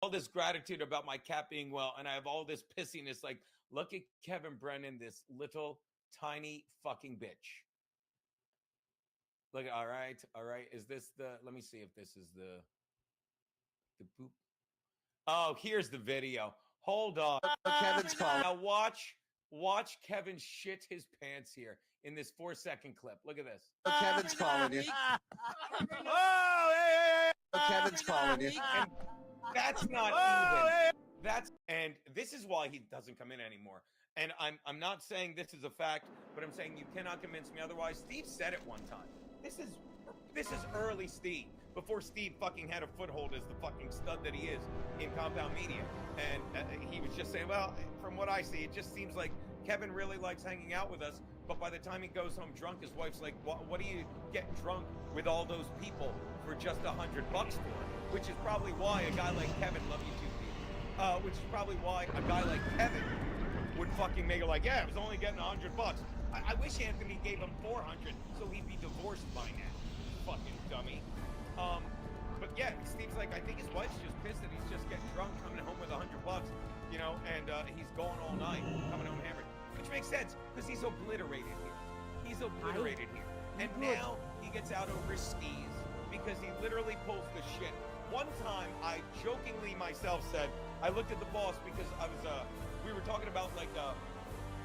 all this gratitude about my cat being well, and I have all this pissiness. Like, look at Kevin Brennan, this little tiny fucking bitch. Look, all right. Is this the? Let me see if this is the poop. Oh, here's the video. Hold on. Kevin's calling. Now watch Kevin shit his pants here in this 4-second clip. Look at this. Kevin's calling you. Oh, hey. Kevin's calling you. And that's not even. And this is why he doesn't come in anymore. And I'm not saying this is a fact, but I'm saying you cannot convince me otherwise. Steve said it one time. This is early Steve, before Steve fucking had a foothold as the fucking stud that he is in Compound Media. And he was just saying, well, from what I see, it just seems like Kevin really likes hanging out with us, but by the time he goes home drunk, his wife's like, what do you get drunk with all those people for just $100 for? Which is probably why a guy like Kevin, love you too, Pete, which is probably why a guy like Kevin would fucking make it like, yeah, I was only getting $100. I wish Anthony gave him 400 so he'd be divorced by now. Fucking dummy. But yeah, Steve's like, I think his wife's just pissed that he's just getting drunk, coming home with $100, you know, and he's going all night, coming home hammered. Which makes sense, because he's obliterated here. He's obliterated here. And now he gets out over his skis, because he literally pulls the shit. One time, I jokingly myself said, I looked at the boss because I was, we were talking about, like,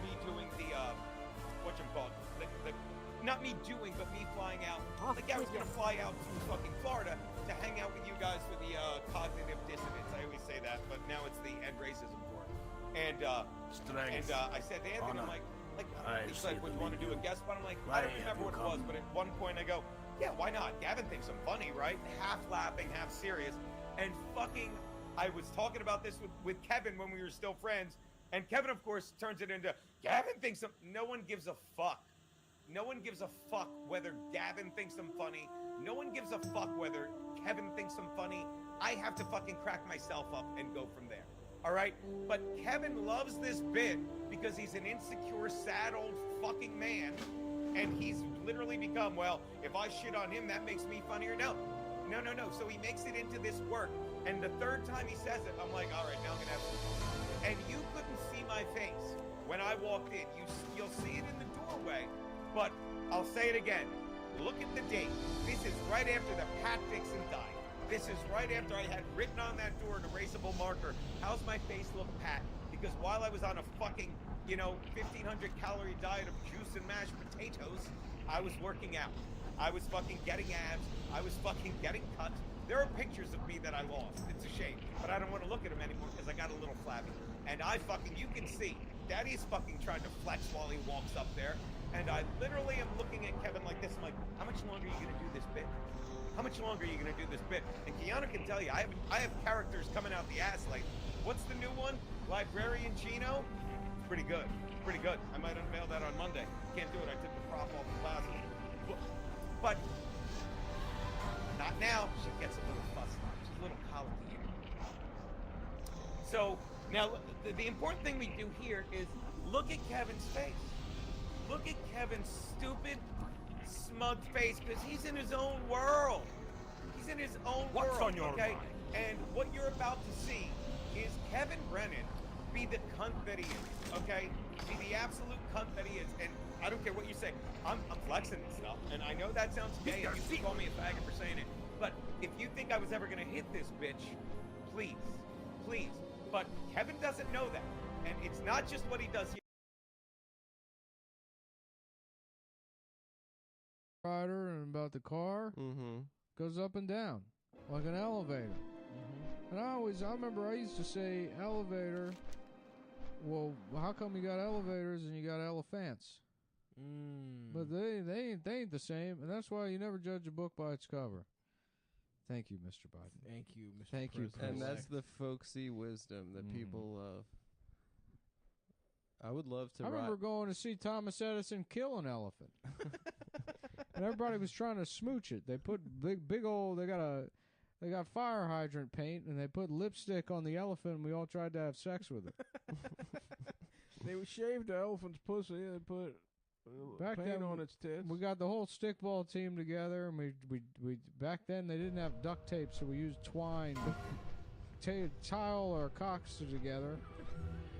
me doing the, whatchamacallit, not me doing, but me flying out. Like, I was gonna fly out to fucking Florida to hang out with you guys for the cognitive dissonance. I always say that, but now it's the end racism for it. And I said to Anthony, I'm like, he's like, would you want to do a guest spot? I'm like, I don't remember what it was, but at one point I go, yeah, why not? Gavin thinks I'm funny, right? Half laughing, half serious. And fucking, I was talking about this with Kevin when we were still friends, and Kevin, of course, turns it into, Gavin thinks no one gives a fuck. No one gives a fuck whether Gavin thinks I'm funny. No one gives a fuck whether Kevin thinks I'm funny. I have to fucking crack myself up and go from there. All right? But Kevin loves this bit because he's an insecure, sad old fucking man. And he's literally become, well, if I shit on him, that makes me funnier. No. So he makes it into this work. And the third time he says it, I'm like, all right, now I'm going to have some fun. And you couldn't see my face when I walked in. You'll see it in the doorway. But I'll say it again. Look at the date. This is right after the Pat Dixon died. This is right after I had written on that door an erasable marker, how's my face look, Pat? Because while I was on a fucking, 1,500 calorie diet of juice and mashed potatoes, I was working out. I was fucking getting abs. I was fucking getting cut. There are pictures of me that I lost. It's a shame. But I don't want to look at them anymore because I got a little flabby. And you can see, Daddy's fucking trying to flex while he walks up there. And I literally am looking at Kevin like this. I'm like, how much longer are you going to do this bit? How much longer are you going to do this bit? And Kiana can tell you, I have characters coming out the ass. Like, what's the new one? Librarian Chino? Pretty good. Pretty good. I might unveil that on Monday. Can't do it. I took the prop off the class. But not now. She gets a little fussy. She's a little colicky. So now the important thing we do here is look at Kevin's face. Look at Kevin's stupid, smug face, because he's in his own world. He's in his own world. What's on your mind? And what you're about to see is Kevin Brennan be the cunt that he is, okay? Be the absolute cunt that he is. And I don't care what you say. I'm flexing and stuff, and I know that sounds gay, and you can call me a faggot for saying it. But if you think I was ever going to hit this bitch, please. But Kevin doesn't know that. And it's not just what he does here. Rider and about the car goes up and down like an elevator. And I remember I used to say elevator. Well, how come you got elevators and you got elephants? But they ain't the same, and that's why you never judge a book by its cover. Thank you, Mr. Biden. Thank you, Mr. Thank President. you, And that's the folksy wisdom that people love. I would love to. I remember going to see Thomas Edison kill an elephant, and everybody was trying to smooch it. They put big old. They got fire hydrant paint, and they put lipstick on the elephant, and we all tried to have sex with it. They shaved the elephant's pussy and put paint on its tits. We got the whole stickball team together, and we back then they didn't have duct tape, so we used twine tile our cocks together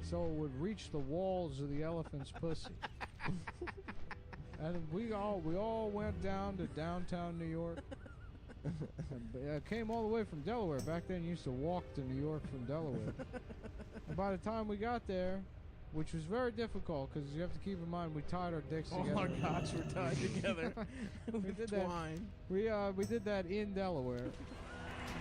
so it would reach the walls of the elephant's pussy. And we all went down to downtown New York. Came all the way from Delaware. Back then, you used to walk to New York from Delaware. And by the time we got there, which was very difficult because you have to keep in mind we tied our dicks together. All our cocks were tied together. We did that. We did that in Delaware. And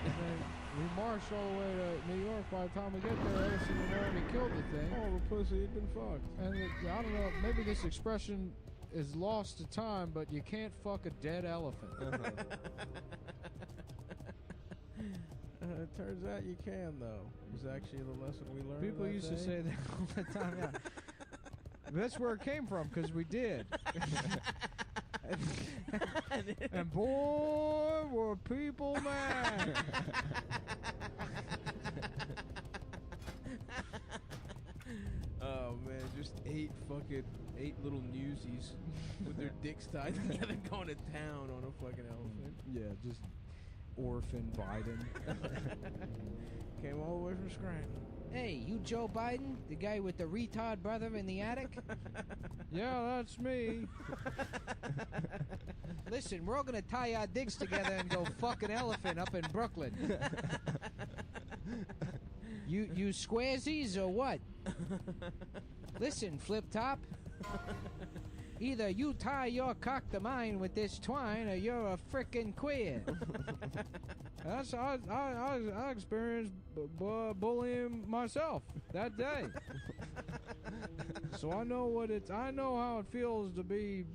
then we marched all the way to New York. By the time we get there, Edison had already killed the thing. Oh, the pussy had been fucked. And I don't know, maybe this expression is lost to time, but you can't fuck a dead elephant. It turns out you can, though. It was actually the lesson we learned. People used to say that all the time. Yeah. That's where it came from, because we did. And boy, were people mad. Oh man, just 8 little newsies with their dicks tied together going to town on a fucking elephant. Yeah, just orphan Biden. Came all the way from Scranton. Hey, you Joe Biden? The guy with the retard brother in the attic? Yeah, that's me. Listen, we're all gonna tie our dicks together and go fuck an elephant up in Brooklyn. You squaresies or what? Listen, Flip Top. Either you tie your cock to mine with this twine or you're a frickin' queer. That's I experienced bullying myself that day. So I know how it feels to be,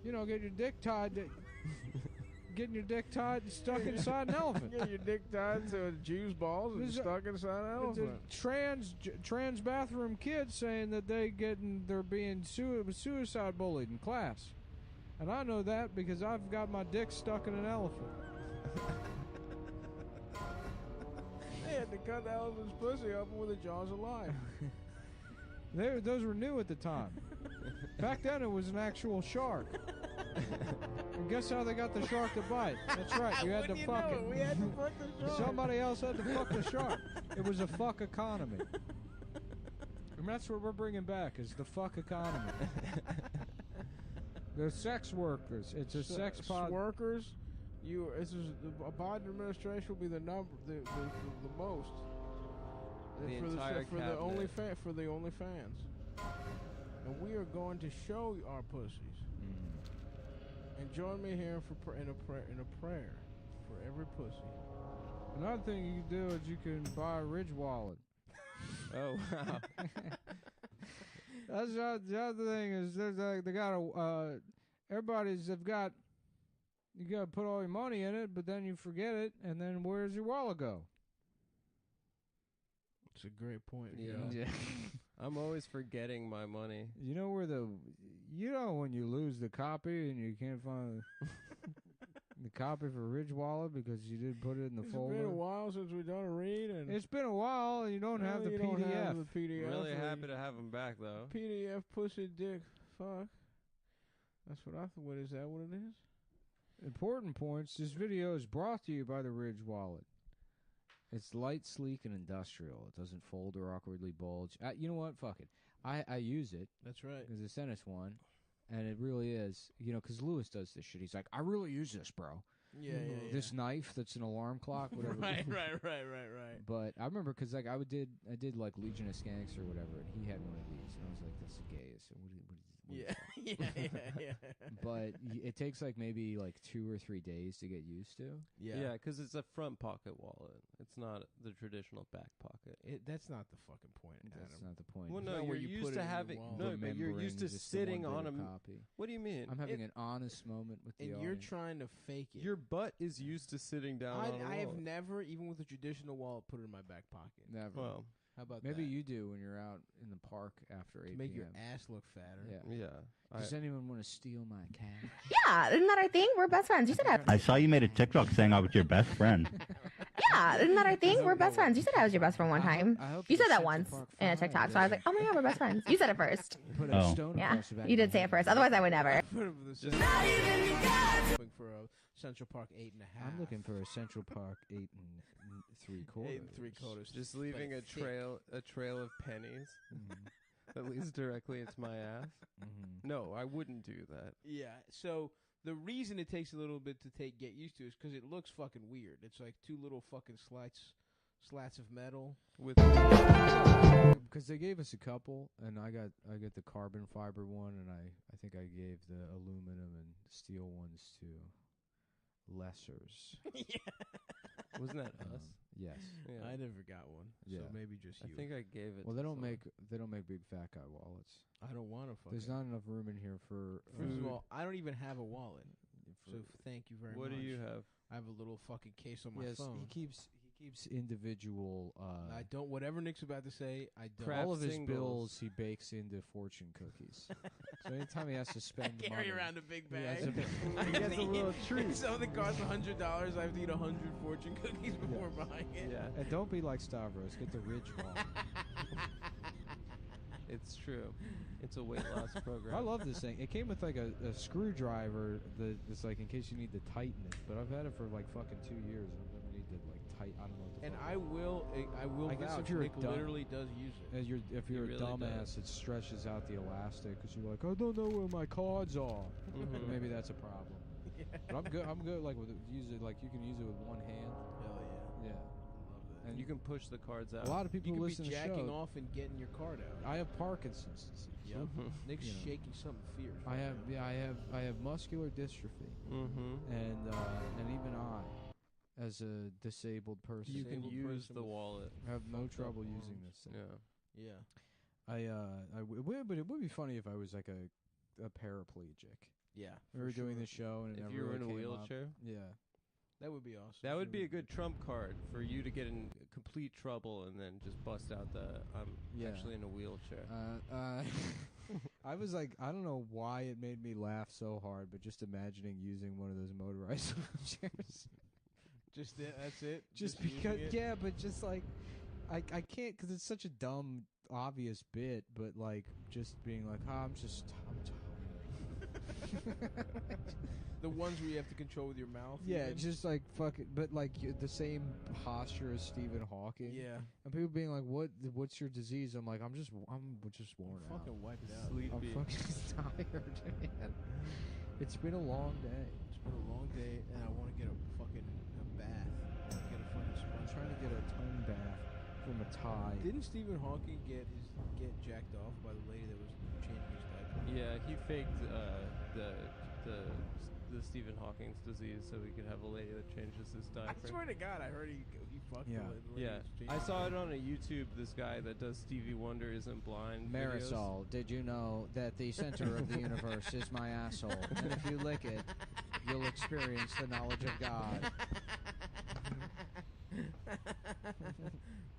get your dick tied getting your dick tied and stuck inside an elephant. Get your dick tied to a Jew's balls and stuck inside an elephant. Trans bathroom kids saying that they're being suicide bullied in class, and I know that because I've got my dick stuck in an elephant. They had to cut the elephant's pussy open with the jaws of life. Those were new at the time. Back then, it was an actual shark. And guess how they got the shark to bite? That's right, you had to fuck it. We had to fuck the shark. Somebody else had to fuck the shark. It was a fuck economy. And that's what we're bringing back, is the fuck economy. The sex workers. It's a sex pod. Workers. The Biden administration will be the most. For the OnlyFans. And we are going to show our pussies. And join me here in a prayer for every pussy. Another thing you can do is you can buy a Ridge wallet. Oh wow. That's the other thing is they got you gotta put all your money in it, but then you forget it, and then where's your wallet go? It's a great point. Yeah. I'm always forgetting my money. You know when you lose the copy and you can't find the copy for Ridge Wallet because you didn't put it in the folder? It's been a while since we've done a read. And it's been a while and you don't have the PDF. Don't have the PDF. Really happy to have them back, though. PDF pussy dick. Fuck. That's what I thought. What is that what it is? Important points. This video is brought to you by the Ridge Wallet. It's light, sleek, and industrial. It doesn't fold or awkwardly bulge. You know what? Fuck it. I use it. That's right. Because they sent us one. And it really is. Because Lewis does this shit. He's like, I really use this, bro. Yeah. This knife that's an alarm clock, whatever. Right. But I remember because I did like Legion of Skanks or whatever, and he had one of these. And I was like, that's the gayest. What is Yeah. But it takes maybe 2 or 3 days to get used to. Yeah, because it's a front pocket wallet. It's not the traditional back pocket. That's not the fucking point. That's not the point. Well, no, you're used to having but you're used to sitting on a copy. What do you mean? I'm having an honest moment with the audience. And you're trying to fake it. Your butt is used to sitting down on a wallet. I have never, even with a traditional wallet, put it in my back pocket. Never. Well, how about maybe that? you do when you're out in the park after 8 Make p.m. your ass look fatter. Yeah. Yeah. Does anyone want to steal my cat? Yeah, isn't that our thing? We're best friends. You said I saw you made a TikTok saying I was your best friend. Yeah, isn't that our thing? We're best friends. You said I was your best friend one time. You said that once in a TikTok, so I was like, oh my god, we're best friends. You said it first. Yeah, you did say it first. Otherwise, I would never. Looking for a Central Park 8.5. I'm looking for a Central Park 8 8 3/4. Just leaving a trail of pennies that leads directly into my ass. No, I wouldn't do that. Yeah. So the reason it takes a little bit to get used to is because it looks fucking weird. It's like two little fucking slats of metal with. Because they gave us a couple, and I got the carbon fiber one, and I think I gave the aluminum and steel ones to lessers. Wasn't that us? Yes. Yeah. I never got one. So maybe just you. I think I gave it. Well, they don't make big fat guy wallets. I don't want to fucking. There's not enough room in here for. First of all, I don't even have a wallet. So thank you very much. What do you have? I have a little fucking case on my phone. He keeps individual. I don't. Whatever Nick's about to say, I don't. All of his bills he bakes into fortune cookies. So anytime he has to spend money, carry around a big bag. He has a little treat. Something costs $100. I have to eat 100 fortune cookies before buying it. Yeah. And don't be like Stavros. Get the Ridge wallet. It's true. It's a weight loss program. I love this thing. It came with like a screwdriver that's like in case you need to tighten it. But I've had it for like fucking 2 years. And I've never needed to like tighten. I don't know. And I will. I guess if you're Nick literally does use it. If you're a really dumbass, it stretches out the elastic because you're like, I don't know where my cards are. Maybe that's a problem. Yeah. But I'm good. I'm good. Like use it. Like you can use it with one hand. Hell yeah. Yeah. And you can push the cards out. A lot of people you listen be to jacking show. off and getting your card out. I have Parkinson's disease. Yep. Nick's shaking something fierce. I have muscular dystrophy. And even I, as a disabled person, you can use the wallet. I have no trouble using this thing. Yeah. But it would be funny if I was like a paraplegic. Yeah. We were doing this show and if you were in a wheelchair. Yeah. That would be awesome. That would be a good trump card for you to get in complete trouble and then just bust out the I'm actually in a wheelchair. I was like, I don't know why it made me laugh so hard, but just imagining using one of those motorized wheelchairs. That's it? Just because, yeah, but just like, I can't, because it's such a dumb, obvious bit, but like, just being like, I'm tired. The ones where you have to control with your mouth. Yeah, just like fucking, but like the same posture as Stephen Hawking. Yeah. And people being like, what's your disease? I'm like, I'm just worn out. Fucking wiped out. Sleepy. I'm fucking tired, man. It's been a long day. It's been a long day, and I want to get a bath. I want to get a fucking sponge. I'm trying to get a tongue bath from a tie. Didn't Stephen Hawking get jacked off by the lady that was changing his diaper? Yeah, he faked the Stephen Hawking's disease so he could have a lady that changes his diaper. I swear to God, I heard he fucked the lady. Yeah, I saw it on a YouTube. This guy that does Stevie Wonder Isn't Blind Marisol, videos. did you know that the center of the universe is my asshole? And if you lick it, you'll experience the knowledge of God.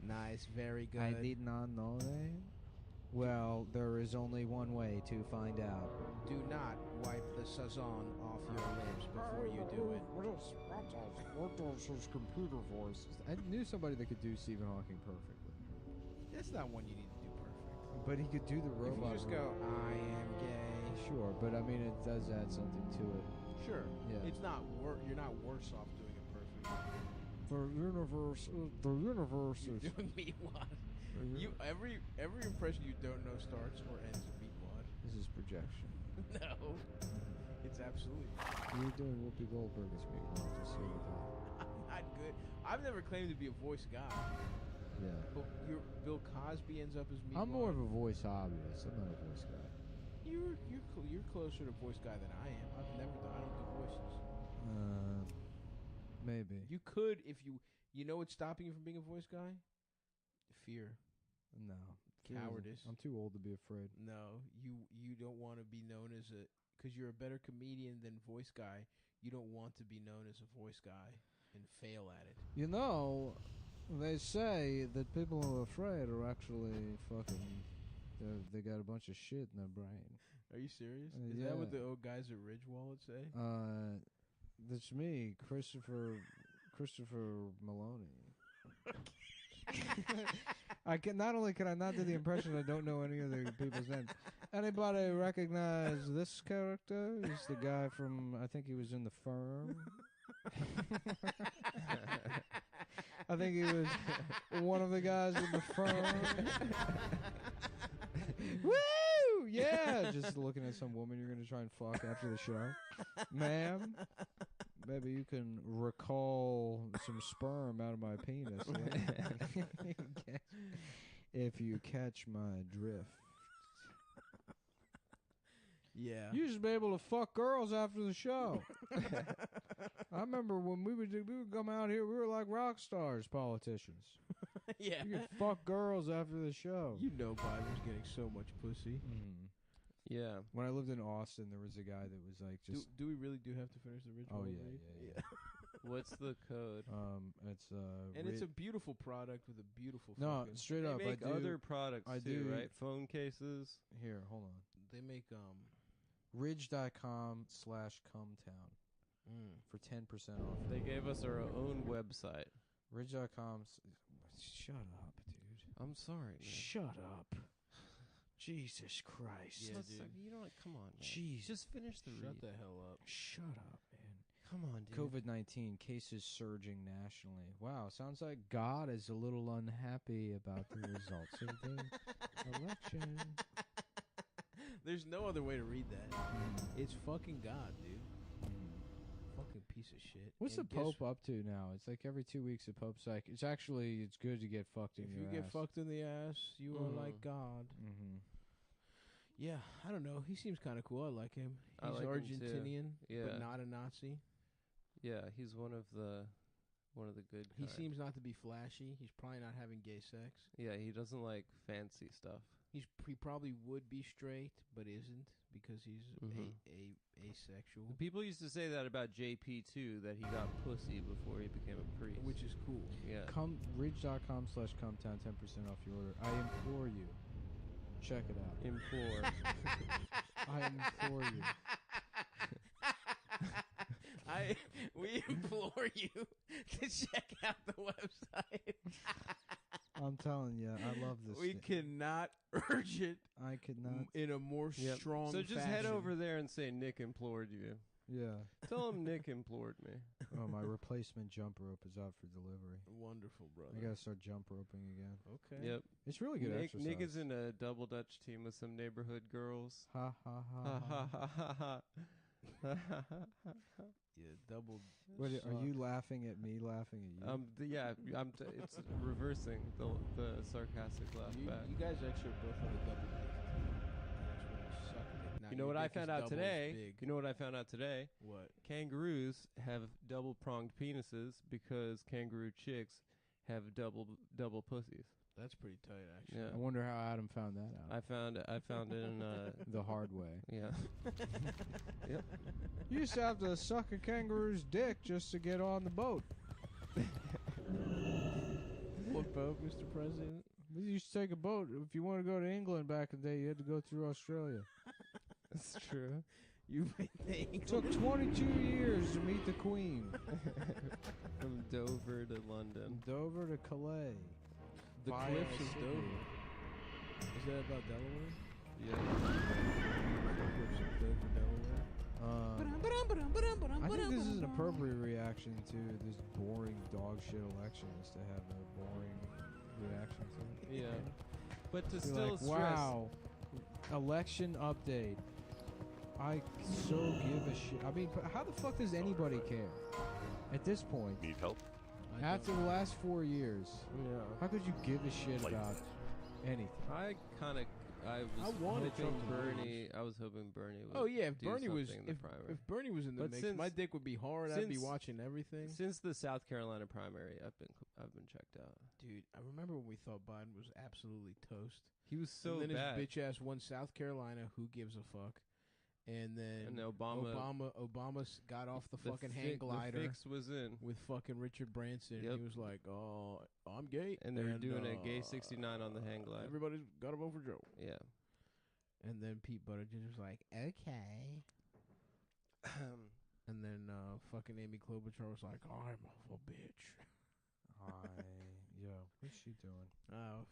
Nice, very good. I did not know that. Well, there is only one way to find out. Do not wipe the sazon off your lips before you do it. What does his computer voice? I knew somebody that could do Stephen Hawking perfectly. That's not one you need to do perfect. But he could do the robot. If you just go, I am gay. Sure, but I mean, it does add something to it. Sure. Yeah. It's not you're not worse off doing it perfect. The universe is... You're doing meatwad. Every impression you don't know starts or ends with meatwad. This is projection. No. It's absolutely. You're doing Whoopi Goldberg's meatwad. Just so you know. I'm not good. I've never claimed to be a voice guy. Yeah. But Bill Cosby ends up as meatwad. I'm more of a voice hobbyist. I'm not a voice guy. You're closer to voice guy than I am. I don't do voices. Maybe. You could if you know what's stopping you from being a voice guy? Fear. No. Cowardice. I'm too old to be afraid. No, you don't want to be known as because you're a better comedian than voice guy. You don't want to be known as a voice guy and fail at it. You know, they say that people who are afraid are actually fucking. They got a bunch of shit in their brain. Are you serious? Is that what the old guys at Ridge Wallet say? That's me, Christopher Maloney. Not only can I not do the impression, I don't know any of the people's names. Anybody recognize this character? He's the guy from, I think he was in The Firm. I think he was one of the guys with the phone. Woo! Yeah, just looking at some woman you're gonna try and fuck after the show, ma'am. Maybe you can recall some sperm out of my penis. If you catch my drift. Yeah. You used to be able to fuck girls after the show. I remember when we would come out here, we were like rock stars, politicians. Yeah. You could fuck girls after the show. You know Biden was getting so much pussy. Yeah. When I lived in Austin, there was a guy that was like just... Do we really have to finish the ritual? Oh, yeah. What's the code? It's and it's a beautiful product with a beautiful. No, fucking straight They up. make other products too, right? Phone cases. Here, hold on. They make Ridge.com/cumtown for 10% off. They gave us our own website. Ridge.com. Shut up, dude. I'm sorry. Man. Shut up. Jesus Christ. Yeah, dude. You know what? Come on, man. Jeez. Just finish the read. Shut the hell up. Shut up, man. Come on, dude. COVID-19 cases surging nationally. Wow, sounds like God is a little unhappy about the results of the election. There's no other way to read that. It's fucking God, dude. Fucking piece of shit. What's And the Pope up to now? It's like every 2 weeks the Pope's like, it's good to get fucked in If your you ass. get fucked in the ass, you are like God. Yeah, I don't know. He seems kind of cool. I like him. I He's like him Argentinian, too. Yeah. but not a Nazi. Yeah, he's one of the good He kind. seems not to be flashy. He's probably not having gay sex. Yeah, he doesn't like fancy stuff. He probably would be straight, but isn't because he's asexual. People used to say that about JP too, that he got pussy before he became a priest. Which is cool. Yeah. Ridge.com/cumtown, 10% off your order. I implore you. Check it out. Implore. I implore you. We implore you to check out the website. I'm telling you, I love this. We cannot urge it. I could not. In a more strong So just head over there and say Nick implored you. Yeah. Tell him Nick implored me. Oh, my replacement jump rope is out for delivery. Wonderful, brother. I gotta start jump roping again. Okay. Yep. It's really good exercise. Nick is in a double Dutch team with some neighborhood girls. Ha ha ha Ha ha ha ha ha. Yeah, double. What, are you laughing at me laughing at you? It's reversing the sarcastic laugh back. You guys actually are both on a double dick. That's when you suck dick. Now You know your what I dick is found out double as today? big. You know what I found out today? What? Kangaroos have double pronged penises because kangaroo chicks have double pussies. That's pretty tight, actually. Yeah. I wonder how Adam found that out. I found it in The hard way. yeah. Yep. You used to have to suck a kangaroo's dick just to get on the boat. What boat, Mr. President? You used to take a boat. If you wanted to go to England back in the day, you had to go through Australia. That's true. You think? It took 22 years to meet the Queen. From Dover to London. Dover to Calais. The Via cliffs of Sydney. Dover. Is that about Delaware? Yeah. Cliffs of Dover, Delaware. I think this is an appropriate reaction to this boring dog shit election, is to have a boring reaction to it. Yeah. But to Be still like, stress. wow, election update. I so give a shit. I mean, how the fuck does anybody care at this point? Need help? After the last 4 years, Yeah. how could you give a shit about anything? I wanted Trump to Bernie. I was hoping Bernie would. Oh yeah, if do Bernie was something in the primary. if Bernie was in the But mix, since- my dick would be hard. I'd be since- watching everything. Since the South Carolina primary, I've been checked out. Dude, I remember when we thought Biden was absolutely toast. He was so and then bad. his bitch ass won South Carolina. Who gives a fuck? And then And Obama got off the fucking fi- hang glider The fix was in, with fucking Richard Branson. Yep. He was like, "Oh, I'm gay," and they were doing a gay 69 on the hang glider. Everybody's got to vote for Joe. Yeah. And then Pete Buttigieg was like, "Okay." And then fucking Amy Klobuchar was like, "I'm a bitch." What's she doing?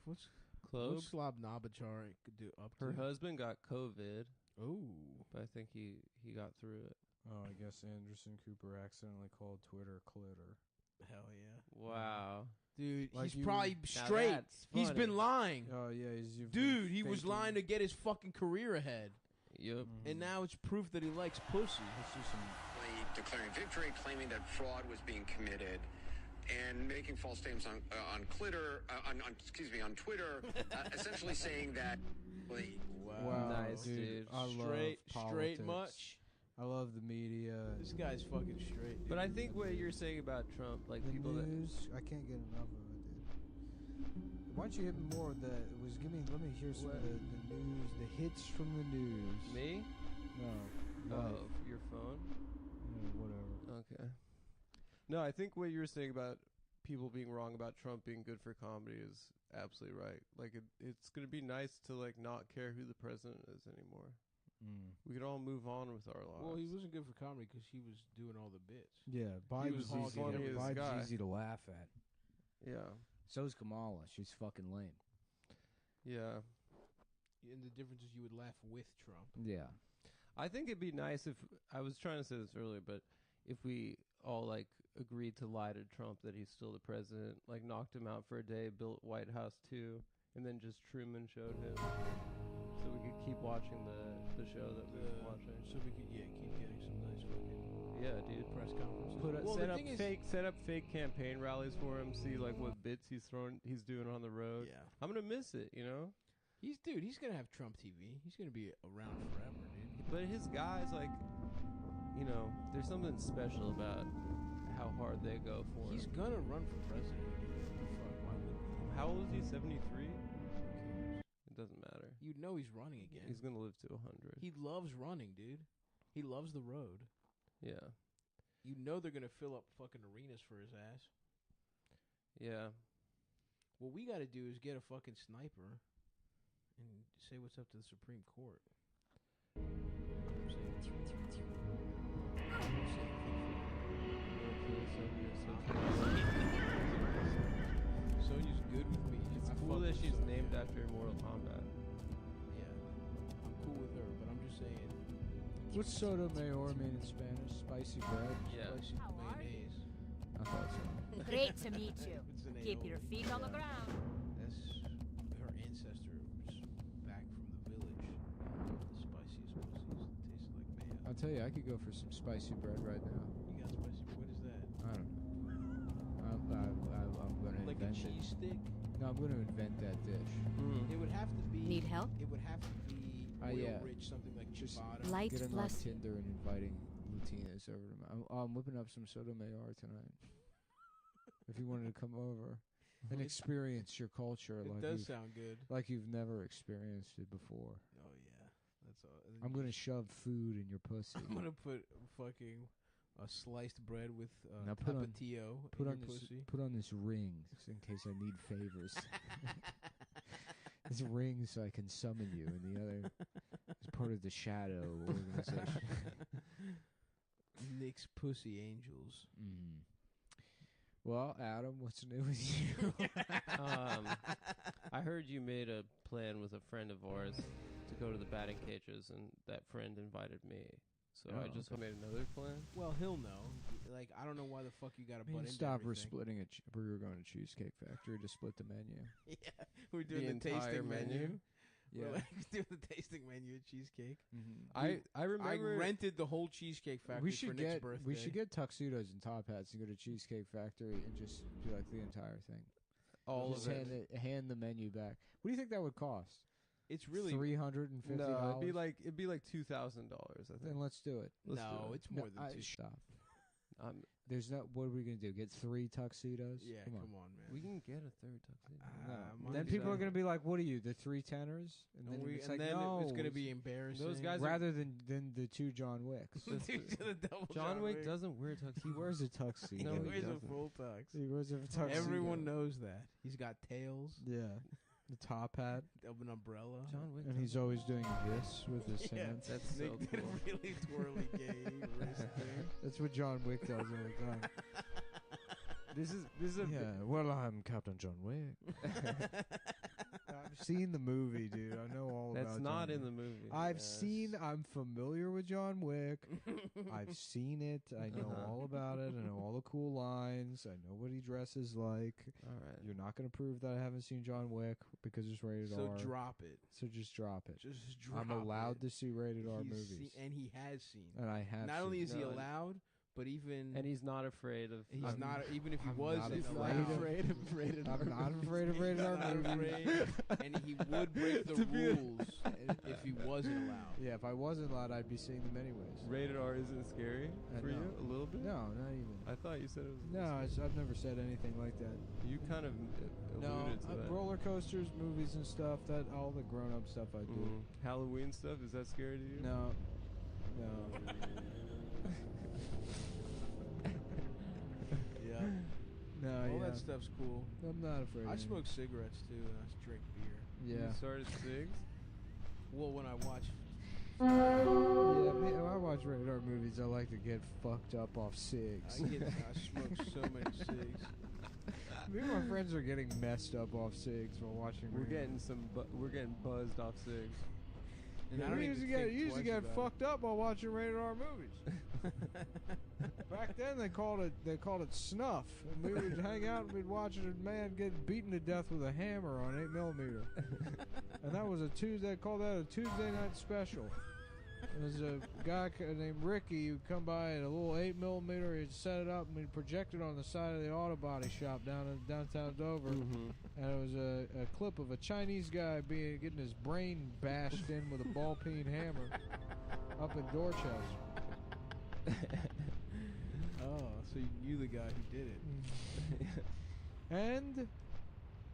What's Klob, Slob Nabachar do up to? her husband got COVID, Ooh. but I think he got through it. Oh, I guess Anderson Cooper accidentally called Twitter clitter. Hell yeah. Wow. Dude, Like he's probably Now straight. that's He's funny. been lying. Oh yeah, Dude, he was lying to get his fucking career ahead. Yep. And now it's proof that he likes pussy. Declaring victory, claiming that fraud was being committed, and making false statements on Twitter, essentially saying that. Wow, Nice, dude. dude. I love Straight politics. much. I love the media. This guy's fucking straight. Dude. But I think what you're saying about Trump, like The people news, I can't get enough of it, dude. Why don't you hit me more of that? Let me hear some of the news, the hits from the news. me, No. your phone. Whatever. Okay. No, I think what you were saying about people being wrong about Trump being good for comedy is absolutely right. Like it's gonna be nice to like not care who the president is anymore. We could all move on with our lives. Well, he wasn't good for comedy because he was doing all the bits. Yeah, was funny as Biden's guy. easy to laugh at. Yeah. So's Kamala. She's fucking lame. Yeah. And the difference is you would laugh with Trump. Yeah. I think it'd be nice if I was trying to say this earlier, but if we all like agreed to lie to Trump that he's still the president, like knocked him out for a day, built White House 2, and then just Truman showed him, so we could keep watching the show that we were watching. So we could keep getting some nice fucking Dude. press conferences. Set up fake campaign rallies for him. See like what bits he's doing on the road. Yeah. I'm gonna miss it, you know. He's gonna have Trump TV. He's gonna be around forever, dude. But his guys, like, you know, there's something special about how hard they go for He's him. gonna run for president again. Fuck, why wouldn't he? How old is he? 73. It doesn't matter. You know he's running again. He's gonna live to 100. He loves running, dude. He loves the road. Yeah. You know they're gonna fill up fucking arenas for his ass. Yeah. What we gotta do is get a fucking sniper and say what's up to the Supreme Court. Sonya's good with me. It's cool that she's named after Mortal Kombat. Yeah, I'm cool with her, but I'm just saying. What's soda mayor mean in Spanish? Spicy bread? Yeah. Spicy mayonnaise. I thought so. Great to meet you. It's an Keep AO. your feet on the ground. That's her ancestor was back from the village. The spiciest pussies that tasted like mayo. I'll tell you, I could go for some spicy bread right now. You got spicy. What is that? I don't know. I'm gonna Like a invent it. cheese stick? No, I'm gonna invent that dish. It would have to be. Need help? It would have to be Yeah. oil-rich, something like Just ciabatta. Light Getting on bless you. Tinder and inviting Latinas over to my. I'm whipping up some soda mayor tonight. If you wanted to come over and experience your culture, It like does you've, sound good. like you've never experienced it before. Oh yeah, that's all. I'm gonna shove food in your pussy. I'm gonna put fucking sliced bread with Now put on- tapatio Put in on your this. pussy. Put on this ring in case I need favors. This ring so I can summon you, and the other is part of the Shadow organization. Nick's Pussy Angels. Mm. Well, Adam, what's new with you? I heard you made a plan with a friend of ours to go to the batting cages, and that friend invited me. So I just made another plan. Well, he'll know. Like, I don't know why the fuck you got to butt into Stop. We're everything. splitting it. We were going to Cheesecake Factory to split the menu. Yeah, we're doing the entire tasting menu. Yeah. We're like doing the tasting menu at Cheesecake. I remember I rented the whole Cheesecake Factory We for should Nick's get birthday. we should get tuxedos and top hats and go to Cheesecake Factory and just do like the entire thing. all Just of it. hand the menu back. What do you think that would cost? It's really $350. No, it'd be like $2,000. I think. Then let's do it. Let's do no, it. it's more than two. Stop. Um, There's no. What are we gonna do? Get 3 tuxedos? Yeah, come on. man. we can get a third tuxedo. mine Then is people are that. gonna be like, "What are you? The 3 tenors?" And then it's like, no, it's gonna be embarrassing. Those guys rather than the 2 John Wicks. The double John Wick doesn't wear tuxedo. He wears a tuxedo. No, he he wears a doesn't. full tux. He wears a tuxedo. Everyone knows that. He's got tails, Yeah, the top hat, of an umbrella. John Wick. and he's always doing this with his Yeah. hands. That's so Nick did cool. a really twirly gay wrist thing. That's what John Wick does all the time. This is a Yeah, well, I'm Captain John Wick. I'm just seen the movie, dude. I know all about. That's not John in Wick. the movie. I'm familiar with John Wick. I've seen it. I know all about it. I know all the cool lines. I know what he dresses like. All right. You're not going to prove that I haven't seen John Wick because it's rated R. So drop it. So just drop it. Just drop I'm allowed it. to see rated R movies. And he has seen. And I have Not only seen is he allowed, but even... And he's not afraid of... He's not... Even if he I'm was not allowed... afraid of rated I'm not afraid of rated R movies. And he would break the rules if he wasn't allowed. Yeah, if I wasn't allowed, I'd be seeing them anyways. Rated R isn't scary for you? A little bit? No, not even. I thought you said it was... No, I've never said anything like that. You kind of alluded to that. Roller coasters, movies and stuff, that all the grown-up stuff I do. Halloween stuff, is that scary to you? No. Yeah. No, all that stuff's cool. I'm not afraid. I smoke cigarettes too, and I drink beer. Yeah. You started cigs? Well, when I watch... Yeah, I watch rated R movies. I like to get fucked up off cigs. I smoke so many cigs. Me and my friends are getting messed up off cigs while watching. We're getting we're getting buzzed off cigs. And I we don't usually get fucked up while watching rated R movies. Back then they called it snuff, and we would hang out and we'd watch a man get beaten to death with a hammer on 8mm, and that was a Tuesday. They called that a Tuesday night special. There was a guy named Ricky who'd come by at a little 8mm. He'd set it up and he'd project it on the side of the auto body shop down in downtown Dover. And it was a clip of a Chinese guy getting his brain bashed in with a ball-peen hammer up in Dorchester. Oh, so you knew the guy who did it. And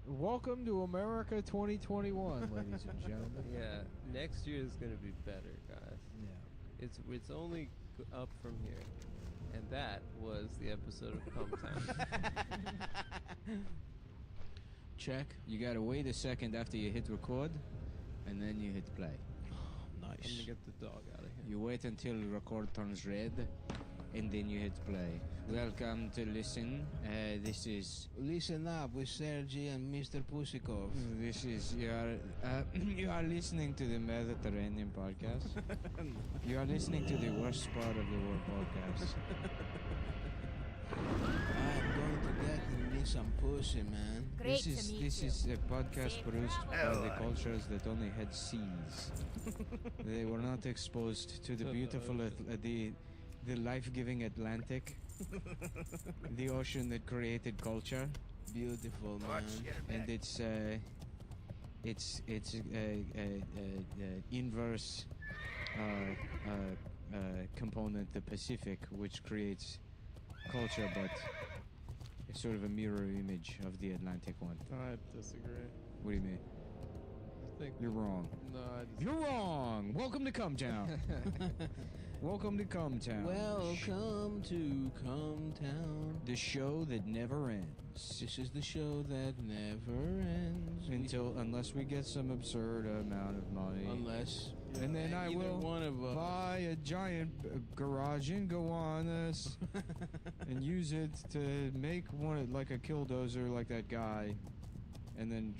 welcome to America 2021, ladies and gentlemen. Yeah, next year is going to be better, guys. Yeah. It's only up from here. And that was the episode of Come Town. Check. You gotta wait a second after you hit record, and then you hit play. I'm going to get the dog out of here. You wait until record turns red, and then you hit play. Welcome to Listen. This is... Listen up with Sergey and Mr. Pusikov. This is... You are listening to the Mediterranean podcast. You are listening to the worst part of the world podcast. I'm going to get me some pussy, man. Great to meet This you. is a podcast Safe produced by travel. the cultures that only had seas. They were not exposed to the beautiful, the life-giving Atlantic, the ocean that created culture. Beautiful, man. And its inverse component, the Pacific, which creates culture, but it's sort of a mirror image of the Atlantic one. I disagree. What do you mean? I think You're wrong. No, I disagree. You're wrong. Welcome to Come Town. Welcome to Come Town. Welcome to Come Town. The show that never ends. This is the show that never ends. Unless we get some absurd amount of money. And then I will one of us. buy a giant garage and go on this and use it to make one like a killdozer like that guy, and then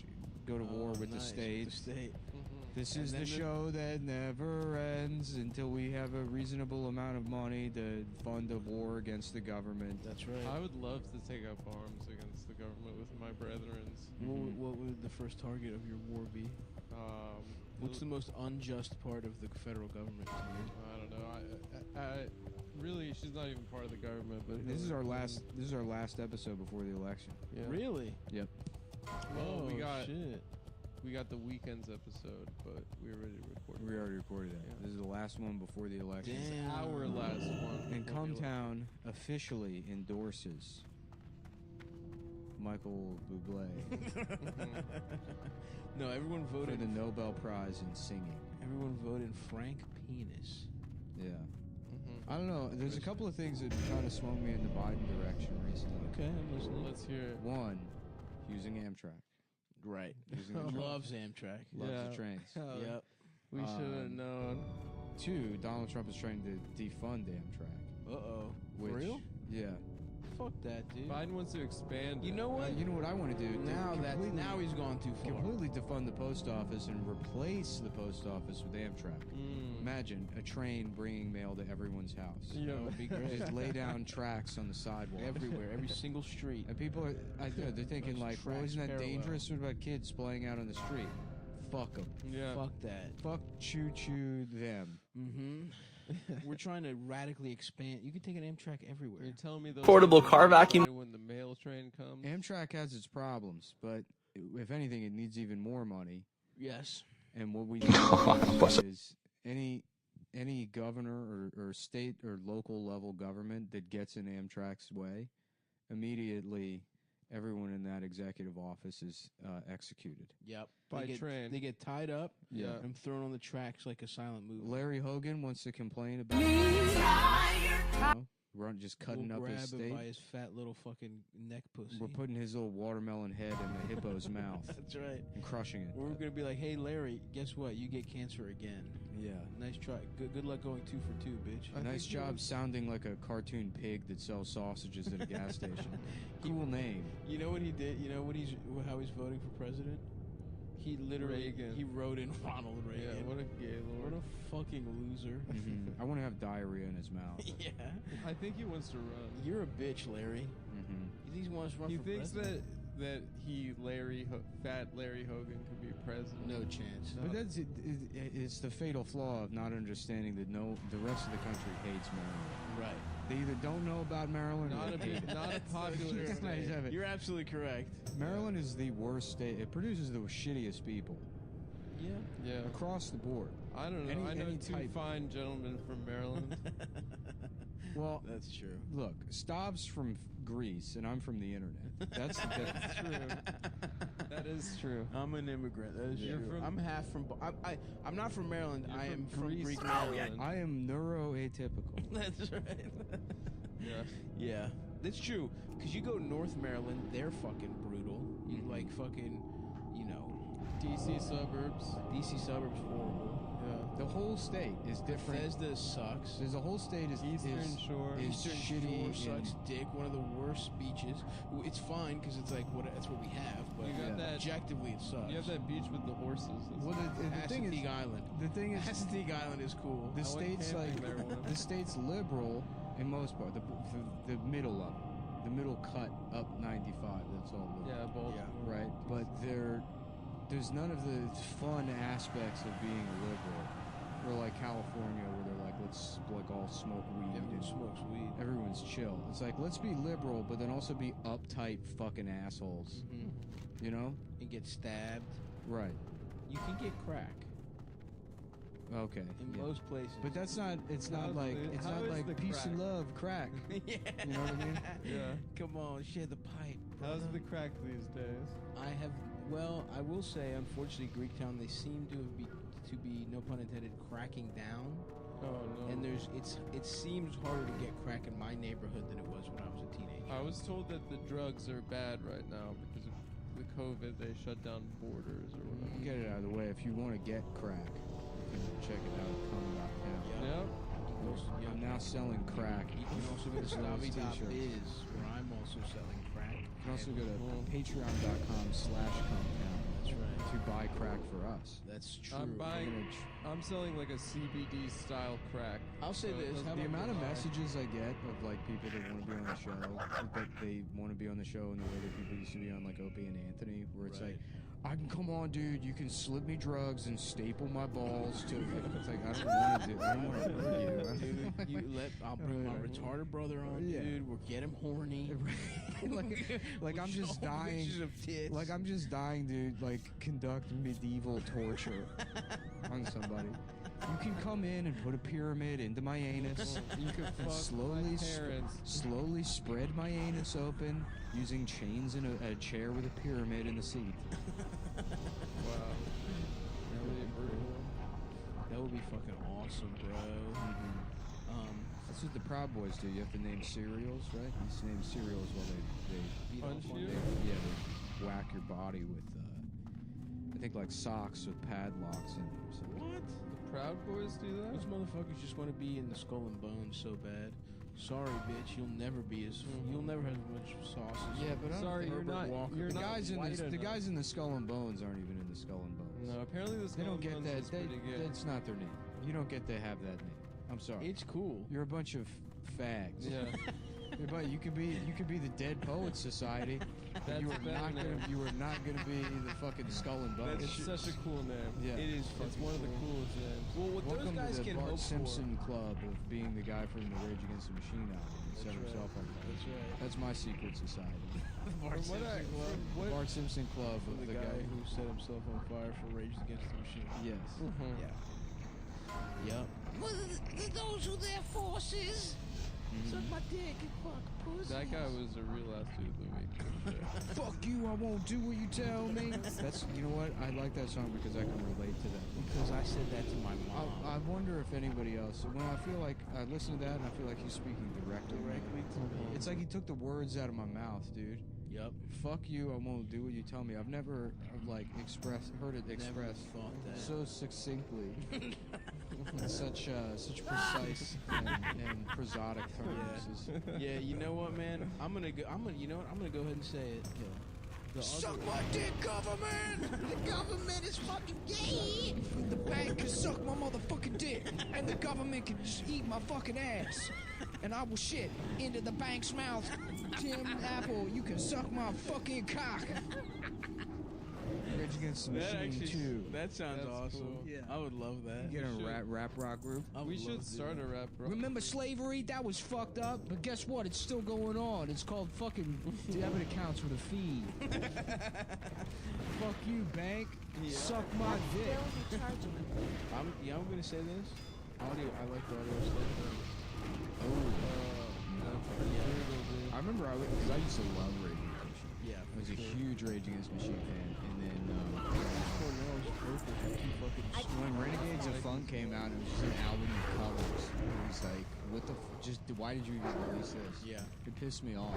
go to war with the state. This is the show that never ends until we have a reasonable amount of money to fund a war against the government. That's right. I would love to take up arms against the government with my brethrens. What would the first target of your war be? What's the most unjust part of the federal government to you? I don't know. I really, she's not even part of the government. But This is our last episode before the election. Yeah. Really? Yep. Well, we got shit. We got the weekend's episode, but we already recorded. We already recorded that. Yeah. This is the last one before the election. Damn. Our last one. And before the Come Town officially endorses Michael Bublé No, everyone for voted. the Nobel Prize in singing. Everyone voted Frank Penis. Yeah. Mhm. I don't know. There's a couple of things that kind of swung me in the Biden direction recently. Okay, I'm listening. Let's hear it. One, using Amtrak. Right. Using the train. Loves Amtrak. Loves Yeah. the trains. Yep. We should have known. Two, Donald Trump is trying to defund Amtrak. Uh-oh. Which, For real? Yeah. fuck that, dude. Biden wants to expand. You know what? You know what I want to do? Now he's gone too far. Completely defund the post office and replace the post office with Amtrak. Imagine a train bringing mail to everyone's house. Yeah, that would be great. Just lay down tracks on the sidewalk. Everywhere, every single street. And people are, they're thinking like, well, isn't that dangerous? What about kids playing out on the street? Fuck them. Yeah. Fuck that. Fuck choo-choo them. We're trying to radically expand. You can take an Amtrak everywhere. You're telling me those Portable car vacuum. when the mail train comes. Amtrak has its problems, but if anything, it needs even more money. Yes. And what we need is any governor or state or local level government that gets in Amtrak's way, immediately everyone in that executive office is executed. Yep. By train. They get tied up Yeah. and thrown on the tracks like a silent movie. Larry Hogan wants to complain about just cutting we'll up grab his him state. by his fat little fucking neck pussy. We're putting his little watermelon head in the hippo's mouth. That's right. And crushing it. We're gonna be like, hey Larry, guess what? You get cancer again. Yeah. Nice try. Good luck going 2 for 2, bitch. Nice job sounding like a cartoon pig that sells sausages at a gas station. Cool name. You know what he did? You know how he's voting for president? He literally he wrote in Ronald Reagan. Yeah, what a gay lord. What a fucking loser. I want to have diarrhea in his mouth. Yeah. I think he wants to run. You're a bitch, Larry. You think he wants to run He for thinks president? that fat Larry Hogan could be president. No chance. But that's it's the fatal flaw of not understanding that the rest of the country hates Maryland. Right. They either don't know about Maryland or Not a they hate it. not a popular state. You're absolutely correct. Maryland is the worst state. It produces the shittiest people Yeah. across the board. I don't know. I know two fine gentlemen from Maryland. Well, that's true. Look, Stav's from Greece, and I'm from the internet. That's true. That is true. I'm an immigrant. That is true. I'm half from. I'm not from Maryland. I am from Greek Maryland. I am neuroatypical. That's right. Yeah. Yeah, that's true. Because you go North Maryland, they're fucking brutal. You like fucking, DC suburbs. DC suburbs horrible. The whole state is different. Bethesda sucks. There's a whole state is Eastern Shore. is Eastern shitty. Shore sucks dick. One of the worst beaches. It's fine because it's like that's what we have. But You got that- objectively, it sucks. You have that beach with the horses. Well, the thing is, Island. the thing is, Assateague Island is cool. the I went state's camping like there once. the state's liberal in most part. The middle of it, the middle cut up 95. That's all liberal. Yeah, Baltimore. Right, but there's none of the fun aspects of being a liberal. Or like California, where they're like, let's all smoke weed. Everyone smokes weed. Everyone's chill. It's like, let's be liberal, but then also be uptight fucking assholes. You know? And get stabbed. Right. You can get crack Okay. in yeah. most places. But that's not. It's not like. It's not like peace and love crack. yeah. You know what I mean? Yeah. Come on, share the pipe. How's brother. the crack these days? I will say, unfortunately, Greektown, they seem to be, no pun intended, cracking down. Oh no. And it seems harder to get crack in my neighborhood than it was when I was a teenager. I was told that the drugs are bad right now because of the COVID. They shut down borders or whatever. Get it out of the way. If you want to get crack, you can check it out at Come.town. Yep. I'm now selling crack. You can also go to T-shirts. Stavi.biz, where I'm also selling crack. You can also go to patreon.com/Come.town. That's right. To buy crack for us. That's true. I'm selling like a CBD style crack. I'll say this. The amount of messages I get of like people that want to be on the show, that they want to be on the show in the way that people used to be on like Opie and Anthony, where it's like, I can come on, dude. You can slip me drugs and staple my balls to. It's like I don't want to do. I don't want to hurt you. I'll bring my retarded brother on, dude. We'll get him horny. like I'm just dying. Like I'm just dying, dude. Like conduct medieval torture on somebody. You can come in and put a pyramid into my anus. You can and fuck my parents. slowly spread my anus open using chains and a chair with a pyramid in the seat. Wow. That would be fucking awesome, bro. That's what the Proud Boys do. You have to name cereals, right? You just name cereals while they Punch you? they whack your body with I think like socks with padlocks in them. So. What? The Proud Boys do that? Those motherfuckers just want to be in the Skull and Bones so bad. Sorry, bitch. You'll never be as. You'll never have as much sauce as. Yeah, but sorry, you're not. You're the not guys in white the enough. guys in the Skull and Bones aren't even in the Skull and Bones. No, apparently the They Skull don't and get Bones that. is pretty good. That's not their name. You don't get to have that name. I'm sorry. It's cool. You're a bunch of fags. Yeah. But you could be the Dead Poets Society. That's you are not better gonna name. you are not gonna be the fucking Skull and Bones. It's such a cool name. Yeah. It is. It's one of the coolest names. Well, what Welcome those guys to the can Bart hope Simpson Club of being the guy from the Rage Against the Machine album. He set That's himself right. on fire. That's right. That's my secret society. Bart From what I- Simpson Club. from what- Bart Simpson Club For of the guy who set himself on fire for Rage Against the Machine. Yes. Yeah. Yep. Those who their forces. Suck my dick and fuck pussy. That guy was a real ass dude, Louis. Fuck you, I won't do what you tell me. That's, you know what? I like that song because I can relate to that. Because I said that to my mom. I wonder if anybody else, when I feel like, I listen to that and I feel like he's speaking directly to me. It's like he took the words out of my mouth, dude. Yep. Fuck you, I won't do what you tell me. I've never, like, heard it expressed thought that. so succinctly. in such precise and prosodic terms. Yeah, you know what, man? I'm gonna go ahead and say it. Suck my dick, government! The government is fucking gay! The bank can suck my motherfucking dick, and the government can just eat my fucking ass. And I will shit into the bank's mouth. Tim Apple, you can suck my fucking cock. Rage Against the Machine 2. That sounds That's awesome. cool. Yeah. I would love that. Get a rap rock group. We should start a rap rock. Remember slavery? That was fucked up, but guess what? It's still going on. It's called fucking debit accounts with a fee. Fuck you, bank. Suck my dick. I'm gonna say this. Audio. I like the audio stuff. I remember because I used to love Rage Against the Machine. Yeah. I was a huge Rage Against the Machine fan, and then when Renegades of Funk came out, it was just an album of covers. It was like, what the? Why did you even release this? Yeah. It pissed me off.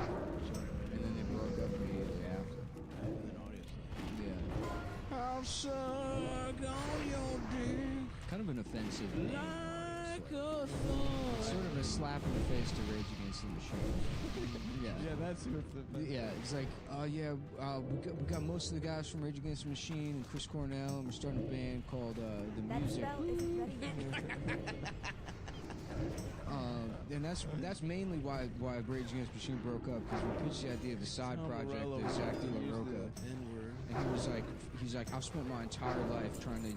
And then they broke up immediately after. Yeah. I'll suck on your dick Kind of an offensive name. like a It's sort of a slap in the face to Rage Against the Machine. Yeah. Yeah, that's who it's Yeah, it's like, we got most of the guys from Rage Against the Machine and Chris Cornell, and we're starting a band called The Music. And that's mainly why Rage Against the Machine broke up, because we pitched the idea of a side project to Zach De La Roca, and he's like, I've spent my entire life trying to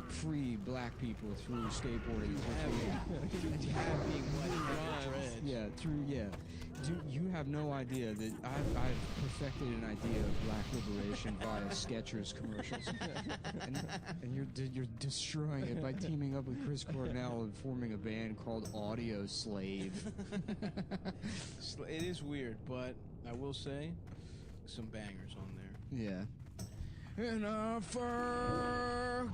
free black people through skateboarding. Dude, you have no idea that I've perfected an idea of black liberation via Skechers commercials, and you're destroying it by teaming up with Chris Cornell and forming a band called Audio Slave. It is weird, but I will say some bangers on there. Yeah. And I fucking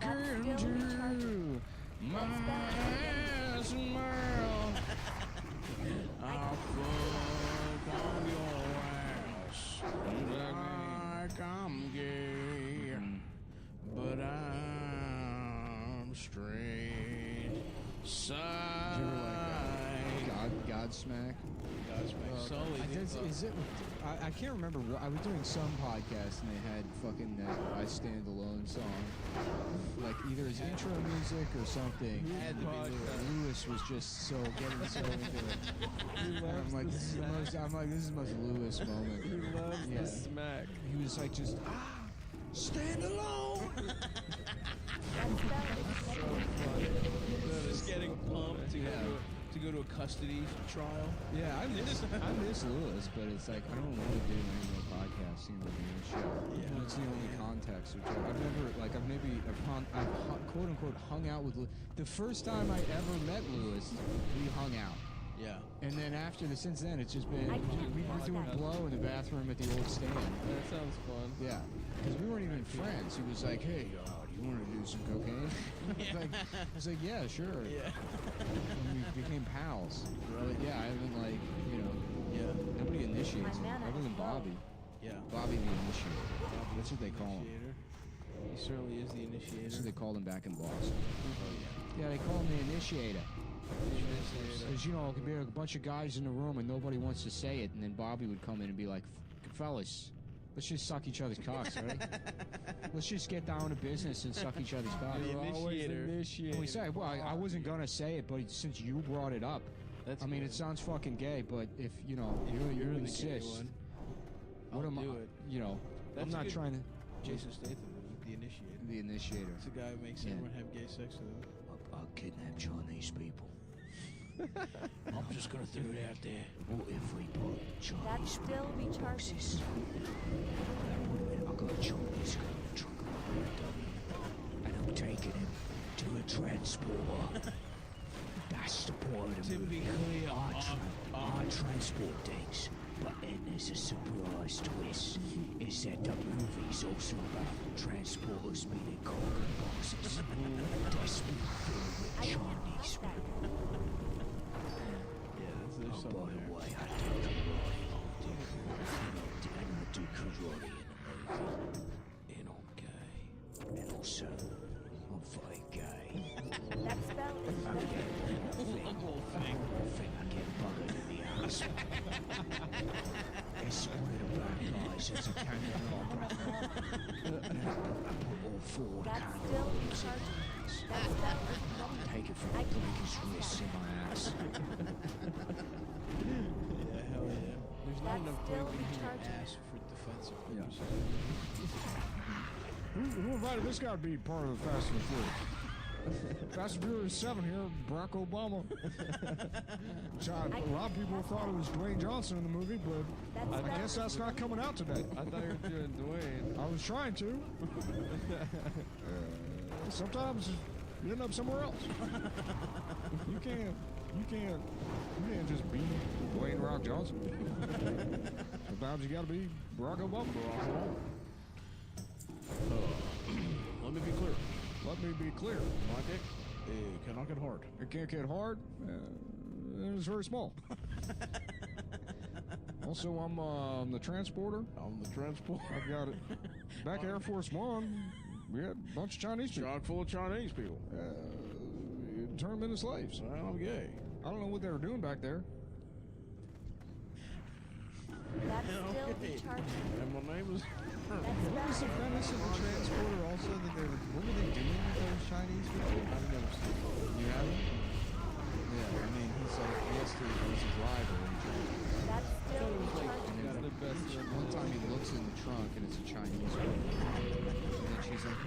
do my ass and mouth. I'll fuck on your ass like I'm gay, but I'm straight. Side. Did you ever like that? Godsmack? I can't remember. I was doing some podcast and they had fucking that I Stand Alone song, like either his intro music or something. Lewis was just getting so into it. I'm like, this is the most Lewis moment. He loves the smack. He was like, just stand alone. Just getting pumped to go to a custody trial. Yeah, I miss Lewis, but it's like I don't want to do any more podcasting with him and shit. Yeah, it's the only context. I've quote unquote hung out with Lewis. The first time I ever met Lewis, we hung out. Yeah. And then since then, it's just been we were doing blow in the bathroom at the old stand. That sounds fun. Yeah, because we weren't even friends. He was like, "Hey, do you want to do some cocaine?" I was like, "Yeah, sure." Yeah. And we became pals. But yeah, I haven't nobody initiates him other than Bobby. Yeah. Bobby the initiator. That's what they call him. He certainly is the initiator. That's what they called him back in Boston. Yeah, they call him the initiator. Because, you know, it could be a bunch of guys in the room and nobody wants to say it, and then Bobby would come in and be like, fellas, let's just suck each other's cocks, right? Let's just get down to business and suck each other's cocks. The initiator. And we say, well, I wasn't going to say it, but since you brought it up, I mean, it sounds fucking gay, but if, you know, you insist, what am I, you know, I'm not trying to... Jason Statham, the initiator. The initiator. It's a guy who makes everyone have gay sex with him. I'll kidnap Chinese people. I'm just gonna throw it out there. What if we put That's Chinese still recharging. boxes? I've got a Chinese girl in the trunk of my BMW, and I'm taking him to a transporter. That's the point of the movie. I transport things, but then there's a surprise twist. Is that the movie's also about transporters meaning cargo boxes. That's been filled with Chinese people. There's Oh, by the way, I do karate in the movie. And I'm gay. And also, I'm fucking gay. That spell is I think I get buggered in the ass. It's one of the bad guys as a kangaroo. I put all four That's kangaroo still in recharging. my ass. That spell is Take it from the breaker's wrists in my ass. Yeah, hell yeah. There's not That's enough still breaking in your recharging. ass for defensive purposes. Who invited this guy to be part of the Fast and Furious? Fast and Furious 7 here, Barack Obama. A lot of people thought it was Dwayne Johnson in the movie, but I guess that's not coming out today. I thought you were doing Dwayne. I was trying to. Sometimes you end up somewhere else. You can't just be Dwayne Rock Johnson. Sometimes you gotta be Barack Obama. Let me be clear. Let me be clear. My dick, it cannot get hard. It can't get hard. And it's very small. Also, I'm the transporter. I'm the transporter. I've got it. Back at Air Force One, we had a bunch of Chinese people. Chock full of Chinese people. You turn them into slaves. Well, I'm gay. I don't know what they were doing back there. That's still recharging. And my name is... What was the premise of the transporter also? That they were, what were they doing with those Chinese people? I've never seen it. You haven't? Yeah, I mean, he's like, he's his rival in transport. That's still recharging. And the best one time he looks in the trunk and it's a Chinese woman. And then she's like,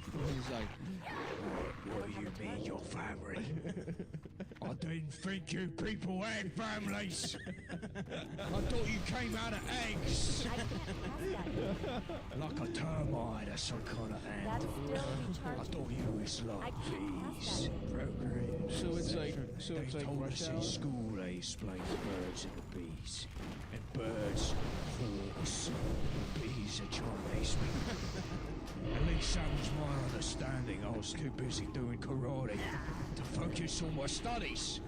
and he's like, What do you mean, your family? I didn't think you people had families. I thought you came out of eggs. I can't pass that. Like a termite or some kind of That's ant. still I recharging. thought you was I like can't pass bees. that. So it's like, They told rush us in hour? school they explained the birds and the bees. And birds, hawks, bees are Chinese. At least that was my understanding. I was too busy doing karate to focus on my studies.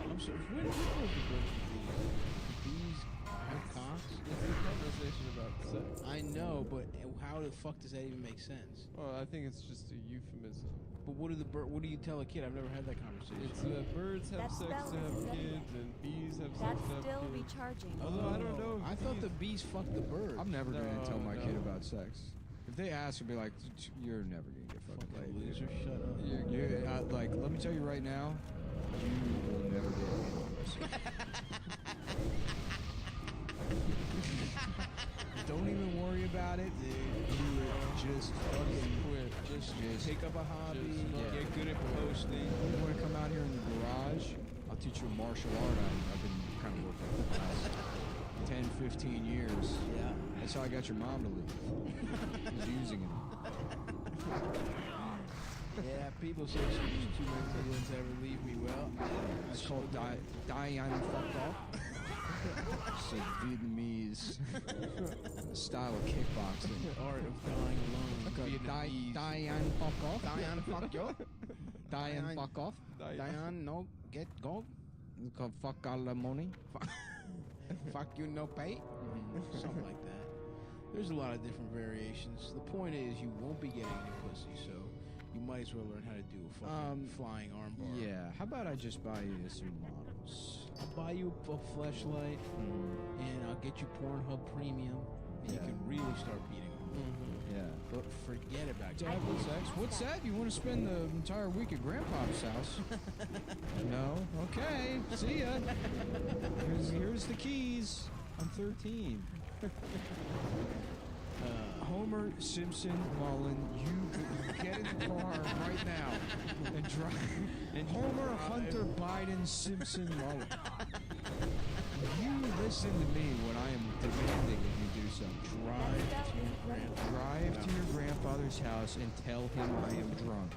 I'm sorry. When did the bees have cocks? It's a conversation about sex. I know, but how the fuck does that even make sense? Well, I think it's just a euphemism. But what do you tell a kid? I've never had that conversation. It's birds have That sex spell to have is kids, and bees have sex That's to have still kids. recharging. Although I don't know. If I thought the bees fucked the birds. I'm never gonna tell my No. kid about sex. If they ask, I'll be like, "You're never gonna get fucking laid, dude. loser. Shut up. Like, let me tell you right now, you will never get any pussy. Don't even worry about it. Do it. Just fucking Quit. Just take up a hobby. Yeah. Get good at posting. You want to come out here in the garage? I'll teach you a martial art. I've been kind of working for the last 10, 15 years. Yeah. That's how I got your mom to leave. Was using it. Yeah, people say she's too mentally to ever leave me. Well, It's called Diane fucked off. It's a Vietnamese style of kickboxing. the art of dying alone. Diane fuck off. Diane, fuck you. Diane fuck off. Diane, no, get go. Fuck all the money. Fuck you, no pay. Something like that. There's a lot of different variations. The point is, you won't be getting any pussy, so you might as well learn how to do a fucking flying armbar. Yeah. How about I just buy you some models? I'll buy you a fleshlight, and I'll get you Pornhub Premium, and you can really start beating them. Yeah. But forget about Double sex. What's that? You want to spend the entire week at Grandpa's house? No? Okay. See ya. Here's the keys. I'm 13. Homer Simpson Mullen, you get in the car right now and drive. And Homer Hunter Biden Simpson Mullen. You listen to me when I am demanding that you do something. Drive to your grandfather's house and tell him I am drunk.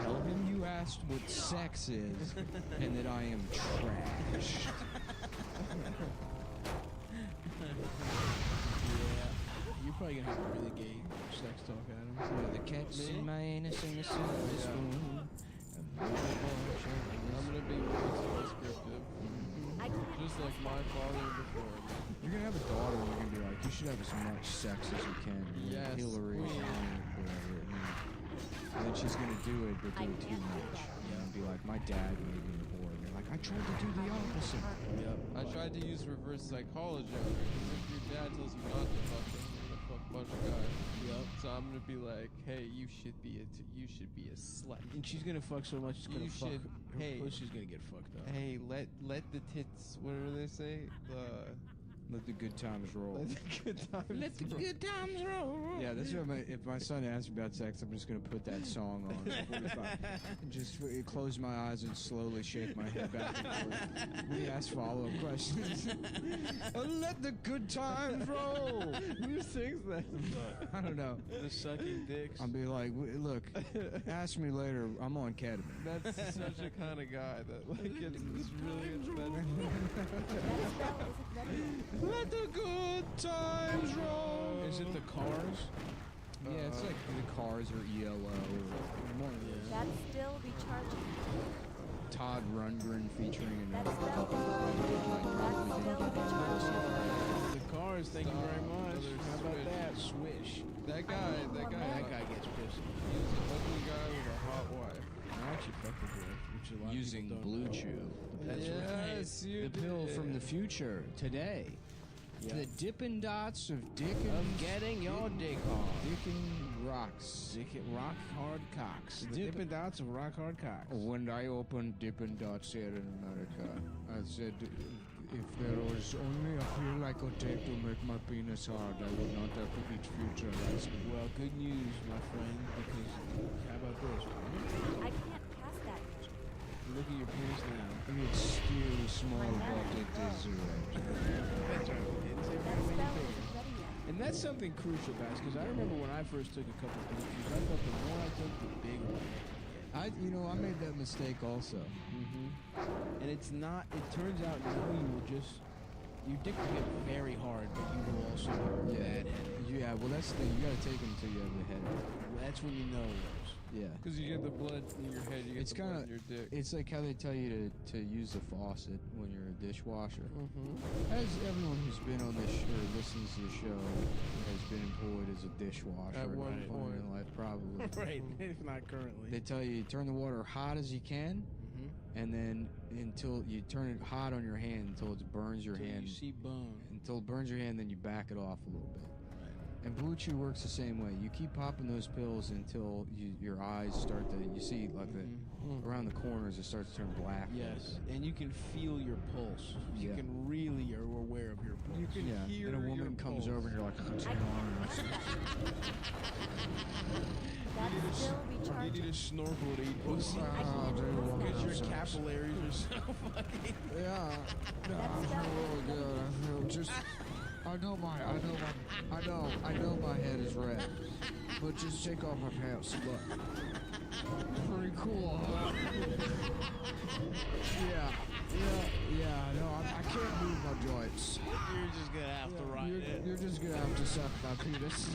Tell him you asked what sex is and that I am trash. You're probably gonna have a really gay sex talk at him. Yeah, the cat's in my anus and the silver spoon. I'm gonna be way too descriptive. Just like my father before me. You're gonna have a daughter and you're gonna be like, you should have as much sex as you can. Yes, Hillary, queen. whatever. And then she's gonna do it, but do it too much. Yeah, and be like, my dad made me bored. And you're like, I tried to do the opposite. Yep. I tried to use reverse psychology on her. If your dad tells you not to fuck him, you're gonna fuck a bunch of guys. Yep. So I'm gonna be like, hey, you should be a slut. And she's gonna fuck so much, it's gonna You fuck. should- Her hey. pussy's gonna get fucked up. Hey, let the tits. What do they say? Let the good times roll. Let the good times. Let the roll. good times roll. Yeah, that's what if my son asks me about sex, I'm just gonna put that song on. at 45. And just close my eyes and slowly shake my head back and forth. We ask follow-up questions. Let the good times roll. Who sings that? I don't know. The sucking dicks. I'll be like, look, ask me later. I'm on ketamine. That's such a kind of guy that like gets this really expensive. Let the good times roll. Is it the Cars? Yeah, it's like the Cars or ELO or one of those. That still be charging. Todd Rundgren featuring That another still couple. be charging. The Cars, thank you very much. Another How about Swish. that? Swish. That guy. That guy gets pissed. He's an ugly guy with a hot wife. I actually fucked with her, which a lot of Using people don't Blue know. Chew. That's Yes, you The pill did. from the future today. Yeah. The Dippin' Dots of Dickens. Of getting your dick hard. Dickens rocks. Rock hard cocks. The Dip- Dippin' Dots of rock hard cocks. When I opened Dippin' Dots here in America, I said, if there was only a pill I could take to make my penis hard, I would not have to eat future ice cream. Well, good news, my friend, because how about this? I can't pass that. Look at your penis now. It's still small, but it is red. That's right. It's That every spell big. isn't ready yet. And that's something crucial, guys, because I remember when I first took a couple of pictures, I thought the more I took, the bigger I made that mistake also. And it's not, it turns out now you will just, your dick will get very hard, but you will also have a bad head. Yeah, well, that's the thing. You gotta take them until you have the head. That's when you know it works. Yeah. Because you get the blood in your head, you get It's the blood kinda- in your dick. It's like how they tell you to use the faucet when you're a dishwasher. Mm-hmm. As everyone who's been on this or listens to the show has been employed as a dishwasher At one in point. their life, probably. Right, if not currently. They tell you turn the water hot as you can, and then until you turn it hot on your hand until it burns your hand. You see bone. Until it burns your hand, then you back it off a little bit. And Blue Chew works the same way. You keep popping those pills until your eyes start to, you see, like around the corners, it starts to turn black. Yes, and you can feel your pulse. You Yeah. can really are aware of your pulse. You can Yeah, hear and a woman your comes pulse. over and you're like, what's going on? That still be You charging. need a snorkel to eat pussy. Because your capillaries are so fucking... Yeah, I feel really good. I feel just. I know my head is red, but just take off my pants. Look, pretty cool. Yeah. No, I can't move my joints. You're just gonna have to ride it. You're just gonna have to suck my penis.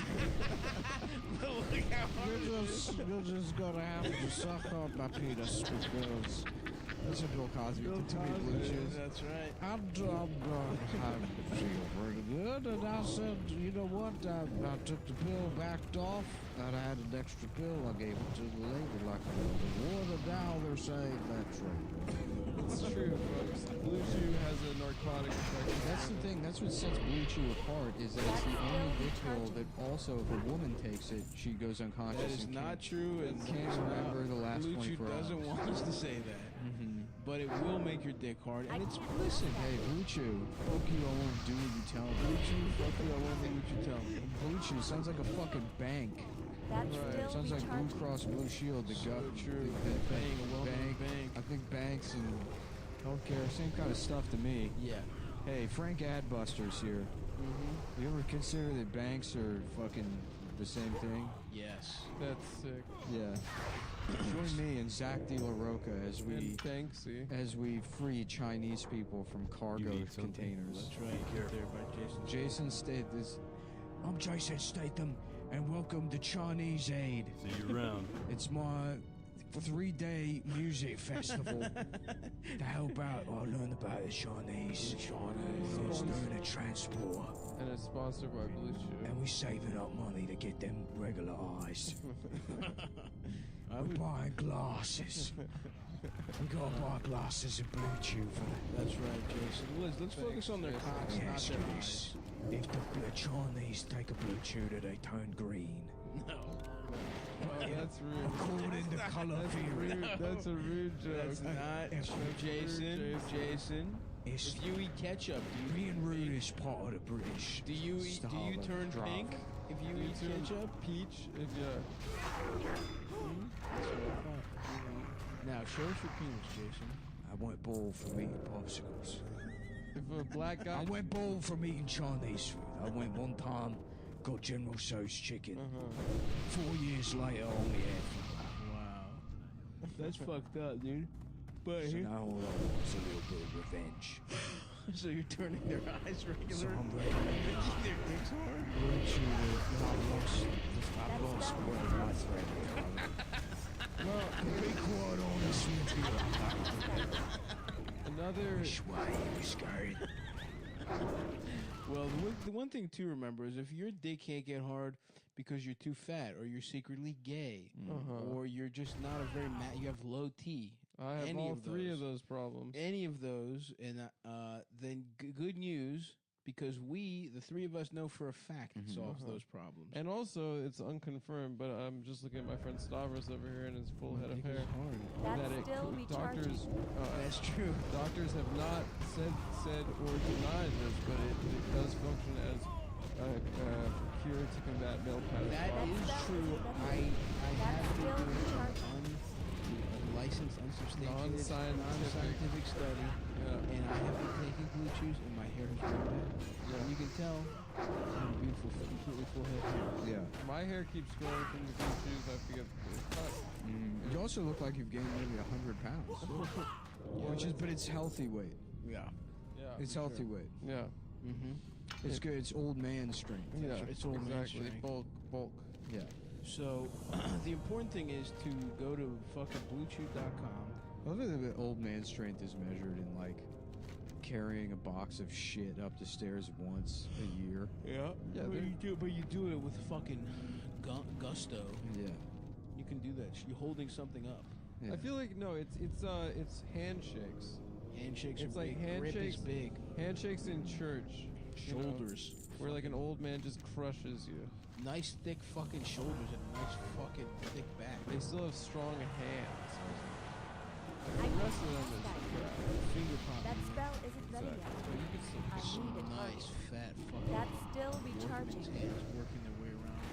Look how hard it is. You're just gonna have to suck on my penis because That's a Bill Cosby. Too many blue chews. That's right. I feel pretty good, and I said, you know what? I took the pill, backed off, and I had an extra pill. I gave it to the lady like a little water. Now they're saying that's right. It's true, folks. Blue Chew has a narcotic effect. That's the thing. That's what sets Blue Chew apart. Is that it's the only dick pill that also, if a woman takes it, she goes unconscious. That is and not true. And can't remember the last Blue Chew 24 hours. doesn't want us to say that. But it will make your dick hard. And it's, listen, Hey, Blue Chew, fuck you, I won't do what you tell me. Blue Chew, fuck you, I won't do what you tell me. Blue Chew sounds like a fucking bank. That's Right. still Sounds like Blue recharging. Cross Blue Shield. The So gut, true. The Paying a well-known bank. I think banks and healthcare, same kind of stuff to me. Yeah. Hey, Frank Adbuster's here. You ever consider that banks are fucking the same thing? Yes. That's sick. Yeah. Join me and Zach De La Roca as And Banksy. we free Chinese people from cargo containers. That's right. Get there by Jason. Jason Statham. I'm Jason Statham, and welcome to Chinese Aid. See you around. It's my 3-day music festival to help out. I learned about the Chinese. I was doing a transport, And it's sponsored by Blue Chew. and we're saving up money to get them regularized. We're buying glasses. We gotta buy glasses and Blue Chew for that. That's right, Jason. Let's focus on their cocks, not Yes, their yes. eyes. If the Chinese take a Blue Chew, do they turn green? No. Oh, that's rude. According to color theory. That's a rude joke. That's not If- Jason. Jason. It's If you eat ketchup, do you being rude is part of the British. Do you eat? Do you style of turn drive. pink if you eat Turn ketchup? Peach, if yeah. That's what I thought. Now show us your penis, Jason. I went bald from eating popsicles. If a black guy. I went bald from eating Chinese food. I went one time, got General Tso's chicken. 4 years later, on the air. Wow. That's fucked up, dude. But So here, now all I want is a little bit of revenge. so you're turning their eyes So regular. I'm ready to Making their dicks hard. I've lost one of my thread. Well, to be quite honest with you, Another. which way he was going. Well, the one thing to remember is if your dick can't get hard because you're too fat, or you're secretly gay, or you're just not a very you have low T. I have any all of three of those. those problems. Any of those, and then good news, because we, the three of us, know for a fact it solves those problems. And also, it's unconfirmed, but I'm just looking at my friend Stavros over here and his full head of hair. That's That it still doctors, recharging. That's true. doctors have not said or denied this, but it does function as a cure to combat male pattern. That is true. I have That's been still doing recharging. a licensed, unsubstantiated, Non-scientific study, Yeah. and I have been taking Blue Chews, and my hair has grown back. And you can tell I have a beautiful, completely full head of hair. Yeah. My hair keeps growing from the blue shoes. I forget the cut. You also look like you've gained maybe 100 pounds. But it's healthy weight. Yeah. Yeah. It's healthy weight. Yeah. It's good. It's old man strength. Yeah. It's old man exactly. strength. Bulk. Yeah. So, the important thing is to go to fucking bluechew.com. I love that the old man strength is measured in like carrying a box of shit up the stairs once a year. Yeah. Yeah, But you do it with fucking gusto. Yeah. You can do that. You're holding something up. Yeah. I feel like no. It's handshakes. Handshakes It's are like big. Grip is handshakes. big. Handshakes in church. you know, Shoulders. where like an old man just crushes you. Nice thick fucking shoulders and a nice fucking thick back. They still have strong hands. I The can't rest of them pass is that. crap. Finger popping. That man. spell isn't ready Exactly. yet. But you can still I need it Nice hard. fat fucking That's still workman's recharging. hands working their way around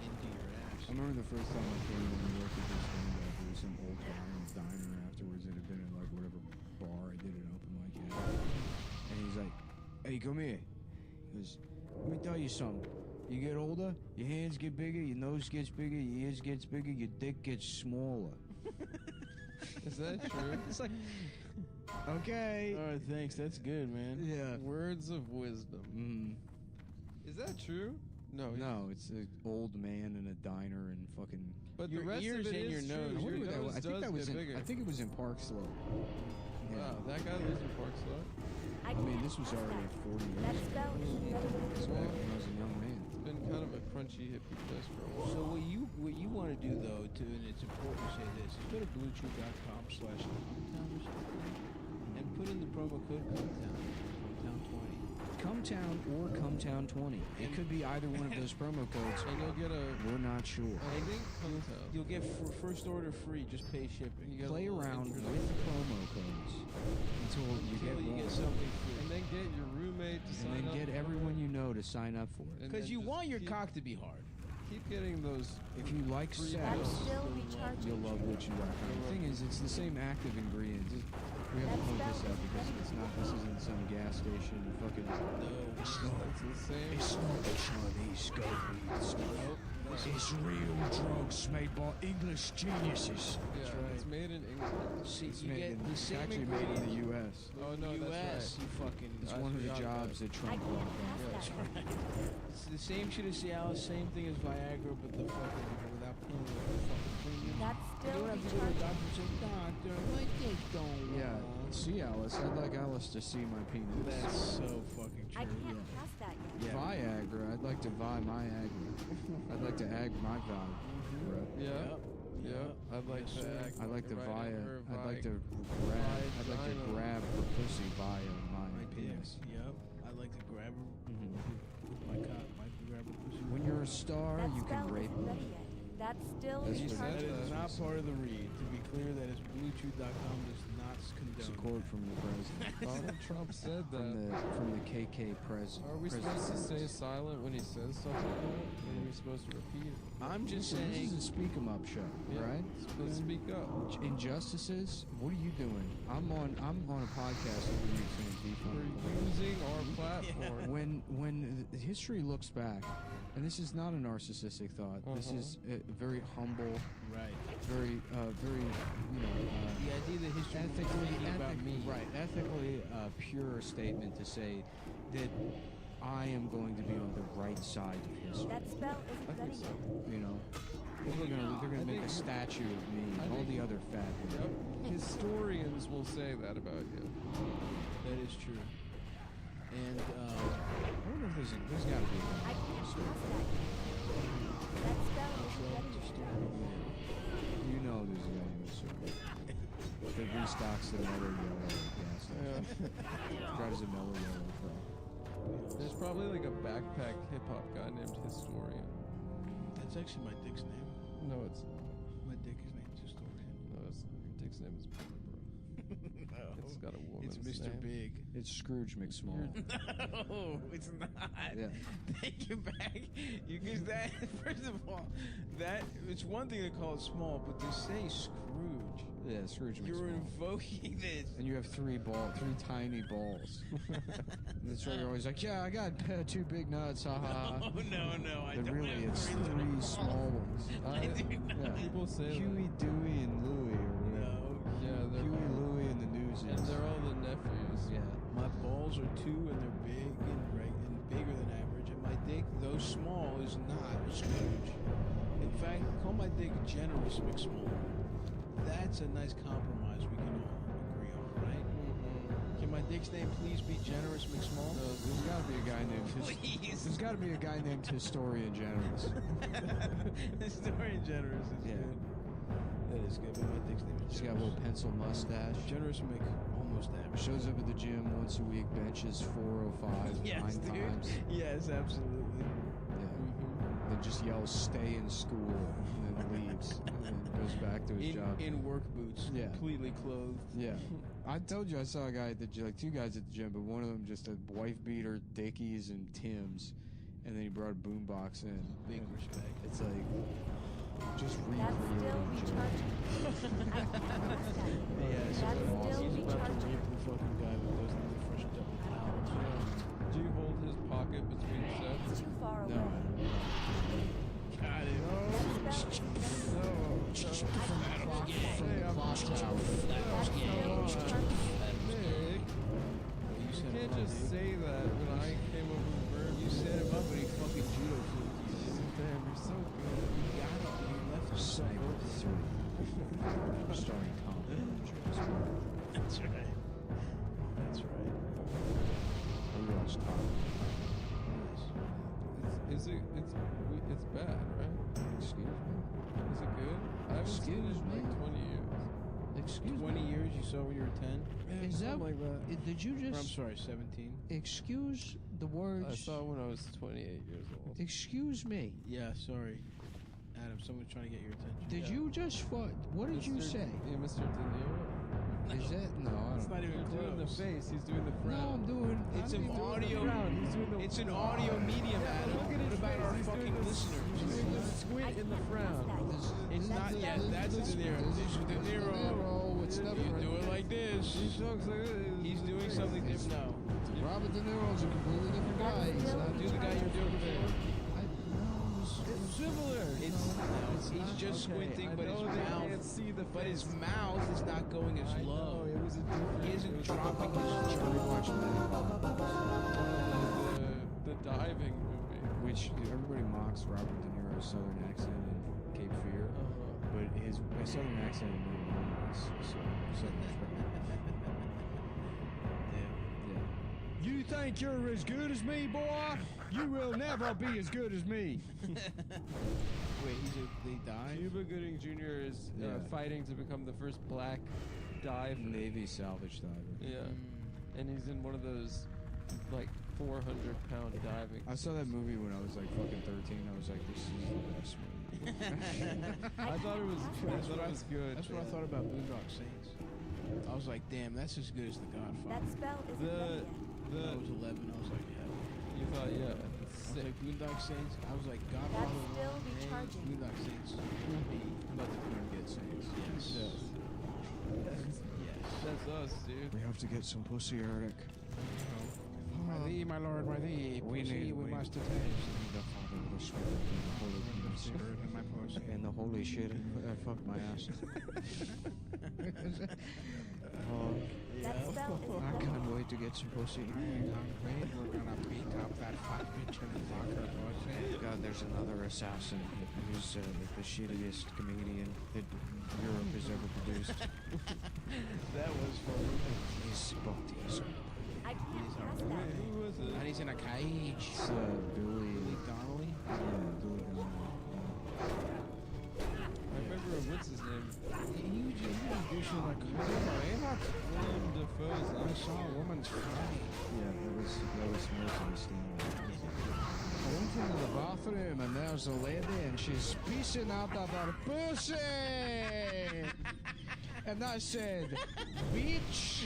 into your ass. I remember the first time I came to New York with this stand up. There was some old guy in the diner afterwards that had been in like whatever bar I did an open mic at. And he's like, "Hey, come here." He goes, "Let me tell you something. You get older, your hands get bigger, your nose gets bigger, your ears gets bigger, your dick gets smaller." Is that true? It's like, okay. All right, thanks. That's good, man. Yeah. Words of wisdom. Mm. Is that true? No, it's an old man in a diner and fucking. But Your the rest ears of it and is your true. nose. Your I wonder what nose I think does that was get in. bigger. I think it was in Park Slope. Yeah. Wow, that guy lives in Park Slope. I I mean, can't this was pass already that. 40 years That ago. spell isn't ready yet. This was back when I was a young man. It's been kind of a crunchy hippie place for a while. So what you want to do though, and it's important to say this, is go to bluetooth.com/comtown and put in the promo code Comtown20. Cometown or Cometown20. It could be either one of those promo codes. And you'll get a. We're not sure. I think Comtown. You'll get first order free, just pay shipping. You get Play a little around with introduction. the promo codes until you get Until you one. get something free. And then get your roommate to And sign then up. get for everyone it. you know to sign up for it. And Because then you just want your keep- cock to be hard. Keep getting those. If you like Free sex, That's pills. still recharging. you'll love what you like. The thing is, it's the same active ingredients. We have to That point this spell out because is it's not. This isn't some gas station. Fucking. It's the same. It's not Chinese gold stuff. It's real drugs made by English geniuses. Yeah, it's made in England. See, It's you made get in, the it's same actually made in the U.S. Oh no, U.S. that's You fucking. It's I one of the forgot about jobs that I Trump can't brought. pass that. It's the same shit as Cialis, same thing as Viagra, but the fucking without paying the fucking premium. That's You still don't have to go to the recharging. doctor and say, doctor, my dick don't Yeah, work." see Alice. I'd like Alice to see my penis. That's so fucking I true. can't pass that yet. Yeah. Viagra. I'd like to vie my agra. I'd like to ag my Viagra. Yeah. Yep. Yeah. I'd like Yes, to. sir. act I'd like to right via. in her I'd like vi- to grab. I'd like to vagina. grab her pussy via my My dick. penis. Yep. I'd like to grab her Mhm. with my cock. I can grab her pussy. When you're a star, That you can spell rape isn't her. ready yet. That's still That's what That recharging. is not part of the read. To be clear, that is Bluetooth.com does not condone. It's a quote from the president. Donald Trump said From that. the KK president. Are we supposed to stay silent when he says stuff like that? Or are we supposed to repeat it? I'm just Listen, saying. this is a speak 'em up show, Yeah. right? Let's speak up. Injustices. What are you doing? I'm on a podcast every week saying We're defund. using our platform. When the history looks back, and this is not a narcissistic thought. This is a very humble, Right. very, The idea that history is ethically, thinking about me. right, ethically pure statement to say that I am going to be on the right side of history. That spell isn't ready yet. You know, they're gonna make a statue of me and all the other fat people. Yep. Historians will say that about you. That is true. And I wonder if there's got to be a guy. I can't pass that yet. That spell isn't ready yet. You know there's a guy in the circle that restocks the mellow yellow gas station. Drives a mellow yellow truck. There's probably like a backpack hip hop guy named Historian. that's actually my dick's name. No, it's not. My dick is named Historian. No, it's not. Your dick's name is Bro. It's got a woman's It's Mr. name. Big. It's Scrooge McSmall. No, it's not. Yeah. Take it back. You because that first of all, that it's one thing to call it small, but to say Scrooge, Yeah, Scrooge you're McSmall. invoking this. And you have three tiny balls. And that's why you're always like, yeah, I got two big nuts, haha. Oh no, I But don't really, have it's three little three balls. small ones. I do Yeah. not. People say Huey, Dewey, and Louie, or whatever. No. Yeah, they're Huey, Louie, and the and Newsies. they're all the nephews. Yeah. My balls are 2 and they're big and bigger than average, and my dick, though small, is not a Scrooge. In fact, call my dick generous McSmall. That's a nice compromise we can all agree on, right? Can my dick's name please be Generous McSmall? There's got to be a guy named Please. There's got to be a guy named Historian Generous. Historian Generous is Yeah. good. That is good, but my dick's name is He's got a Generous. little pencil mustache. Generous Mc almost average. Shows up at the gym once a week, benches 405 Yes, 9 dude. times. Yes, absolutely. Yeah. Then just yells, "Stay in school," and then leaves, and then goes back to his job. In work boots, Yeah. completely clothed. Yeah. I told you I saw a guy at the gym, like 2 guys at the gym, but one of them just had wife beater, Dickies, and Tim's, and then he brought a boombox in. Big And respect. It's like just That's still recreating gym. recharging. I can't pass that yet. Yes, That's he's still about to recharging. rape the fucking guy that does the fresh double I don't have a choice. Do you hold his pocket between sets? It's too far No. away. Got it. That spell isn't ready yet. From the clock tower. That's still recharging. Nick, You you set him can't up, just dude. say that when I came over to Burn. You set him up and he fucking judo flew starring Tom Cruise. That's right. That's right. Who else? Tom? It's bad, right? Excuse me. Is it good? I haven't seen it in like 20 years. Excuse 20 me. years you saw when you were 10? Is that Something like that. Did you Or, I'm just sorry, 17? excuse the words? I saw it when I was 28 years old. Excuse me. Yeah, sorry. Adam, someone's trying to get your attention. Did you just what did you say? Yeah, Mr. De Niro. Is that no? I It's don't. not even You're doing the close. face. He's doing the No, frown. I'm doing. It's I'm an doing audio. the frown. He's doing the. It's an audio medium, Adam. Look at his What about face. our He's fucking doing the- listeners? He's doing the squint in the frown. It's not yet. That's De Niro. This is De Niro. It's You different. do it like this. He talks like this. He's doing something different now. Robert De Niro's a completely different guy. He's not Do the guy you're doing before. It's similar. He's just squinting, I but his know they mouth. can't see the But his face. mouth is not going as I low. know, it was a different. He isn't dropping his Pretty chin. much The diving movie. which everybody mocks Robert De Niro's southern accent in Cape Fear, but his southern accent in movie one is so much better. Yeah. You think you're as good as me, boy? You will never be as good as me. Wait, they died? Cuba Gooding Jr. is Yeah. fighting to become the first black diver. Navy salvage diver. Yeah. And he's in one of those, like, 400-pound diving. I saw that movie when I was like fucking 13. I was like, this is the best movie. I thought it was good. That's what I thought about Boondock Saints. I was like, damn, that's as good as The Godfather. That spell isn't ready yet. I was 11. I was like, yeah. You thought, yeah. I was Sick. like, Boondock Saints. I was like, Godfather. That's still A, recharging. Boondock Saints. B. I'm about to go and get Saints. Yes. Yes. That's us, dude. We have to get some pussy, Eric. My thee, my lord, my thee. Pussy, we must attend. The Father, the Spirit, and the Holy Spirit in my pussy. and the holy shit. Fuck my ass. That spell isn't I ready can't yet. wait to get some pussy. We're gonna beat up that fat bitch and fuck her pussy. God, there's another assassin who's the shittiest comedian that Europe has ever produced. That was funny. He's Baptiste. I can't pass that. Who was it? And he's in a cage. It's Billy. Donnelly. Yeah, Billy Donnelly. I remember, what's his name? He was do shit like, Willem Dafoe's I saw a woman's crying. Yeah, that was Milton Stanley. I went into the bathroom and there's a lady and she's piecing out of her pussy. And I said, bitch.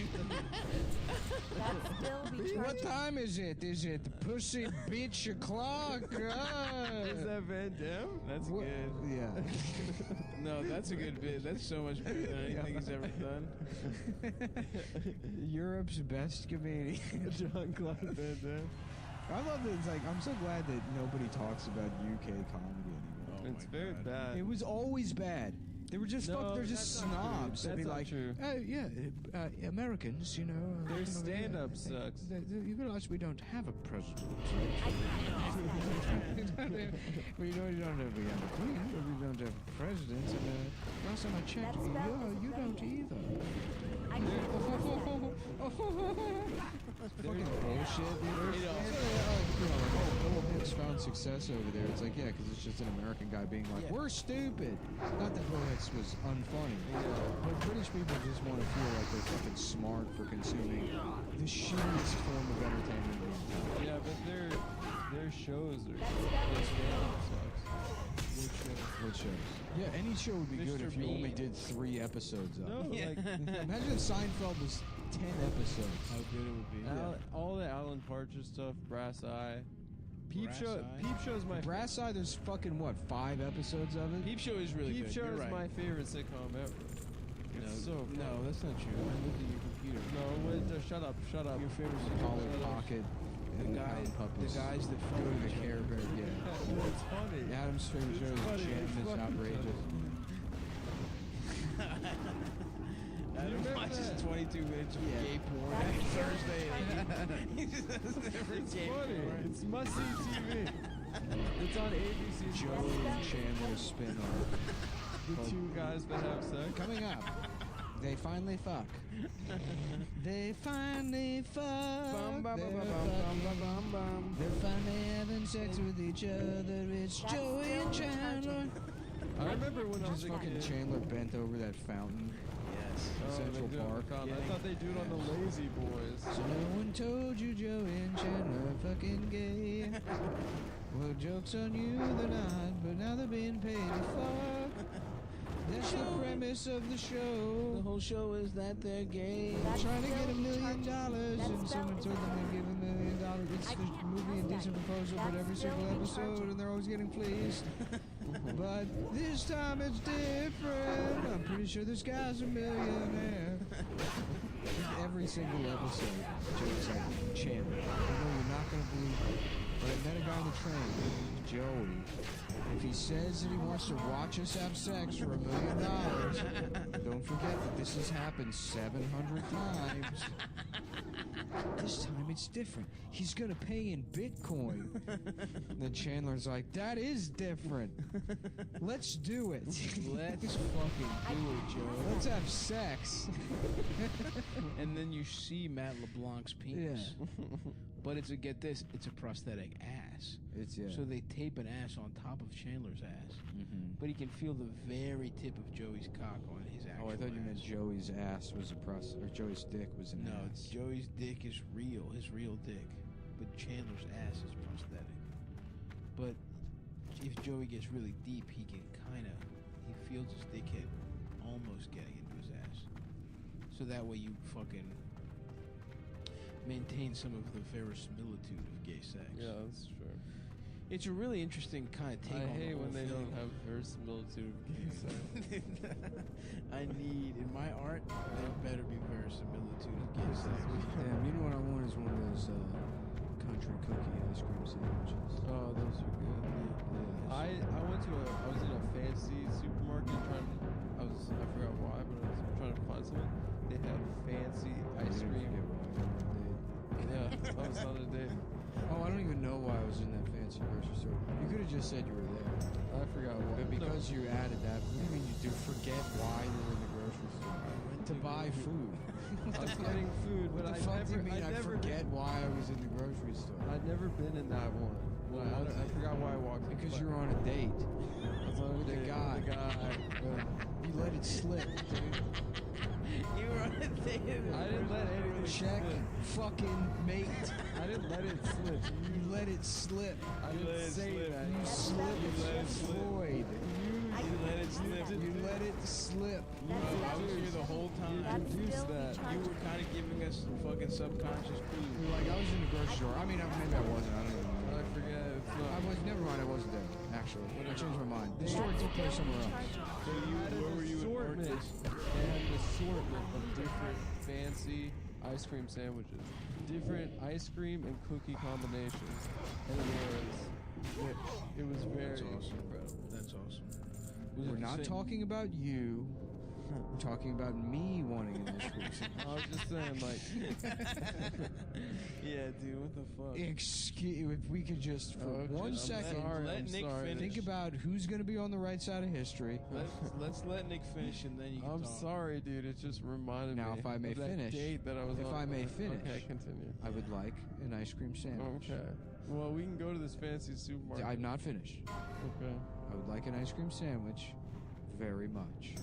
That's still recharging. What time is it? Is it pussy bitch o'clock? Is that Van Damme? That's What- good. Yeah. No, that's a good bit. That's so much better than anything he's ever done. Europe's best comedian. Jean-Claude Van Damme. I love that. It's like, I'm so glad that nobody talks about UK comedy anymore. Oh It's my very God. bad. It was always bad. They were just No, they're just that's not true. snobs. They'd be That's not like, true. yeah, Americans, you know. Their you know, stand-up they- sucks. You realize we don't have a president. I can't pass that. We don't have a queen, but we don't have a president. And last time I checked, That spell isn't you ready don't yet. either. I can't Fucking bullshit. Bullhead's found success over there. It's like, yeah, because it's just an American guy being like, we're stupid. Not that Bullheads was unfunny. But British people just want to feel like they're fucking smart for consuming the shittiest form of entertainment. Yeah, but their shows are their stand-up sucks. What shows? Yeah, any show would be good Mr. if you only Bean. did 3 episodes of No, it. like Imagine if Seinfeld was 10 episodes. How good it would be. all the Alan Partridge stuff, Brass Eye. Peep Brass Show. Eye? Peep Show's my Brass Eye, there's fucking, what, 5 episodes of it? Peep Show is really Peep good. Show You're is right. my favorite sitcom ever. It's so no, funny. that's not true. I looked at your computer. No, wait, shut up. Your favorite Polly sitcom. Pocket. The and guys, Alan Puppets. the guys that Go fuck to the each Care other. Bear, yeah. It's funny. Adam's favorite show is funny. Jam It's is fucking outrageous. Adam remember watches that? 22 minutes of gay porn That's every still Thursday. recharging. He just does every It's gay funny. porn. It's must-see TV. It's on ABC. Joey and Chandler's spin-off. The two guys that have sex. Coming up, they finally fuck. They finally fuck. They're finally having sex with each other. It's Joey and Chandler. I remember when I was a fucking kid. Chandler bent over that fountain. Yes. Oh, Central they do it on Park. the fountain. I thought they do it on the Lazy Boys. So no one told you Joey and Chandler are fucking gay. Well, joke's on you, they're not, but now they're being paid to fuck. That's the premise of the show. The whole show is that they're gay. They're trying to get $1 million, and someone told them they'd give $1 million. It's the movie Indecent Proposal, but every single episode, and they're always getting fleeced. But this time it's different. I'm pretty sure this guy's a millionaire. Every single episode, Joey's like, Chandler, I know you're not going to believe it, but I met a guy on the train, Joey. If he says that he wants to watch us have sex for $1 million, don't forget that this has happened 700 times. This time it's different. He's gonna pay in Bitcoin. Then Chandler's like, that is different. Let's do it. Let's fucking do it, Joe. Let's have sex. And then you see Matt LeBlanc's penis. Yeah. But it's get this, it's a prosthetic ass. It's So they tape an ass on top of Chandler's ass. But he can feel the very tip of Joey's cock on his actual Oh, I thought you meant ass. Joey's ass was a or Joey's dick was an No, ass. Joey's dick is real, his real dick. But Chandler's ass is prosthetic. But if Joey gets really deep, he can he feels his dickhead almost getting into his ass. So that way you fucking maintain some of the verisimilitude of gay sex. Yeah, that's true. It's a really interesting kind of take I on the hate whole when they thing. don't have verisimilitude of gay sex. I need, in my art, there better be verisimilitude of gay sex. Damn, you know what I want is one of those country cookie ice cream sandwiches. Oh, those are good. Yeah. I was in a fancy supermarket I forgot why, but I was trying to find something. They had fancy ice cream. Yeah, I was on a date. Oh, I don't even know why I was in that fancy grocery store. You could have just said you were there. I forgot why. But because you added that, what do you mean you do forget why you were in the grocery store? To buy food. I was getting food, but What the fuck do you mean I never forget why I was in the grocery store? I'd never been in that one. I forgot why I walked in. Because you were on a date. With a guy. You let it slip, dude. You were on a date. I didn't let anything Check slip. fucking mate. I didn't let it slip. You let it slip. I didn't say that. You slipped, Floyd. You let it slip. You let it slip. I was here the whole time. Introduced that. You were kind of giving us some fucking subconscious clues. You're like, I was in the grocery store. I mean, maybe I wasn't. I don't even know. I forget. It's not. I was, never mind, I wasn't there, actually. I changed my mind. The story took place somewhere else. So where were you at work? They had an assortment of different fancy ice cream sandwiches, different ice cream and cookie combinations, and it was very That's awesome. incredible. That's awesome. We're not talking about you. We're talking about me wanting an ice cream sandwich. I was just saying, like, Yeah, dude, what the fuck? Excuse, if we could just for Okay, 1 I'm second sorry, let I'm Nick sorry. finish. think about who's going to be on the right side of history. Let's let Nick finish and then you can I'm talk. sorry, dude. It just reminded Now, me. if I may of that finish, date that I was if on. I may finish. Okay, continue. I would like an ice cream sandwich. Okay. Well, we can go to this fancy supermarket. I'm not finished. Okay. I would like an ice cream sandwich very much.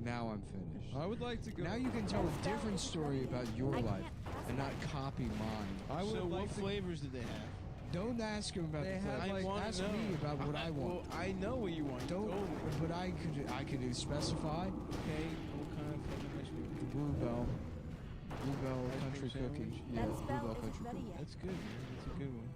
Now I'm finished. I would like to go. Now you can tell a different story about your life and not copy mine. I would So what like to. flavors did they have? Don't ask him about They the had, flavor. like, wanna Ask know. me about what I want. Well, I know what you want. You Don't. told me. But I could specify Okay, what kind of fucking ice cream? the Bluebell Ice country cream cookie. sandwich? Yeah, That spell Bluebell isn't country ready cookie. yet. That's good, man. That's a good one.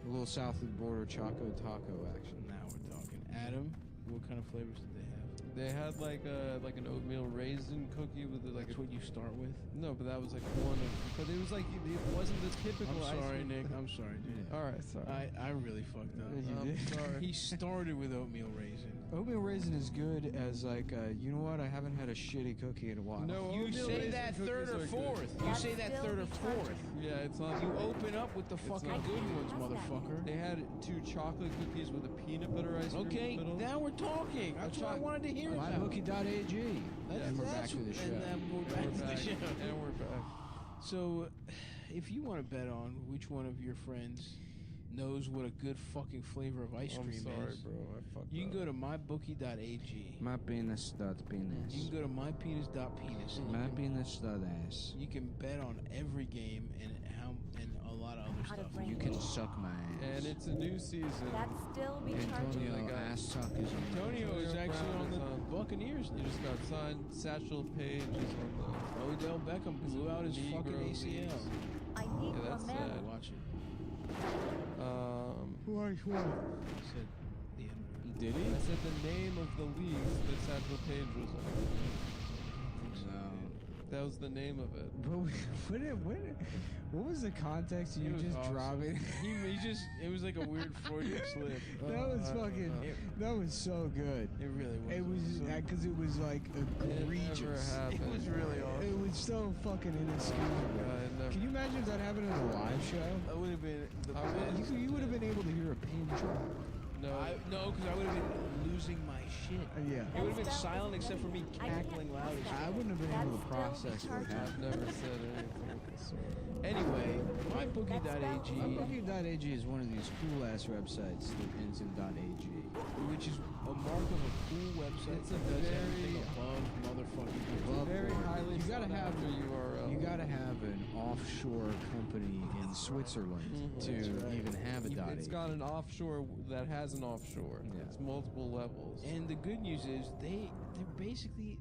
A little south of the border, Choco Taco action. Now we're talking. Adam, what kind of flavors did they have? They had like an oatmeal raisin cookie with like That's what you start with? No, but that was like one of. But it was like it wasn't the typical. I'm ice sorry, cream. Nick. I'm sorry, dude. All right, sorry. I really fucked up. I'm sorry. He started with oatmeal raisin. Oatmeal raisin is good as like, you know what? I haven't had a shitty cookie in a while. No, You oatmeal say raisin that cookies third or are good. fourth. You That's say that still third or recharging. fourth. Yeah, it's not. You open up with the fucking not good good. ones, motherfucker. They had 2 chocolate cookies with a peanut butter ice cream Okay, in the middle. now we're Start talking. That's what I wanted to hear about. MyBookie.ag. And we're back to the show. And then we're back to the show. And we're back. So, if you want to bet on which one of your friends knows what a good fucking flavor of ice cream I'm sorry, is, bro. I fucked you can up. go to mybookie.ag. MyPenis.penis. You can go to mypenis.penis. MyPenis.ass. You can bet on every game and a lot of other stuff. You can suck my ass. And it's a new season. That's still be charging. Antonio ass suck is on. Antonio is actually on the Buccaneers now. He just got signed. Satchel Paige is on the. Odell Beckham blew out his fucking Negro ACL. leagues. I need Yeah, that's more sad. men. Watch it. Said the N-word. Did he? I said the name of the leagues that Satchel Paige was on. That was the name of it. But what was the context of you just awesome. dropping? It was like a weird Freudian slip. That was fucking. That was so good. It really was. It was because it was like egregious. It never happened. It was really awesome. It was so fucking inexcusable. Can you imagine if that happened in a live show? That would have been. You would have been able to hear a pin drop. No, because I would have been losing my shit. Yeah. It would have been silent except for me cackling loud as shit. I wouldn't have been able to process what I've happened. never said anything of the sort. Anyway, mybookie.ag, MyBookie.ag is one of these cool ass websites that ends in .ag. which is a mark of a cool website. It's a that does very- everything above motherfucking. Above Very board. highly You gotta sought have after URL. You gotta have an offshore company in Switzerland to even have a .ag. It's got an offshore that has an offshore. Yeah. It's multiple levels. And the good news is they're basically.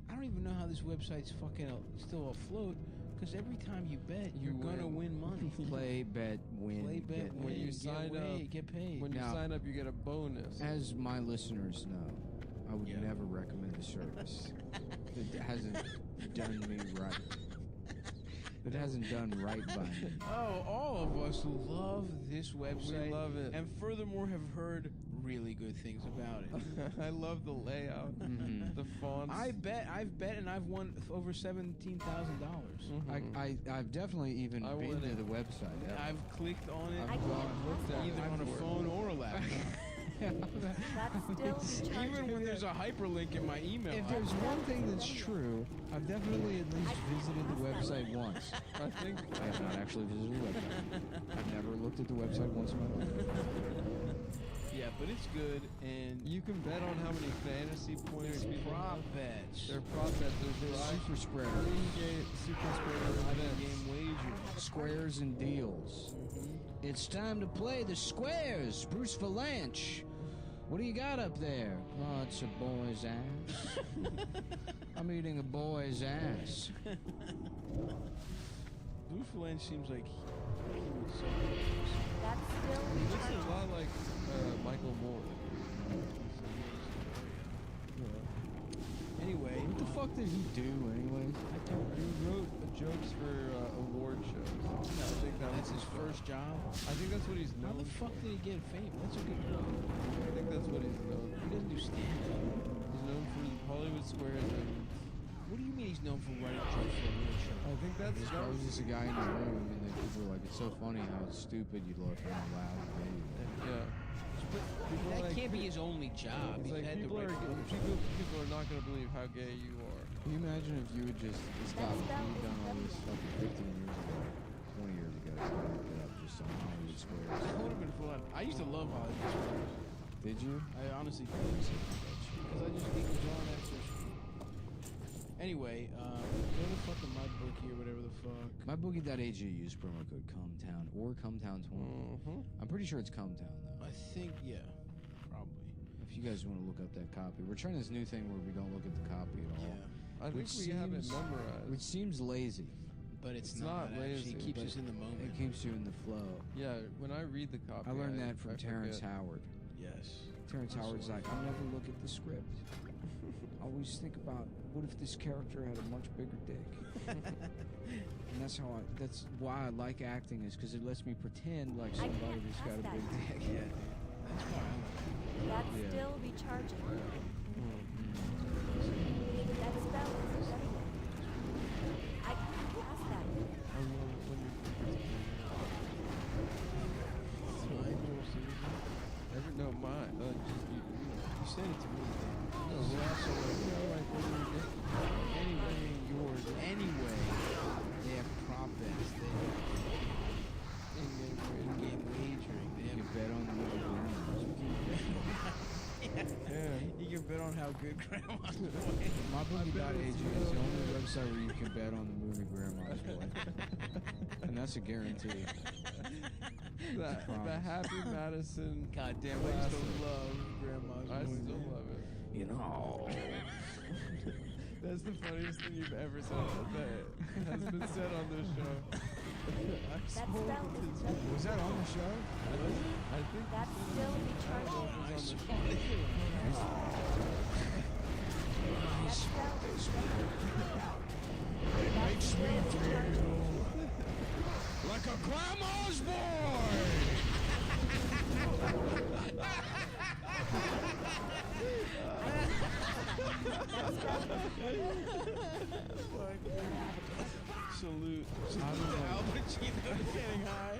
I don't even know how this website's fucking still afloat. Because every time you bet, you're gonna win money. Play, bet, win. Play, bet, get win. When you Get sign away, up- get paid. When you Now- sign up, you get a bonus. As my listeners know, I would never recommend a service that hasn't done me right. That hasn't done right by me. Oh, all of us love this website. We love it. And furthermore have heard really good things about it. I love the layout, the fonts. I've bet, and I've won over $17,000. I've definitely even I been wouldn't- to the website. I've clicked on it. I can't looked at either it on a before. phone or a laptop. That's still be charging. Even when there's a hyperlink in my email. If there's one thing that's true, I've definitely at least visited the website once. I think I have not actually visited the website. I've never looked at the website once in my life. yeah, but it's good, and you can bet on how many fantasy points there's people prop have. bets. They're prop bets. There's Super spreader. super spreader events. game wagers. Squares and deals. It's time to play the squares. Bruce Valanche. What do you got up there? Oh, it's a boy's ass. I'm eating a boy's ass. Bruce Valanche seems like he would say. That's still He be looks a charging. lot like Michael Moore. Anyway, What the fuck did he do, anyways? He wrote jokes for award shows. no, I think that's his first job. I think that's what he's How known the fuck for. did he get fame? That's a good girl. I think that's what he's known He for. doesn't do stand-up. He's known for Hollywood Squares and What do you mean he's known for writing jokes for a real show? I think that's There's probably just a guy in the room, and then people are like, "It's so funny how stupid you look and how loud you are." yeah. People That like- can't be his only job. It's He's like had to people write are jokes. people are not going to believe how gay you are. Can you imagine if you would just stop if you'd done all this fucking 15 years ago, 20 years ago, you looked it up just on Hollywood Squares? That would have been fun. I used to love Hollywood Squares. Did you? I honestly did. Because I just think it was on that social. Anyway, go to fucking MyBookie or whatever the fuck. MyBookie.ag use promo code CUMTOWN or CUMTOWN20. I'm pretty sure it's CUMTOWN though. I think, yeah, probably. If you guys want to look up that copy, we're trying this new thing where we don't look at the copy at all. Yeah. I think Which we have it seems- memorized. Which seems lazy. But it's It's not lazy, actually. It keeps but us in the moment. It keeps you in the flow. Yeah, when I read the copy, I learned that from I Terrence forget. Howard. Yes. Terrence Howard's like, I never look at the script. I always think about what if this character had a much bigger dick. And that's why I like acting, is because it lets me pretend like somebody can't who's got a pass big that. dick. Yeah. That's why I like That's Yeah. still be charging. That spell is deadly. I can't pass that. I love it when it. no, mine. Just you. said it to me. No, we're also like, you know, like when you get anyway ain't yours. Anyway, they have prop bets. They have in-game wagering. They have bet on the movie Grandma's yeah. You can bet on how good Grandma's Boy. MyBookie.ag is the only website where you can bet on the movie Grandma's Boy. And that's a guarantee. The Happy Madison. God damn, I used to love Grandma's Boy. I still love it. You know. That's the funniest thing you've ever said that has been said on this show. Was that on the show? I think That's still rechargeable. it was on the show. That spell is ready. It makes me feel like a grandma's boy! Salute. Al Pacino getting high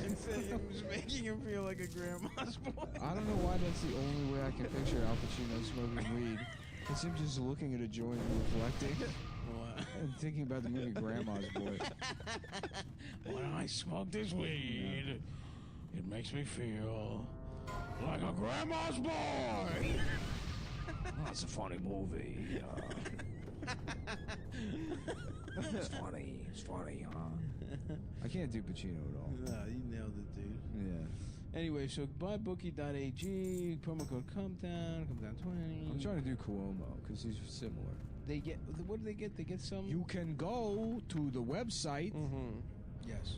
and saying it was making him feel like a grandma's boy. I don't know why that's the only way I can picture Al Pacino smoking weed. It's him just looking at a joint and reflecting. And thinking about the movie Grandma's Boy. When I smoke this weed, it makes me feel like a grandma's boy. That's a funny movie. It's funny. It's funny, huh? I can't do Pacino at all. No, you nailed it, dude. Yeah. Anyway, so buybookie.ag, promo code ComeDown20. I'm trying to do Cuomo because he's similar. They get, what do they get? They get some. You can go to the website. Yes.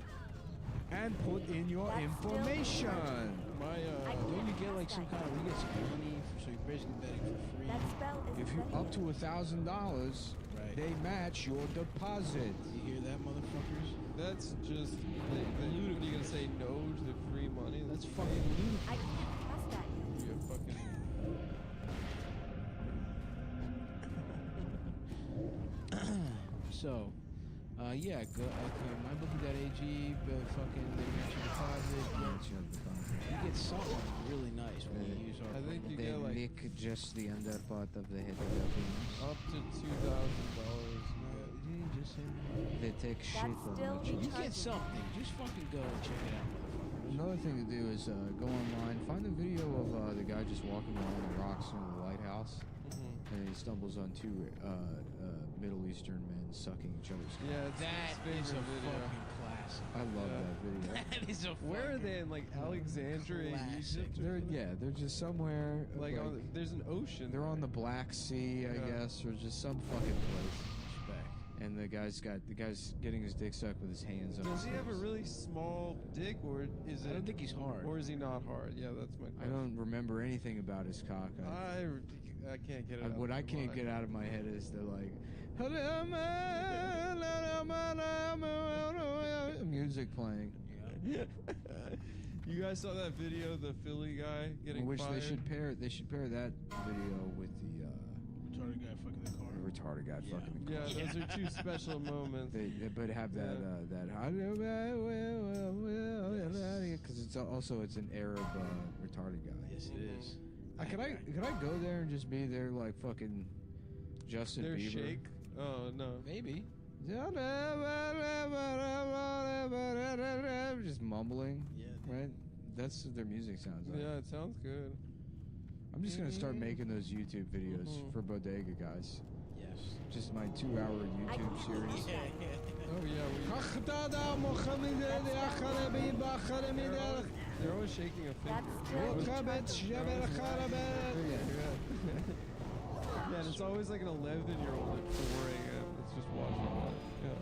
And put in your information. Don't you get like some kind of, you get some money, so you're basically betting for free. That spell is If you're up to $1,000, they match your deposit. You hear that, motherfuckers? That's just ludicrous. You're gonna say no to free money? That's fucking ludicrous. I can't pass that yet. You're fucking. So, yeah, go mybookie.ag, fucking they match your deposit. You get something really nice when you use our. I think you They get like lick just the under part of the head of up to $2,000. Just say They take shit on still you. you get something. Just fucking go and check it out, motherfuckers. Another thing to do is go online, find a video of the guy just walking along the rocks in the lighthouse, and he stumbles on two Middle Eastern men sucking each other's cock. Yeah, it's That his is a favorite video. fucking classic. I love that video. That is a Where are they in like Alexandria, classic. Egypt? They're just somewhere Like on, there's an ocean. they're on the Black Sea, I guess, or just some fucking place. And the guy's getting his dick sucked with his hands on Does his he have a hips. really small dick, or is it? I don't think he's hard. Or is he not hard? Yeah, that's my I question. don't remember anything about his cock. I can't get it. out What of I my can't mind. get out of my head is the like music playing. You guys saw that video, the Philly guy getting I wish fired? they should pair that video with the Retarded guy fucking the car. retarded guy fucking the Yeah, car. those are two special moments. But have that because it's also it's an Arab retarded guy. Yes, it is. Could I go there and just be there like fucking Justin Their Bieber? shake? Oh, no. Maybe. Just mumbling, Yeah. right? That's what their music sounds like. Yeah, it sounds good. I'm just gonna start making those YouTube videos for Bodega guys. Yes. Just my 2-hour YouTube series. Oh, yeah. They're always shaking a finger. That's still Yeah, and it's always like an 11-year-old at 4 a.m. It's just watching that. Yeah.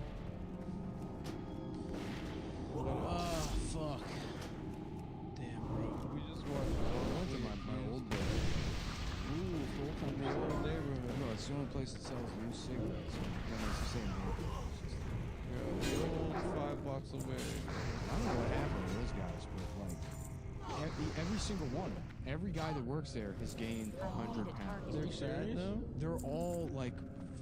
Oh, fuck. Damn, bro. We just watched I went to my old day. Ooh, from the old neighborhood. No, it's the only place that sells used cigarettes. No, it's the same neighborhood. Yeah, the old 5 blocks away. I don't know what happened to those guys, but like every single one, every guy that works there has gained 100 pounds. They're fat now? They're all like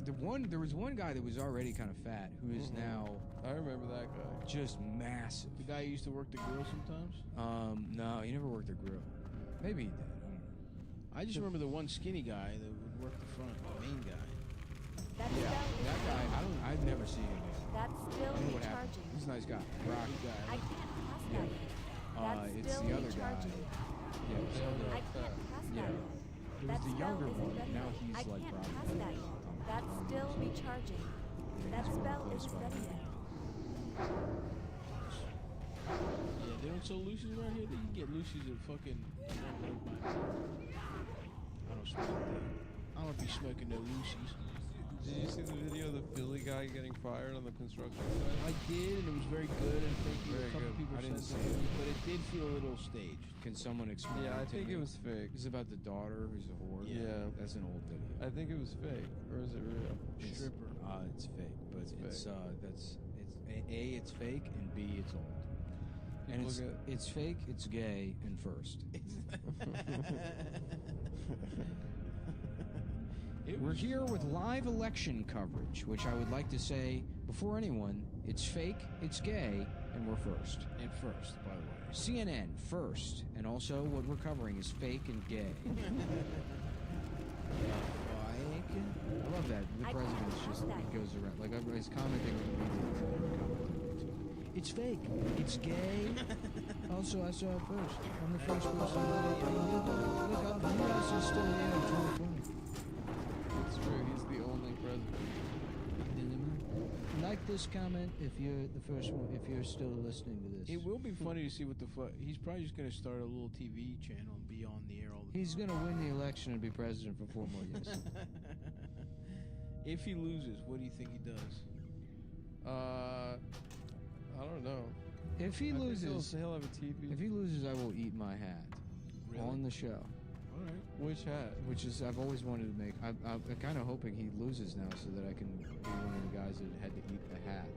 there was one guy that was already kind of fat who is now I remember that guy. just massive. The guy who used to work the grill sometimes? No, he never worked the grill. Maybe he did. I just remember the one skinny guy that would work the front, the main guy. That Yeah, spell is that guy. ready. I've never seen him. That's still I know what happened. recharging. He's a nice guy. Rocky guy. I can't pass Yeah. that yet. That's It's still the other guy. recharging. Yeah, it's the other. I can't pass Yeah. that yet. There That was the spell younger isn't one. ready Now yet. he's I like can't probably pass that yet. That's still recharging. That spell isn't ready yet. Yeah, they don't sell Lucy's around here. They can get Lucy's at fucking. I don't smoke that. I don't be smoking no Lucy's. Did you see the video of the Philly guy getting fired on the construction site? I did, and it was very good. And thank you. Very A couple good. people I didn't said see that, it. but it did feel a little staged. Can someone explain? Yeah, I to think me? it was fake. Is it about the daughter who's a whore? Yeah. That's an old video. I think it was fake, or is it real? It's- Stripper. It's fake, but It's it's fake. that's it's fake, and B, it's old. And People it's fake, it's gay, and first. We're here with live election coverage, which I would like to say before anyone, it's fake, it's gay, and we're first. And first, by the way. CNN first, and also what we're covering is fake and gay. I love that. The I president's can't just pass that. he goes around like everybody's commenting on the media. It's fake. It's gay. Also, I saw it first. I'm the first person. Look, the U.S. is still the end of 2020. It's true. He's the only president. Like this comment if you're the first one. If you're still listening to this, It will be funny to see what the fuck. He's probably just gonna start a little TV channel and be on the air all the He's time. gonna win the election and be president for 4 more years. If he loses, what do you think he does? I don't know. If he I think loses, he'll have a TV. if he loses, I will eat my hat on the show. All right. Which hat? Which is I've always wanted to make. I'm kind of hoping he loses now so that I can be one of the guys that had to eat the hat.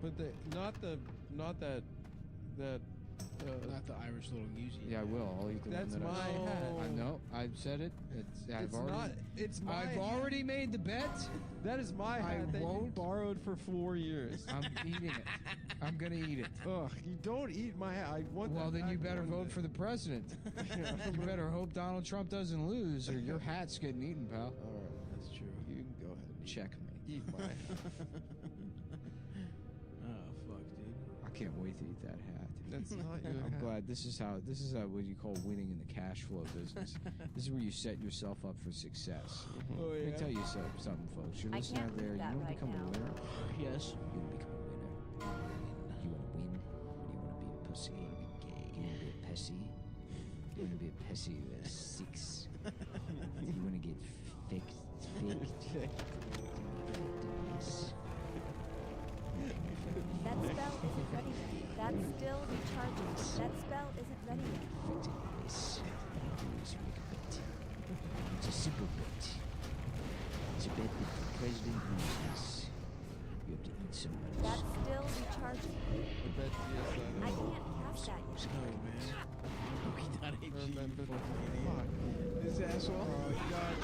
But not that. Not the Irish little Uzi. Yeah, I will. I'll eat the That's one that my I. hat. I know. I've said it. I've It's already. not. It's my. I've hat. already made the bet. That is my hat that you won't- borrowed for 4 years. I'm eating it. I'm gonna eat it. Ugh, you don't eat my hat. I want. Well, that then you back better one vote day. for the president. You better hope Donald Trump doesn't lose, or your hat's getting eaten, pal. All right, That's true. you can go ahead. And Checkmate. eat my hat. Oh fuck, dude. I can't wait to eat that hat. That's not your I'm hat. glad this is how what you call winning in the cash flow business. This is where you set yourself up for success. Oh Let me tell you something, folks. You're I listening can't out there. believe You that want to right become a now. winner. Yes. You want to become a winner. You want to win, or do you want to be a pussy? You want to be gay? You want to be a pussy? You want to be a pussy with a 6? You want to get fixed? That spell isn't ready yet. That's still recharging. That spell isn't ready yet. It's a simple bet. It's a bet that the president loses. You have to eat somebody. That's still recharging. I bet I can't pass that yet. Let's go, man. Remember the This asshole. Oh god.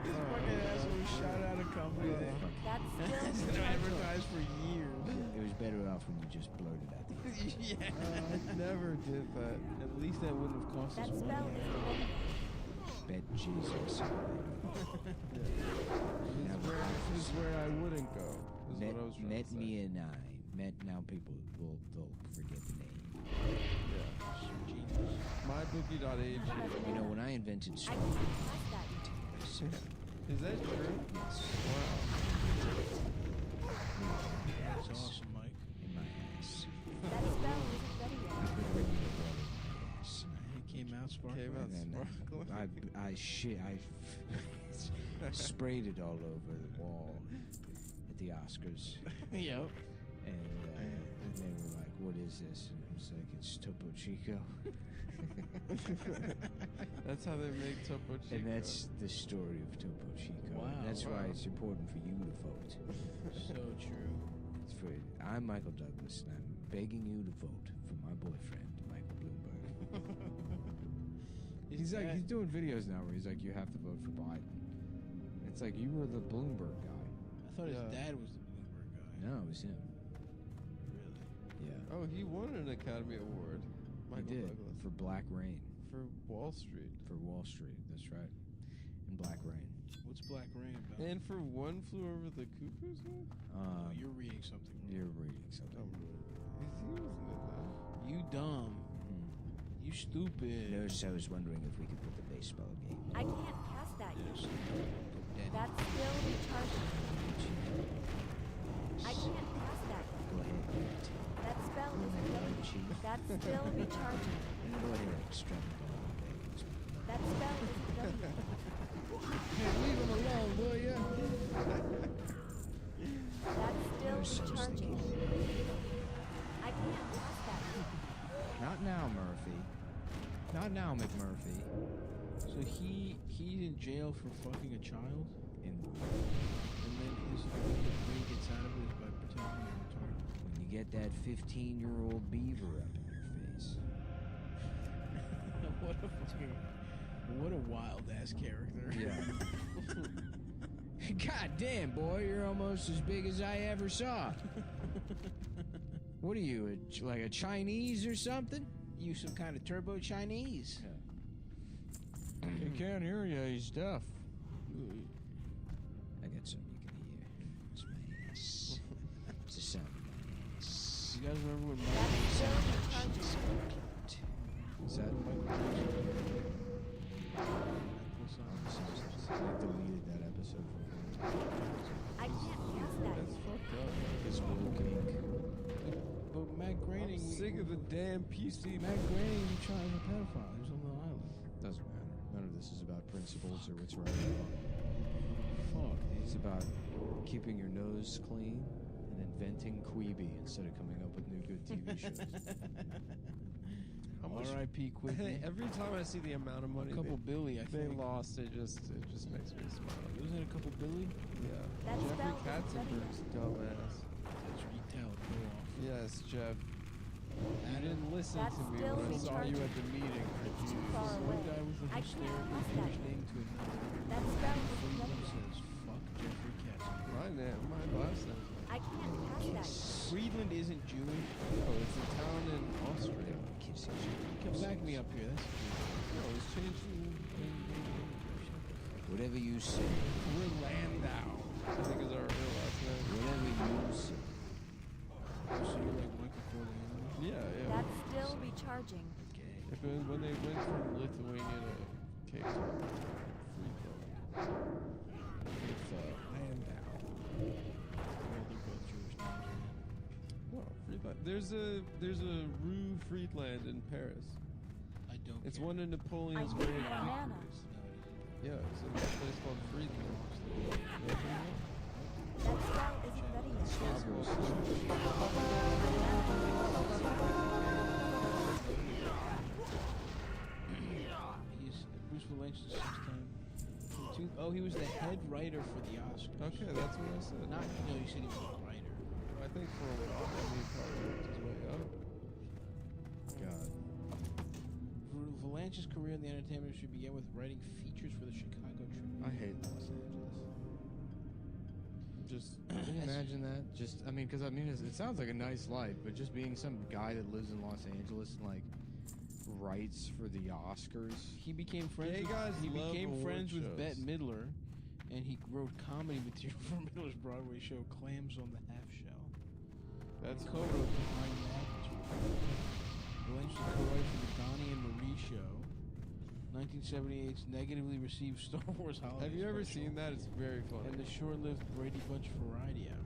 This fucking asshole shot out a company that That's has still been recharging. advertised for years. It was better off when you just blurted out the Yeah. I never did that. At least that wouldn't have cost That us spell money. isn't ready yet. bet Jesus. This is where I wouldn't go. Is Met, what I was trying met to say. me and I. Met now people they'll forget the name. Yeah. MyBookie.ag. You You know, when I invented I Star can't pass that yet. Is that true? yes, Wow. That's awesome, Mike. in my ass. That spell isn't ready I yet. put regular water in my ass. It came out sparkling. Came out And then sparkling. I sprayed it all over the wall at the Oscars. Yep. And they were like, "What is this?" And I was like, "It's Topo Chico." That's how they make Topo Chico. And that's the story of Topo Chico. Wow. That's why Wow. it's important for you to vote. So true. It's for, I'm Michael Douglas, and I'm begging you to vote for my boyfriend, Michael Bloomberg. He's like, he's doing videos now where he's like, you have to vote for Biden. It's like, you were the Bloomberg guy. I thought his dad was the Bloomberg guy. No, it was him. Really? Yeah. Oh, he won an Academy Award. Michael he did Douglas. for Black Rain. for Wall Street. For Wall Street, that's right. And Black Rain. What's Black Rain about? And for One Flew Over the Cuckoo's Nest? Oh, you're reading something. You're reading something. You dumb. You stupid. No, so I was wondering if we could put the baseball game. I can't cast that yet. Yes. That's still recharging. I can't cast that yet. Go ahead. That spell isn't ready. That's still recharging. Go ahead, extravagant. That spell isn't ready yet. Hey, leave him alone, will ya? That's still recharging. I can't cast that yet. Not now, Murphy. Not now, McMurphy. So he's in jail for fucking a child? And then his way gets out of it is by pretending he's retarded. When you get that 15-year-old beaver up in your face. What a wild ass character. Yeah. God damn, boy, you're almost as big as I ever saw. What are you, like a Chinese or something? You some kind of turbo Chinese. He can't hear you, he's deaf. I got something you can hear. It's my ass. It's the sound of my ass. You guys remember when That's still recharging. Is that I deleted that episode from I can't cast that That's yet. fucked up. his woke ink. But Matt Groening, I'm sick of the damn PC. Matt Groening was trying to pedophile. He was on the island. Doesn't matter. None of this is about principles or what's right or wrong. Fuck, dude. It's about keeping your nose clean and inventing Queeby instead of coming up with new good TV shows. How much? R.I.P. Quickly. Every time I see the amount of money A couple Billy, I they think. lost, it just makes me smile. Wasn't it a couple Billy? Yeah. That Jeffrey spell isn't ready Katzenberg's yet. dumbass. That's retail. Go off. Yes, Jeff. You didn't listen That's to me still when I saw you recharging. at the meeting. It's too This far one away. guy with a I can't hysterical cast that Jewish yet. name to another. That spell isn't ready Friedland yet. says, fuck Jeffrey Katzenberg. My last name. I can't cast that yet. Friedland isn't Jewish. No, it's a town in Austria. Come back me up here. That's No, it's changed Whatever you say. Landau. I think is our real last name. Whatever you say. So you're like Michael Corleone? Yeah. That's still recharging. When they went from Lithuania to Cape Town, Friedland. It's Landau. Well, they're both Jewish names. No, Friedland. There's a Rue Friedland in Paris. I don't It's care. one of Napoleon's I great need banana. victories. Yeah, it's a place called Friedland. That spell isn't ready yet. He's Bruce Willis's six-time. Oh, he was the head writer for the Oscars. Okay, that's what I said. Not, no, you said he was a writer. I think for a while, he probably worked his way up. God. Valanche's career in the entertainment industry began with writing features for the Chicago Tribune. I hate Los Angeles. Just Can you imagine that? Just, I mean, because I mean, it sounds like a nice life, but just being some guy that lives in Los Angeles and like writes for the Oscars. He became friends. Gay guys He love became award friends with shows. Bette Midler, and he wrote comedy material for Midler's Broadway show Clams on the Half Shell. that's Co-wrote Behind Madness. Valanche was co-writer for the Donnie and Marie show. 1978's negatively received Star Wars holiday Have you ever special, seen that? It's very funny. and the short-lived Brady Bunch variety hour.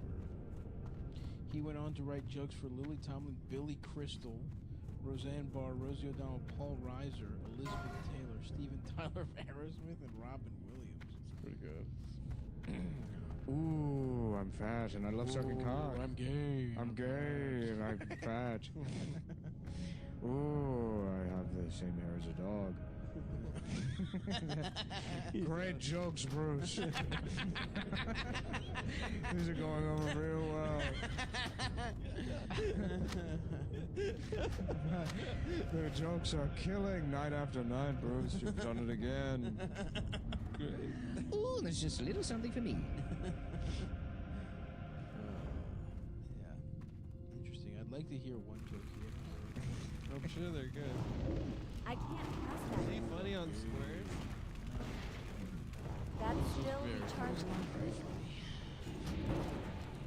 He went on to write jokes for Lily Tomlin, Billy Crystal, Roseanne Barr, Rosie O'Donnell, Paul Reiser, Elizabeth Taylor, Steven Tyler of Aerosmith, and Robin Williams. It's pretty good. Ooh, I'm fat and I love sucking cock. I'm gay. I'm gay and I'm fat. Ooh, I have the same hair as a dog. Great jokes, Bruce. These are going over real well. The jokes are killing night after night, Bruce. You've done it again. Great. Ooh, there's just a little something for me. Yeah. Interesting. I'd like to hear one joke here. I'm sure they're good. I can't cast that on squares. That still recharging.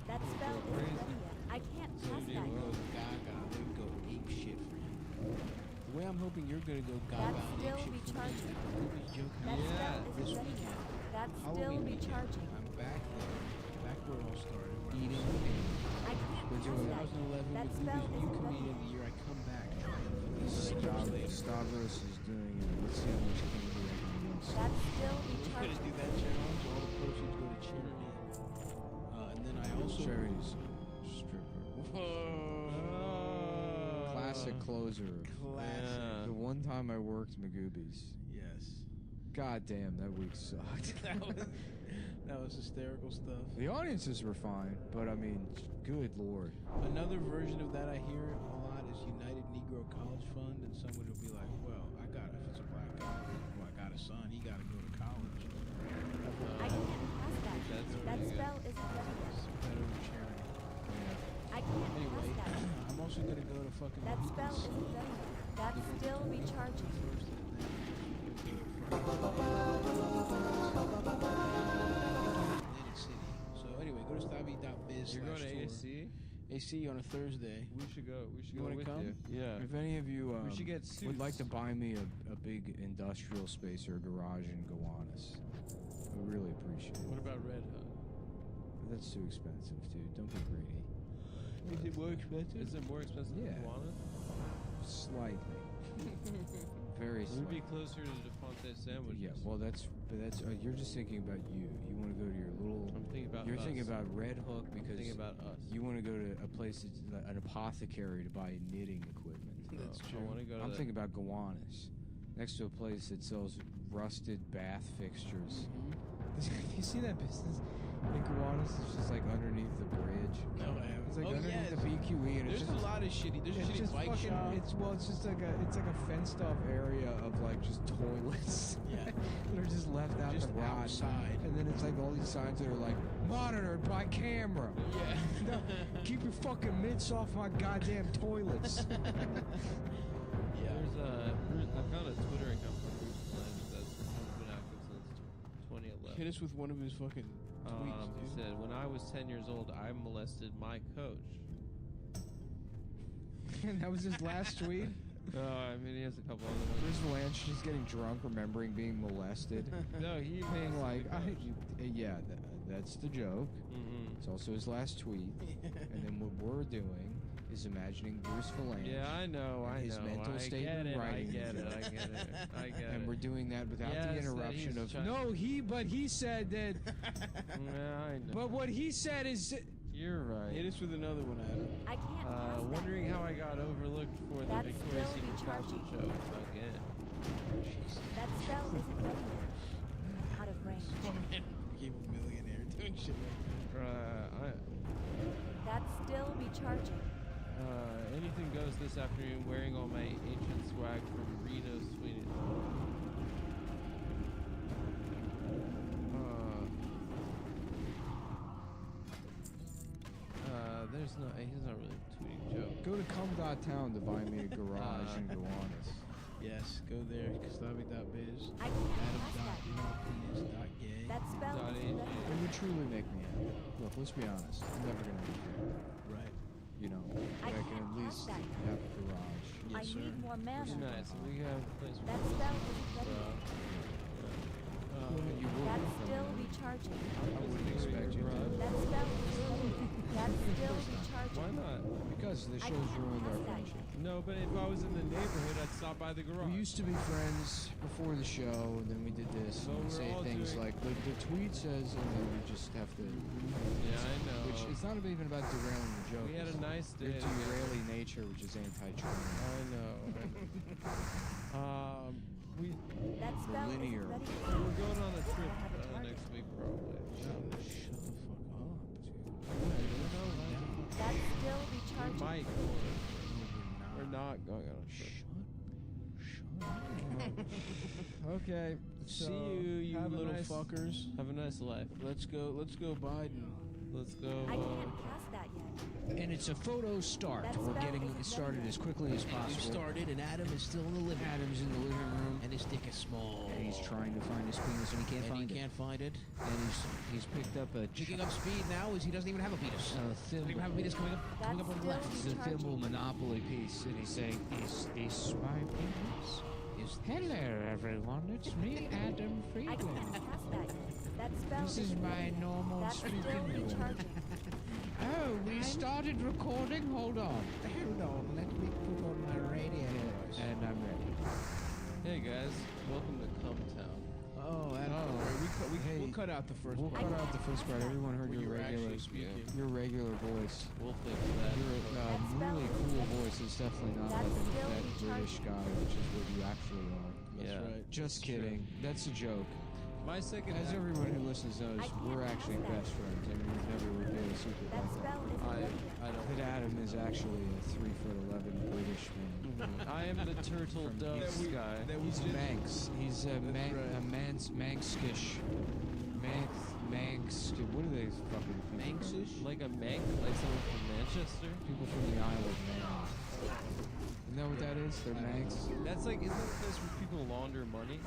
That spell isn't ready yet. I can't cast that Go yet. gaga, then go ape shit for you. The way I'm hoping you're gonna go gaga That's and still ape shit for me. recharging. Ruby's joking. That Yeah, spell this isn't ready yet. That's still Halloween weekend, recharging. I'm back there. Back where it all started. Where I Eating was candy. I can't We're cast doing that yet. 2011 That with spell Ruby's new isn't ready comedian of yet. the year. I come back for these 6 years later. Stavros is doing it. Let's see how much candy I can get. That's still We're gonna recharging. do that challenge. All the proceeds go to charity. And then I also Charity's stripper. Classic closer. Classic. The one time I worked Magoobies. Yes. God damn, that week sucked. That was hysterical stuff. The audiences were fine, but I mean, good lord. Another version of that I hear a lot is United Negro College Fund, and someone will be like, well, if it's a black guy, well, I got a son, he got to go to college. I can't cast that yet. That spell isn't ready yet. Better than charity. I can't Anyway, cast that yet. I'm also going to go to fucking That spell Mohicans. isn't ready yet. That's still recharging. Atlantic City. So anyway, go to stabby.biz. You're going to AC? AC on a Thursday. We should go. We should You go wanna with come? you. Yeah. If any of you We should get would like to suits. buy me a big industrial space or a garage in Gowanus, I would really appreciate it. What about Red Hook? That's too expensive, dude. Don't be greedy. Is it more expensive? Is it more expensive Yeah. than Kiwanis? Slightly. Very It would slightly. be closer to DeFonte sandwiches. Yeah, well, that's you're just thinking about you. You want to go to your little. I'm thinking about You're us. thinking about Red Hook because thinking about us. you want to go to a place that's an apothecary to buy knitting equipment. That's I true. want to go to I'm that. thinking about Gowanus, next to a place that sells rusted bath fixtures. You see that business in Gowanus? It's just like underneath the bridge. No, I haven't. It's like Oh, underneath yes. the PQE, and There's it's a just lot of shitty. There's a it's shitty just bike fucking. shop. It's just like a fenced off area of like just toilets. Yeah. that are just left out Just to rot. outside. And then it's like all these signs that are like monitored by camera. Yeah. Keep your fucking mitts off my goddamn toilets. Yeah. I found a Twitter account for Bruce Flanders that has been active since 2011. Hit us with one of his fucking tweets, He dude. said, when I was 10 years old, I molested my coach. And that was his last tweet. I mean, he has a couple other ones. Chris Valanche just getting drunk, remembering being molested. No, he being molested like, the coach. yeah, that's the joke. Mm-hmm. It's also his last tweet. And then what we're doing is imagining Bruce Valanche. Yeah, I know, and his mental I state get in it, writing. I get it. And we're doing that without Yes, the that interruption he's of trying- no, he said that. Yeah, I know. But what he said is. You're right. Hit us with another one, Adam. I can't cast that Wondering yet. how I got overlooked for the That's Victoria's still Secret fashion recharging. show again. That spell isn't ready yet. Out of range. Became a millionaire doing shit like that. That's still recharging. Anything goes this afternoon wearing all my ancient swag from Reno, Sweden. He's not really tweeting Joe. Go to cum.town to buy me a garage in Gowanus. Yes, go there. Kastabi.biz. I can't cast that yet. Adam.europeans.gay. That spell isn't ready It yet. would truly make me happy. Look, let's be honest. I'm never gonna have a kid. Right. You know, I I can can't at least cast that yet. have a garage. I need more mana. It's nice. We have a place That spell isn't ready yet. You will That's be still from- recharging. I wouldn't expect you to. That spell isn't ready yet. That's still recharging. Why not? Because the I show's can't ruined our cast that friendship. No, but if I was in the neighborhood, I'd stop by the garage. We used to be friends before the show, and then we did this. So and we're say all things doing- like, the tweet says, and then we just have to. Yeah, I know. Which it's not even about derailing the joke. We had a nice day. It's derailing nature, which is anti-China. I know. We That spell linear. isn't ready yet. we're going on a trip I have a target. next week probably. Shut the fuck up, dude. That's still We recharging. might go on a trip. We're not going on a trip. Okay. See you, you have a little nice- fuckers. Have a nice life. Let's go Biden. Let's go. I can't cast that yet. And it's a photo start. That We're spell getting isn't it started ready as quickly as We've possible. started, and Adam is still in the living room. Adam's in the living room, And his dick is small. and he's trying to find his penis, and he can't and find he it. can't find it. And he's picked up a Picking up speed now is he doesn't even have a penis. a Doesn't even have a thimble. penis coming up on the left. It's a thimble Monopoly piece, and he's saying, "Is this my penis?" Hello, everyone. It's me, Adam I Friedland. can't cast that yet. That spell This is isn't my ready. normal That's still speaking voice. recharging. Oh, we started recording. Hold on. Hold on. Let me put on my radio. And I'm ready. Hey guys, welcome to Cumtown. Oh, Adam. Oh. We'll cut out the first We'll part. cut out the first part. Everyone heard When your you were regular, actually speaking. your regular voice. We'll fix that. Your That spell really is cool ready. voice is definitely not That's like a still fat British recharging. guy, which is what you actually are. That's Yeah. right. Just It's kidding. That's a joke. My second As act- everyone who listens knows, I can't we're cast actually that. best friends. I mean, we've never revealed a secret That like that. spell isn't ready yet. I don't. But Adam is actually a 3'11" British man. I am the turtle From dove East- guy. He's Manx. He's a right. Manxish. Manx. What are they fucking people? Manxish? Like a Manx, like someone from Manchester. People from the Isle of Man. Isn't that what that is? They're Manx. That's like, isn't that a place where people launder money?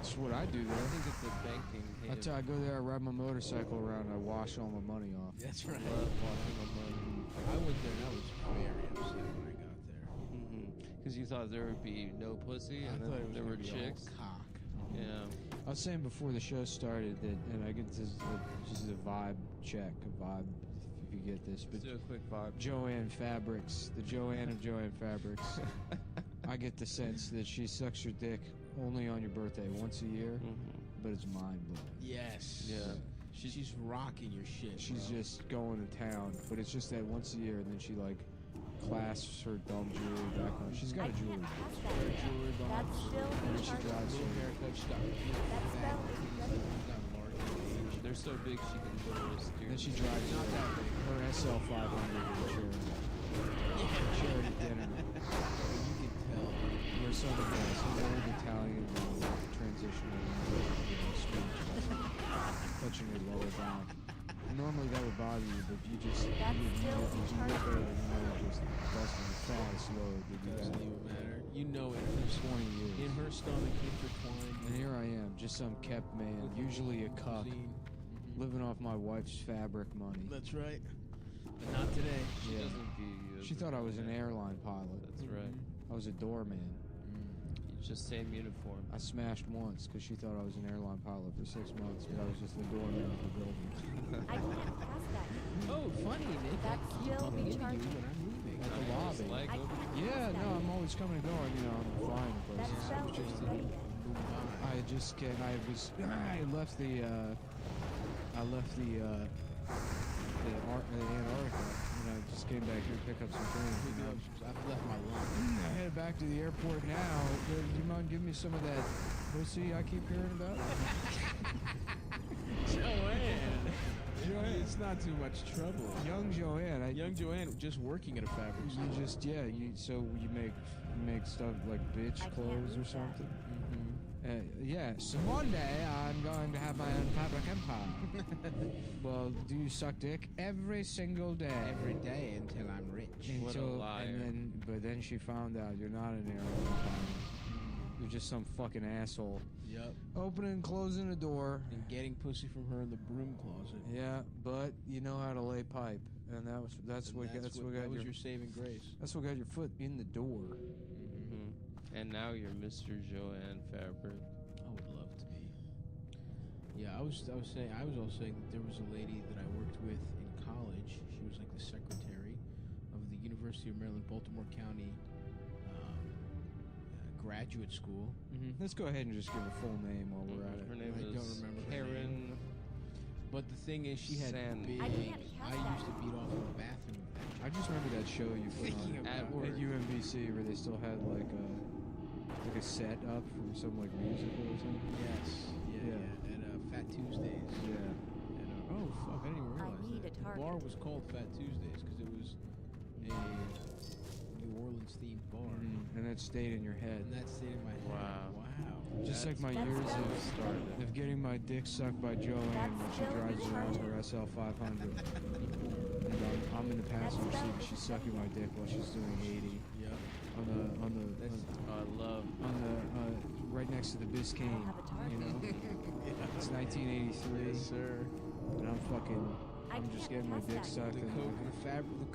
It's what I do I there. think it's a banking haven. I go there, I ride my motorcycle around, I wash all my money off. That's right. Love washing my money. I went there and I was very upset when I got there. Because you thought there would be no pussy, I and thought it then was there gonna were be all chicks. cock. Yeah. I was saying before the show started that, and I get this, just a vibe check, a vibe, if you get this, but Let's do a quick vibe. Joanne Fabrics, the Joanne of Joanne Fabrics, I get the sense that she sucks your dick only on your birthday once a year, but it's mind blowing. Yes. Yeah. She's rocking your shit. She's bro. just going to town, but it's just that once a year, and then she like clasps her dumb jewelry back on. She's got I a jewelry can't box. cast that yet. Jewelry box. That's still And then she recharging. drives Little her. haircut. She got beautiful That fat spell isn't titties. ready. She's got large age. They're so big she can literally steer. Then she drives Not that big. her SL 500 to charity dinner. You can tell. Where some old Italian transitional speech, touching her lower back. Normally that would bother you, but you just That's you still look at recharging. her and you know you're just busting the fattest load that you've Doesn't had even matter. You know it. in 20 years. In her stomach, intertwined. And here I am, just some kept man, usually a cuck, cuisine. living off my wife's fabric money. That's right. But not today. She Yeah. doesn't view you as She a thought I was an man. airline pilot. That's right. I was a doorman. It's just same uniform. I smashed once because she thought I was an airline pilot for 6 months, but I was just the doorman of the building. I can't cast that yet. Oh, funny, Nick. That's I keep still bumping into you recharging. when I'm leaving. At the Nice. lobby. Like I over can't Yeah, cast no, that I'm yet. always coming and going. You know, I'm flying That places. spell just isn't a ready yet. Move by. I just can't. I left the Antarctica, and I just came back here to pick up some things. You know. I've left my lunch. I headed back to the airport now. Do you mind giving me some of that pussy I keep hearing about? Joanne. It's not too much trouble. Young Joanne. Young Joanne just working at a fabric store. You just you make stuff like bitch I can't clothes or read that. something. Yeah, so one day I'm going to have my own fabric empire. Well, do you suck dick every single day? Every day until I'm rich. What a liar. But then she found out you're not an airline pilot. You're just some fucking asshole. Yep. Opening and closing a door. And getting pussy from her in the broom closet. Yeah, but you know how to lay pipe, and that's what got your saving grace. That's what got your foot in the door. And now you're Mr. Joanne Fabric. I would love to be. Yeah, I was also saying that there was a lady that I worked with in college. She was like the secretary of the University of Maryland, Baltimore County graduate school. Let's go ahead and just give a full name while we're at it. Her name I is don't remember her Karen. But the thing is, she had Sand. big. I can't cast that. used to beat off in the bathroom. I just remember that show you put Thinking on about at work. UMBC where they still had like a set up from some like musical or something. Yes. Yeah. At Fat Tuesdays. Yeah. And, oh fuck! I didn't even I realize need that. a The target. bar was called Fat Tuesdays because it was a New Orleans themed bar, And that stayed in your head. and that stayed in my head. Wow. Wow. Just just like my years of getting my dick sucked by Joanne when she drives around her SL 500. And I'm in the passenger seat and she's sucking my dick while she's doing 80. Yeah. Right next to the Biscayne, you know? It's 1983. Yes, sir. And I'm just getting my dick sucked. The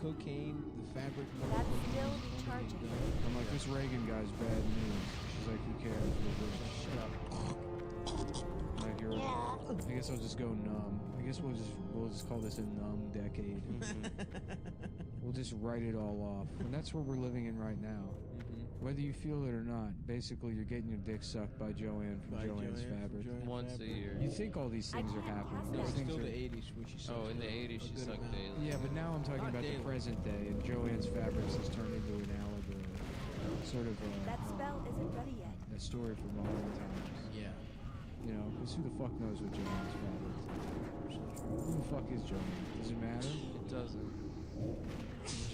cocaine, the fabric. That's still recharging. I'm like, this Reagan guy's bad news. She's like, who cares? Shut up. I guess I'll just go numb. I guess we'll just call this a numb decade. We'll just write it all off. And that's what we're living in right now. Whether you feel it or not, basically you're getting your dick sucked by Joanne from Joanne's Fabric. Once a year. You think all these things are happening. No, it's These still things the are... 80s when she sucked. Oh, in the 80s she sucked daily. Yeah, but now I'm talking about the present day, and Joanne's Fabrics has turned into an allegory. Sort of That spell isn't ready yet. a story for modern times. Yeah. You know, because who the fuck knows what Joanne's Fabrics is? Who the fuck is Joanne? Does it matter? It doesn't.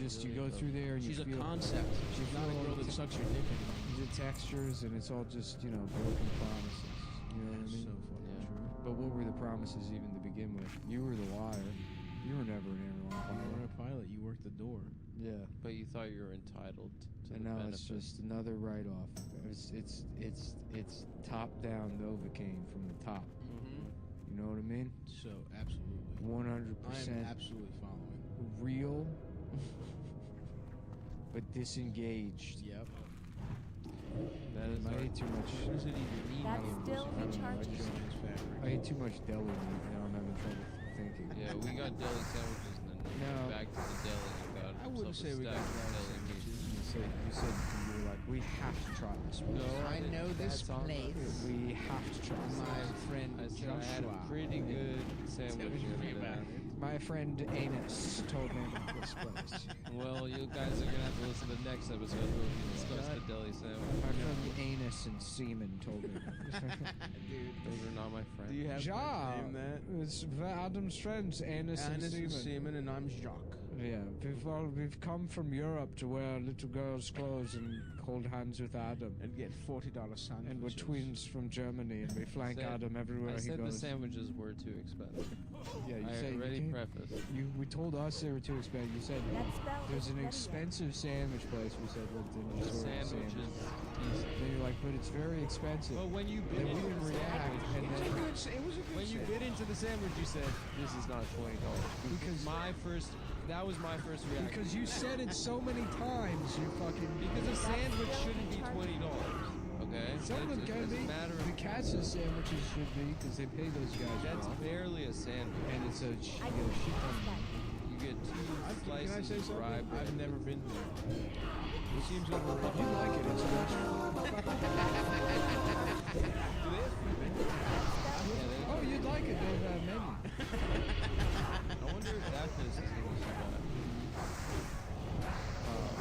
You go through there and she's you feel... a concept. She's not a girl that sucks your dick anymore. The textures, and it's all just, you know, broken promises. You know what I mean? So fucking true. But what were the promises even to begin with? You were the liar. You were never an airline You pilot. were a pilot. You worked the door. Yeah. But you thought you were entitled to And the now benefits. it's just another write-off. It's top-down Novocaine from the top. You know what I mean? So, absolutely. 100%. I'm absolutely following. Real, but disengaged. Yep. That is I ate too much. What does it even mean? That's still I don't know, recharging. Joanne's Fabric. I ate too much deli meat. Now I'm having trouble thinking. Yeah, we got deli sandwiches and then No. back to the deli and got I wouldn't himself a say we stack got of deli deli meat. You said you were like, we have to try this. No, I know this That's on place. We have to try this. My friend I said I had a Joshua. pretty good sandwich the other day. My friend Anus told me about this place. Well, you guys are gonna have to listen to the next episode where we discuss the deli sandwich. My friend Anus and Seaman told me. Dude, those are not my friends. Do you have Ja, to name that? it's Adam's friends, Anus and Anis Seaman. and Seaman, and I'm Jacques. Yeah, we've come from Europe to wear little girls' clothes and hold hands with Adam. And get $40 sandwiches. And we're twins from Germany, and we flank Adam everywhere I he said goes. the sandwiches were too expensive. Yeah, you I said already you prefaced. we told us they were too expensive. You said That spell there's isn't an ready yet. expensive sandwich place. We said looked in The the sandwiches. Then you're like, but it's very expensive. But when you bit Then we into didn't the react, sandwich, and then when you bit into the sandwich, you said, "This is not $20." Because that was my first reaction. because you said it so many times, you fucking. Because a sandwich shouldn't be $20. Okay, Some of them It's can a be. matter The of Katz's sandwiches should be because they pay those guys. that's well. barely a sandwich. And it's a I you can get a shit trust that. You get two Can I slices say of something? rye bread. I've never been there. It seems overrated. You like it? It's a restaurant. Oh, you'd like it? They have a menu. I wonder if that place is gonna be so bad.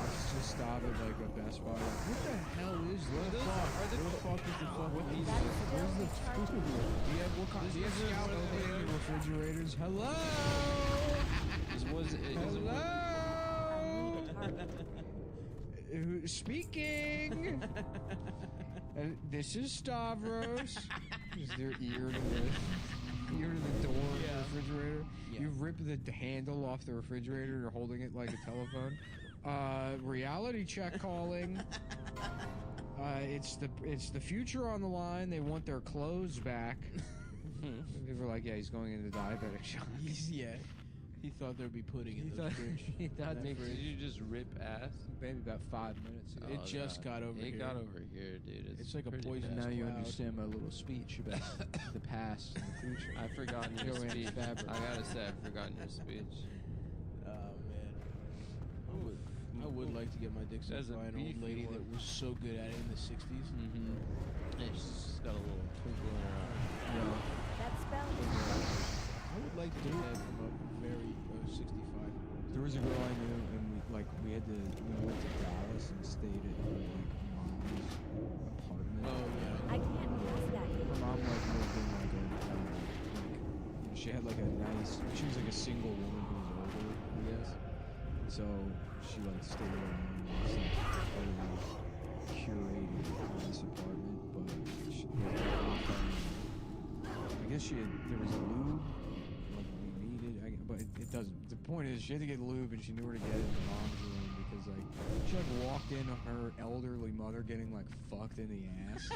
Let's just stop at like a Best Buy. What the hell is Where the this? fuck? Where the fuck is the fuck? What is That's this? still Where's the recharging. food? Do you have what kind? Do you have scout opening the refrigerators? Hello. Hello. Speaking. This is Stavros. Is there ear to the door of the refrigerator? Yeah. You rip the handle off the refrigerator. You're holding it like a telephone. Reality check calling. It's the future on the line. They want their clothes back. People are like, yeah, he's going into diabetic shock. Yeah. He thought there'd be pudding in the fridge. He thought Did you just rip ass? maybe about 5 minutes ago. It just got over here. It got over here, dude. It's like a pretty poison bad. Now you cloud. understand my little speech about the past and the future. I've forgotten your Joanne's speech. Fabric. I gotta say, I've forgotten your speech. Oh man. I would like to get my dick sucked That's a by an old beefy lady one. that was so good at it in the 60s. Mm-hmm. Yeah, she's got a little twinkle in her eye. That spell isn't ready yet. I would like to do that from a very 65. There was a girl I knew, and we went to Dallas and stayed at her mom's apartment. Oh yeah. I can't pass that Her yet. mom lived in she had like a nice. She was like a single woman who was older, I guess. So she stayed at her mom. It was like totally curated, nice apartment, but she, guess there was a lube, like we needed, but it doesn't. The point is, she had to get lube, and she knew where to get it in her mom's room because, like, she like walked in on her elderly mother getting like fucked in the ass.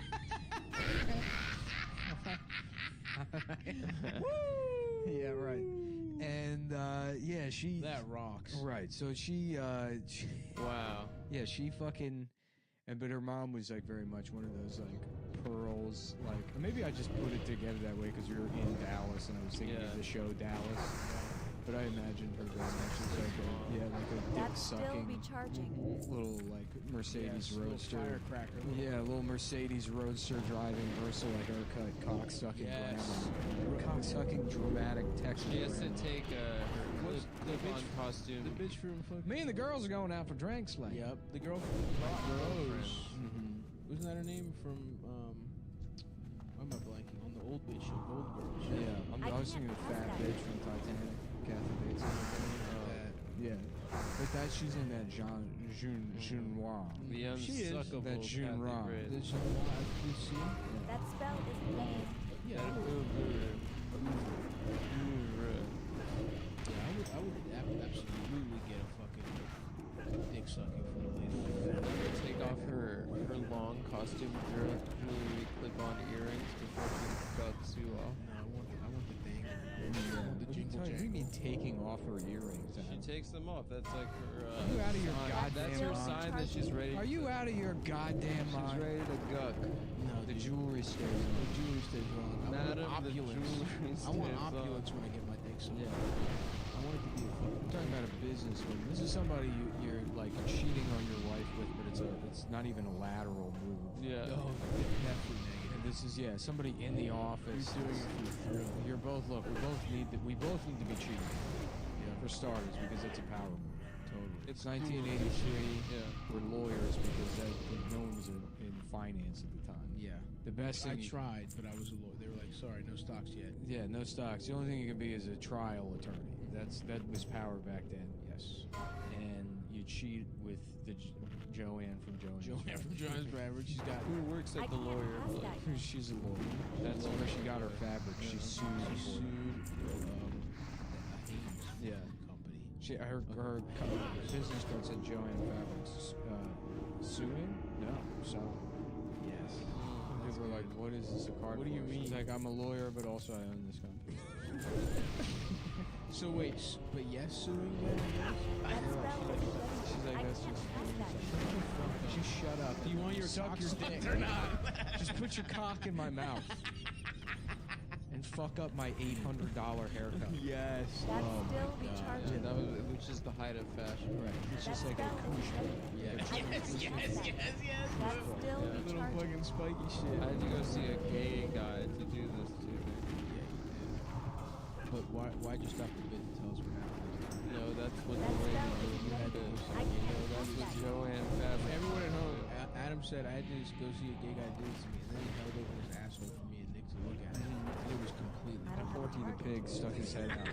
Yeah, right. And yeah, she That rocks. Right. So she Wow. yeah, she fucking but her mom was like very much one of those like pearls, like maybe I just put it together that way because we were in Dallas and I was thinking of the show Dallas. But I imagined her very much as like like a dick sucking little like Mercedes Roadster. Little firecracker. Yeah, a little Mercedes Roadster driving Ursula haircut, cock sucking grandma. Cock sucking dramatic Texas. She has to grandma. take her clip-on costume. The bitch from fucking... Me and the girls are going out for drinks, like. Yep, the girl from Rose. Wasn't that her name from, why am I blanking? On the old bitch show, Gold Girls. Yeah, I was thinking of Fat Bitch from Titanic, Kathy Bates. Yeah, but she's in that Jean Noir. The unsuckable That Jean Noir. Did she? Yeah. That spell is ready. Yeah, I would absolutely get a fucking dick sucking from a lady like that. Take off her long costume jewelry clip-on earrings before she cuts you off. No, I want the thing. I want the jingle What do you jangle. mean taking off her earrings? She takes them off. That's like her. Are you out of your sign. goddamn That's her mind? sign that she's ready. Are you out of your goddamn mind? She's ready to guck. No, The jewelry stays on. The jewelry stays on. I want Madam, the opulence. jewelry I want stays on. opulence when I get my dick sucked. Yeah. I want it to be a fucking... I'm talking about a businesswoman. This is somebody you're like cheating on your wife with, but it's not even a lateral move. Yeah. No, definitely negative. And this is somebody in the office. You're doing it for the thrill. You're both we both need to be cheating. Yeah, for starters, because it's a power move. Totally. It's 1983. Yeah. We're lawyers because no one was in finance at the time. Yeah. The best thing I tried, but I was a lawyer. They were like, sorry, no stocks yet. Yeah, no stocks. The only thing you can be is a trial attorney. That was power back then. Yes. And you cheat with the Joanne from Joanne from Joanne's Forever. She's got... Who works at the lawyer place? She's a lawyer. That's where she got her fabric. She sued. She sued Yeah. company. Her business card said Joanne Fabrics. Suing? No. So. Yes. People were like, "What is this a card?" What do you for?" mean? She's like, "I'm a lawyer, but also I own this company." So wait, but yes, suing them? That spell is ready. She's like, I "That's can't just." cast that. Just shut up. Do you want your suck cock your sucked dick or not? Just put your cock in my mouth. And fuck up my $800 haircut. Yes. That's Oh my still God. recharging. That was, which is the height of fashion. Right. It's That just like a spell is kush. ready. Yeah. I can't cast that. That's still Little recharging. fucking spiky shit. I had to go see a gay guy to do this to me. But why'd you stop the bit and tell us what happened? No, that's what That the lady spell did. is You had to. ready. I You know, can't that's cast what that. Joanne Fabric. Everyone at home, Adam said I had to just go see a gay guy do this to me, and then he held over his asshole for me and Nick to look at it. And it was completely I don't have Porky the pig stuck his head out.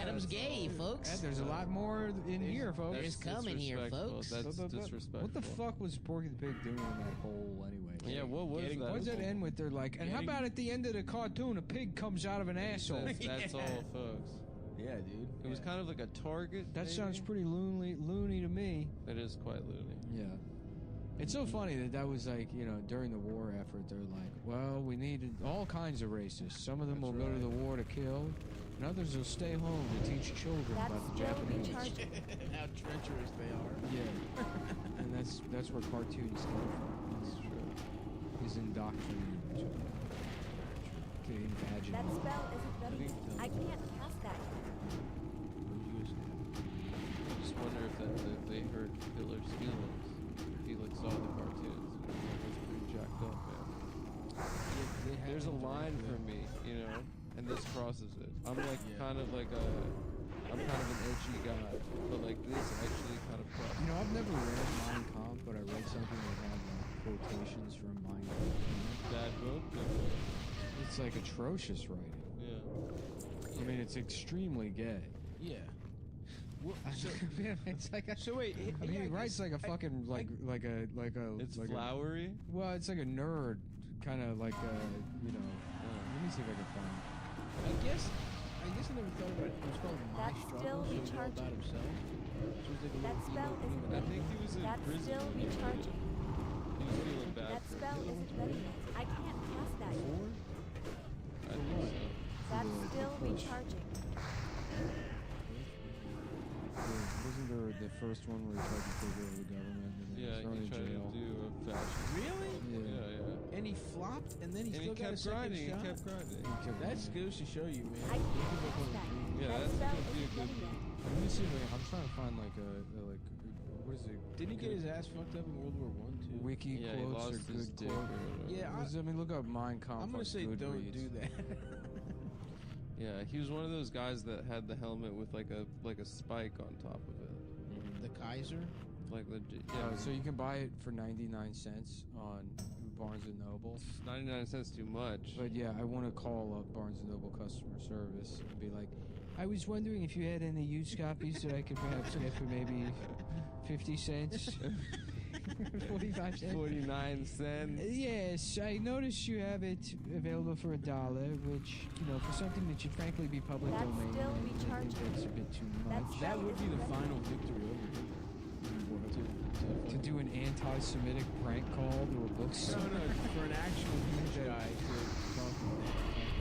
Adam's gay, folks. There's a lot more in here, folks. There's coming here, disrespectful. folks. That's disrespectful. What the fuck was Porky the Pig doing in that hole anyway? Yeah, what was Getting- that? What does that end with? They're like, and how about at the end of the cartoon, a pig comes out of an asshole? That's all, folks. Yeah, dude. It was kind of like a target. That maybe? sounds pretty loony to me. It is quite loony. Yeah. It's so funny that was like, during the war effort, they're like, well, we needed all kinds of racists. Some of them will go to the war to kill, and others will stay home to teach children That's about the still Japanese. recharging. How treacherous they are. Yeah. And that's where cartoons come from. That's true. Is indoctrinating children. To imagine. That spell isn't ready. I can't cast that. I just wonder if they hurt Hitler's feelings. If he saw the cartoons, it was pretty jacked up, man. There's a line for me, and this crosses it. I'm like kind of like I'm kind of an edgy guy, but like this actually kind of crosses. I've never read Mein Kampf, but I read something that had quotations from Mein Kampf. Bad book. It's like atrocious writing. Yeah. I mean, it's extremely gay. Yeah. It's like So wait, he writes like a fucking like a It's like flowery. Well, it's like a nerd kind of like you know. Let me see if I can find. I guess I never thought about it. It was called My That's Struggle, still so he's all recharging. about himself. So it's like a That little spell emo- isn't emo- I think he was in That's prison. still when he did it. recharging. He was feeling bad That for spell it. isn't ready yet. I can't cast that yet. Four? I think so. That's the still push. recharging. Wasn't there the first one where he tried to take over the government and then Yeah, was thrown he in tried jail? to do a fascist. Really? Yeah. And he flopped, and then he And still he got a kept second grinding. He shot. kept grinding. That goes to show you, man. I can't cast that yet. Yeah, That that's spell gonna be a isn't good ready yet. Let me see. I'm trying to find like like what is it? Didn't he get his ass fucked up in World War I, too? Wiki Yeah, he quotes lost or his good dick quote? or whatever. Yeah, I mean, look up Mein Kampf. I'm gonna on say don't Goodreads. do that. Yeah, he was one of those guys that had the helmet with like a spike on top of it. The Kaiser? Like legit. Yeah. So you can buy it for 99 cents on Barnes and Noble. 99 cents too much. But yeah, I want to call up Barnes and Noble customer service and be like, I was wondering if you had any used copies that I could perhaps get for maybe 50 cents. 45 cents. 49 cents. Yes, I noticed you have it available for $1, which, you know, for something that should frankly be public That's domain, still I think recharging. that's a bit too That's much. That spell would be isn't the ready final yet. victory over Hitler. To do an anti-Semitic prank call to a bookstore. No, for an actual huge guy to talk to that.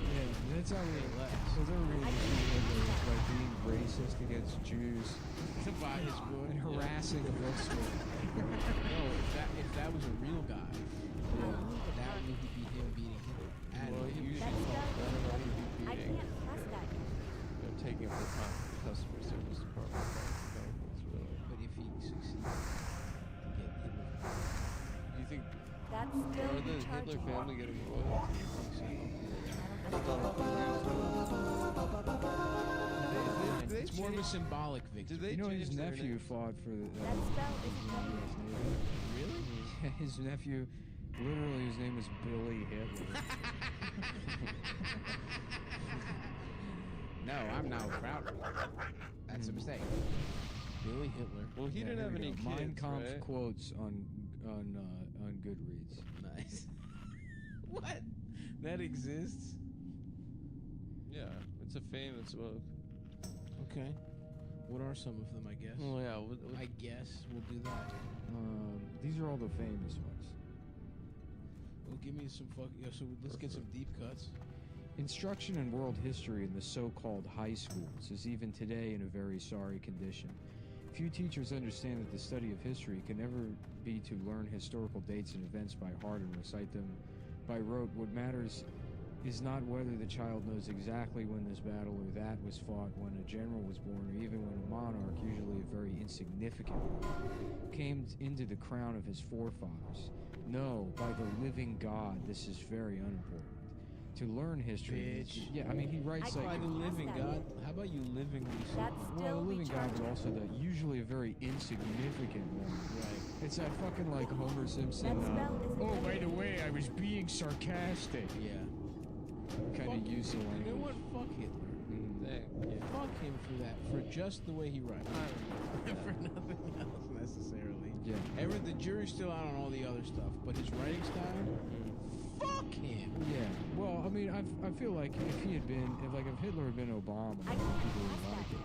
Yeah, that's how we less. So they're really I can't like being racist against Jews To buy his book. and harassing a bookstore. No, if that was a real guy, that would be him beating Hitler. Well, you That should spell call isn't ready that yet. I beating. can't cast that yet. They're taking up the time for the customer service department. It's really. but if he succeeds to get Hitler, Do you think That's still are the Hitler recharging. family getting royalties? it's more of a symbolic victory. Did they You know, his change their nephew names? fought for the That spell isn't ready US yet. Navy. Really? Yeah, his nephew, literally, his name was Billy Hitler. No, I'm not proud of it. That's a mistake. Billy Hitler. Well, he Yeah, didn't here have we any go. Mein kids, Kampf right? quotes on Goodreads. Nice. What? That exists? Yeah, it's a famous book. Okay. What are some of them, I guess? Oh yeah, I guess we'll do that. These are all the famous ones. Well, give me some so let's get some deep cuts. Instruction in world history in the so-called high schools is even today in a very sorry condition. Few teachers understand that the study of history can never be to learn historical dates and events by heart and recite them by rote. What matters is not whether the child knows exactly when this battle or that was fought, when a general was born, or even when a monarch, usually a very insignificant one, came into the crown of his forefathers. No, by the living God, this is very unimportant. To learn history, Bitch. yeah, I mean, he writes I By like, the can't living cast that God. How about you livingly That's something? well, still the living God, but recharging. also the usually a very insignificant one. Right. It's that fucking like Homer Simpson. That spell isn't Oh, ready by yet. the way, I was being sarcastic. Yeah. Kind Fuck- of use of language. You know what? Fuck Hitler. Dang. Fuck him for that. For just the way he writes. For nothing else necessarily. Yeah. The jury's still out on all the other stuff, but his writing style. Fuck him. Yeah. Well, I mean, I feel like if he had been, if Hitler had been Obama, I people can't would cast like that it.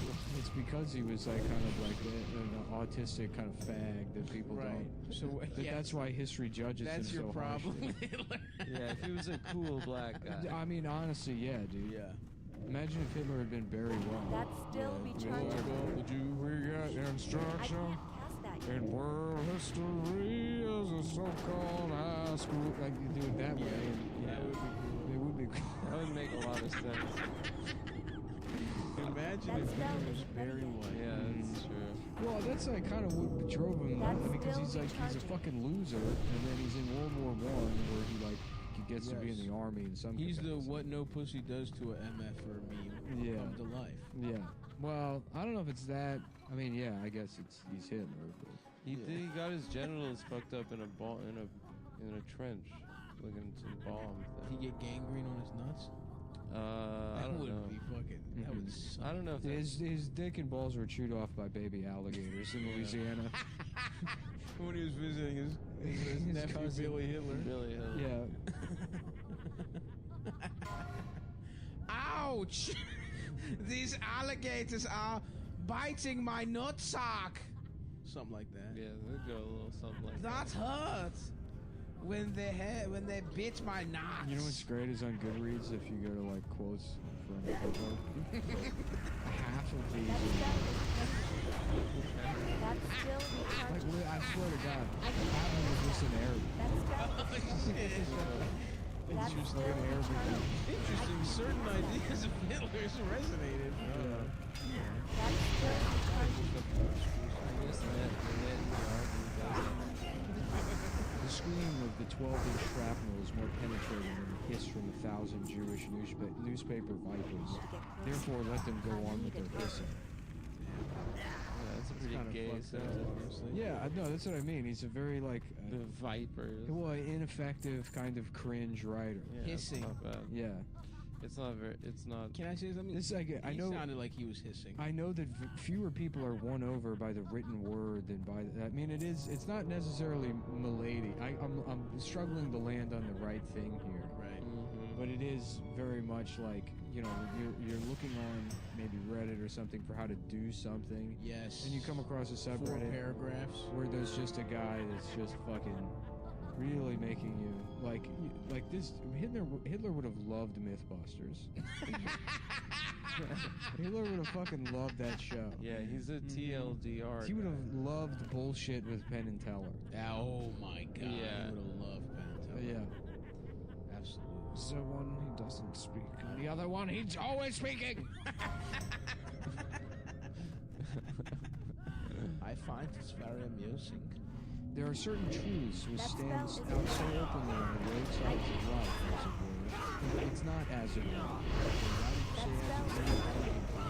yet. It's because he was like kind of like an autistic kind of fag that people Right. don't. So That's why history judges that's him your so problem, harshly. Hitler. Yeah, if he was a cool black guy. I mean, honestly, yeah, dude. Yeah. Imagine if Hitler had been Barry White. That's still recharging. Did you get I instruction can't cast that yet. in world history as a so-called high school? Like you do it that way. And, That would be cool. It would be cool. That would make a lot of sense. Imagine That if spell Hitler was isn't ready Barry yet. White. Yeah, that's true. Well, that's like kind of what drove him. That's Because still he's a recharging. fucking loser, and then he's in World War I, where he like he gets to be in Yes. the army in some. He's the capacity. what no pussy does to a MF or a meme Yeah. come to life. Yeah. Well, I don't know if it's that. I mean, yeah, I guess he's Hitler. But He got his genitals fucked up in a trench, looking at some bomb He thing. get gangrene on his nuts. I That don't would know. be fucking. That would suck. I don't know if that's his dick and balls were chewed off by baby alligators in Louisiana. When he was visiting his nephew cousin. Billy Hitler. Billy Hitler. Yeah. Ouch! These alligators are biting my nutsack. Something like that. Yeah, they go a little something like That hurts. When they bit my nuts. You know what's great is on Goodreads if you go to like quotes from Hitler. Half of these. That's still recharging. Like, I swear to God, half of them are just in Arabic. That's It's just like an Arabic. Interesting. Certain ideas of Hitler's resonated. That's still recharging. I guess The scream of the 12-inch shrapnel is more penetrating than the hiss from 1,000 Jewish newspaper vipers. Therefore, let them go on with their hissing. That's a pretty gay sentence, honestly. Yeah, no, that's what I mean. He's a very, like... The vipers. Well, ineffective, kind of cringe writer. Yeah, Hissing. Not bad. Yeah. It's not very. It's not. Can I say something? This, I know. He sounded like he was hissing. I know that fewer people are won over by the written word than by. I mean, it's not necessarily milady. I'm struggling to land on the right thing here. Right. Mm-hmm. But it is very much like, you know, you're looking on maybe Reddit or something for how to do something. Yes. And you come across a 4 subreddit paragraphs where there's just a guy that's just fucking really making you like this. Hitler would have loved Mythbusters. Hitler would have fucking loved that show. Yeah, he's a TLDR. He would have loved bullshit with Penn and Teller. Oh my god. Yeah. He would have loved Penn and Teller. Yeah. Absolutely. So one he doesn't speak, and the other one he's always speaking. I find this very amusing. There are certain truths which stand out so openly on the roadsides of life, as it were, but it's not as it were.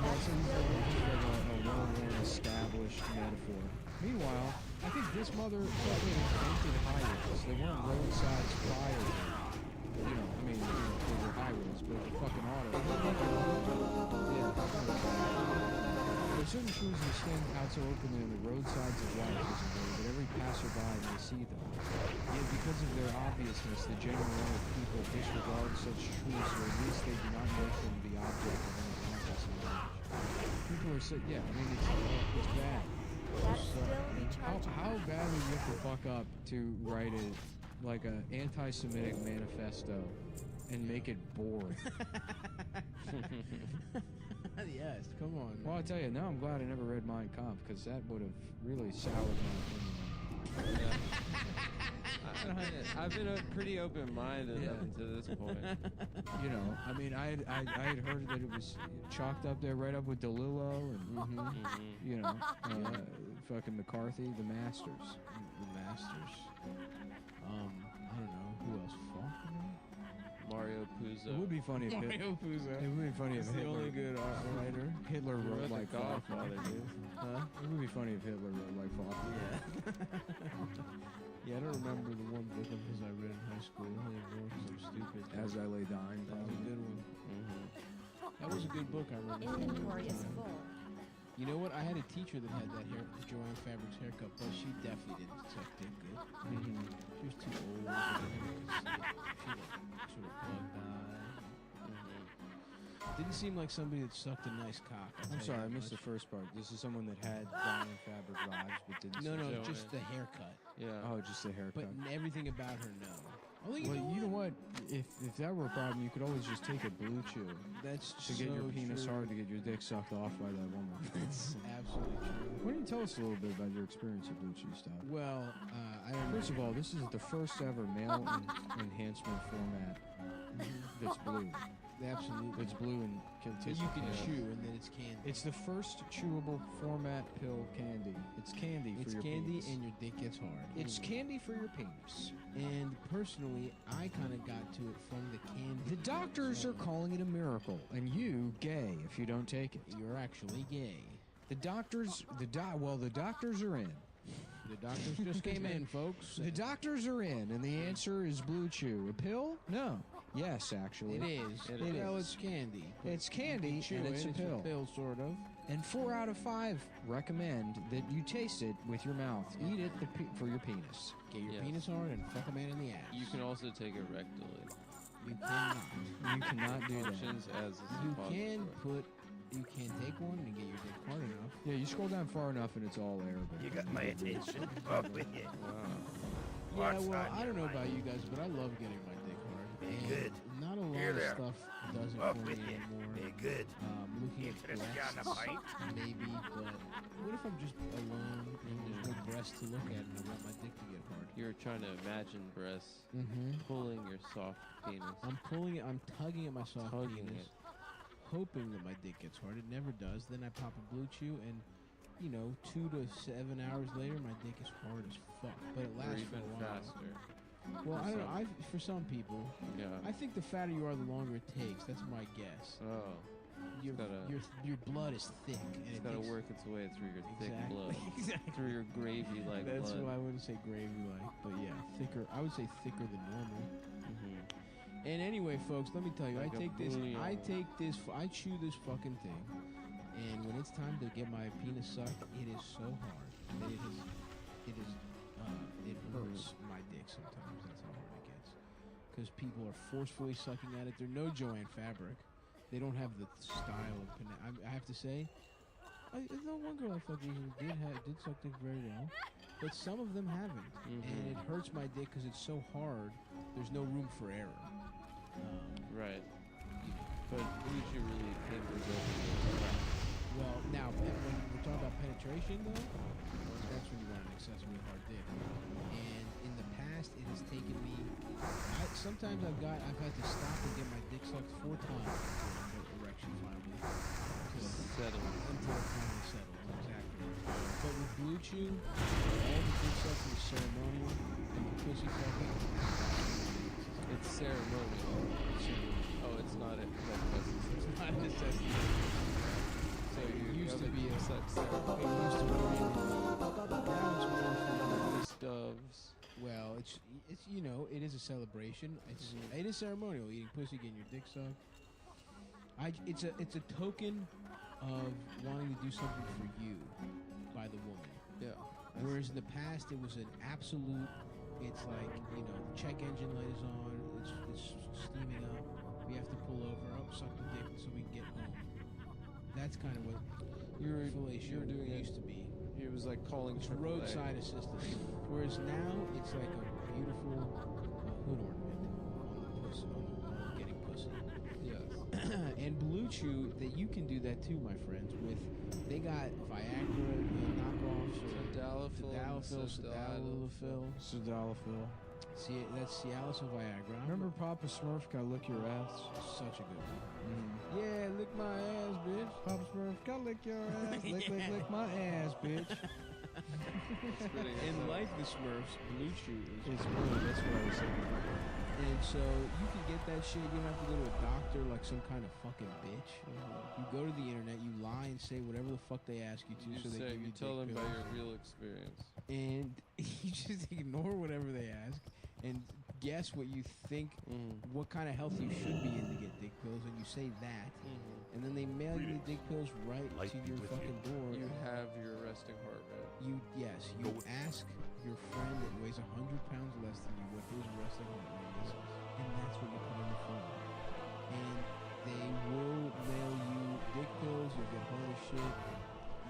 Also, these are like a well-worn, established metaphor. Meanwhile, I think this motherfucker invented highways. They weren't roadsides prior to, I mean, they were highways, but the fucking auto. Yeah. There are certain truths that stand out so openly on the roadsides of life, as it were, that every passerby may see them. Yet because of their obviousness, the general run of people disregard such truths, or at least they do not make them the object of any conscious knowledge. People are so, yeah, I mean, it's bad. That's still recharging. How badly do you have to fuck up to write it like a anti-Semitic manifesto and make it boring? Yes, come on. Well, I tell you, now I'm glad I never read Mein Kampf, because that would have really soured my opinion. I've been pretty open-minded up to this point. You know, I mean, I had heard that it was chalked up there right up with DeLillo and, you know, fucking McCarthy, the Masters. The Masters. I don't know. Who else? Faulkner? Mario Puzo. It would be funny if Mario Puzo. It would be funny if He's the Hitler, only good writer. Hitler He wrote wrote like The Godfather, Faulkner. dude. Huh? It would be funny if Hitler wrote like Faulkner. Yeah. Yeah, I don't remember the one book of his I read in high school anymore because I'm stupid. As I Lay Dying. That was a good one. Mm-hmm. That was a good book I read. Inventory is full. You know what? I had a teacher that had that Joanne Fabric's haircut, but she definitely didn't suck dick good. She was too old. She sort of plugged eye. Didn't seem like somebody that sucked a nice cock. I'm sorry, I missed the first part. This is someone that had Diamond Fabric vibes, but didn't. No, suck. just the haircut. Yeah. Oh, just the haircut. But everything about her, no. Well, you know what? If that were a problem, you could always just take a Blue Chew. That's to get your penis true. hard, to get your dick sucked off by that woman. That's absolutely true. Why don't you tell us a little bit about your experience of Blue Chew stuff? Well, I don't know. First of all, this is the first ever male enhancement format that's blue. Absolutely. It's blue and That you can chew and then it's candy. It's the first chewable format pill candy. It's candy for your candy penis. and your dick gets hard. It's candy for your penis. And personally, I kind of got to it from the candy. The doctors are calling it a miracle, and you gay if you don't take it. You're actually gay. The doctors are in. The doctors just came in, folks. The doctors are in, and the answer is Blue Chew. A pill? No. Yes, actually. It is. It Well, is. it's candy. It's candy, Chew and it. it's a pill. It's a pill, sort of. And 4 out of 5 recommend that you taste it with your mouth. Eat it for your penis. Get your penis hard and fuck a man in the ass. You can also take it rectally. You cannot. You cannot do that. Functions as a You can take one and get your dick hard enough. Yeah, you scroll down far enough and it's all there. But You got my attention. Fuck with it. Yeah, well, I don't know about you guys, but I love getting my dick hard. And good. not a lot Here of there. stuff does it Fuck for with me it. anymore. Be good. Looking at Interest you on a breasts, pint? maybe, but what if I'm just alone and there's no breasts to look at and I want my dick to get hard? You're trying to imagine breasts pulling your soft penis. I'm tugging at my soft penis, hoping that my dick gets hard. It never does. Then I pop a Blue Chew and, 2 to 7 hours later, my dick is hard as fuck. But it lasts for a while. Faster. Well, I don't know. For some people, Yeah. I think the fatter you are, the longer it takes. That's my guess. Oh. Your blood is thick. And It's got to work its way through your thick Exactly. blood. Exactly. Through your gravy-like That's blood. why I wouldn't say gravy-like, but yeah, thicker. I would say thicker than normal. And anyway, folks, let me tell you, Like a bouillon. I chew this fucking thing, and when it's time to get my penis sucked, it is so hard. It hurts my dick sometimes. That's how hard it gets. Because people are forcefully sucking at it. They're no Joanne Fabric. They don't have the style of I have to say, there's no one girl I fucked recently did suck dick very well, but some of them haven't, and it hurts my dick because it's so hard. There's no room for error. Right. But Luigi really timbers over. Well, now when we're talking about penetration, though, that's when you want an excessively hard dick. And in the past, it has taken me. Sometimes I've had to stop and get my dick sucked 4 times before I get erection finally. Settle. Until it finally settles, exactly. But with Blue Chew, all the dick sucking is ceremonial, and the pussy fucking. It's ceremonial. Oh, it's not a necessity. It's not a necessity. So It used to be a sex It used to be. Now it's more for doves. Well, it's it is a celebration. It is ceremonial. Eating pussy, getting your dick sucked. It's a token of wanting to do something for you by the woman. Yeah. Whereas in the past, it was an absolute. It's like the check engine light is on. It's steaming up. We have to pull over. Suck the dick so we can get home. That's kind of what fellatio used to be. It was like calling It's AAA. roadside assistance. Whereas now it's like a beautiful hood ornament on the pussy, on getting pussy. Yes. And Blue Chew, that you can do that too, my friends. They got Viagra, knockoffs, Sildenafil. See, that's Cialis and Viagra. Remember Papa Smurf got lick your ass? Such a good one. Yeah, lick my ass, bitch. Papa Smurf got lick your ass. lick my ass, bitch. And like the Smurfs, Blue Chew is blue. That's what I was saying. And so you can get that shit. You don't have to go to a doctor like some kind of fucking bitch. You go to the internet, you lie and say whatever the fuck they ask you to, so they give you tell them dick about pills. your real experience. And you just ignore whatever they ask and guess what you think, what kind of health you should be in to get dick pills, and you say that, and then they mail you the dick pills right to your fucking door. You have your resting heart rate. You ask your friend that weighs 100 pounds less than you what his resting heart rate is, and that's what you put in the phone. And they will mail you dick pills. You'll get hard as shit.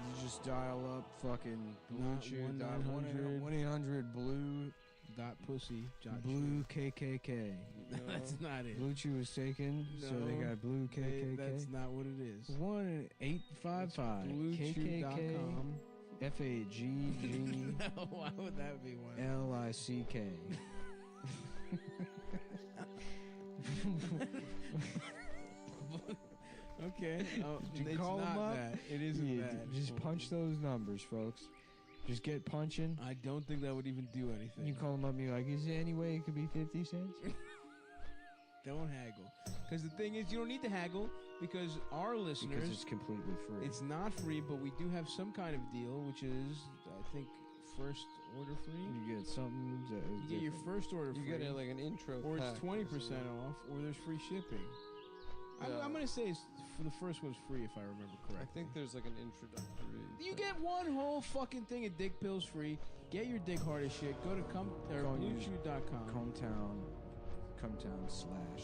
You just dial up fucking Blue Chew. 1-800-BLUE. .pussy. Blue KKK. No, that's not it. Blue Chew was taken, so they got Blue KKK. That's not what it is. 1-855 BlueChew.com. FAGG. Why would that be one? LICK. Okay. Did you it's call not them up? that. It isn't that. Just punch those numbers, folks. Just get punching. I don't think that would even do anything. You call them up and be like, is there any way it could be 50 cents? Don't haggle. Because the thing is, you don't need to haggle because our listeners... Because it's completely free. It's not free, but we do have some kind of deal, which is, I think, first order free. You get something... You get your first order free. You get like an intro or pack. It's 20% off, or there's free shipping. I'm gonna say for the first one's free if I remember correctly. I think there's like an introductory. You get one whole fucking thing of dick pills free. Get your dick hard as shit. Go to bluechew.com. Cumtown/Viagra.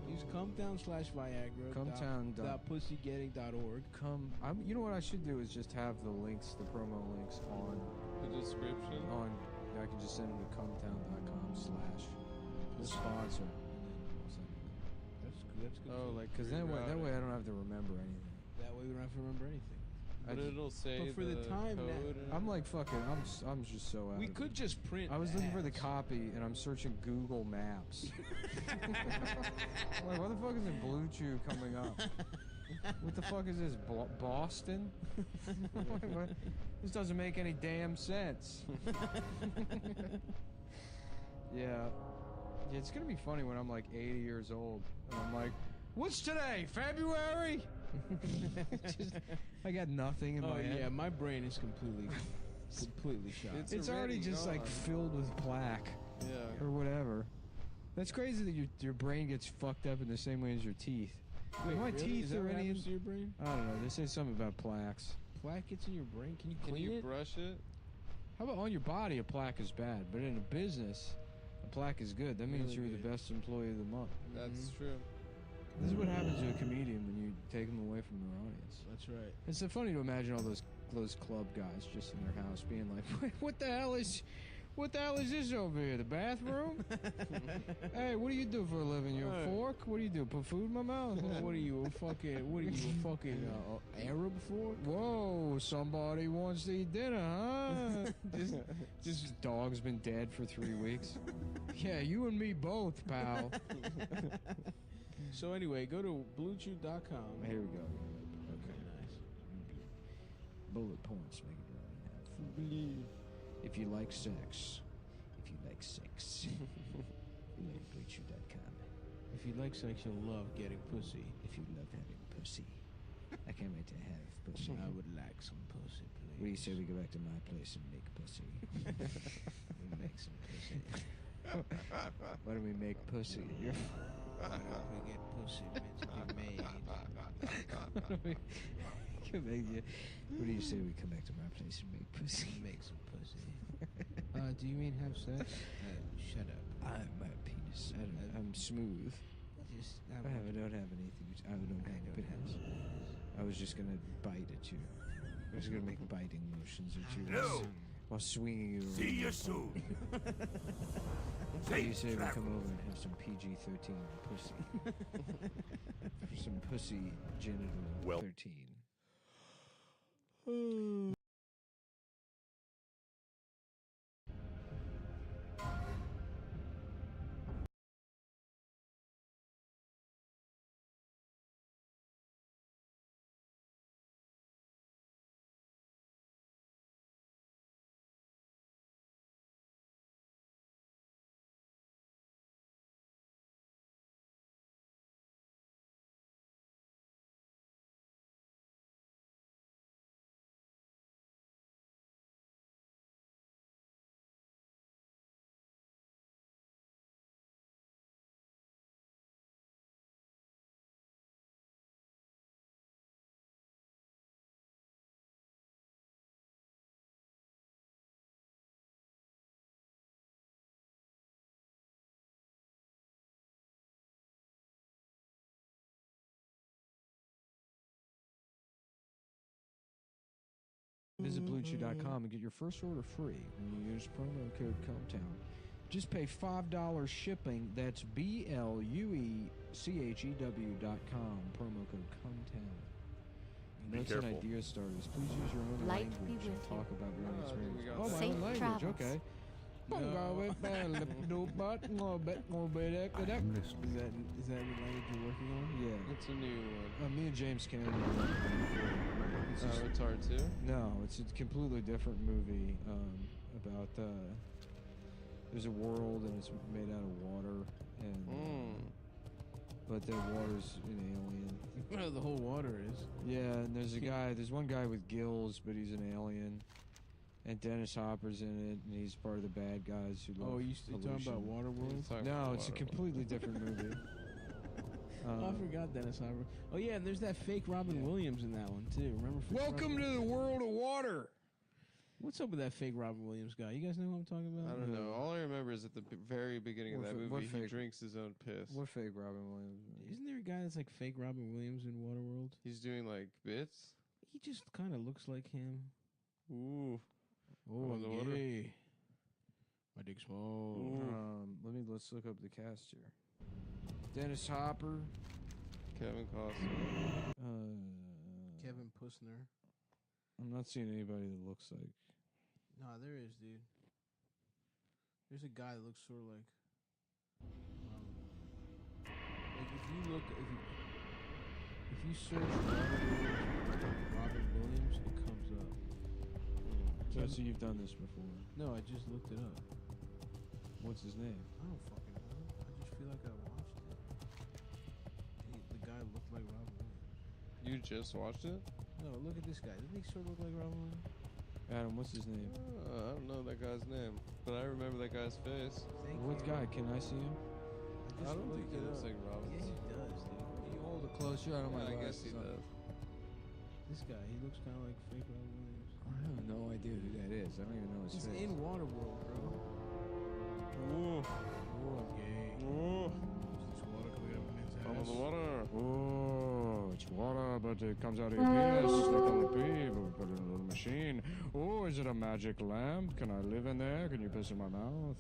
Use cumtown/Viagra. .pussygetting.org. You know what I should do is just have the links, the promo links on the description. I can just send them to cumtown.com/the sponsor. That's good. Oh, because that way I don't have to remember anything. That way we don't have to remember anything. But it'll say. But for the time code I'm like fucking. I'm just so out. We could just print. I was looking for the copy and I'm searching Google Maps. Like, what the fuck is it? Blue Chew coming up? What the fuck is this? Boston? What? This doesn't make any damn sense. Yeah, it's gonna be funny when I'm like 80 years old and I'm like, what's today? February? I got nothing in my head. Yeah, my brain is completely shot. It's already just gone. like filled with plaque. Yeah. Or whatever. That's crazy that your brain gets fucked up in the same way as your teeth. Wait, my really? teeth Is that are what any happens to your brain? I don't know. They say something about plaques. Plaque gets in your brain? Can you Can clean you it? brush it? How about on your body? A plaque is bad, but in a business, a plaque is good. That means Really you're good. the best employee of the month. That's true. This is what happens to a comedian when you take them away from their audience. That's right. It's so funny to imagine all those club guys just in their house being like, what the hell is this over here? The bathroom? Hey, what do you do for a living? You a fork? What do you do? Put food in my mouth? What are you, a fucking Arab fork? Whoa, somebody wants to eat dinner, huh? Just dog's been dead for 3 weeks. Yeah, you and me both, pal. So anyway, go to bluechew.com. Here we go. Okay, nice. Bullet points make it right. If you like sex, you like bluechew.com. If you like sex, you'll love getting pussy. If you love having pussy, I can't wait to have pussy. I would like some pussy, please. What do you say we go back to my place and make pussy? We make some pussy. Why don't we make pussy? Why don't we get pussy meant to be made? What do you say we come back to my place and make pussy? Make some pussy. Do you mean have sex? Shut up. I'm my penis. I'm smooth. I don't have anything. I don't have penis. I was just gonna bite at you. I was gonna make biting motions at you while swinging you around. See you soon. What do you say we come over and have some PG-13 pussy? Some pussy genital 13. Visit BlueChew.com and get your first order free when you use promo code CUMTOWN. Just pay $5 shipping. That's BLUECHEW.com. Promo code CUMTOWN. Notes and idea starters. Please use your own Light be language and with talk about your own experience. we got Oh, my Safe own language. travels. Okay. Is that the language you're working on? Yeah. It's a new one. Me and James Cameron. It's hard too. No, it's a completely different movie about there's a world and it's made out of water and but the water's an alien. The whole water is. Yeah, and there's one guy with gills, but he's an alien. And Dennis Hopper's in it, and he's part of the bad guys who love Oh, you talking about Waterworld? No, it's a completely different movie. Oh, I forgot Dennis Hopper. Oh yeah, and there's that fake Robin Williams in that one too. Remember? Welcome to the world of water. What's up with that fake Robin Williams guy? You guys know who I'm talking about? I don't know. All I remember is at the very beginning of that movie, he fake? drinks his own piss. What fake Robin Williams? Isn't there a guy that's like fake Robin Williams in Waterworld? He's doing like bits. He just kind of looks like him. Ooh. Oh, I'm gay. My dick's small. Let's look up the cast here. Dennis Hopper. Kevin Costner. Kevin Pussner. I'm not seeing anybody that looks like. Nah, there is, dude. There's a guy that looks sort of like if you look, if you search Robin Williams, it comes up. Jesse, you've done this before. No, I just looked it up. What's his name? I don't fucking know. I just feel like I watched it. The guy looked like Robin Williams. You just watched it? No, look at this guy. Doesn't he sort of look like Robin Williams? Adam, what's his name? I don't know that guy's name, but I remember that guy's face. What guy? Can I see him? I don't think he looks like Robin. Yeah, he does, dude. Can you hold it closer? I don't I guess he does. This guy, he looks kind of like fake Robin Williams. I have no idea who that is. I don't even know his He's face. in Waterworld, bro. Ooh. Oh, I'm gay. Ooh. Is this water coming out of a man's ass? I'm in the water. Oh, it's water, but it comes out of your penis. They can only pee, but we put it in a little machine. Oh, is it a magic lamp? Can I live in there? Can you piss in my mouth?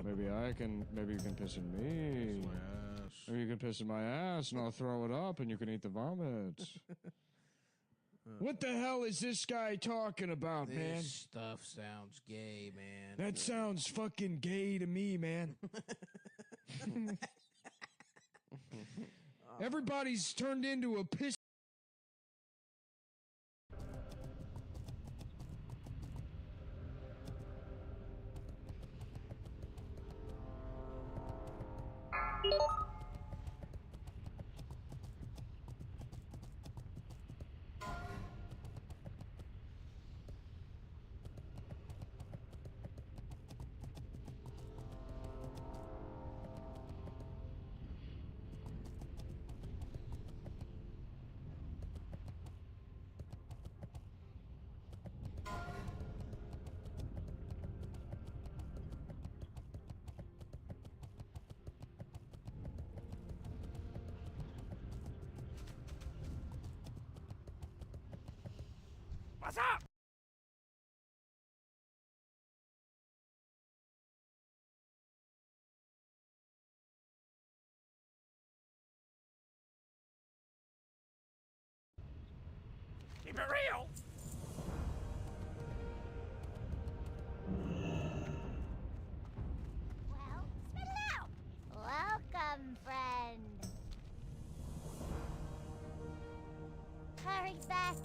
Maybe I can. Maybe you can piss in me. My ass. Maybe you can piss in my ass, and I'll throw it up, and you can eat the vomit. What the hell is this guy talking about, man? This stuff sounds gay, man. That sounds fucking gay to me, man. Everybody's turned into a piss. What's up? Keep it real. Well, spit it out. Welcome, friend. Hurry back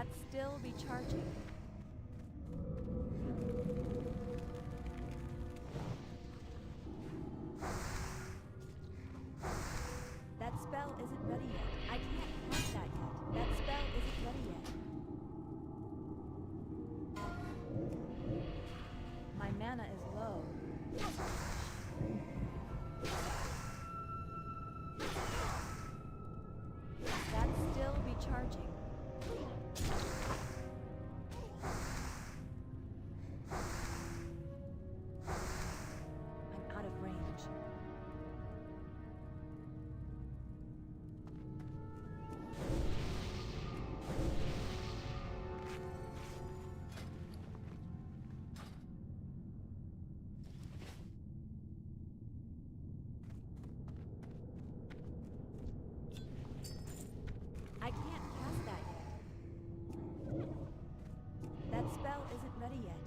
That spell be charging. That spell isn't ready yet. I can't cast that yet. That spell isn't ready yet. My mana is low. That still be charging. I'm out of range. I can't cast that yet. That spell isn't ready yet.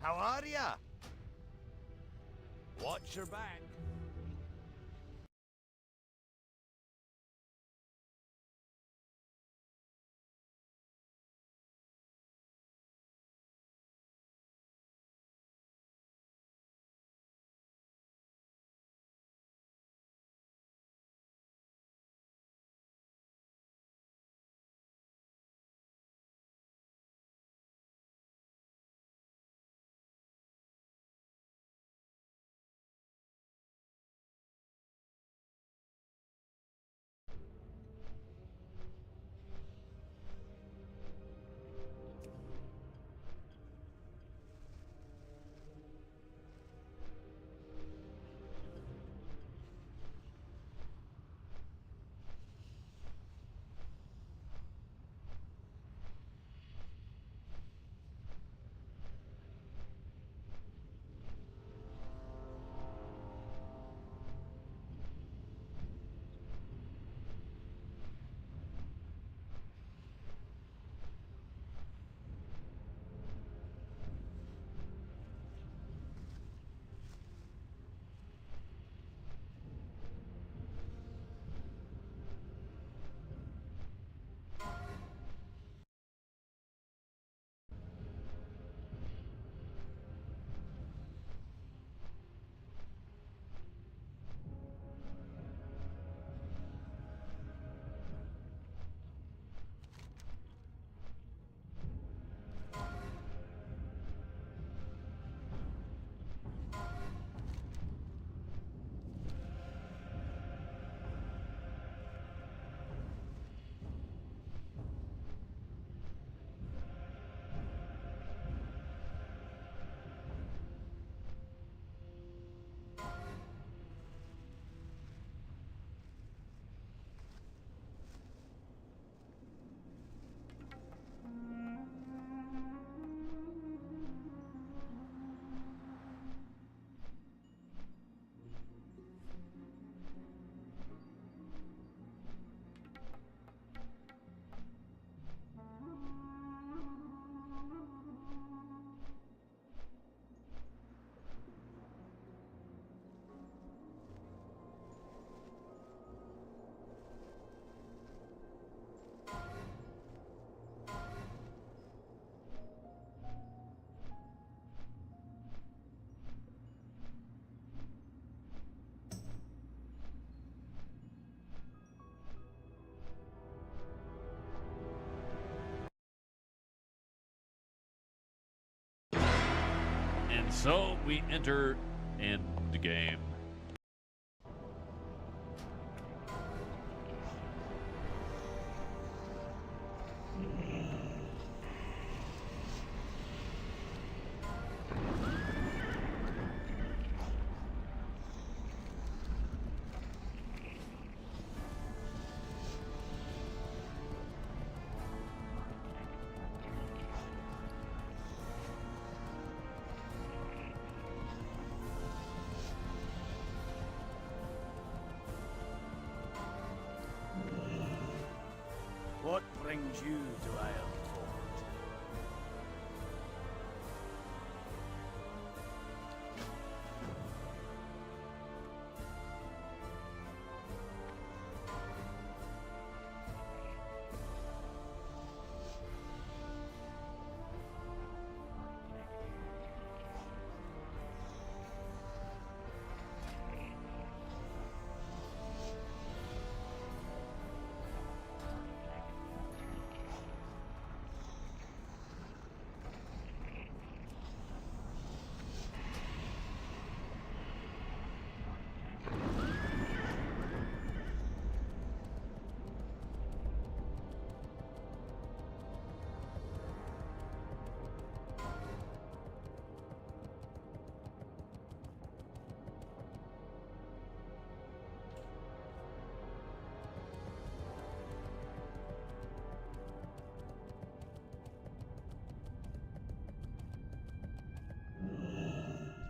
How are ya? Watch your back. And so we enter endgame. What brings you to Ironforge?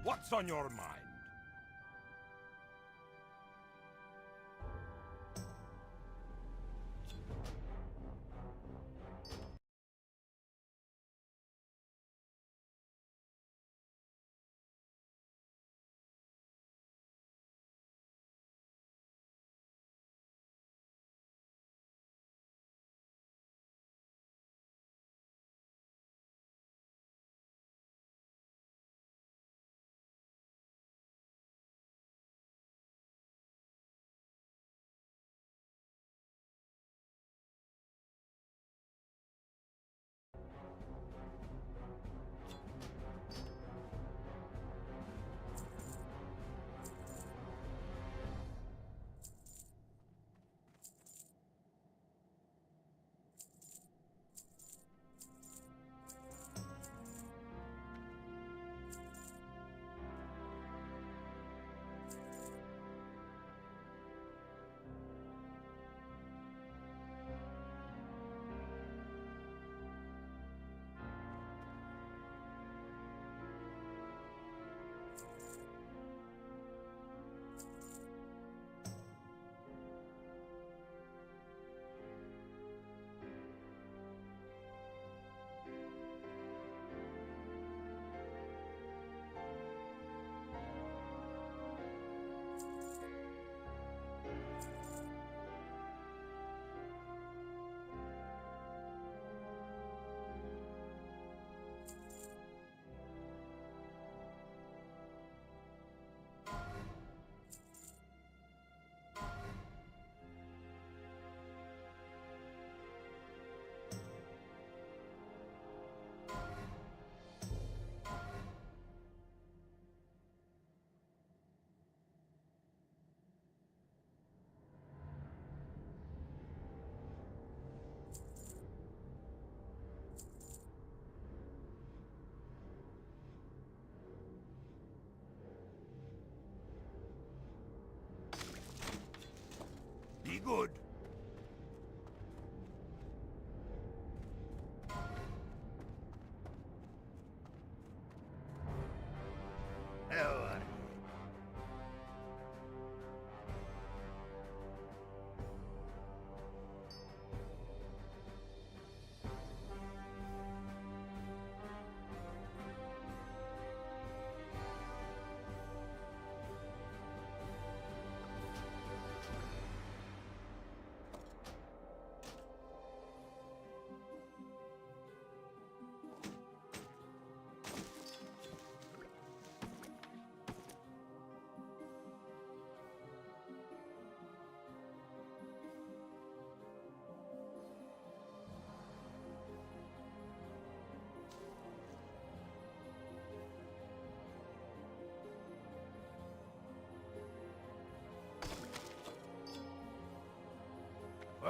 What's on your mind? good. Oh,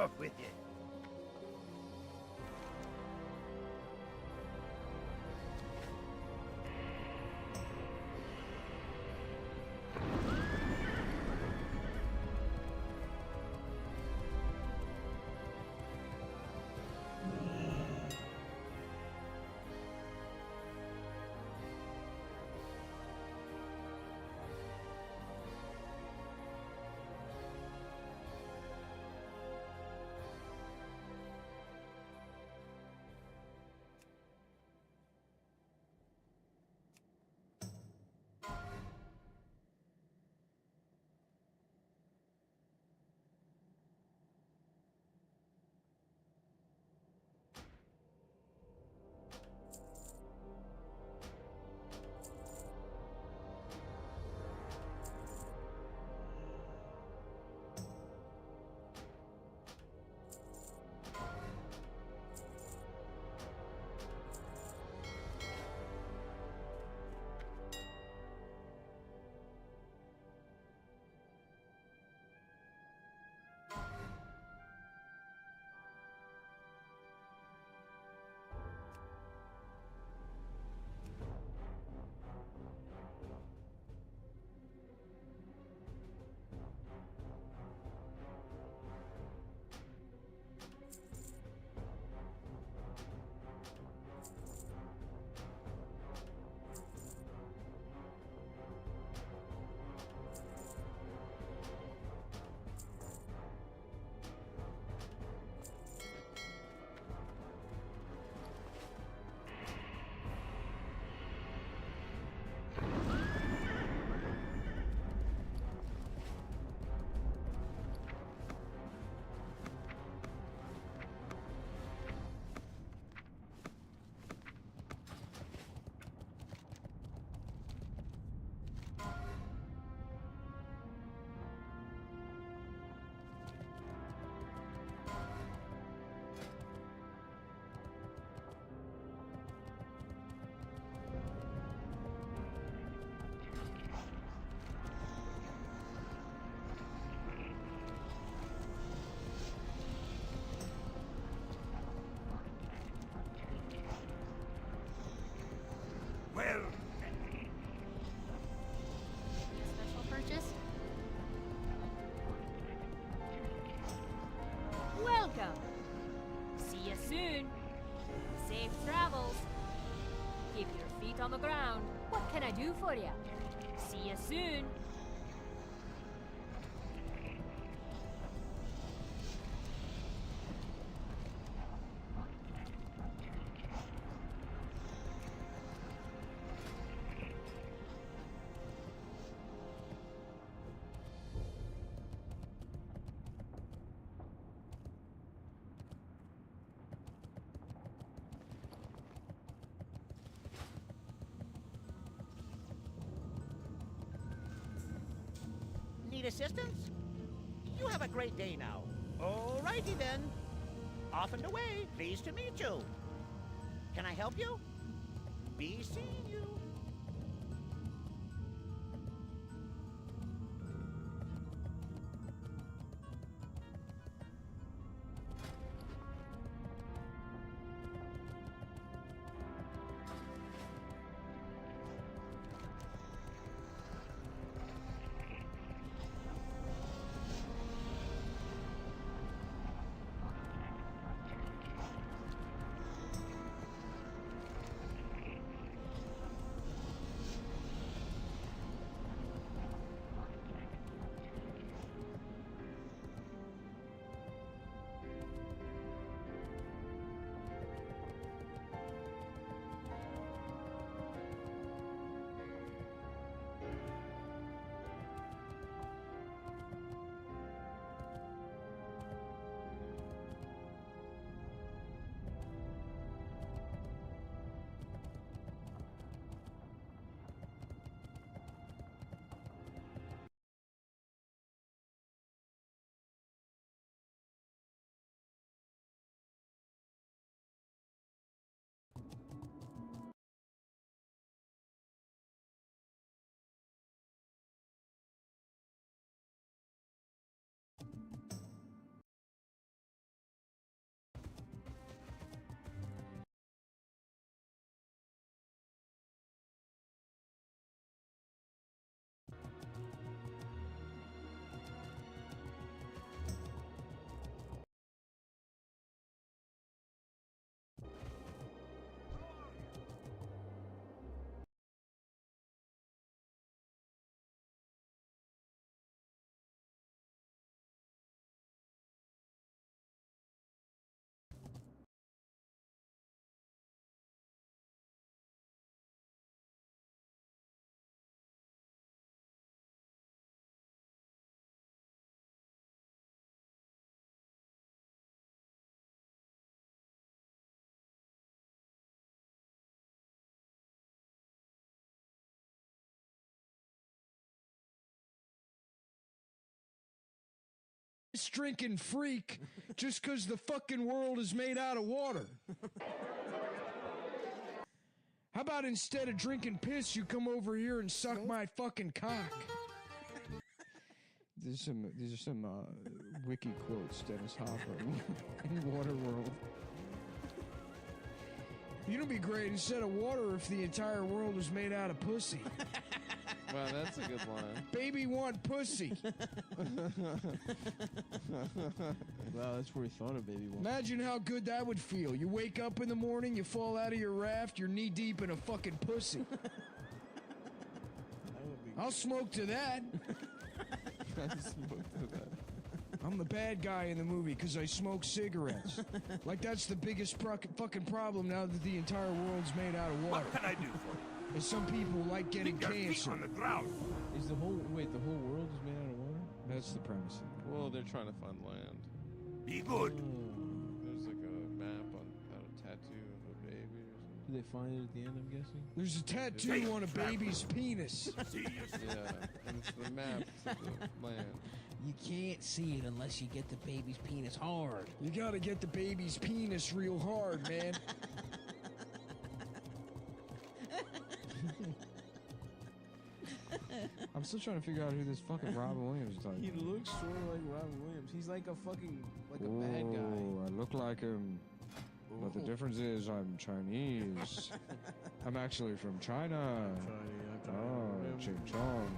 off with you. Well, Special purchase? Welcome. See you soon. Safe travels. Keep your feet on the ground. What can I do for you? See you soon. Need assistance? You have a great day now. Alrighty then. Off and away. Pleased to meet you. Can I help you? Be seeing you. piss-drinking freak just because the fucking world is made out of water. How about instead of drinking piss, you come over here and suck my fucking cock? These are some wiki quotes, Dennis Hopper in Waterworld. You know, it'd be great instead of water if the entire world was made out of pussy. Wow, that's a good line. Baby want pussy. Wow, that's where he thought of baby one. Imagine how good that would feel. You wake up in the morning, you fall out of your raft, you're knee deep in a fucking pussy. I'll smoke to that. I'm the bad guy in the movie because I smoke cigarettes. Like that's the biggest fucking problem now that the entire world's made out of water. What can I do for you? And some people like getting cancer. On the ground. Is the whole world is made out of water? That's the premise. Well, they're trying to find land. Be good. There's like a map on a tattoo of a baby or something. Do they find it at the end, I'm guessing? There's a tattoo on a baby's penis. Yeah, and it's the map of the land. You can't see it unless you get the baby's penis hard. You gotta get the baby's penis real hard, man. I'm still trying to figure out who this fucking Robin Williams is talking He about. looks sort of like Robin Williams. He's like a fucking, like a bad guy. I look like him, but the difference is I'm Chinese. I'm actually from China. Oh, Ching Chong.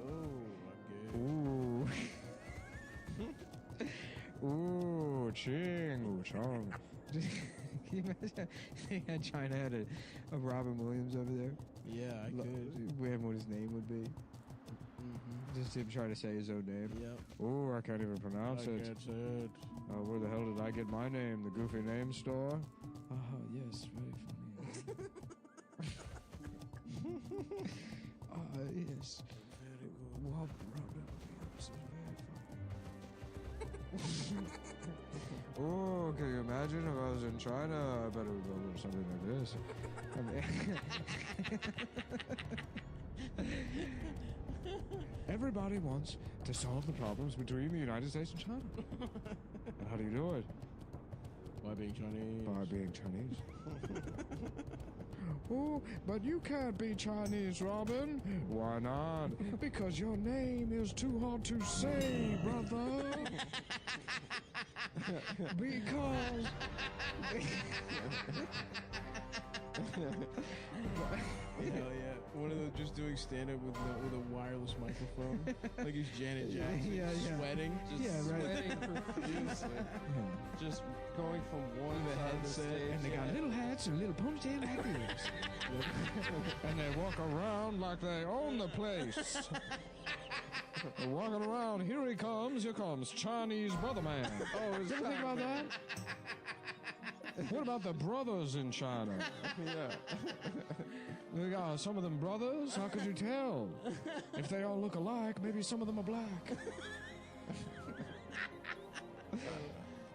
Oh, Ooh. Ooh, Ching Chong. Can you imagine if China had a Robin Williams over there? Yeah, I could. We have what his name would be. Just him trying to say his own name. Yep. Oh, I can't even pronounce it. Can't say it. Oh, where the hell did I get my name? The Goofy Name Store? Oh, yes, very funny. Yes. Very good. Wow, Robin Williams is very funny. Oh, can you imagine if I was in China? I bet it would go a little something like this. I mean, everybody wants to solve the problems between the United States and China. And how do you do it? By being Chinese. By being Chinese. Oh, but you can't be Chinese, Robin. Why not? Because your name is too hard to say, brother. Because... Hell yeah. One of those just doing stand-up with a wireless microphone. Like he's Janet Jackson. Yeah. Sweating. Just Sweating profusely. Just going from one With a side of the headset, stage. And they got little hats and little ponytail like this. And they walk around like they own the place. They're walking around. Here he comes. Here comes Chinese brother man. Oh, is there anything about that? What about the brothers in China? Yeah. They got some of them brothers. How could you tell? If they all look alike, maybe some of them are black.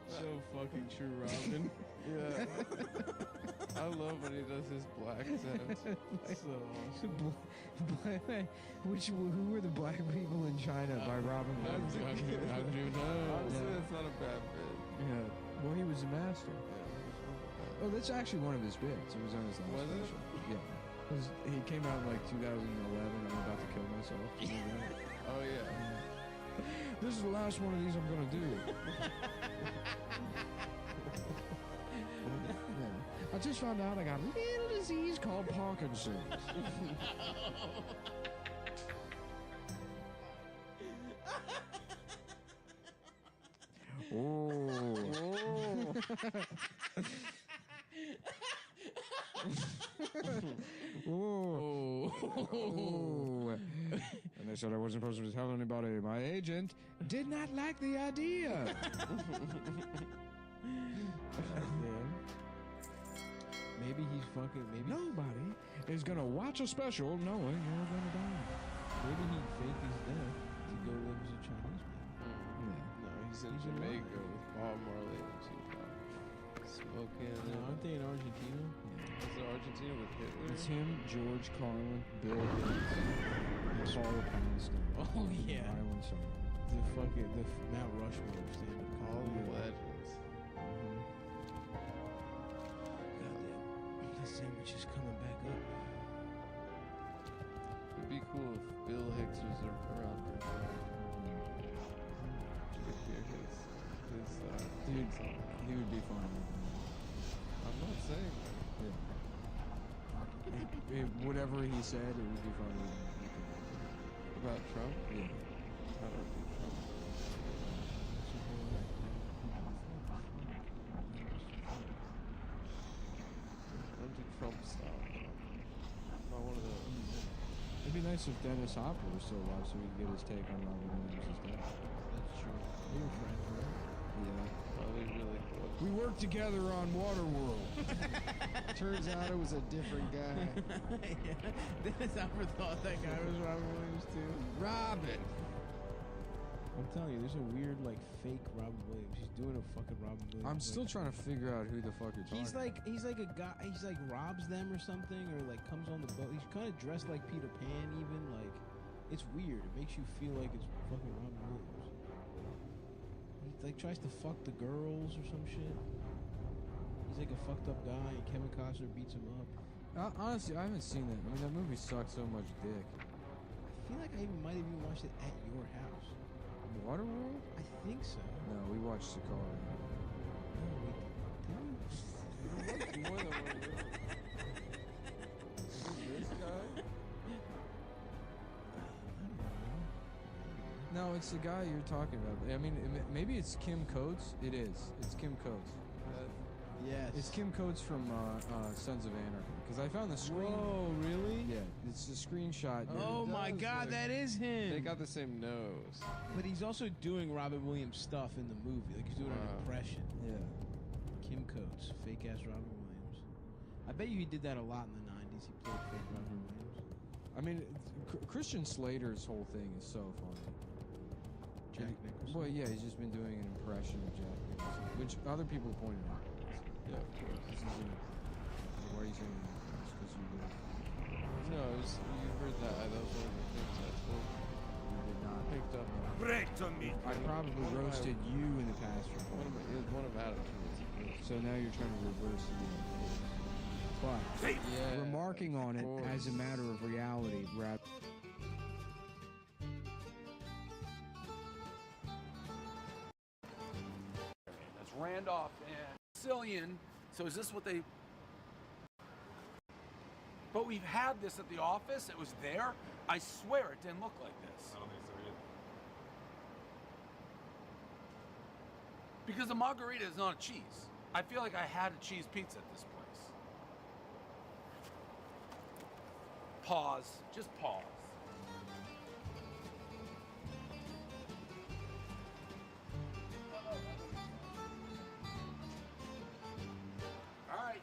So fucking true, Robin. Yeah. I love when he does his black accent. So awesome. Who were the black people in China by Robin I Williams? don't even know. Honestly, that's not a bad bit. Yeah. Well, he was a master. Oh, that's actually one of his bits. It was on his last Was it? special. Yeah. 'Cause he came out in like 2011. I'm about to kill myself. Oh, yeah. This is the last one of these I'm gonna do. I just found out I got a little disease called Parkinson's. Oh. Oh. And they said I wasn't supposed to tell anybody. My agent did not like the idea. Maybe he's fucking. Maybe Nobody is gonna watch a special knowing you're gonna die. maybe he faked his death to go live as a Chinese man. No, he's in Jamaica with Bob Marley and Tupac. Smoking. Aren't they in Argentina? Is it Argentina with Hitler? It's him, George Carlin, Bill Gates, Paul Poundstone. Oh yeah. Island Song. Mount Rushmore of stand-up All comedy. the legends. Goddamn, that sandwich is coming back up. It'd be cool if Bill Hicks was around for Dude, he would be fun. I'm not saying that. Yeah. Whatever he said, it would be funny. About Trump? Yeah. I don't do Trump. I don't do Trump style. I'm not one of those. It'd be nice if Dennis Hopper was still alive so we could get his take on Robin Williams' death. That's true. We were friends, right? Yeah. Probably really close. We worked together on Waterworld. Turns out it was a different guy. Yeah. Dennis Hopper thought that guy was Robin Williams too. Robin! I'm telling you, there's a weird, like, fake Robin Williams. He's doing a fucking Robin Williams. I'm still trying to figure out who the fuck you're talking about. He's like a guy, he's like robs them or something, or like comes on the boat. He's kind of dressed like Peter Pan even, like, it's weird. It makes you feel like it's fucking Robin Williams. He, like, tries to fuck the girls or some shit. He's like a fucked up guy, and Kevin Costner beats him up. Honestly, I haven't seen that. I mean, that movie sucked so much dick. I feel like I might have even watched it at your house. Waterworld? I think so. No, we watched Sicario. No, we didn't. More than one of those. This guy? No, it's the guy you're talking about. I mean, maybe it's Kim Coates. It is. It's Kim Coates. Yes. It's Kim Coates from Sons of Anarchy. Because I found the screen. Whoa, really? Yeah, it's a screenshot. Oh my God, that is him. They got the same nose. But he's also doing Robin Williams stuff in the movie. Like, he's doing an impression. Yeah. Kim Coates, fake ass Robin Williams. I bet you he did that a lot in the 90s. He played fake Robin Williams. I mean, Christian Slater's whole thing is so funny. Jack Nicholson. Well, yeah, he's just been doing an impression of Jack Nicholson, which other people pointed out. Yeah, of course. This isn't. Why are you saying that? It's because you live. No, you heard that. That was one of the things I told you. You did not. Picked up on. Break to me. I probably roasted you in the past. It was one of Adam's rules. So now you're trying to reverse it. But Yeah, remarking on it of as a matter of reality, rather. That's Randolph and Cillian. So is this what they... But we've had this at the office. It was there. I swear it didn't look like this. I don't think so either. Because the margarita is not a cheese. I feel like I had a cheese pizza at this place. Pause. Just pause. All right.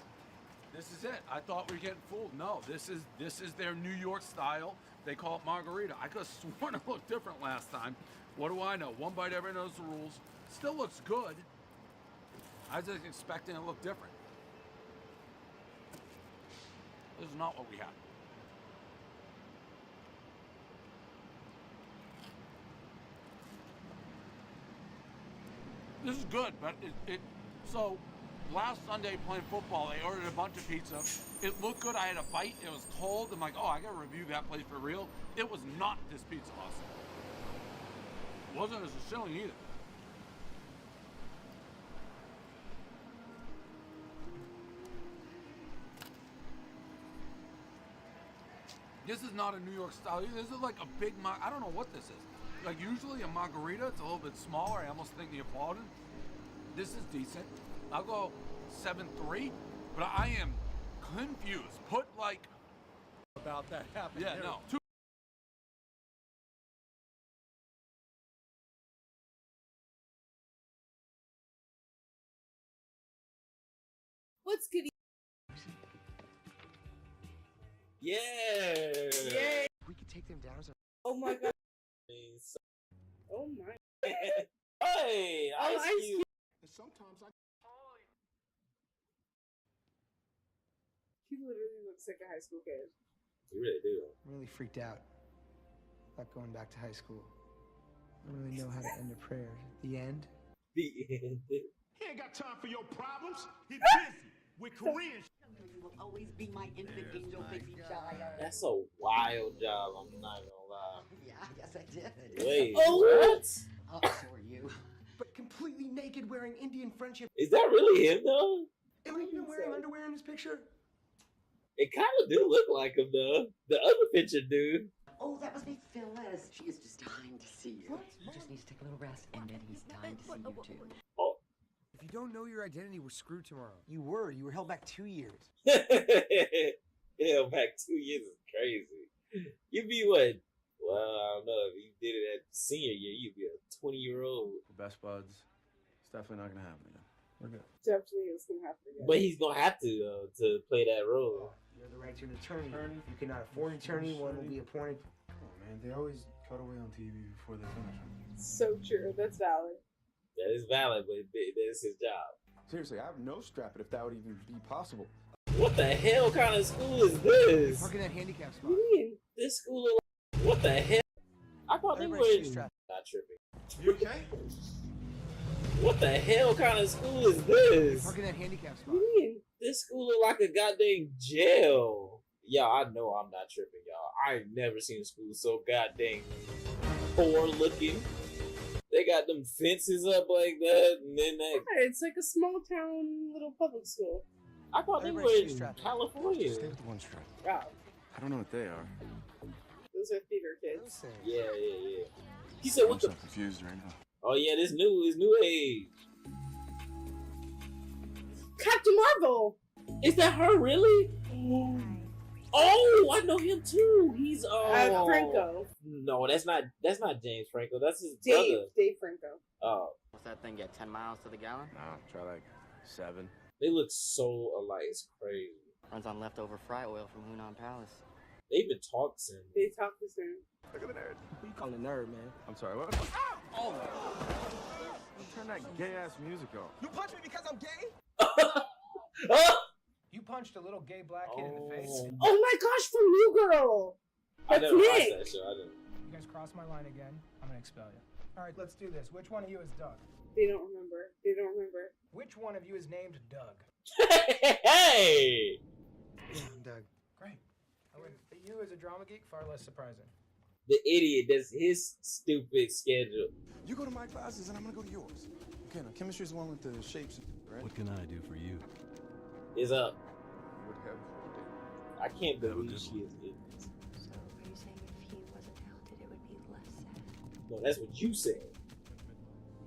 This is it. I thought we were getting fooled. No, this is their New York style. They call it margarita. I could have sworn it looked different last time. What do I know? One bite, everyone knows the rules. Still looks good. I was just expecting it to look different. This is not what we had. This is good, but so last Sunday playing football, I ordered a bunch of pizza. It looked good. I had a bite. It was cold. I'm like, oh, I got to review that place for real. It was not this pizza awesome. It wasn't as filling either. This is not a New York style. This is like a big, I don't know what this is. Like usually a margarita, it's a little bit smaller. I almost think Neapolitan. This is decent. I'll go 7.3, but I am confused. Put like About that happening. yeah, no. Two. What's good? Yeah. Yay! We could take them down as a... Oh my god. Oh my. Hey, Oh, Ice Ice Cube. And sometimes I. He literally looks like a high school kid. You really do. I'm really freaked out about going back to high school. don't really know how to end a prayer. The end? The end. He ain't got time for your problems. He's busy with Korean. You will always be my infant angel pixie child. That's a wild job, I'm not gonna lie. Yeah, yes I did. Wait, what? I'll show you. But completely naked wearing Indian friendship. Is that really him though? Am I even wearing underwear in this picture? It kind of do look like him though. The other picture dude. Oh, that must be Phyllis. She is just dying to see you. He just needs to take a little rest, and then he's dying to see you too. Oh. If you don't know your identity, we're screwed tomorrow. You were held back 2 years. Hell, back 2 years is crazy. You'd be what? Well, I don't know. If you did it at senior year, you'd be a 20-year-old. Best buds. It's definitely not gonna happen again. We're good. Definitely it's gonna happen again. But he's gonna have to play that role. You have the right to an attorney. If you cannot afford an attorney, one will be appointed. Come on, man. They always cut away on TV before they finish. So true. That's valid. That is valid, but that's his job. Seriously, I have no strap it if that would even be possible. What the hell kind of school is this? Park in that handicap spot. This school look like, what the hell? I thought they were not tripping. You okay? What the hell kind of school is this? Park in that handicap spot. This school look like a goddamn jail. Y'all, I know I'm not tripping, y'all. I ain't never seen a school so goddamn poor looking. They got them fences up like that, and then that. Yeah, it's like a small town little public school. I thought they were in California. Stay with one strap. Wow. I don't know what they are. Those are theater kids. Yeah. He said, "What the?" I'm so confused right now. Oh yeah, this new age. Captain Marvel. Is that her really? Oh, I know him too. He's Franco. No, that's not James Franco. That's his brother. Dave Franco. Oh. What's that thing get? 10 miles to the gallon? Nah, try like 7. They look so alike. It's crazy. Runs on leftover fry oil from Hunan Palace. They even talk soon. They talk the same. Look at the nerd. Who you calling a nerd, man? I'm sorry, what? Oh! Turn that gay-ass music off. You punched me because I'm gay? You punched a little gay black kid in the face? Oh my gosh, from New Girl. I That's never watched Nick. that show. I didn't. You guys cross my line again, I'm gonna expel you. Alright, let's do this. Which one of you is Doug? They don't remember. They don't remember. Which one of you is named Doug? Hey! Yeah, I'm Doug. Great. You as a drama geek, far less surprising. The idiot. That's his stupid schedule. You go to my classes and I'm gonna go to yours. Okay, now chemistry is the one with the shapes, right? What can I do for you? Is up. Would have I can't believe she is ignorant. So, are you saying if he wasn't talented, it would be less sad? No, that's what you said.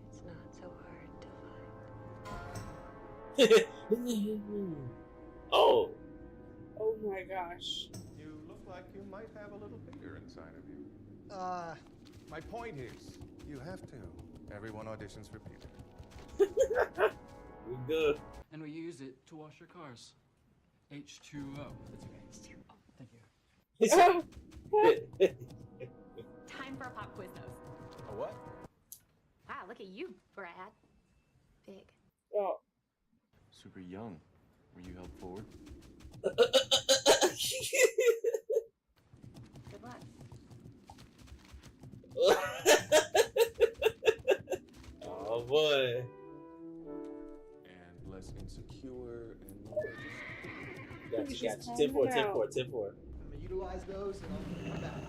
It's not so hard to find. Oh. Oh my gosh. You look like you might have a little bigger inside of you. My point is, you have to. Everyone auditions for Peter. We good. And we use it to wash your cars. H2O. That's okay. Oh, thank you. Time for a pop quiz nose. A what? Wow, look at you, Brad. Big. Oh. Super young. Were you held forward? Good luck. Oh boy. And less insecure and more. Got you. 10-4, 10-4, 10-4. I'm gonna utilize those and I'll come back.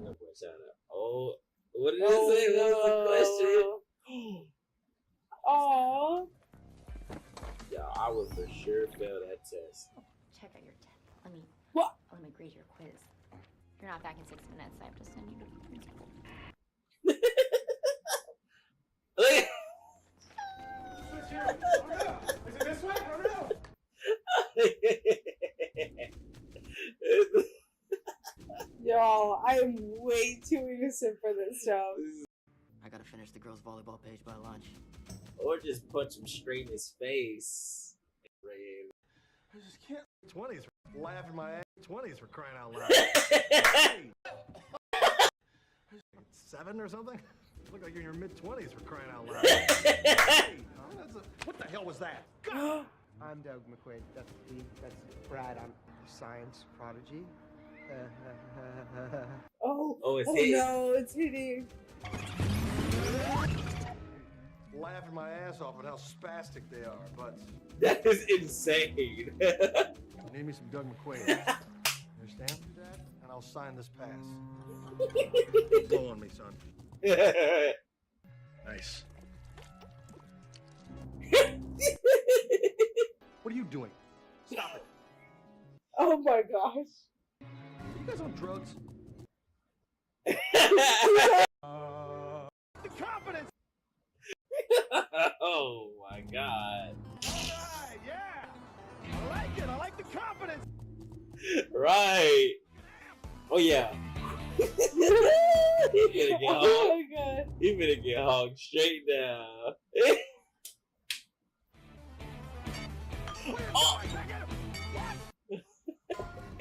No boy, shout out. Oh, what did it say? What was the question? Aww. Yeah, I would for sure fail that test. Check out your 10th. What? Let me grade your quiz. If you're not back in 6 minutes, I have to send you to the principal. Is it this way? Oh no! Y'all, I am way too innocent for this stuff. I gotta finish the girls' volleyball page by lunch. Or just punch him straight in his face. I just can't. 20s laughing my ass. 20s for crying out loud. 7 or something? Look like you're in your mid-20s for crying out loud. What the hell was that? I'm Doug McQuaid. That's Brad. I'm a science prodigy. Oh, it's oh hitting. no, it's hitting. Laughing my ass off at how spastic they are, but That is insane. name me some Doug McQuaid. Understand? And I'll sign this pass. Blow on me, son. Nice. What are you doing? Stop it. Oh my gosh. Are you guys on drugs? The confidence. Oh my god. Alright, yeah. I like it. I like the confidence. Right. Oh yeah. He finna get Oh hogged. my god. He finna get hogged straight down. Oh.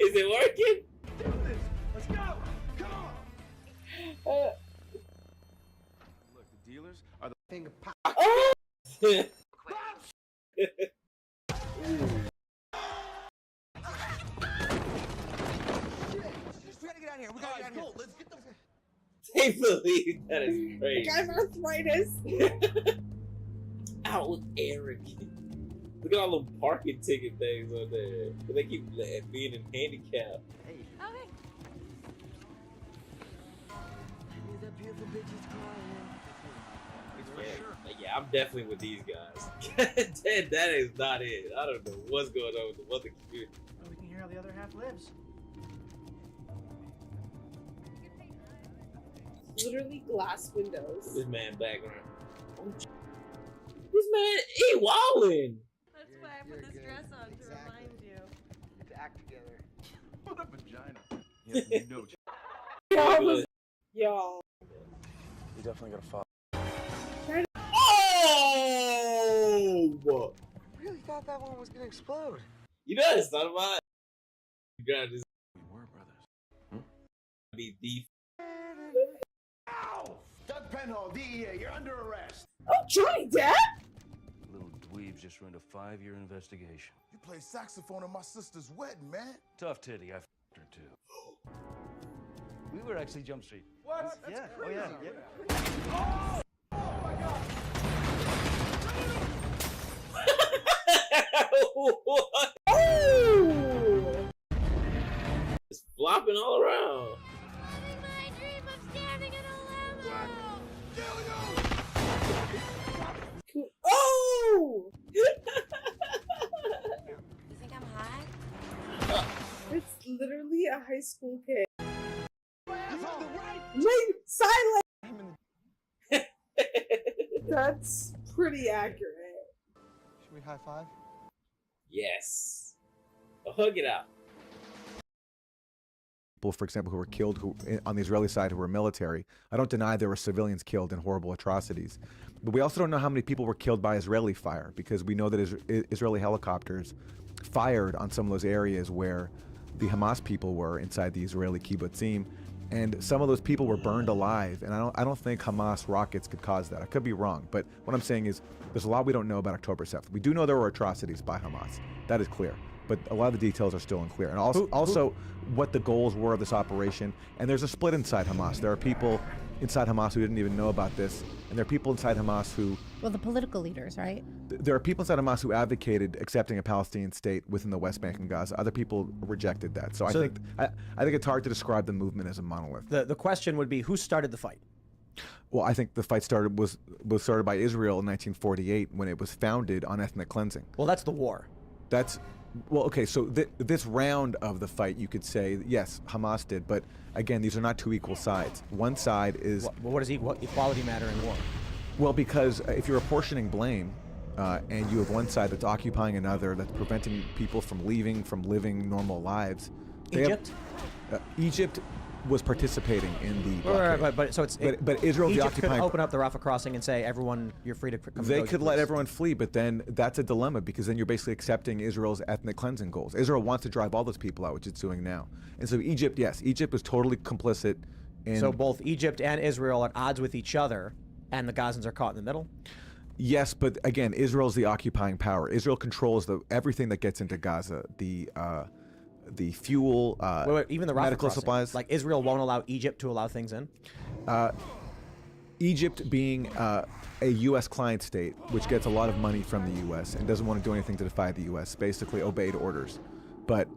Is it working? Do this. Let's go. Come on. Look, the dealers are the thing of power. Oh! They believe that is The crazy. guy's arthritis. Out with Eric. Look at all them parking ticket things on there. But they keep being in handicap. Hey. Oh, hey. Is that beautiful bitch's Yeah, I'm definitely with these guys. That is not it. I don't know what's going on with the mother community. Well, we can hear how the other half lives. Literally glass windows. This man background. This man, he wildin'. That's why I put this dress on to remind you. To act together. What a vagina. Yeah, no. Y'all. You definitely gotta follow. Oh! I really thought that one was gonna explode. You know it's not about God, this We were brothers. be the Ow! Doug Penhall, DEA, you're under arrest. Oh, Johnny Depp? Little dweeb just ruined a 5-year investigation. You play saxophone at my sister's wedding, man. Tough titty, I f***ed her too. We were actually Jump Street. What? Yeah, That's oh yeah, crazy. yeah. Oh my god. what? Oh! It's flopping all around. My dream of standing in a limo. Oh! You think I'm hot? It's literally a high school kid. Wait, silent! That's pretty accurate. Should we high five? Yes. Hug it out. People, for example, who were killed on the Israeli side who were military. I don't deny there were civilians killed in horrible atrocities. But we also don't know how many people were killed by Israeli fire, because we know that Israeli helicopters fired on some of those areas where the Hamas people were inside the Israeli kibbutzim, and some of those people were burned alive. And I don't think Hamas rockets could cause that. I could be wrong, but what I'm saying is there's a lot we don't know about October 7th. We do know there were atrocities by Hamas. That is clear. But a lot of the details are still unclear. And also what the goals were of this operation. And there's a split inside Hamas. There are people inside Hamas who didn't even know about this. And there are people inside Hamas who... Well, the political leaders, right? There are people inside Hamas who advocated accepting a Palestinian state within the West Bank and Gaza. Other people rejected that. So I think it's hard to describe the movement as a monolith. The question would be, who started the fight? Well, I think the fight was started by Israel in 1948 when it was founded on ethnic cleansing. Well, that's the war. Well, okay, so this round of the fight, you could say, yes, Hamas did, but again, these are not two equal sides. One side is... What does equality matter in war? Well, because if you're apportioning blame, and you have one side that's occupying another, that's preventing people from living normal lives... Egypt? Egypt was participating in the blockade. Right, but Israel's Egypt the occupying... could open up the Rafah crossing and say, everyone, you're free to come. They could let everyone flee, but then that's a dilemma, because then you're basically accepting Israel's ethnic cleansing goals. Israel wants to drive all those people out, which it's doing now. And so Egypt, yes, Egypt was totally complicit in... So both Egypt and Israel are at odds with each other, and the Gazans are caught in the middle? Yes, but again, Israel's the occupying power. Israel controls everything that gets into Gaza. the fuel, wait, even the medical crossing. supplies. Like Israel won't allow Egypt to allow things in. Egypt being a U.S. client state, which gets a lot of money from the U.S. and doesn't want to do anything to defy the U.S., basically obeyed orders.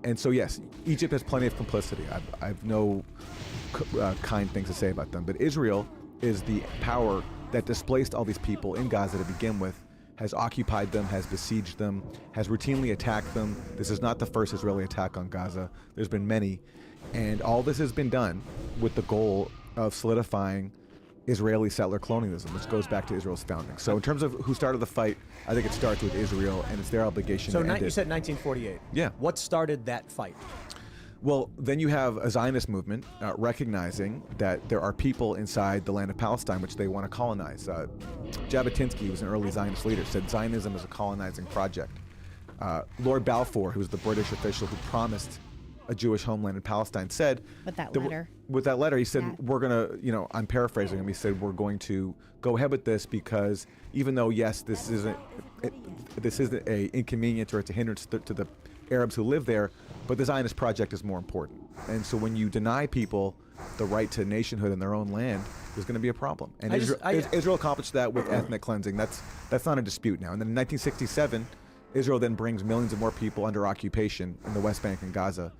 And so yes, Egypt has plenty of complicity. I've no kind things to say about them. But Israel is the power that displaced all these people in Gaza to begin with, has occupied them, has besieged them, has routinely attacked them. This is not the first Israeli attack on Gaza. There's been many. And all this has been done with the goal of solidifying Israeli settler colonialism, which goes back to Israel's founding. So in terms of who started the fight, I think it starts with Israel, and it's their obligation to end it. You said 1948. Yeah. What started that fight? Well, then you have a Zionist movement recognizing that there are people inside the land of Palestine which they want to colonize. Jabotinsky, who was an early Zionist leader, said Zionism is a colonizing project. Lord Balfour, who was the British official who promised a Jewish homeland in Palestine, said With that letter. With that letter, he said, we're going to, I'm paraphrasing him, he said, we're going to go ahead with this because even though, yes, this isn't a inconvenience or it's a hindrance to the Arabs who live there, but the Zionist project is more important. And so when you deny people the right to nationhood in their own land, there's going to be a problem. And Israel accomplished that with ethnic cleansing. That's not a dispute now. And then in 1967, Israel then brings millions of more people under occupation in the West Bank and Gaza.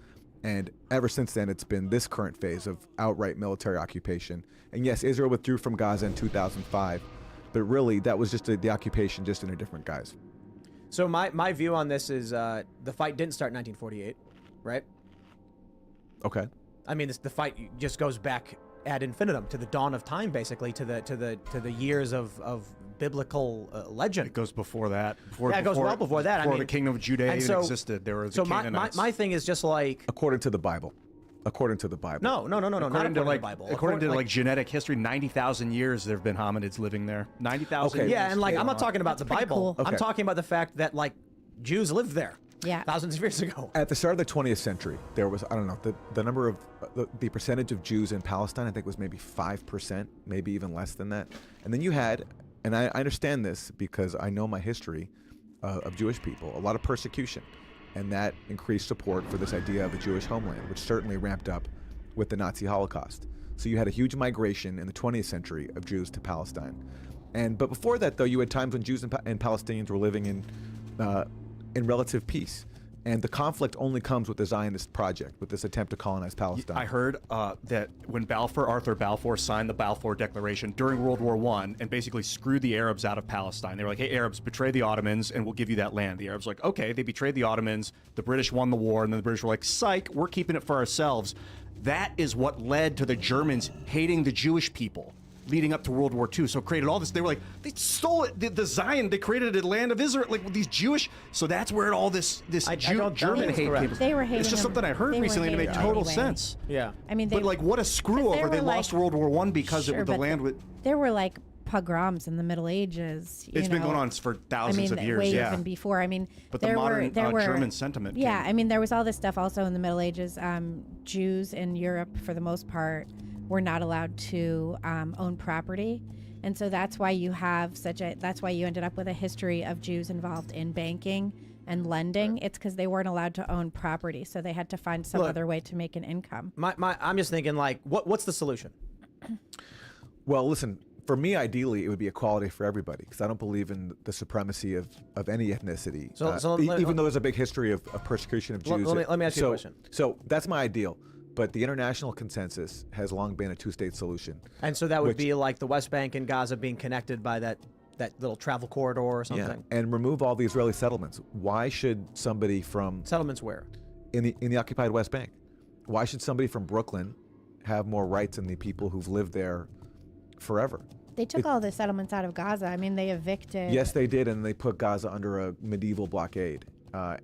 And ever since then, it's been this current phase of outright military occupation. And yes, Israel withdrew from Gaza in 2005, but really that was just the occupation, just in a different guise. So my view on this is the fight didn't start in 1948, right? Okay. I mean, the fight just goes back ad infinitum to the dawn of time, basically, to the years of biblical legend. It goes before that. It goes well before that. Before the kingdom of Judea even existed, there were the Canaanites. my thing is just like according to the Bible. According to the Bible. No, not according to the Bible. According to genetic history, 90,000 years there have been hominids living there. 90,000 years. Yeah, and I'm not talking about the Bible. cool. I'm talking about the fact that Jews lived there. Yeah. Thousands of years ago. At the start of the 20th century, there was, I don't know, the number of, the percentage of Jews in Palestine, I think was maybe 5%, maybe even less than that. And then you had, and I understand this because I know my history of Jewish people, a lot of persecution. And that increased support for this idea of a Jewish homeland, which certainly ramped up with the Nazi Holocaust. So you had a huge migration in the 20th century of Jews to Palestine. But before that, though, you had times when Jews and Palestinians were living in relative peace. And the conflict only comes with the Zionist project, with this attempt to colonize Palestine. I heard that when Arthur Balfour signed the Balfour Declaration during World War I and basically screwed the Arabs out of Palestine. They were like, hey, Arabs, betray the Ottomans and we'll give you that land. The Arabs were like, okay, they betrayed the Ottomans. The British won the war, and then the British were like, psych, we're keeping it for ourselves. That is what led to the Germans hating the Jewish people leading up to World War II. So created all this. They were like, they stole it. The Zion, they created a land of Israel, like with these Jewish. So that's where all this German hate came. They were hating. It's just something I heard recently and it made total sense. Yeah. I mean, but what a screw over. They lost World War I because the land with. There were pogroms in the Middle Ages. It's been going on for thousands of years. Way even before. I mean, but the modern German sentiment. Yeah, I mean, there was all this stuff also in the Middle Ages. Jews in Europe, for the most part, were not allowed to own property. And so that's why you have that's why you ended up with a history of Jews involved in banking and lending. It's because they weren't allowed to own property. So they had to find some other way to make an income. I'm just thinking what's the solution? Well, listen, for me, ideally, it would be equality for everybody because I don't believe in the supremacy of any ethnicity. Even though there's a big history of persecution of Jews. Let me ask you a question. So that's my ideal. But the international consensus has long been a two-state solution. And so that would be like the West Bank and Gaza being connected by that little travel corridor or something? Yeah, and remove all the Israeli settlements. Why should somebody from... Settlements where? In the occupied West Bank. Why should somebody from Brooklyn have more rights than the people who've lived there forever? They took all the settlements out of Gaza. I mean, they evicted... Yes, they did, and they put Gaza under a medieval blockade.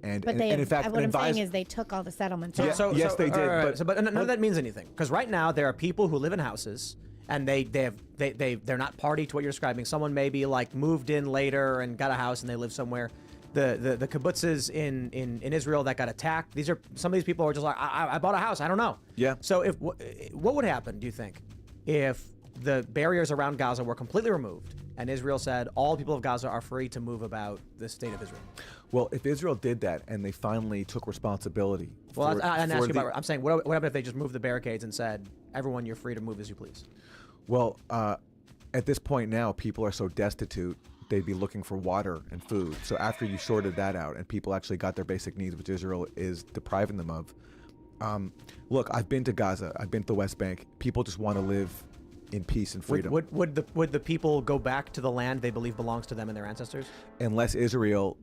In fact, what I'm saying is they took all the settlements out. Yes, they did. But none of that means anything. Because right now, there are people who live in houses, and they're not party to what you're describing. Someone maybe moved in later and got a house, and they live somewhere. The kibbutzes in Israel that got attacked, some of these people are just like, I bought a house, I don't know. Yeah. So what would happen, do you think, if the barriers around Gaza were completely removed, and Israel said all people of Gaza are free to move about the state of Israel. Well, if Israel did that and they finally took responsibility. Well, for, I didn't ask you the- about. I'm saying, what happened if they just moved the barricades and said, everyone, you're free to move as you please? Well, at this point now, people are so destitute, they'd be looking for water and food. So after you sorted that out and people actually got their basic needs, which Israel is depriving them of. Look, I've been to Gaza. I've been to the West Bank. People just want to live in peace and freedom. Would the people go back to the land they believe belongs to them and their ancestors? Unless Israel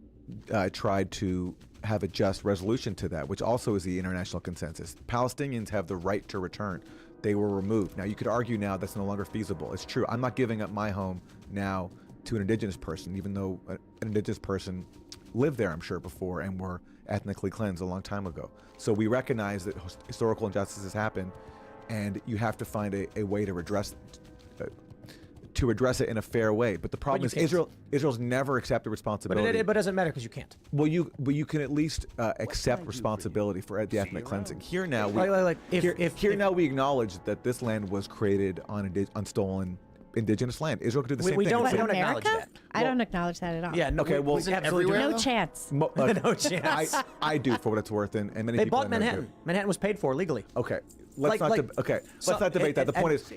tried to have a just resolution to that, which also is the international consensus. Palestinians have the right to return. They were removed. Now, you could argue now that's no longer feasible. It's true. I'm not giving up my home now to an indigenous person, even though an indigenous person lived there, I'm sure, before and were ethnically cleansed a long time ago. So we recognize that historical injustices happen, and you have to find a way to address it in a fair way. But the problem is Israel's never accepted responsibility. But it doesn't matter because you can't. Well, you can at least accept responsibility for the ethnic cleansing. Here now, now we acknowledge that this land was created on stolen indigenous land. Israel could do the same thing. We don't acknowledge that. I don't acknowledge that at all. Yeah. No, okay. Well, no chance. No chance. I do, for what it's worth, and many they people. bought Manhattan. Manhattan was paid for legally. Okay. Let's not debate that. The point is,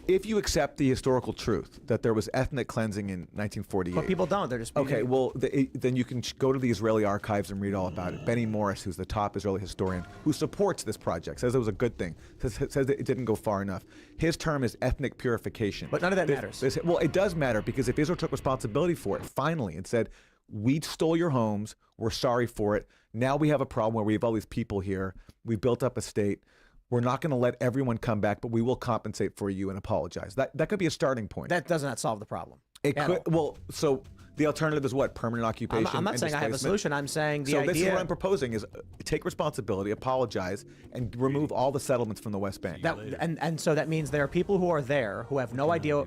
if you accept the historical truth that there was ethnic cleansing in 1948, but people don't. They're just okay. Well, then you can go to the Israeli archives and read all about it. Benny Morris, who's the top Israeli historian, who supports this project, says it was a good thing. Says that it didn't go far enough. His term is ethnic purification. But none of that matters. Well, it does matter, because if Israel took responsibility for it finally and said, "We stole your homes. We're sorry for it. Now we have a problem where we have all these people here. We built up a state. We're not going to let everyone come back, but we will compensate for you and apologize." That could be a starting point. That does not solve the problem. It could. Well, so the alternative is what? Permanent occupation. I'm not saying I have a solution. I'm saying the idea. This is what I'm proposing: is take responsibility, apologize, and remove all the settlements from the West Bank. And so that means there are people who are there who have no idea.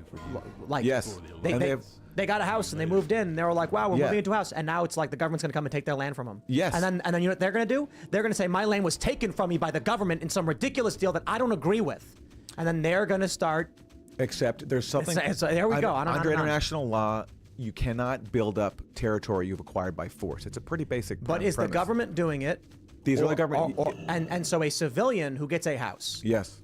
Like yes, they got a house and they moved in. And they were like, "Wow, we're moving into a house," and now it's like the government's going to come and take their land from them. Yes. And then you know what they're going to do? They're going to say, "My land was taken from me by the government in some ridiculous deal that I don't agree with," and then they're going to start. Except there's something. So there we go. Under international law, you cannot build up territory you've acquired by force. It's a pretty basic. But is the government doing it? The Israeli government. And so a civilian who gets a house. Yes.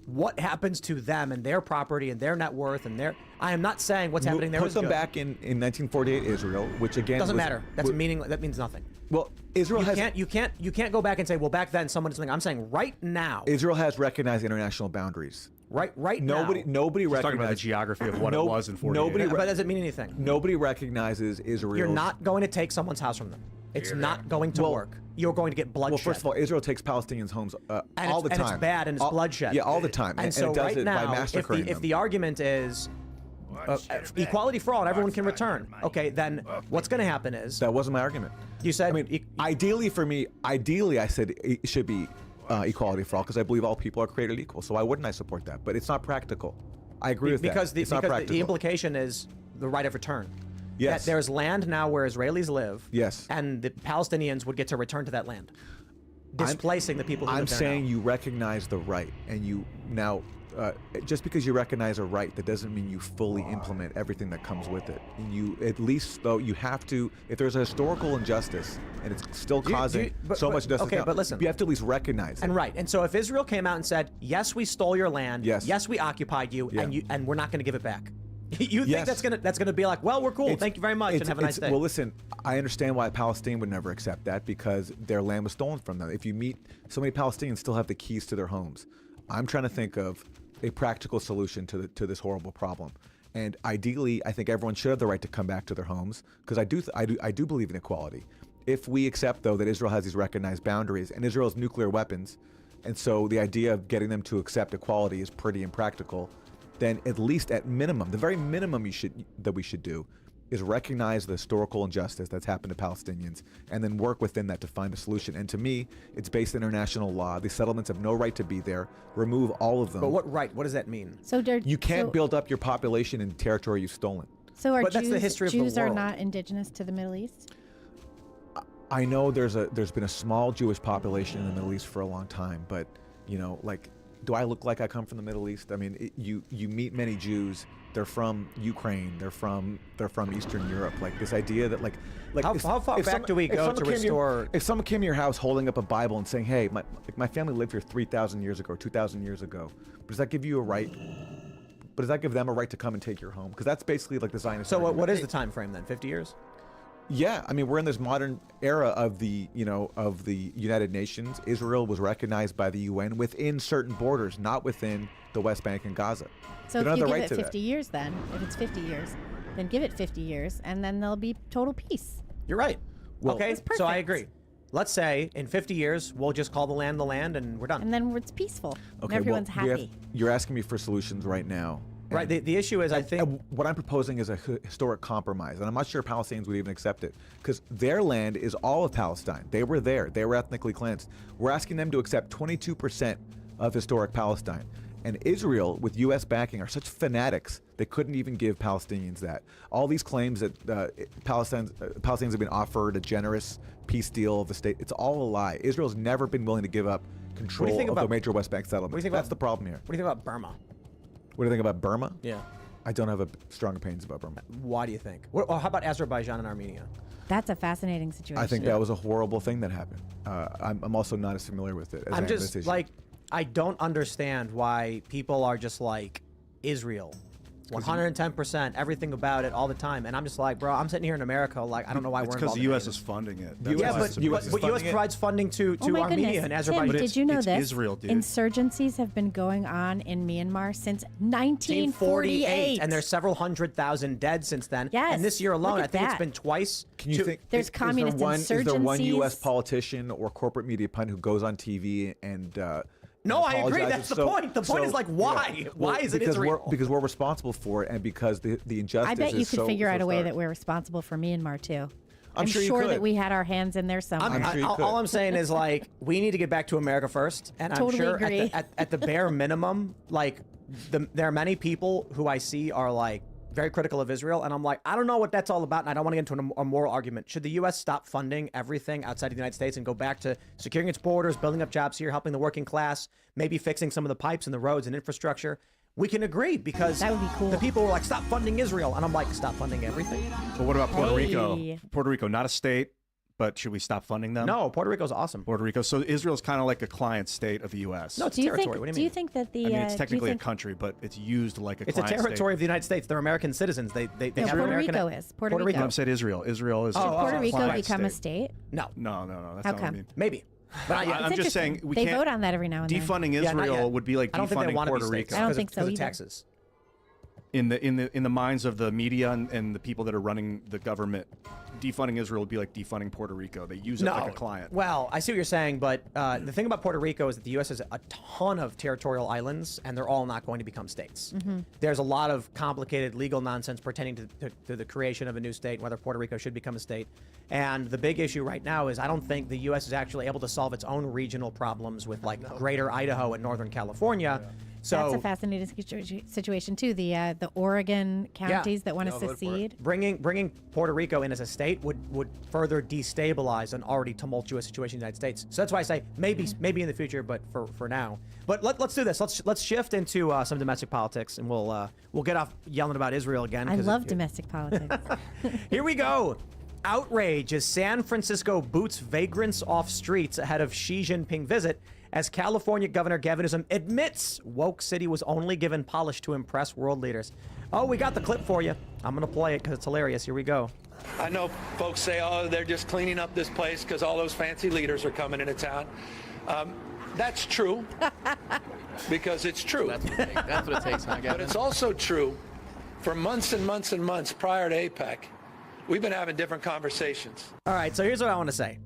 What happens to them and their property and their net worth and their? I am not saying what's happening there Put is them good. back in 1948 Israel, which again doesn't matter. That's meaningless. That means nothing. Well, Israel you can't go back and say, well, back then someone did something. I'm saying right now. Israel has recognized international boundaries. Right nobody now. recognizes talking about the geography of what it was in 48. But does it mean anything? Nobody recognizes Israel. You're not going to take someone's house from them. It's not going to work. You're going to get bloodshed. Well, first of all, Israel takes Palestinians' homes all the time. And it's bad and it's bloodshed. Yeah, all the time. And so it does right it now, by massacring if the argument is equality for all, everyone can return. Okay, then what's going to happen is that wasn't my argument. You said. I mean, ideally for me, I said it should be equality for all, because I believe all people are created equal. So why wouldn't I support that? But it's not practical. I agree with because that. It's not practical. The implication is the right of return. Yes. That there's land now where Israelis live. Yes. And the Palestinians would get to return to that land, displacing the people who live there now. I'm saying you recognize the right, and you now, just because you recognize a right, that doesn't mean you fully implement everything that comes with it. You at least, though, you have to. If there's a historical injustice and it's still causing so much justice, okay, but listen, you have to at least recognize it. And right, and so if Israel came out and said, "Yes, we stole your land. Yes, we occupied you, and we're not going to give it back." You think that's gonna be like, well, we're cool, thank you very much, and have a nice day. Well, listen, I understand why Palestine would never accept that, because their land was stolen from them. If you meet, so many Palestinians still have the keys to their homes. I'm trying to think of a practical solution to this horrible problem. And ideally, I think everyone should have the right to come back to their homes, because I do believe in equality. If we accept, though, that Israel has these recognized boundaries, and Israel has nuclear weapons, and so the idea of getting them to accept equality is pretty impractical, then at least at minimum, the very minimum that we should do is recognize the historical injustice that's happened to Palestinians, and then work within that to find a solution. And to me, it's based on international law. The settlements have no right to be there. Remove all of them. But what right? What does that mean? You can't build up your population in territory you've stolen. So are but that's the history of the Jews are world. not indigenous to the Middle East? I know there's been a small Jewish population in the Middle East for a long time, but like do I look like I come from the Middle East? I mean, you meet many Jews. They're from Ukraine. They're from Eastern Europe. Like this idea that like how far back do we go to restore? If someone came to your house holding up a Bible and saying, "Hey, my family lived here 3,000 years ago, 2,000 years ago," does that give you a right? But does that give them a right to come and take your home? Because that's basically like the Zionist. So what is the time frame then? 50 years? Yeah, I mean, we're in this modern era of the United Nations. Israel was recognized by the UN within certain borders, not within the West Bank and Gaza. So if you give it 50 years, then if it's 50 years, then give it 50 years, and then there'll be total peace. You're right. Well, okay, so I agree. Let's say in 50 years we'll just call the land, and we're done. And then it's peaceful. Okay, and everyone's happy. You're asking me for solutions right now. Right. The issue is, I think what I'm proposing is a historic compromise, and I'm not sure Palestinians would even accept it because their land is all of Palestine. They were there. They were ethnically cleansed. We're asking them to accept 22% of historic Palestine. And Israel, with U.S. backing, are such fanatics, they couldn't even give Palestinians that. All these claims that Palestinians have been offered a generous peace deal of the state, it's all a lie. Israel's never been willing to give up control of the major West Bank settlements. That's the problem here. What do you think about Burma? What do you think about Burma? Yeah. I don't have strong opinions about Burma. Why do you think? Or how about Azerbaijan and Armenia? That's a fascinating situation. I think that was a horrible thing that happened. I'm also not as familiar with it as I'm I am this just issue. like, I don't understand why people are just like Israel. 110%, everything about it all the time. And I'm just like, bro, I'm sitting here in America, like, I don't know why we're involved. It's because the U.S. is funding it. Yeah, but U.S. provides funding to Armenia and Azerbaijan. Tim, did you know it's this? Israel, dude. Insurgencies have been going on in Myanmar since 1948. And there's several 100,000 dead since then. Yes, and this year alone, look I at think it's that. been twice. Can you think there's communist Is there one insurgencies? U.S. politician or corporate media pundit who goes on TV and No, I agree. apologizes? That's the point. The point is like, why? Yeah. Why is it Israel? Because we're responsible for it, and because the injustice. I bet you is could so, figure so out a way stark. that we're responsible for Myanmar too. I'm sure you that could. we had our hands in there somewhere. All I'm saying is like we need to get back to America first, and Totally I'm sure agree. at the bare minimum, like there are many people who I see are like very critical of Israel, and I'm like, I don't know what that's all about, and I don't want to get into a moral argument. Should the U.S. stop funding everything outside of the United States and go back to securing its borders, building up jobs here, helping the working class, maybe fixing some of the pipes and the roads and infrastructure? We can agree because that would be cool. The people were like, stop funding Israel, and I'm like, stop funding everything. But what about Puerto Rico? Hey. Puerto Rico, not a state, but should we stop funding them? No, Puerto Rico's awesome. Puerto Rico. So Israel's kind of like a client state of the U.S. No, it's do you territory. think? What do you do mean? you think that the? I mean, it's do you technically a think- country, but it's used like a It's a client territory state. of the United States. They're American citizens. They No, have Puerto American. Rico is. Puerto Rico. No, I said Israel. Israel is. Did Puerto Rico client become a state. state? No. No. That's How not what I come? mean. Maybe. But I'm just saying we they can't. vote on that every now and then. Defunding Yeah, not Israel yet. would be like I don't think they defunding want to be Puerto states Rico. I don't think so because of either. taxes. In the minds of the media and the people that are running the government, defunding Israel would be like defunding Puerto Rico. They use it like a client. Well, I see what you're saying, but the thing about Puerto Rico is that the U.S. has a ton of territorial islands, and they're all not going to become states. There's a lot of complicated legal nonsense pertaining to the creation of a new state, whether Puerto Rico should become a state. And the big issue right now is I don't think the U.S. is actually able to solve its own regional problems with like Greater Idaho and Northern California. So That's a fascinating situation too. The Oregon counties that want to secede. Bringing Puerto Rico in as a state would further destabilize an already tumultuous situation in the United States. So that's why I say maybe in the future, but for now. But let's do this. Let's shift into some domestic politics, and we'll get off yelling about Israel again. I love domestic politics. Here we go. Outrage as San Francisco boots vagrants off streets ahead of Xi Jinping visit, as California Governor Gavin Newsom admits woke city was only given polish to impress world leaders. Oh, we got the clip for you. I'm going to play it because it's hilarious. Here we go. I know folks say, oh, they're just cleaning up this place because all those fancy leaders are coming into town. That's true, because it's true. That's what it takes, I guess. But it's also true, for months and months and months prior to APEC, we've been having different conversations. All right, so here's what I want to say.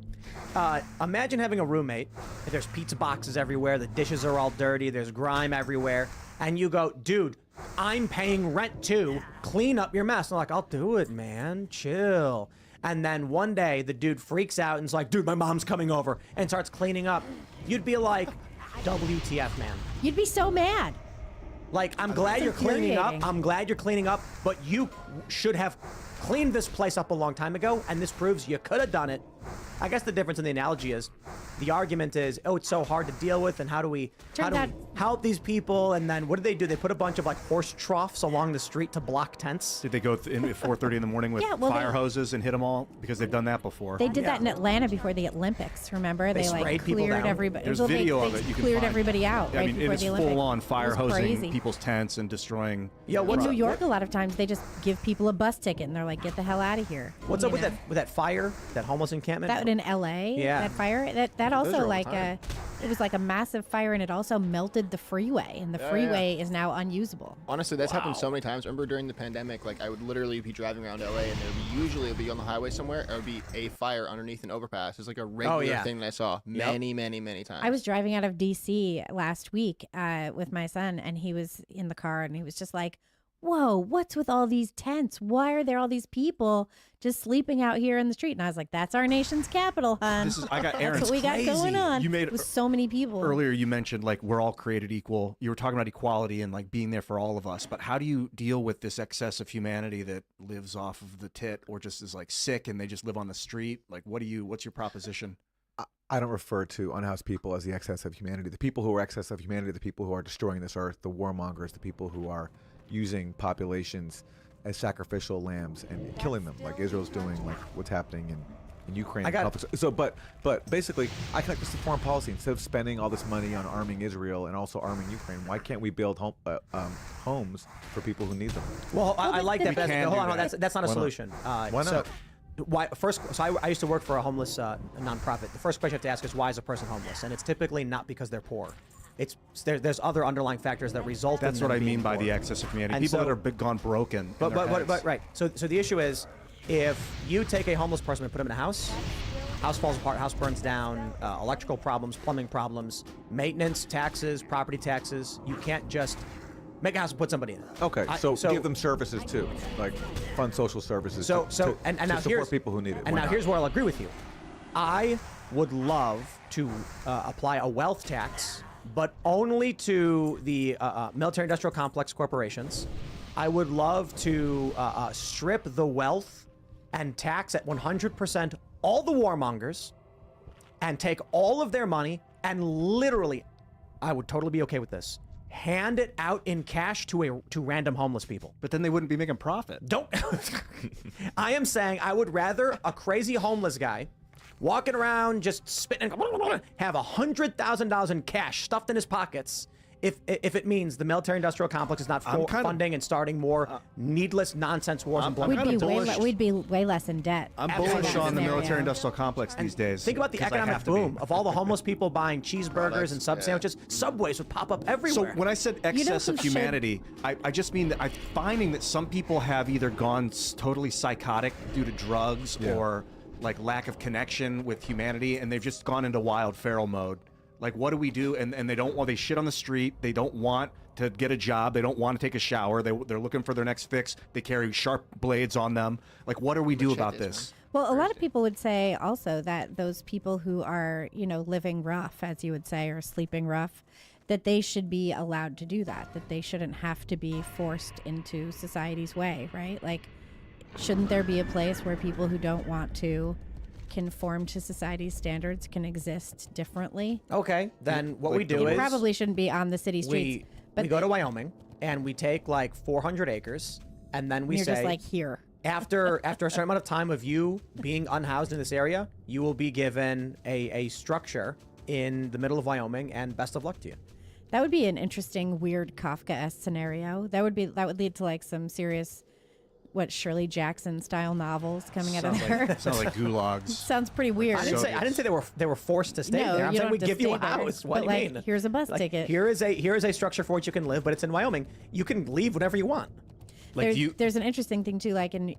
Imagine having a roommate. There's pizza boxes everywhere. The dishes are all dirty. There's grime everywhere. And you go, dude, I'm paying rent too. Clean up your mess. And I'm like, I'll do it, man. Chill. And then one day, the dude freaks out and is like, dude, my mom's coming over, and starts cleaning up. You'd be like, WTF, man. You'd be so mad. Like, I'm glad you're cleaning up. infuriating. I'm glad you're cleaning up, but you should have cleaned this place up a long time ago, and this proves you could have done it. I guess the difference in the analogy is the argument is, oh, it's so hard to deal with, and how do we help these people? And then what do? They put a bunch of like horse troughs along the street to block tents. Did they go in at 4:30 in the morning with fire hoses and hit them all? Because they've done that before. They did that in Atlanta before the Olympics. Remember, They like sprayed people cleared down. everybody. There's well, video they of it. You can cleared find. everybody out I right mean, before it is the Olympics. full on fire It was hosing crazy. people's tents and destroying. In New York, a lot of times they just give people a bus ticket and they're like, "Get the hell out of here." What's You up with know? that fire, that homeless encampment? That in L.A. Yeah. That fire. That Those are also all like time. it was like a massive fire, and it also melted the freeway, and the Yeah, freeway is now unusable. Honestly, that's happened so many times. Remember during the pandemic, like I would literally be driving around LA, and there would be on the highway somewhere, there would be a fire underneath an overpass. It's like a regular thing that I saw many times. I was driving out of D.C. last week with my son, and he was in the car, and he was just like, "Whoa, what's with all these tents? Why are there all these people just sleeping out here in the street?" And I was like, "That's our nation's capital, hon. I got Aaron's That's what we got going on." You made with so many people. Earlier, you mentioned like we're all created equal. You were talking about equality and like being there for all of us. But how do you deal with this excess of humanity that lives off of the tit, or just is like sick and they just live on the street? Like, what's your proposition? I don't refer to unhoused people as the excess of humanity. The people who are excess of humanity, the people who are destroying this earth, the warmongers, the people who are using populations as sacrificial lambs and killing them, like Israel's doing, like what's happening in Ukraine. But basically, I connect this to foreign policy. Instead of spending all this money on arming Israel and also arming Ukraine, why can't we build homes for people who need them? Well, I like that. But hold on, that. that's not a Why not? solution. Why not? I used to work for a homeless nonprofit. The first question you have to ask is, why is a person homeless? And it's typically not because they're poor. It's there's other underlying factors that result. That's in them what I being mean by poor. the excess of humanity. And People so- that are gone broken. in their But heads. right. So the issue is, if you take a homeless person and put them in a house falls apart, house burns down, electrical problems, plumbing problems, maintenance, taxes, property taxes. You can't just make a house and put somebody in it. Okay, so give them services too, like fund social services. So to now support here's people who need it. And Why now not? here's where I'll agree with you. I would love to apply a wealth tax, but only to the military-industrial complex corporations. I would love to strip the wealth and tax at 100% all the warmongers, and take all of their money and literally, I would totally be okay with this, hand it out in cash to random homeless people. But then they wouldn't be making profit. Don't. I am saying I would rather a crazy homeless guy walking around just spitting, have $100,000 in cash stuffed in his pockets, if it means the military-industrial complex is not funding and starting more needless nonsense wars and blood. We'd be way less in debt. I'm after bullish that on the scenario. military-industrial complex these days. Think about the 'cause I economic have to be. boom of all the homeless people buying cheeseburgers and sub sandwiches. Subways would pop up everywhere. So when I said excess of humanity, I just mean that I'm finding that some people have either gone totally psychotic due to drugs or like lack of connection with humanity, and they've just gone into wild feral mode. Like, what do we do? And they don't want, they shit on the street. They don't want to get a job. They don't want to take a shower. They're looking for their next fix. They carry sharp blades on them. Like, what do we do about this? Well, a lot of people would say also that those people who are, living rough, as you would say, or sleeping rough, that they should be allowed to do that they shouldn't have to be forced into society's way, right? Like, shouldn't there be a place where people who don't want to conform to society's standards can exist differently? Okay, then what we do is probably shouldn't be on the city streets. We go to Wyoming and we take like 400 acres, and then we You're say, just like, here. After a certain amount of time of you being unhoused in this area, you will be given a structure in the middle of Wyoming, and best of luck to you. That would be an interesting, weird Kafka-esque scenario. That would lead to like some serious, Shirley Jackson style novels coming out of there. Sounds like gulags. Sounds pretty weird. I didn't say they were forced to stay No, there. I'm you saying don't we have to give you a stay there. house. What But, do you mean? here's a bus ticket. Here is a structure for which you can live, but it's in Wyoming. You can leave whenever you want. There's an interesting thing too, like in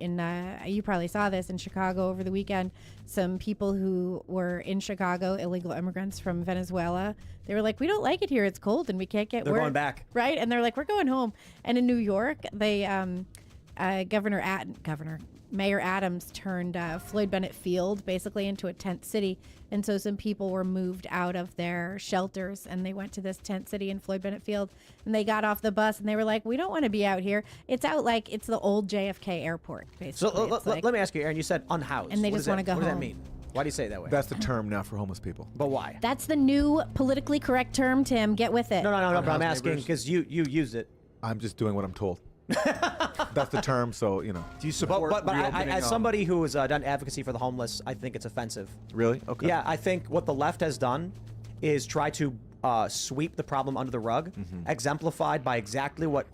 you probably saw this in Chicago over the weekend. Some people who were in Chicago, illegal immigrants from Venezuela, they were like, "We don't like it here. It's cold and we can't get They're work." going back, right? And they're like, "We're going home." And in New York, they Mayor Adams turned Floyd Bennett Field basically into a tent city. And so some people were moved out of their shelters and they went to this tent city in Floyd Bennett Field, and they got off the bus and they were like, "We don't want to be out here. It's out like it's the old JFK airport, basically." So let me ask you, Aaron, you said unhoused. And they What just does want to that- go What home. does that mean? Why do you say it that way? That's the term now for homeless people. But why? That's the new politically correct term, Tim. Get with it. No, but I'm Unhoused asking neighbors. because you use it. I'm just doing what I'm told. That's the term, so you know. Do you support But I, reopening, as somebody who has done advocacy for the homeless, I think it's offensive. Really? Okay. Yeah, I think what the left has done is try to sweep the problem under the rug, exemplified by exactly what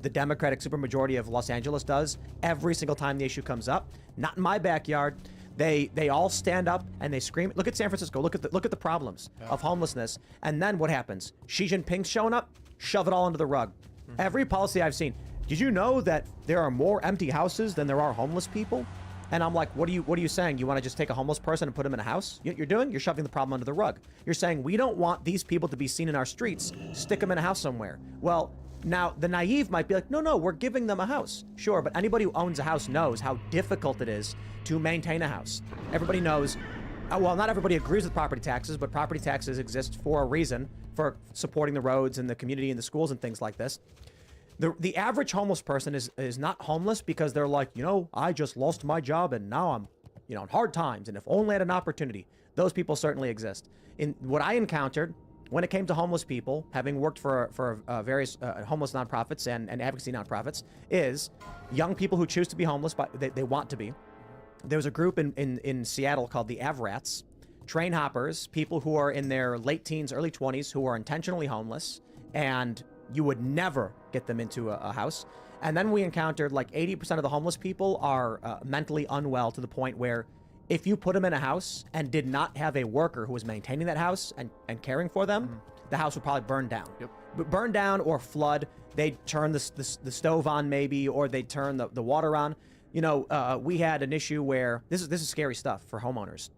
the Democratic supermajority of Los Angeles does every single time the issue comes up. Not in my backyard. They all stand up and they scream. Look at San Francisco. Look at the problems of homelessness. And then what happens? Xi Jinping's showing up. Shove it all under the rug. Every policy I've seen. Did you know that there are more empty houses than there are homeless people? And I'm like, what are you saying? You want to just take a homeless person and put him in a house? You're shoving the problem under the rug. You're saying we don't want these people to be seen in our streets. Stick them in a house somewhere. Well, now the naive might be like, no, we're giving them a house. Sure, but anybody who owns a house knows how difficult it is to maintain a house. Everybody knows. Well, not everybody agrees with property taxes, but property taxes exist for a reason, for supporting the roads and the community and the schools and things like this. The average homeless person is not homeless because they're like, I just lost my job and now I'm, in hard times. And if only I had an opportunity. Those people certainly exist. In what I encountered when it came to homeless people, having worked for various homeless nonprofits and advocacy nonprofits, is young people who choose to be homeless, but they want to be. There's a group in Seattle called the AVRATs, train hoppers, people who are in their late teens, early 20s, who are intentionally homeless, and you would never get them into a house. And then we encountered like 80% of the homeless people are mentally unwell to the point where if you put them in a house and did not have a worker who was maintaining that house and caring for them, the house would probably burn down. But burn down or flood. They'd turn the stove on maybe, or they'd turn the water on. We had an issue where this is scary stuff for homeowners.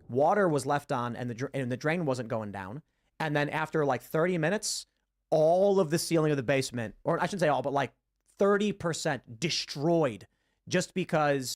Water was left on and the drain wasn't going down. And then after like 30 minutes, all of the ceiling of the basement, or I shouldn't say all, but like 30% destroyed just because.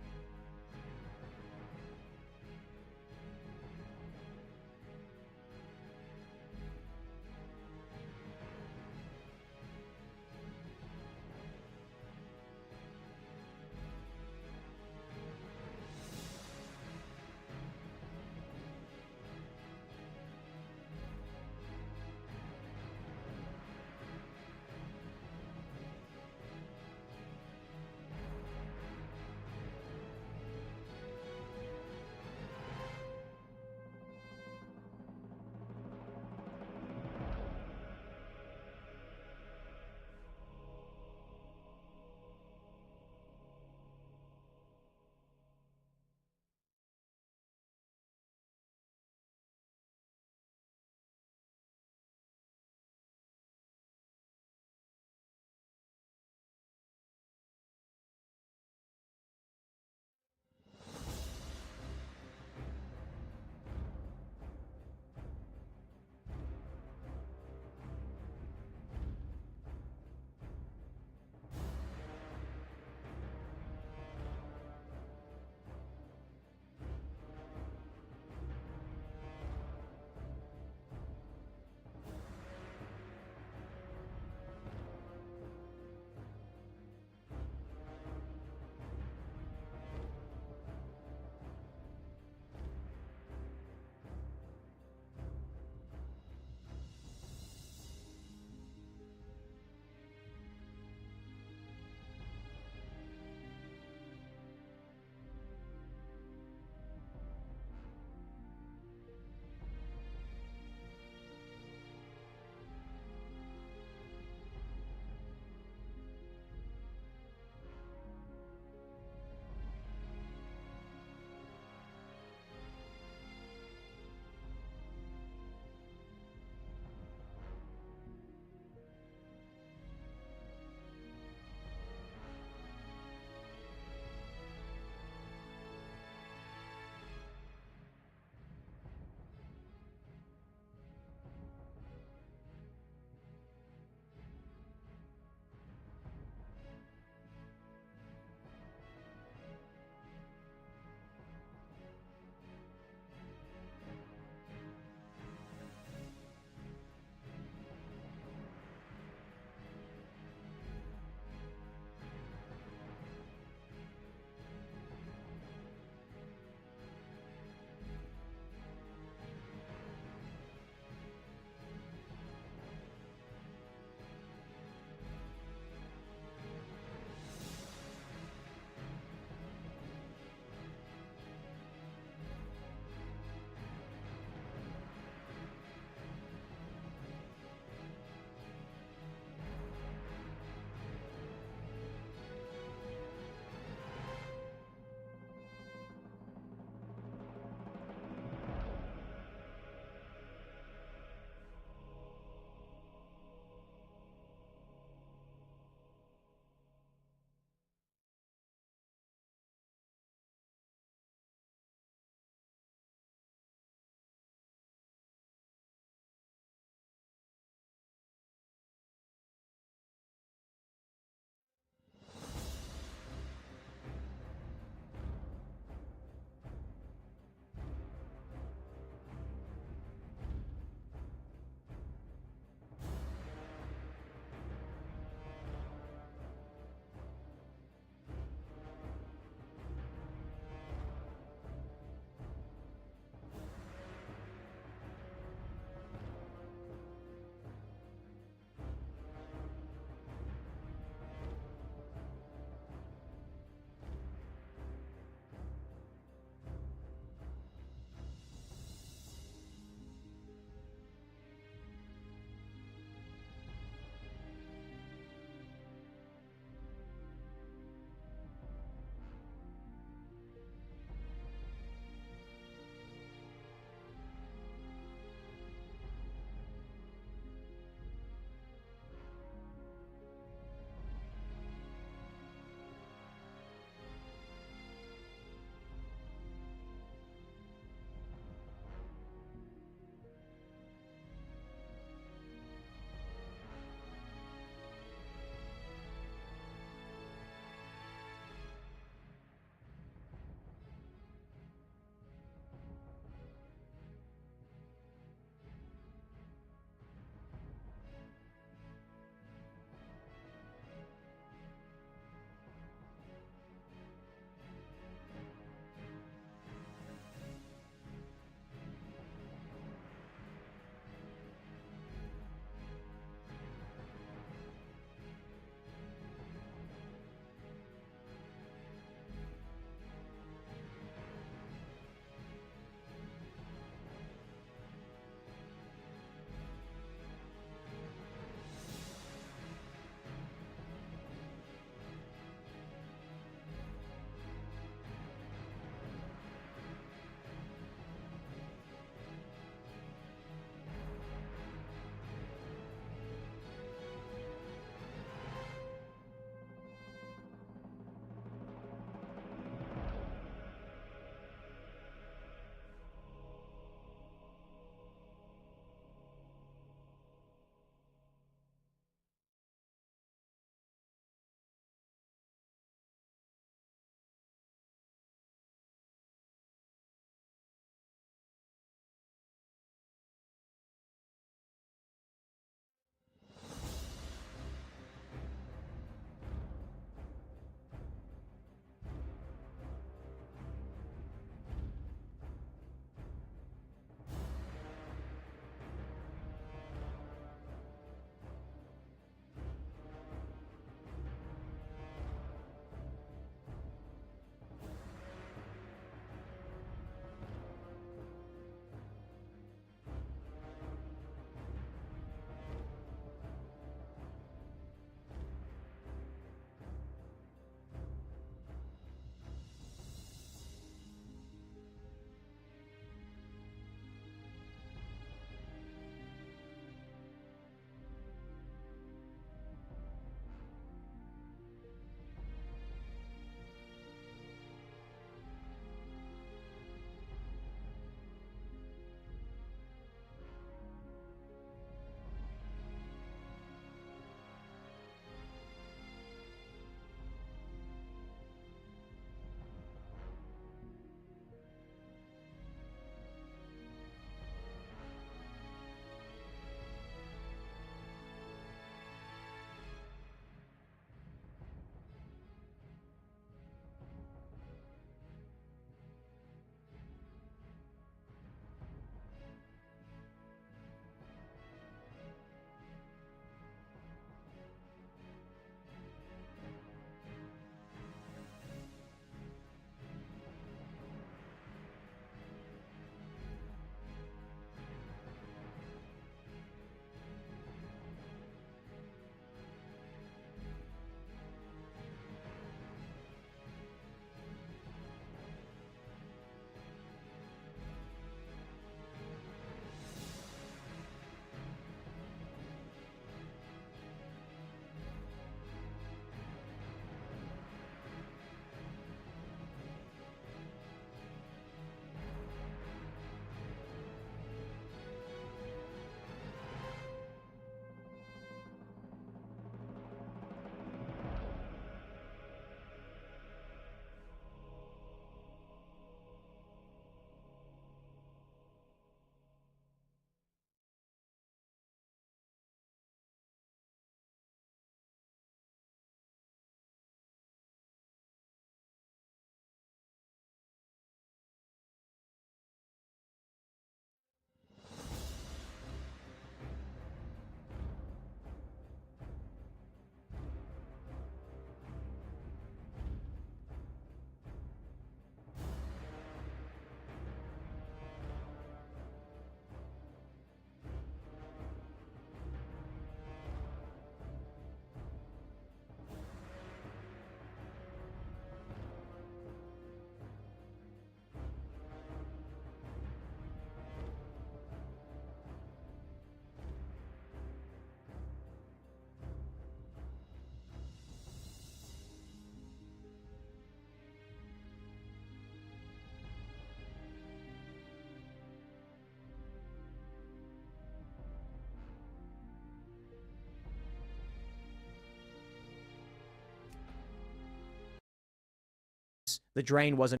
The drain wasn't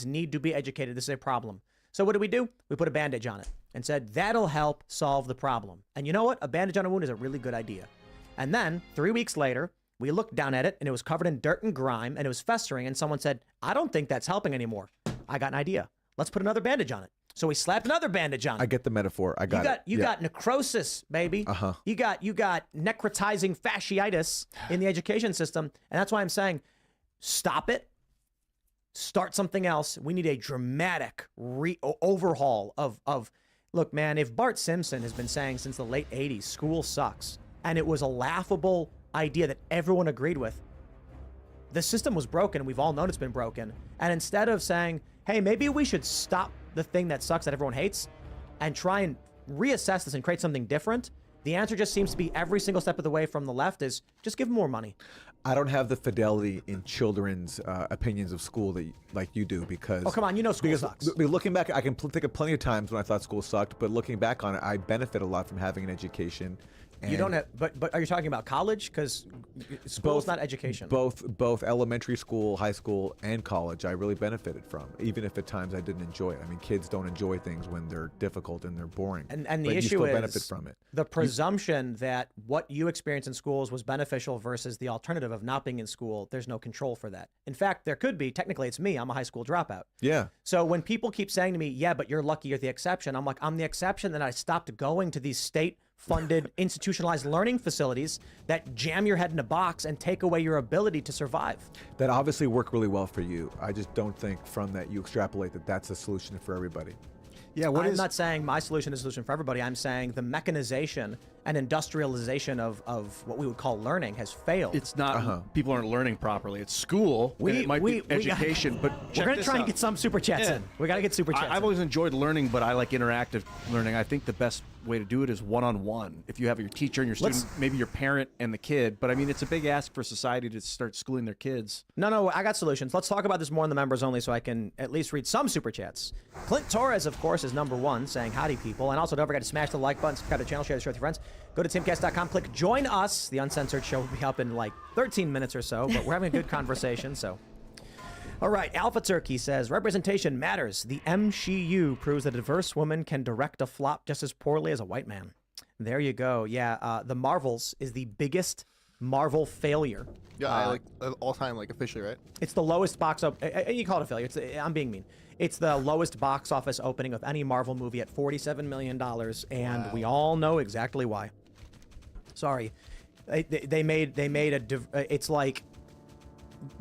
need to be educated. This is a problem. So what do? We put a bandage on it and said, that'll help solve the problem. And you know what? A bandage on a wound is a really good idea. And then 3 weeks later, we looked down at it and it was covered in dirt and grime and it was festering. And someone said, I don't think that's helping anymore. I got an idea. Let's put another bandage on it. So we slapped another bandage on it. I get the metaphor. I got it. You got necrosis, baby. Uh-huh. You got necrotizing fasciitis in the education system. And that's why I'm saying, stop it. Start something else. We need a dramatic overhaul of, look, man, if Bart Simpson has been saying since the late 80s, school sucks, and it was a laughable idea that everyone agreed with, the system was broken. We've all known it's been broken. And instead of saying, hey, maybe we should stop the thing that sucks that everyone hates and try and reassess this and create something different, the answer just seems to be every single step of the way from the left is just give them more money. I don't have the fidelity in children's opinions of school that like you do because... Oh, come on, you know school sucks. Looking back, I can think of plenty of times when I thought school sucked, but looking back on it, I benefit a lot from having an education. You don't have, but are you talking about college? Because school's not education. Both elementary school, high school, and college, I really benefited from, even if at times I didn't enjoy it. I mean, kids don't enjoy things when they're difficult and they're boring. And the but issue you still is benefit from it. The presumption that what you experience in schools was beneficial versus the alternative of not being in school. There's no control for that. In fact, there could be. Technically, it's me. I'm a high school dropout. Yeah. So when people keep saying to me, yeah, but you're lucky, you're the exception, I'm like, I'm the exception that I stopped going to these state-funded institutionalized learning facilities that jam your head in a box and take away your ability to survive. That obviously worked really well for you. I just don't think from that you extrapolate that that's a solution for everybody. Yeah, I'm not saying my solution is a solution for everybody. I'm saying the mechanization and industrialization of what we would call learning has failed. It's not, people aren't learning properly. It's school, and it might be education, but we're going to try and get some super chats in. We got to get super chats I've always enjoyed learning, but I like interactive learning. I think the best way to do it is one-on-one. If you have your teacher and your student, maybe your parent and the kid, but I mean, it's a big ask for society to start schooling their kids. No, I got solutions. Let's talk about this more in the members only so I can at least read some super chats. Clint Torres, of course, is #1 saying howdy people. And also don't forget to smash the like button, subscribe to the channel, share the show with your friends. Go to timcast.com, click join us. The uncensored show will be up in like 13 minutes or so, but we're having a good conversation, so. All right, Alpha Turkey says, representation matters. The MCU proves that a diverse woman can direct a flop just as poorly as a white man. There you go. Yeah, The Marvels is the biggest Marvel failure. Yeah, like all-time, like officially, right? It's the lowest box up. You call it a failure. I'm being mean. It's the lowest box office opening of any Marvel movie at $47 million, and we all know exactly why. Sorry, they made it's like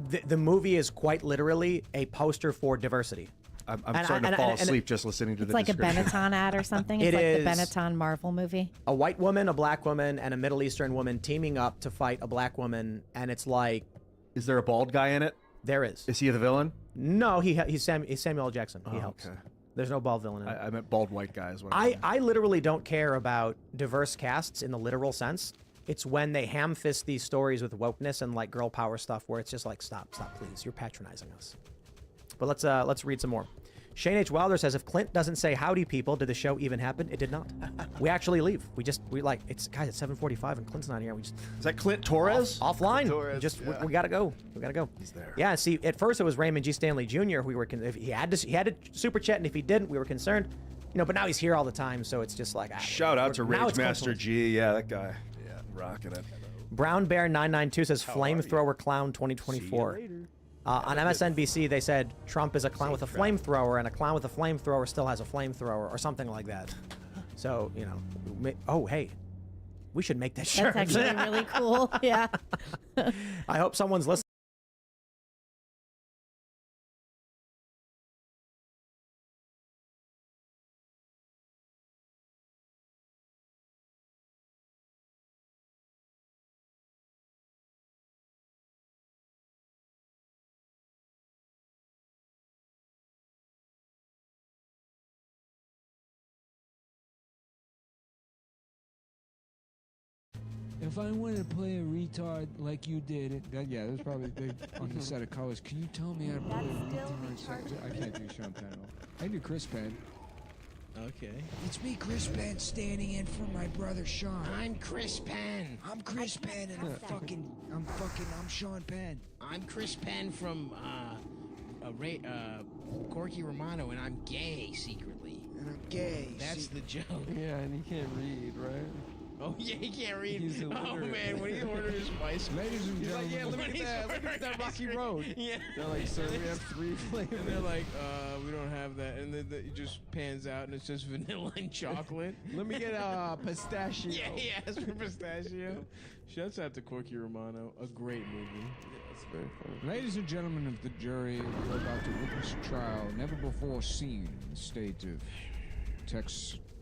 the movie is quite literally a poster for diversity. I'm starting to fall asleep just listening to the description. It's like a Benetton ad or something. It's like the Benetton Marvel movie. A white woman, a black woman, and a Middle Eastern woman teaming up to fight a black woman, and it's like... Is there a bald guy in it? There is. Is he the villain? No, he's Samuel L. Jackson. He helps. Okay. There's no bald villain in it. I meant bald white guys. I literally don't care about diverse casts in the literal sense. It's when they ham-fist these stories with wokeness and like girl power stuff where it's just like, stop, please. You're patronizing us. But let's read some more. Shane H. Wilder says, if Clint doesn't say howdy people, did the show even happen? It did not. We leave. It's 7:45 and Clint's not here. Is that Clint Torres? Offline. Torres, we gotta go. We gotta go. He's there. Yeah. See, at first it was Raymond G. Stanley Jr. If he had to super chat, and if he didn't, we were concerned. But now he's here all the time, so it's just like. Shout out to Rage Master G. Yeah, that guy. Yeah, rocking it. Brown Bear 992 says flamethrower clown 2024. On MSNBC, they said Trump is a clown with a flamethrower, and a clown with a flamethrower still has a flamethrower, or something like that. So, oh, hey, we should make that shirt. That's actually really cool. Yeah. I hope someone's listening. If I wanted to play a retard like you did, that's probably on the set of colors. Can you tell me how to play a retard? I can't do Sean Penn. I do Chris Penn. Okay. It's me, Chris Penn, standing in for my brother Sean. I'm Chris Penn. I'm Chris Penn, and I'm Sean Penn. I'm Chris Penn from Corky Romano, and I'm gay secretly. And I'm gay. That's the joke. Yeah, and he can't read, right? Oh yeah, he can't read. He's Oh illiterate. man, when he ordered his bicycle, Ladies and he's like, gentlemen, yeah, look at that Rocky Road. Yeah. They're like, sir, we have 3 flavors. And they're like, we don't have that. And then it just pans out and it's just vanilla and chocolate. Let me get pistachio. Yeah, he asked for pistachio. Shouts out to Corky Romano. A great movie. It's very funny. Ladies and gentlemen of the jury, you're about to witness a trial never before seen in the state of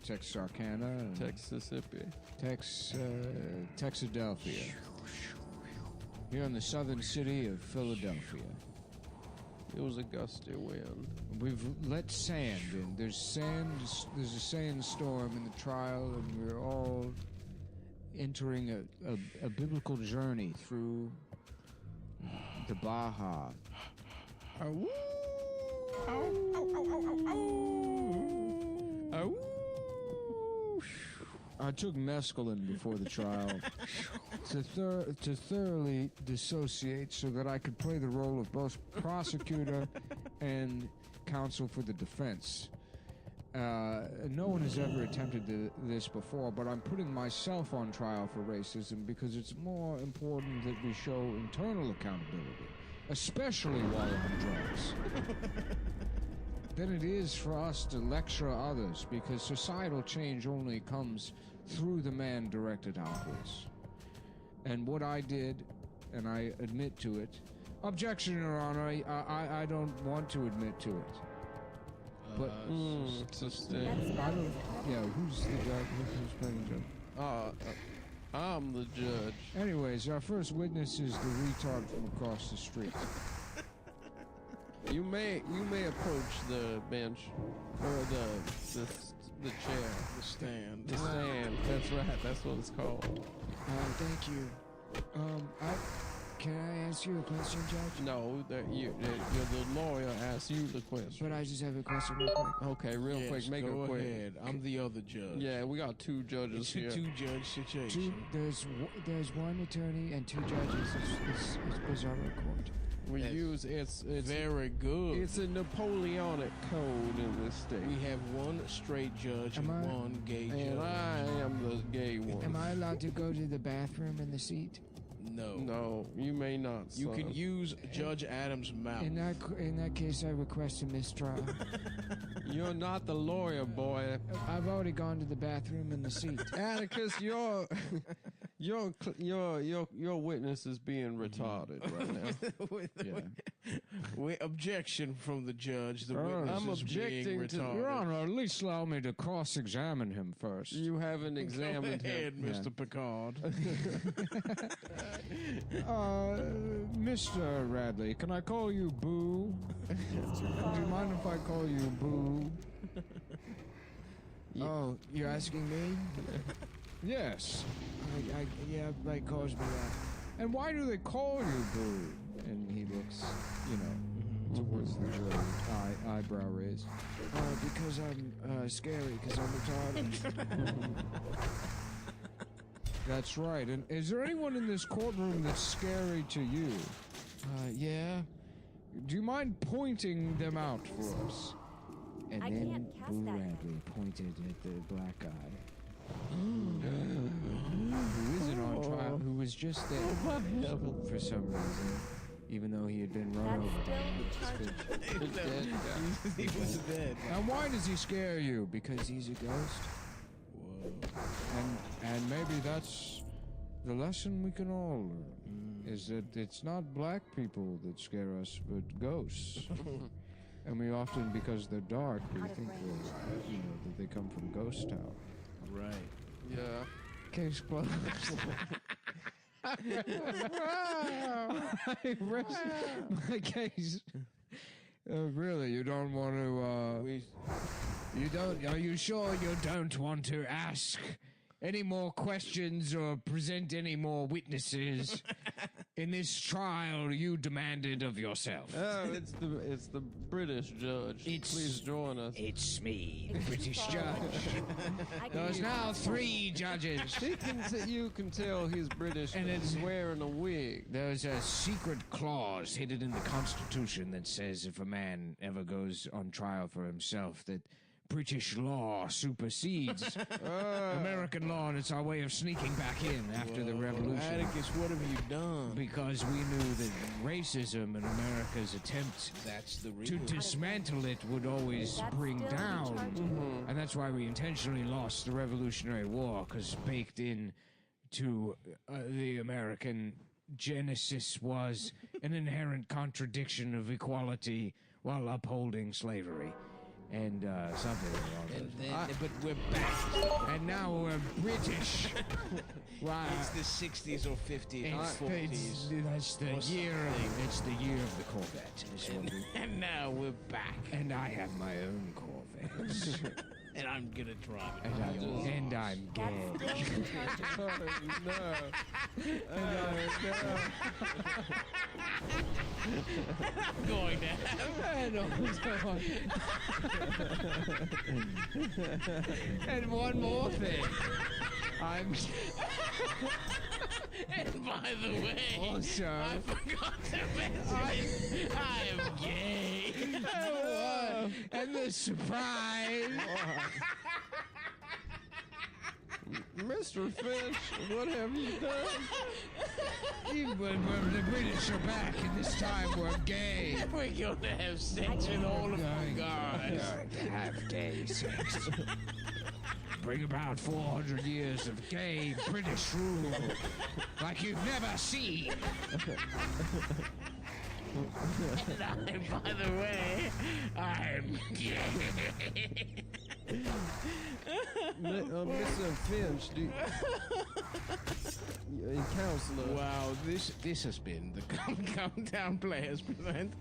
Texarkana. Texasippi. Texadelphia. Here in the southern city of Philadelphia. It was a gusty wind. We've let sand in. There's a sandstorm in the trial, and we're all entering a biblical journey through the Baja. I took mescaline before the trial to thoroughly dissociate so that I could play the role of both prosecutor and counsel for the defense. No one has ever attempted this before, but I'm putting myself on trial for racism because it's more important that we show internal accountability, especially while on drugs, than it is for us to lecture others, because societal change only comes through the man directed outwards. And what I did, and I admit to it. Objection, Your Honor. I don't want to admit to it. But it's a sting. I don't. Yeah, who's the judge? Who's playing the judge? I'm the judge. Anyways, our first witness is the retard from across the street. You may approach the bench or the chair, the stand. The stand. That's right. That's what it's called. Thank you. Can I ask you a question, Judge? No, the lawyer asked you the question. But I just have a question real quick. Okay, real quick. Make it quick. Ahead. I'm the other judge. Yeah, we got 2 judges It's here. a 2-judge situation. There's one attorney and 2 judges. It's bizarre court. We use it's very good. It's a Napoleonic code in this state. We have 1 straight judge and 1 gay judge. And I am the gay one. Am I allowed to go to the bathroom in the seat? No. No, you may not. You son. can use Judge Adams' mouth. In that case, I request a mistrial. You're not the lawyer, boy. I've already gone to the bathroom in the seat. Atticus, your witness is being retarded right now. We objection from the judge. The witness I'm is objecting being to retarded. Your Honor, at least allow me to cross-examine him first. You haven't examined Go ahead, him. Mr. Picard. Mr. Radley, can I call you Boo? Do you mind if I call you Boo? Oh, you're asking me? Yes. Yeah, everybody calls me that. And why do they call you Boo? And he looks, towards the jury, eyebrow raised. Because I'm scary, because I'm retarded. That's right. And is there anyone in this courtroom that's scary to you? Yeah. Do you mind pointing them out for us? And I then can't cast Boo that Radley pointed at the black guy. Who isn't on trial, who was just there for some reason, even though he had been run over by his dead guy. He was dead. And why does he scare you? Because he's a ghost? Whoa. And maybe that's the lesson we can all learn, is that it's not black people that scare us, but ghosts. And we often, because they're dark, we think that they come from Ghost Town. Right. Yeah. Case closed. I rest my case. Really, you don't want to, you don't, are you sure you don't want to ask any more questions or present any more witnesses? in this trial you demanded of yourself? Oh, it's the British judge. Please join us. It's me, the British judge. There's now 3 judges. You can tell he's British and it's wearing a wig. There's a secret clause hidden in the Constitution that says if a man ever goes on trial for himself, that British law supersedes American law, and it's our way of sneaking back in after the revolution. Atticus, what have you done? Because we knew that racism and America's attempt to dismantle it would always bring down. And that's why we intentionally lost the Revolutionary War, because baked in to the American genesis was an inherent contradiction of equality while upholding slavery. And something along those lines. But we're back. And now we're British. Wow. It's the 60s or 50s or 40s. That's the year of the Corvette. Is what And now we're back. And I have my own Corvettes. And I'm gonna drive it. And I'm gay. I'm going to And one more thing. And by the way, also, I forgot to mention I am gay. And the surprise. Mr. Finch, what have you done? Even when the British are back, and this time we're gay. We're going to have sex with all of our guys. Have gay sex. Bring about 400 years of gay British rule, like you've never seen. And by the way, I'm gay. Mr. Finch, counselor. Wow, this has been the Countdown Players present.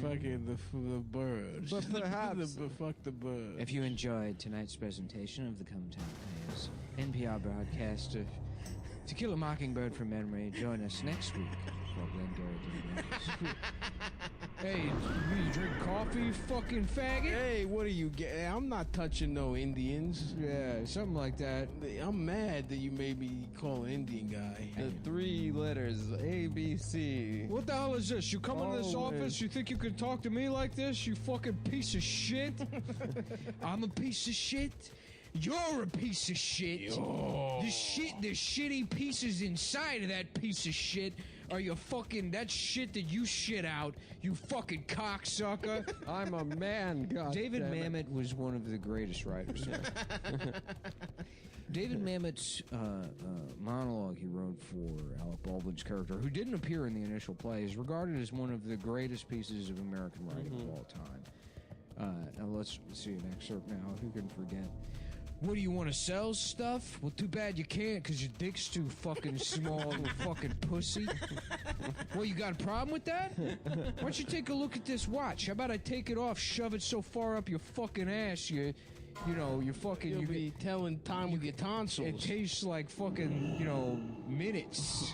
Fucking the birds. But perhaps fuck the birds. If you enjoyed tonight's presentation of the Cometown Players NPR broadcast of To Kill a Mockingbird from Memory, join us next week for Glengarry Days. Hey, you drink coffee, you fucking faggot? Hey, what are you getting? I'm not touching no Indians. Yeah, something like that. I'm mad that you made me call an Indian guy. The 3 letters, ABC. What the hell is this? You come into this office, you think you can talk to me like this? You fucking piece of shit? I'm a piece of shit? You're a piece of shit. The shitty pieces inside of that piece of shit are your fucking, that shit that you shit out, you fucking cocksucker. I'm a man, God. David Mamet was one of the greatest writers. David Mamet's monologue he wrote for Alec Baldwin's character, who didn't appear in the initial play, is regarded as one of the greatest pieces of American writing of all time. Now let's see an excerpt now. Who can forget? What do you want to sell stuff? Well, too bad you can't, because your dick's too fucking small, you fucking pussy. Well, you got a problem with that? Why don't you take a look at this watch? How about I take it off, shove it so far up your fucking ass, you know, you're fucking... You'll be telling time with your tonsils. It tastes like fucking, minutes.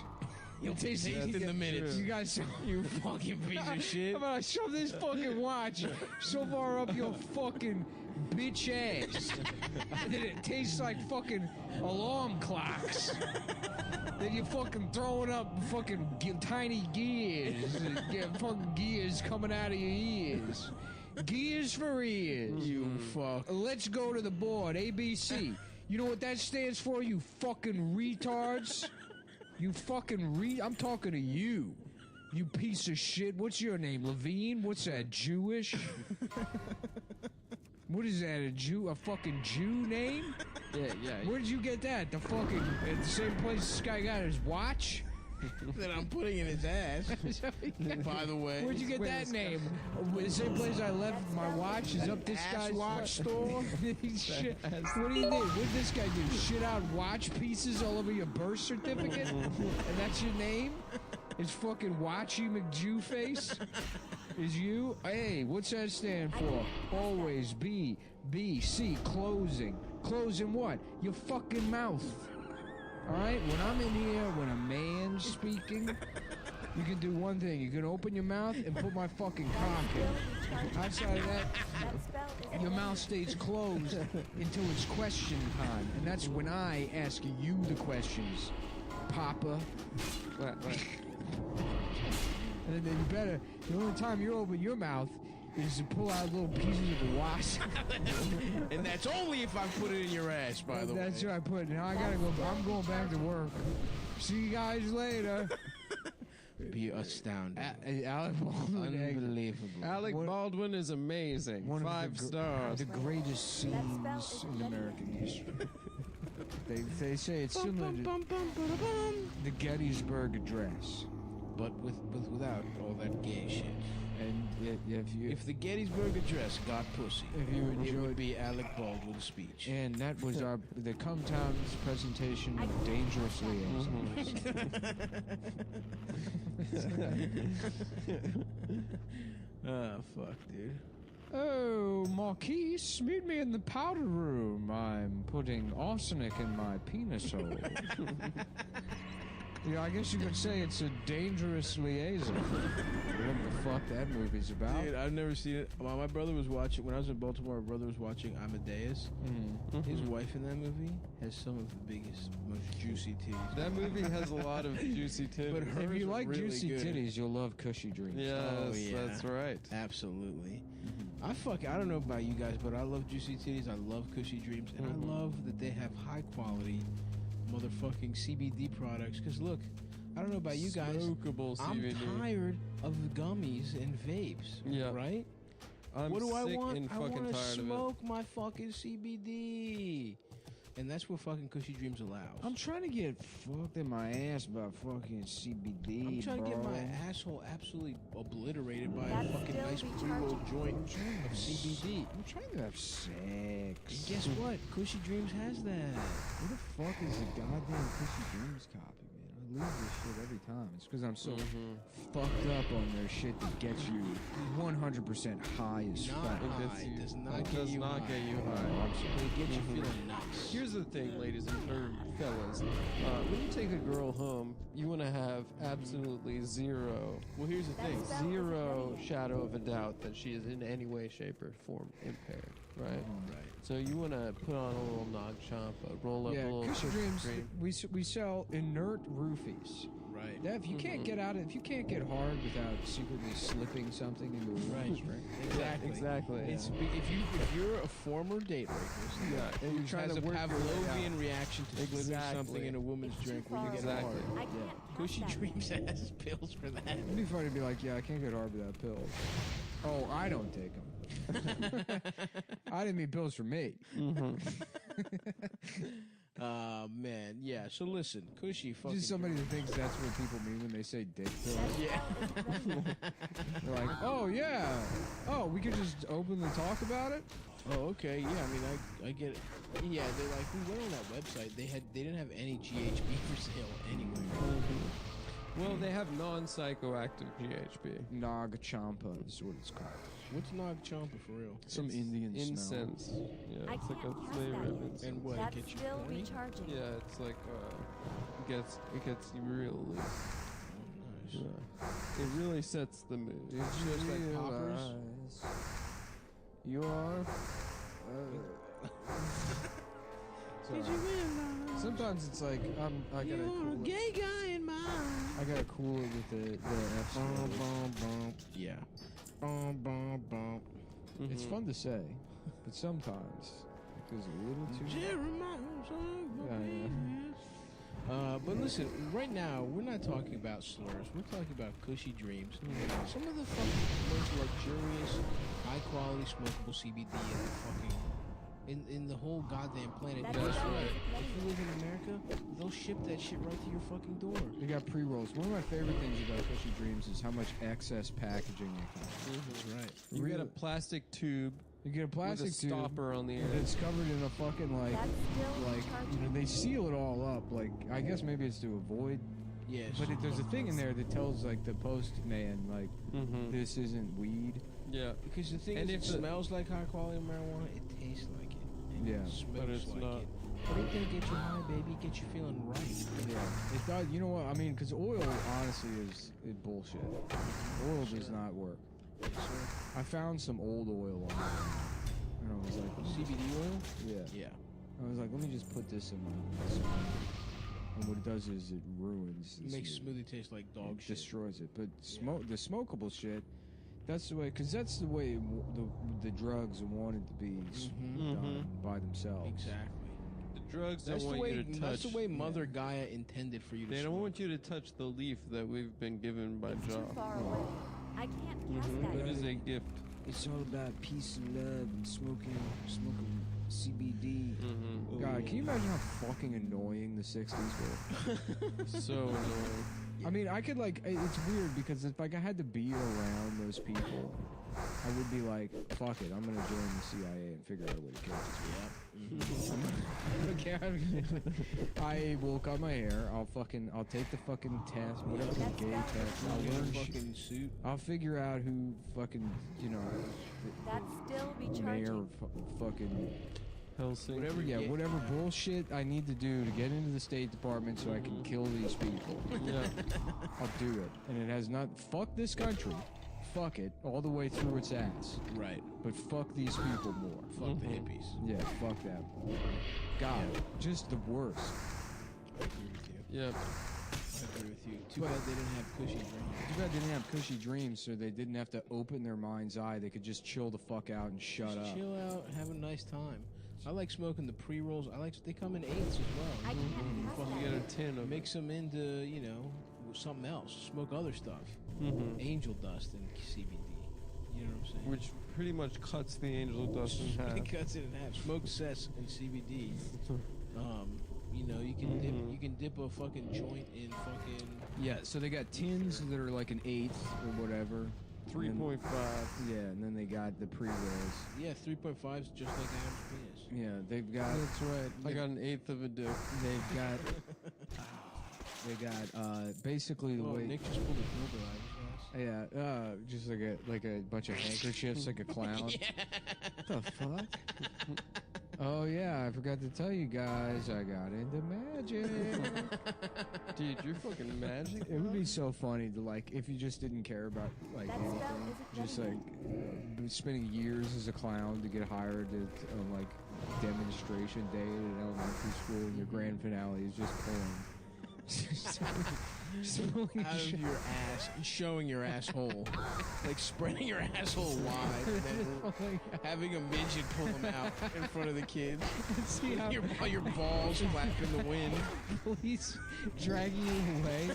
You'll taste in the minutes. You guys, you fucking piece of shit. How about I shove this fucking watch so far up your fucking bitch ass that it tastes like fucking alarm clocks. Then you're fucking throwing up fucking tiny gears. Fucking gears coming out of your ears. Gears for ears. You fuck. Let's go to the board. ABC. You know what that stands for, you fucking retards? You fucking I'm talking to you. You piece of shit. What's your name? Levine? What's that? Jewish? What is that? A fucking Jew name? Yeah. Where did you get that? The fucking at the same place this guy got his watch? That I'm putting in his ass. By the way, where'd you get that name? The same place I left my watch is up this guy's watch store. Shit. What do you do? What did this guy do? Shit out watch pieces all over your birth certificate? And that's your name? It's fucking Watchy McJewface? Is you? Hey, what's that stand for? Always B, C, closing. Closing what? Your fucking mouth. All right, when I'm in here, when a man's speaking, you can do one thing. You can open your mouth and put my fucking cock in. Outside of that, your mouth stays closed until it's question time. And that's when I ask you the questions, Papa. And then you better, the only time you open your mouth is to pull out little pieces of wasp. And that's only if I put it in your ass, by the way. That's what I put. Now I gotta go. I'm going back to work. See you guys later. Be astounded. Alec Baldwin. Unbelievable. Alec Baldwin is amazing. One of 5 stars. The greatest scenes in American history. They say it's similar to the Gettysburg Address, but without all that gay shit. And if the Gettysburg Address got pussy, if you enjoyed, it would be Alec Baldwin's speech. And that was the Cumtown's presentation of Dangerous Liaisons. Oh, fuck, dude. Oh, Marquise, meet me in the powder room. I'm putting arsenic in my penis hole. Yeah, I guess you could say it's a dangerous liaison. Whatever the fuck that movie's about. Dude, I've never seen it. Well, my brother was watching, when I was in Baltimore, my brother was watching Amadeus. His wife in that movie has some of the biggest, most juicy titties. That movie has a lot of juicy titties. But If you like really juicy good. titties, you'll love Cushy Dreams. Yes, Oh, yeah. that's right. Absolutely. I don't know about you guys, but I love juicy titties. I love Cushy Dreams. And I love that they have high quality motherfucking CBD products. Because look, I don't know about you guys. Smokable CBD. I'm tired of gummies and vapes. Yeah. Right? I'm What do I sick want? and I fucking want to tired of it. smoke my fucking CBD. And that's what fucking Cushy Dreams allows. I'm trying to get fucked in my ass by fucking CBD, I'm trying to get bro. my asshole absolutely obliterated by a That's fucking still nice recharging. pre-roll joint of CBD. I'm trying to have sex. And guess what? Cushy Dreams has that. Where the fuck is the goddamn Cushy Dreams copy, man? I lose this shit every time. It's because I'm so fucked up on their shit that gets you 100% high as fuck. It does not It get does you not high. get you Alright, high. I'm sorry. It gets you feeling nice. Here's the thing, ladies or fellas. When you take a girl home, you want to have absolutely zero. Well, here's the thing: zero shadow of a doubt that she is in any way, shape, or form impaired. Right. Right. So you want to put on a little nog chomp, roll up a little Cushy Cushy Dreams. Dream. We sell inert roofies. Right. That if you can't get out of, if you can't get hard without secretly slipping something into a Right. roofie drink. Exactly. Exactly. It's if you're a former date rapist, Yeah, and who you're trying has to a work your way Pavlovian out. reaction to slipping Exactly. something in a woman's drink when you get Exactly. hard. I can't Cushy pass that. Dreams has pills for that. It'd be funny to be like, yeah, I can't get hard without pills. Oh, I don't take them. I didn't mean pills for me. Man, yeah. So listen, Cushy fucking. Just somebody that thinks that's what people mean when they say dick pills. Yeah. They're like, oh yeah, oh we could just openly talk about it. Oh, okay. Yeah, I mean, I get it. Yeah, they're like, we went on that website. They didn't have any GHB for sale anywhere. Well, they have non-psychoactive GHB. Nog Champa is what it's called. What's Nog Champa for real? Some Indian smell. Incense. Yeah, I it's like can't a pass flavor that. of incense. And what? That's It gets you still horny? recharging. Yeah, it's like it gets you real loose. Oh, nice. Yeah. It really sets the mood. Did Just you like poppers? realize you are? Did you realize Sometimes it's like I gotta you're a cool it. gay guy in mine? I gotta cool it with the F. Yeah. It's fun to say, but sometimes it goes a little too. But listen, right now we're not talking about slurs. We're talking about Cushy Dreams. Some of the fucking most luxurious, high quality smokable CBD in the fucking in the whole goddamn planet. That's Guess right. what? If you live in America, they'll ship that shit right to your fucking door. They got pre-rolls. One of my favorite things about Cushy Dreams is how much excess packaging they come. That's right. You get a plastic tube. You get a plastic with a tube stopper on the end. that's covered in a fucking like That's still recharging. you know, they seal it all up. Like I guess maybe it's to avoid. Yes. But there's a thing in there that tells like the postman like this isn't weed. Yeah. Because the thing And is, if it the- smells like high quality marijuana, it tastes like it. And Yeah. it smells But it's like not. it. It ain't gonna get you high, baby. It gets you feeling right. Yeah. It does. You know what? I mean, because oil honestly is bullshit. Oil does not work. I found some old oil on there. And I was like, CBD oil? Yeah. Yeah. I was like, let me just put this in my smoothie. And what it does is it ruins the It makes smoothie. smoothie taste like dog shit. Destroys it. But the smokable shit, that's the way, because that's the way the drugs are wanted to be done by themselves. Exactly. The drugs That's don't the want way. you to touch. That's the way Mother Gaia intended for you to. They smoke. don't want you to touch the leaf that we've been given by It's Jaw. too far away. I can't cast that. It is a gift. It's all about peace and love and smoking CBD. God, can you imagine how fucking annoying the 60s were? So annoying. I mean, I could like, it's weird because if like I had to be around those people, I would be like, fuck it, I'm gonna join the CIA and figure out a way to kill these people. I will cut my hair. I'll take the fucking test, whatever the gay test. I'll learn fucking suit. I'll figure out who fucking, That still be mayor charging. of fucking Helsinki. whatever bullshit I need to do to get into the State Department so I can kill these people. Yeah. I'll do it. And it has not, fuck this country. Fuck it all the way through its ass. Right. But fuck these people more. Fuck the hippies. Yeah, fuck them. God, just the worst. I agree with you. Yep. I agree with you. Too bad they didn't have cushy dreams. Too bad they didn't have cushy dreams, so they didn't have to open their mind's eye. They could just chill the fuck out and shut up. Chill out, have a nice time. I like smoking the pre-rolls. They come in eighths as well. I can't cast You that. get a tin of Mix them into, something else. Smoke other stuff. Angel dust and CBD. You know what I'm saying? which pretty much cuts the angel dust in half. It cuts it in half. Smoke cess and CBD. You can dip a fucking joint in fucking. Yeah, so they got tins that are like an eighth or whatever. 3.5. Yeah, and then they got the pre-rolls. Yeah, 3.5 is just like Adam's penis. Yeah, they've got. That's right. I got an eighth of a dick. They've got. They got basically the Oh, way. Nick just pulled a dildo out of his ass. Yeah, just like a bunch of handkerchiefs, like a clown. What the fuck? Oh yeah, I forgot to tell you guys, I got into magic. Dude, you're fucking magic. It would be so funny to like if you just didn't care about like That anything, spell isn't just ready like spending years as a clown to get hired at like demonstration day at an elementary school, and your grand finale is just pulling. Just pulling Out of your ass, showing your asshole, like spreading your asshole wide, and then having a midget pull them out in front of the kids. See how your balls flap in the wind. police dragging you away.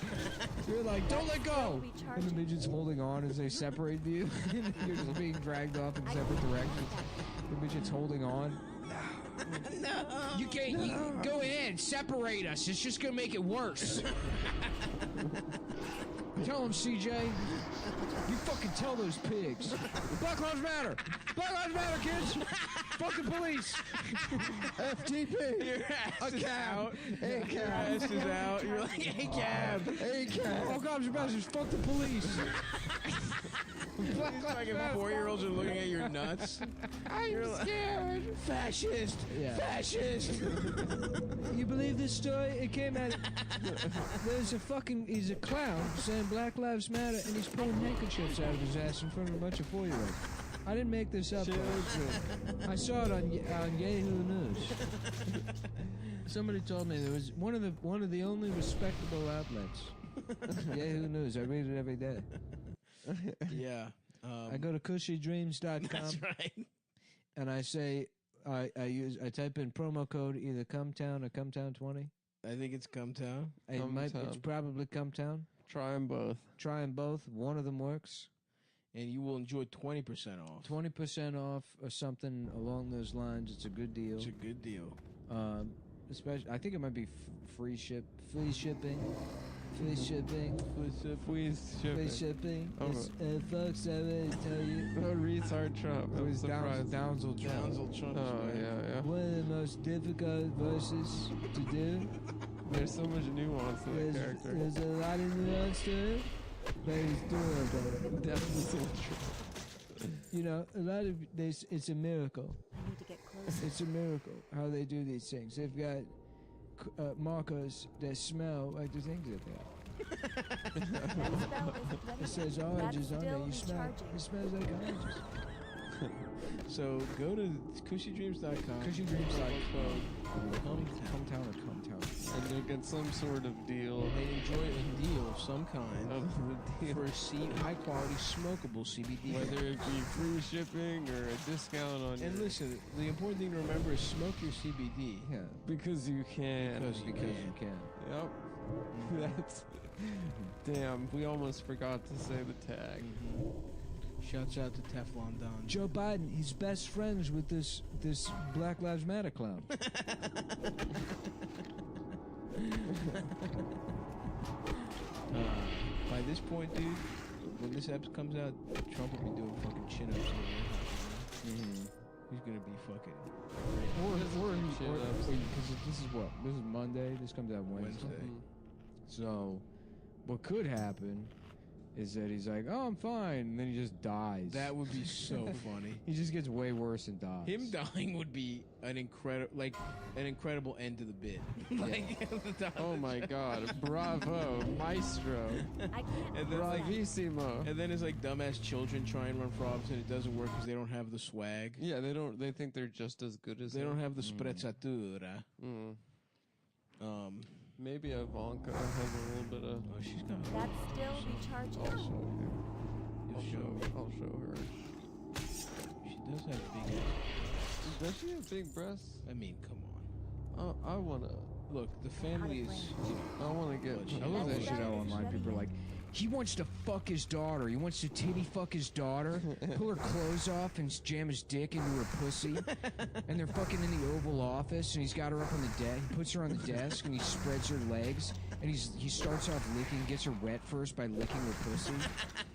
You're like, don't let go. And the midget's holding on as they separate you. And you're just being dragged off in separate directions. The midget's holding on. No. You can't. Go ahead, separate us. It's just gonna make it worse. Tell him, CJ. You fucking tell those pigs. Black Lives Matter. Black Lives Matter, kids. Fucking police. FTP. Your ass is out. Hey, Your ass is out. You're like, hey, cab. Hey, cab. All cops are bastards. Fuck the police. Black fucking 4-year-olds are looking at your nuts. I'm scared. Fascist. Yeah. Fascist. You believe this story? It came out. He's a clown saying Black Lives Matter, and he's pulling handkerchiefs out of his ass in front of a bunch of 4-year-olds. I didn't make this up. I saw it on Yahoo News. Somebody told me there was one of the only respectable outlets. Yahoo News. I read it every day. Yeah. I go to cushydreams.com. That's right. And I say I type in promo code either Cumtown or Cumtown20. I think it's Cumtown. It's probably Cumtown. Try them both. Try them both. One of them works. And you will enjoy 20% off. 20% off or something along those lines. It's a good deal. It's a good deal. Especially, I think it might be free shipping. Free shipping. Free shipping. It's, folks, I already tell you. Oh, retard Trump. It was Downsel Trump. Oh, yeah. One of the most difficult voices to do. There's so much nuance in the character. There's a lot of nuance to it, but he's doable. Definitely true. You know, a lot of this, it's a miracle. need to get closer. It's a miracle how they do these things. They've got markers that smell like the things that they are. It says oranges on there. You smell. It smells like oranges. So go to cushydreams.com. Cushydreams.com. Come town or come town. And they'll get some sort of deal. They enjoy a deal of some kind for high quality smokable CBD. Whether it be free shipping or a discount on And listen, the important thing to remember is smoke your CBD. Yeah. Because you can. Because you can. Yep. That's... Damn, we almost forgot to say the tag. Shouts out to Teflon Don. Joe Biden, he's best friends with this Black Lives Matter clown. By this point, dude, when this episode comes out, Trump will be doing fucking chin-ups in the White House. He's gonna be fucking... Because this is what? This is Monday. This comes out Wednesday. So, what could happen is that he's like, oh, I'm fine, and then he just dies. That would be so funny. He just gets way worse and dies. Him dying would be an incredible end to the bit. Oh my god, bravo, maestro. And then Bravissimo. And then his dumbass children try and run for office and it doesn't work because they don't have the swag. Yeah, they think they're just as good as they don't have the sprezzatura. Maybe Ivanka has a little bit of... Oh, she's got... That's still recharging. I'll show her. She does have big ass. Does she have big breasts? I mean, come on. I wanna... Look, the family is... I wanna get... I love that shit out online. People are like, he wants to fuck his daughter. He wants to titty fuck his daughter, pull her clothes off and jam his dick into her pussy. And they're fucking in the Oval Office and he's got her up on the desk. He puts her on the desk and he spreads her legs. And he starts off licking, gets her wet first by licking her pussy.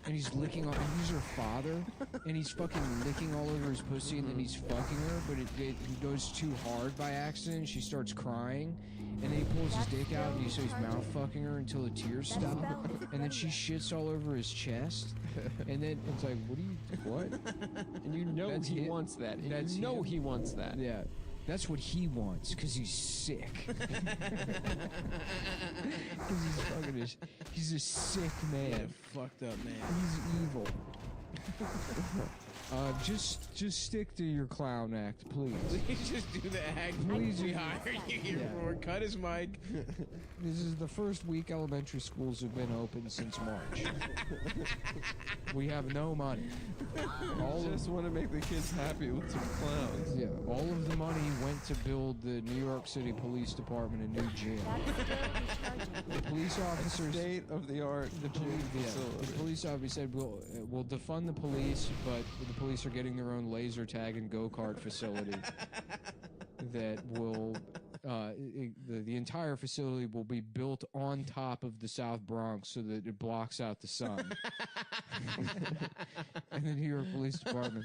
And he's licking on, and he's her father. And he's fucking licking all over his pussy and then he's fucking her. But he goes too hard by accident. She starts crying. And then he pulls his dick out and so he's mouth fucking her until the tears stop. And then she shits all over his chest. And then it's like, what? And you know he wants that. And you know he wants that. Yeah. That's what he wants, because he's sick. Because he's a sick man. Yeah, fucked up man. He's evil. Just stick to your clown act, please. Please just do the act. Please, we hired you here for. Cut his mic. This is the first week elementary schools have been open since March. We have no money. Just want to make the kids happy with some clowns. Yeah, all of the money went to build the New York City Police Department a new jail. The police officers... State-of-the-art The police officer said, we'll defund the police, but the police are getting their own laser tag and go-kart facility that will... the entire facility will be built on top of the South Bronx so that it blocks out the sun. And the New York Police Department.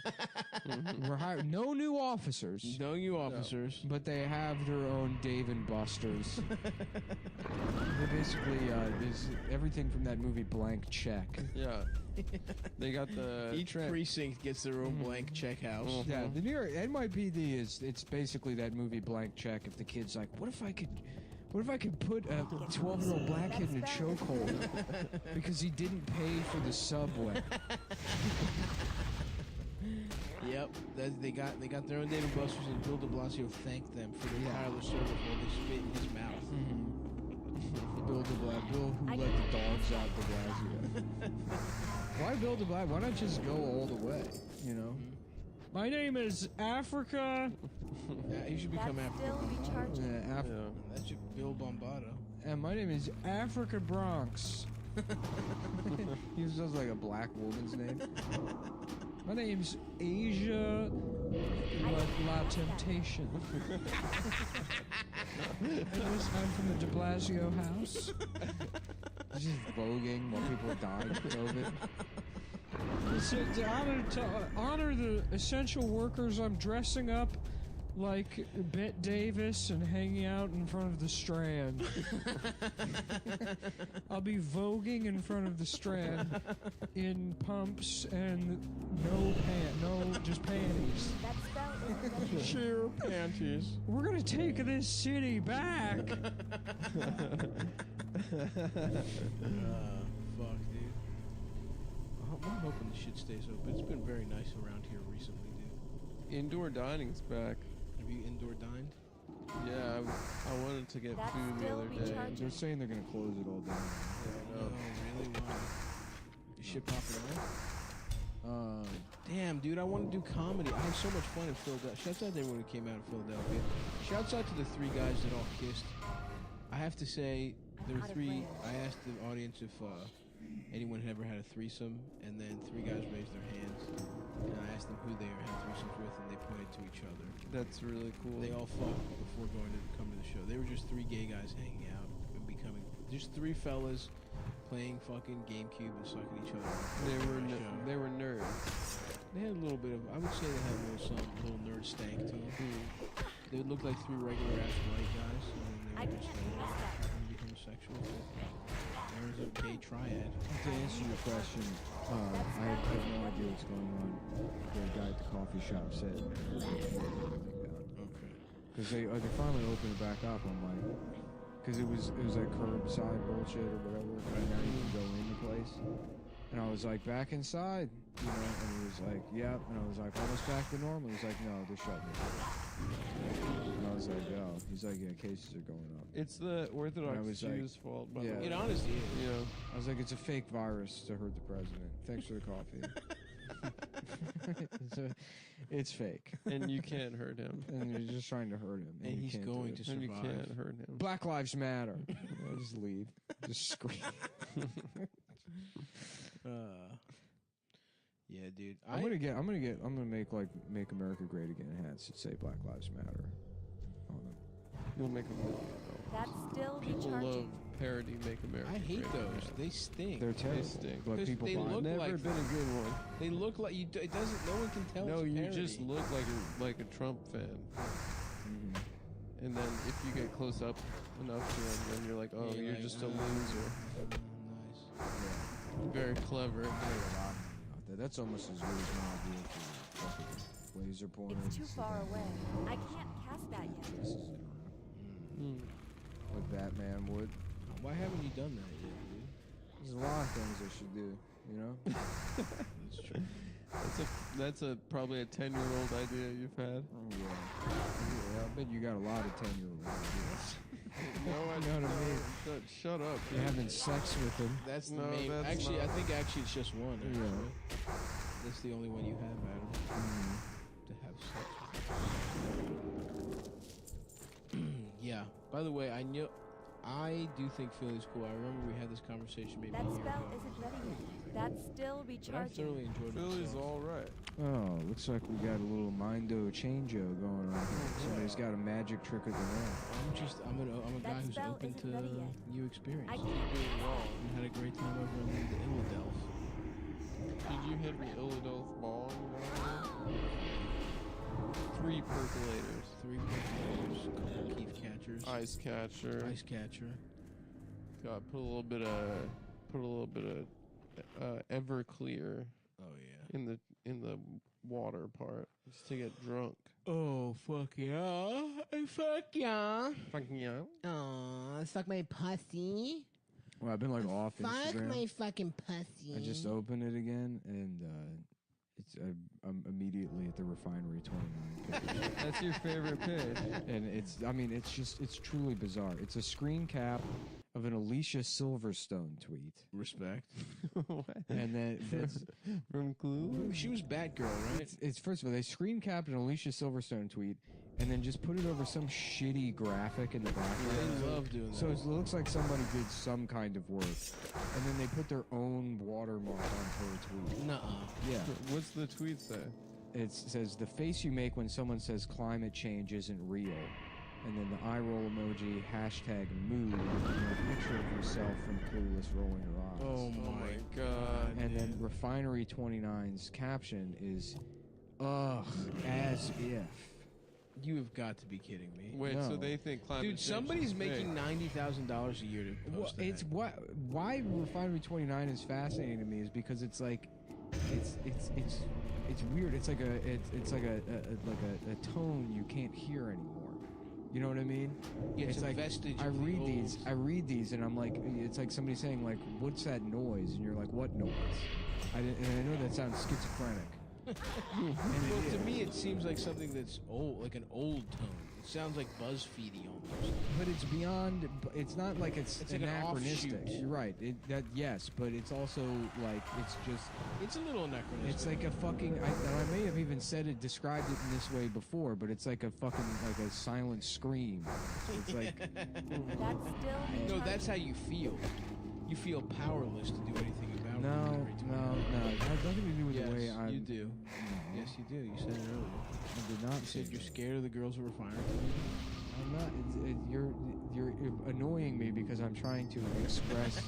We're hiring no new officers. No new officers. But they have their own Dave and Buster's. They basically, is everything from that movie Blank Check. Yeah. They got the... Each precinct gets their own blank check house. Yeah, the New York NYPD it's basically that movie Blank Check. If the kid's like, what if I could put a 12-year-old black kid in a chokehold because he didn't pay for the subway? Yep, they got their own Dave and Buster's, and Bill de Blasio thanked them for their tireless service while they spit in his mouth. Bill who let the dogs out de Blasio. Why Bill de Blasio? Why not just go all the way? You know. My name is Africa. Yeah, he should become Africa. That should Bill Bombato. And my name is Africa Bronx. He sounds like a black woman's name. My name's Asia La Temptation. I'm from the de Blasio house. He's just voguing while people are dying of COVID. To honor the essential workers, I'm dressing up like Bette Davis and hanging out in front of the Strand. I'll be voguing in front of the Strand in pumps and just panties. Sheer panties. We're gonna take this city back. Fuck, dude. I'm hoping the shit stays open. It's been very nice around here recently, dude. Indoor dining's back. Have you indoor dined? Yeah, I wanted to get food the other day. They're saying they're gonna close it all down. Oh, really? Why? Is shit popping off? Damn, dude, I want to do comedy. I had so much fun in Philadelphia. Shouts out to everyone who came out of Philadelphia. Shouts out to the 3 guys that all kissed. I have to say, there were 3. I asked the audience if anyone had ever had a threesome, and then 3 guys raised their hands. And I asked them who they had threesomes with, and they pointed to each other. That's really cool. They all fucked before coming to the show. They were just 3 gay guys hanging out and becoming just 3 fellas playing fucking GameCube and sucking each other. They were nerds. They had a little bit of, I would say they had a little nerd stank to them. They would look like 3 regular ass white guys, and then they would just become sexual. There was a gay triad. To answer your question, I have no idea what's going on. The guy at the coffee shop said. Okay. Because they finally opened it back up. I'm like, because it was like curbside bullshit or whatever. And now you can go in the place. And I was like, back inside, you know. And he was like, yep. And I was like, almost back to normal. He's like, no, they're shutting it down. And I was like, oh. He's like, yeah, cases are going up. It's the Orthodox Jews' fault, by the way. It honestly is. Yeah. I was like, it's a fake virus to hurt the president. Thanks for the coffee. It's fake. And you can't hurt him. And you're just trying to hurt him. And he's going to survive. And you can't hurt him. Black Lives Matter. I'll just leave. Just scream. Yeah, dude. I'm gonna make America Great Again hats that say Black Lives Matter on them. You'll make $1 million. That's still People recharging. love parody Make America I hate Great those. Again. They stink. They're terrible. They stink. But people they buy look them. Never like been a good one. They look like you. It doesn't. No one can tell. No, it's you parody. just look like a Trump fan. Mm-hmm. And then if you get close up enough to them, then you're like, oh, you're just a loser. Nice. Yeah. Very clever. That's almost as good as my idea for fucking laser pointers. It's too far away. I can't cast that yet. Like Batman would. Why haven't you done that yet, dude? There's a lot of things I should do, you know? That's true. That's probably a 10-year-old idea you've had. Oh, yeah. I bet you got a lot of 10-year-old ideas. No, I know what I mean. Shut up. You're having sex with them. That's the No, main. that's Actually, not. I think it's just one. Actually. Yeah. That's the only one you have, Adam. To have sex with. Yeah. By the way, I do think Philly's cool. I remember we had this conversation maybe That a year spell ago. isn't ready yet. That's still But I recharging. thoroughly enjoyed Philly's myself. all right. Oh, looks like we got a little Mindo Changeo going on here. Somebody's got a magic trick of the night. I'm a guy That who's spell open isn't to ready yet. new experience. I We can't. had a great time over in the Illadelph. Did you hit the Illadelph ball? 3 percolators. 3 percolators, a couple Keith catchers, Ice catcher. ice catcher. God, put a little bit of Everclear. Oh yeah. In the water part, just to get drunk. Oh fuck yeah! Fuck yeah! Fuck yeah. Aw, suck my pussy. Well, I've been like off Fuck Instagram. my fucking pussy. I just opened it again, and I'm immediately at the Refinery 29 page. That's your favorite page. And it's truly bizarre. It's a screen cap of an Alicia Silverstone tweet. Respect. What? And then that's From Clue? She was Batgirl, right? it's first of all, they screen capped an Alicia Silverstone tweet and then just put it over some shitty graphic in the background. They love doing that. So it looks like somebody did some kind of work. And then they put their own watermark on her tweet. Nuh-uh. Yeah. What's the tweet say? It says, the face you make when someone says climate change isn't real. And then the eye roll emoji, hashtag mood, and a picture of herself from Clueless rolling her eyes. Oh my god. And then Refinery 29's caption is, ugh, as if. You have got to be kidding me. Wait, so No. they think climate Dude, change somebody's is making fake. $90,000 a year to Well, post it's that. why Refinery 29 is fascinating to me is because it's like it's weird. It's like a tone you can't hear anymore. You know what I mean? Yeah, it's a like vestige I of the read old. these and I'm like, it's like somebody saying like, "What's that noise?" And you're like, "What noise?" And I know that sounds schizophrenic. Well, to me, it seems like something that's old, like an old tone. It sounds like BuzzFeedy almost. But it's beyond. It's not like it's like an anachronistic. offshoot. You're right. Yes, but it's also like it's just. It's a little anachronistic. It's like a fucking. I may have even described it in this way before, but it's like a fucking like a silent scream. It's like. That's still. No, that's how you feel. You feel powerless to do anything about it. No. It has nothing to do with Yes, the way I'm. you do. Yes, you do. You said it earlier. I did not You say said you're that. scared of the girls who were fired. I'm not. You're annoying me because I'm trying to express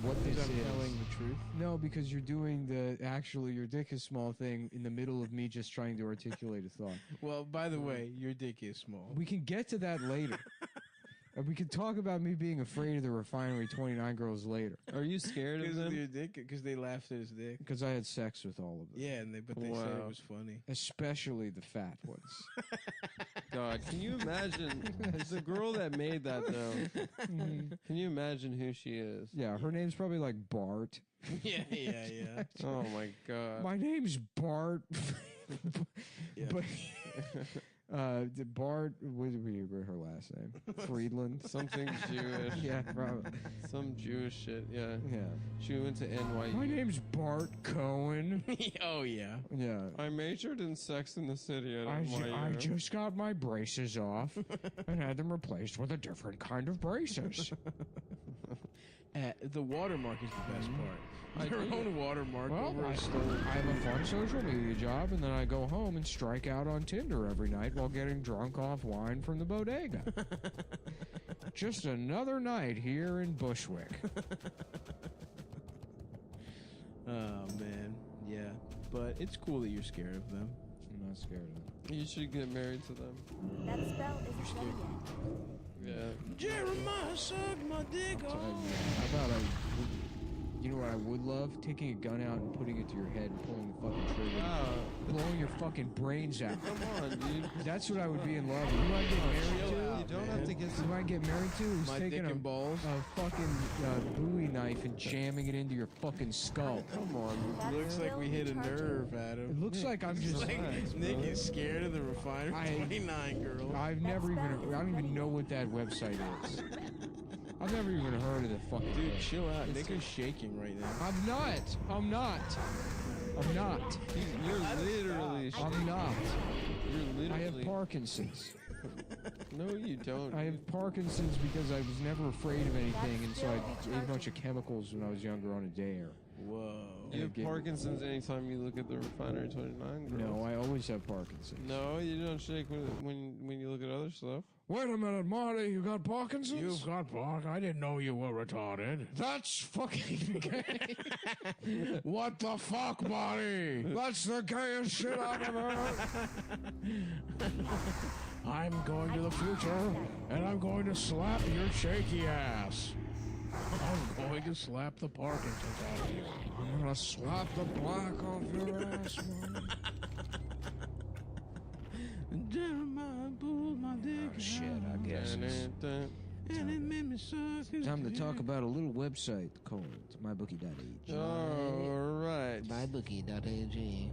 what this Because I'm is. telling the truth. No, because you're doing the actually your dick is small thing in the middle of me just trying to articulate a thought. Well, by the way, your dick is small. We can get to that later. And we can talk about me being afraid of the Refinery 29 girls later. Are you scared of Because of them? your dick? Because they laughed at his dick. Because I had sex with all of them. Yeah, but they said it Wow. was funny. Especially the fat ones. God, can you imagine the girl that made that though? Can you imagine who she is? Yeah, her name's probably like Bart. Yeah. Oh my God. My name's Bart. Yeah. But Bart, what would be her last name? Friedland. Something Jewish. Yeah, probably. Some Jewish shit. Yeah. Yeah. She went to NYU. My name's Bart Cohen. Oh yeah. Yeah. I majored in Sex in the City at NYU. I just got my braces off and had them replaced with a different kind of braces. The watermark is the best part. Their own watermark Well, over I a store. have a fun social media job, and then I go home and strike out on Tinder every night while getting drunk off wine from the bodega. Just another night here in Bushwick. Oh man, yeah. But it's cool that you're scared of them. I'm not scared of them. You should get married to them. That spell isn't ready yet. Yeah. Jeremiah sucked my dick off. How about you know what I would love? Taking a gun out and putting it to your head and pulling the fucking trigger. Blowing your fucking brains out. Come on, dude. That's what I would be in love with. Who I get married to? You don't have to get Who I get married to is My taking dick and balls. a fucking Bowie knife and jamming it into your fucking skull. Come on. Looks like we hit a nerve, Adam. It looks like I'm just. Nick is scared of the Refinery 29 girl. I've never even. I don't even know what that website is. I've never even heard of the fucking Dude, thing. chill out. Nick is shaking right now. I'm not. I'm not. You're literally. I'm not. You're literally. I have Parkinson's. No, you don't. I have Parkinson's because I was never afraid of anything, and so I ate a bunch of chemicals when I was younger on a dare. Whoa. You have Parkinson's anytime you look at the Refinery 29 girls. No, I always have Parkinson's. No, you don't shake when you look at other stuff. Wait a minute, Marty, you got Parkinson's? You've got Park. I didn't know you were retarded. That's fucking gay. What the fuck, Marty? That's the gayest shit I've ever heard. I'm going to the future, and I'm going to slap your shaky ass. I'm going to slap the Parkinson's out of you. I'm gonna slap the black off your ass, Marty. Jeremiah pulled my dick Oh, shit, I guess it's and it made me suck his time to dick. talk about a little website called mybookie.ag. All right. Mybookie.ag.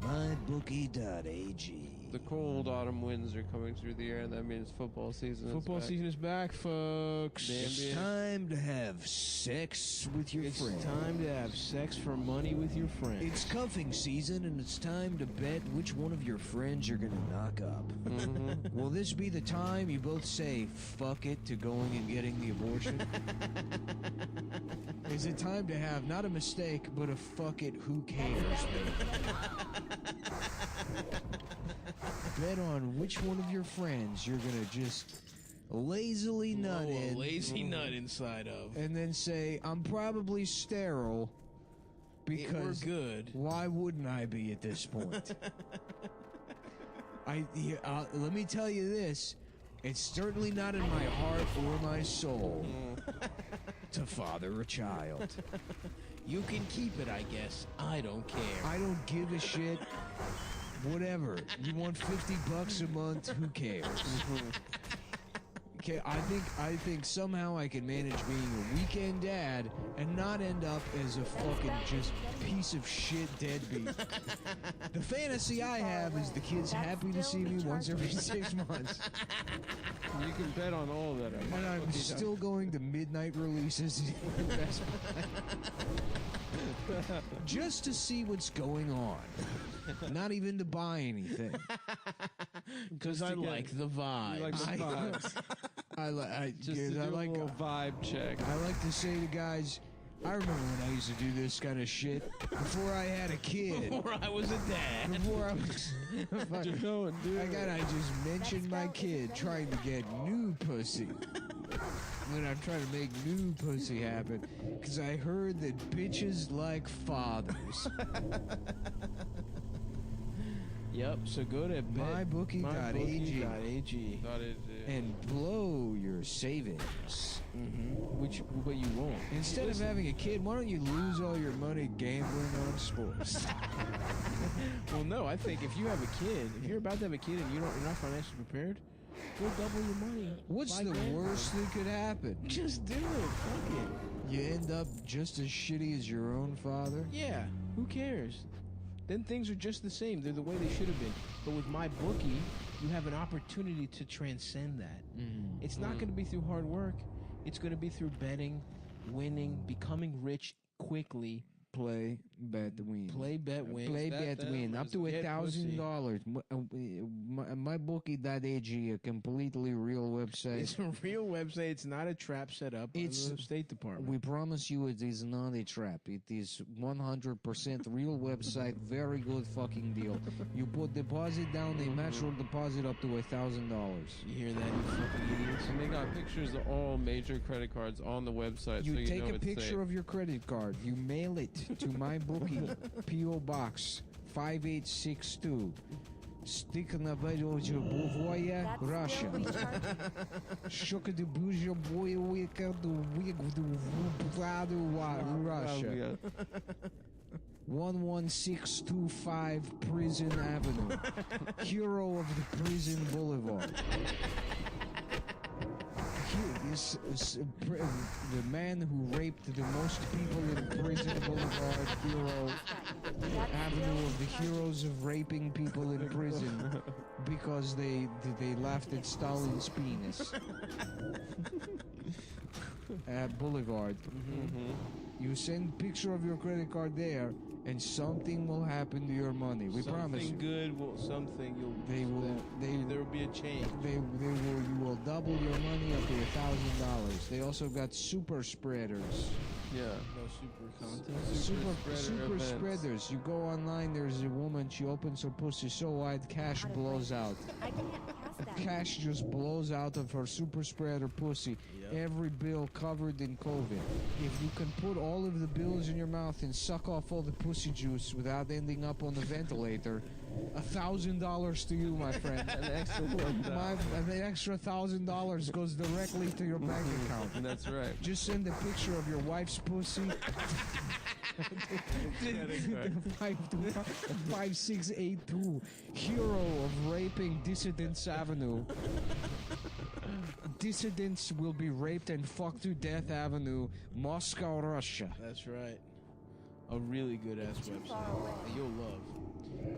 Mybookie.ag. The cold autumn winds are coming through the air, and that means football season is Football back. season is back, folks. The It's NBA. time to have sex with your It's friends. time to have sex for money with your friends. It's cuffing season, and it's time to bet which one of your friends you're gonna knock up. Will this be the time you both say fuck it to going and getting the abortion? Is it time to have not a mistake, but a fuck it, who cares? Bet on which one of your friends you're gonna just lazily nut Blow a in. lazy nut inside of. And then say, I'm probably sterile because we're good. why wouldn't I be at this point? Let me tell you this. It's certainly not in my heart or my soul to father a child. You can keep it, I guess. I don't care. I don't give a shit. Whatever. You want $50 a month? Who cares? Okay, I think somehow I can manage being a weekend dad and not end up as a fucking just piece of shit deadbeat. The fantasy I have is the kids happy to see me once every 6 months. You can bet on all of that. And I'm still going to midnight releases in Best Buy. Just to see what's going on. Not even to buy anything. Because I like the vibe. You like the vibes. I like a little vibe check. I like to say to guys, I remember when I used to do this kind of shit before I had a kid. Before I was a dad. Before I was... I just mentioned my kid trying to get new pussy. When I'm trying to make new pussy happen. Because I heard that bitches like fathers. Yep, so go to mybookie.ag and blow your savings. But you won't. Instead of having a kid, why don't you lose all your money gambling on sports? Well, no, I think if you have a kid, if you're about to have a kid and you're not financially prepared, go double your money. What's the worst that could happen? Just do it. Fuck it. You end up just as shitty as your own father? Yeah, who cares? Then things are just the same. They're the way they should have been. But with my bookie, you have an opportunity to transcend that. It's not going to be through hard work. It's going to be through betting, winning, becoming rich quickly. Play, bet, win. Play, bet, win. Play, bet, win. Up to $1,000. MyBookie.ag, a completely real website. It's a real website. It's not a trap set up by the State Department. We promise you it is not a trap. It is 100% real website. Very good fucking deal. You put deposit down, they match your deposit up to $1,000. You hear that, you fucking idiots? And they got pictures of all major credit cards on the website. You so take know a it's picture safe. of your credit card. You mail it to MyBookie, P.O. Box 5862. Stiknovoye, Russia. Shokadubuzha Russia. 11625 Prison Avenue. Hero of the Prison Boulevard. The man who raped the most people in Prison Boulevard, hero, Avenue of the heroes of raping people in prison because they laughed at Stalin's penis. Boulevard. You send picture of your credit card there, and something will happen to your money. We promise you. There will be a change. You will double your money up to $1,000. They also got super spreaders. Yeah. No super content. Super spreaders. You go online, there's a woman, she opens her pussy so wide, cash blows out. I can't pass that. Cash just blows out of her super spreader pussy. Every bill covered in COVID. If you can put all of the bills in your mouth and suck off all the pussy juice without ending up on the ventilator, $1,000 to you, my friend. An extra the extra $1,000 goes directly to your bank account. That's right. Just send a picture of your wife's pussy. 5682, hero of raping Dissidents Avenue. Dissidents will be raped and fucked to death Avenue, Moscow, Russia. That's right. A really good ass website that you'll love.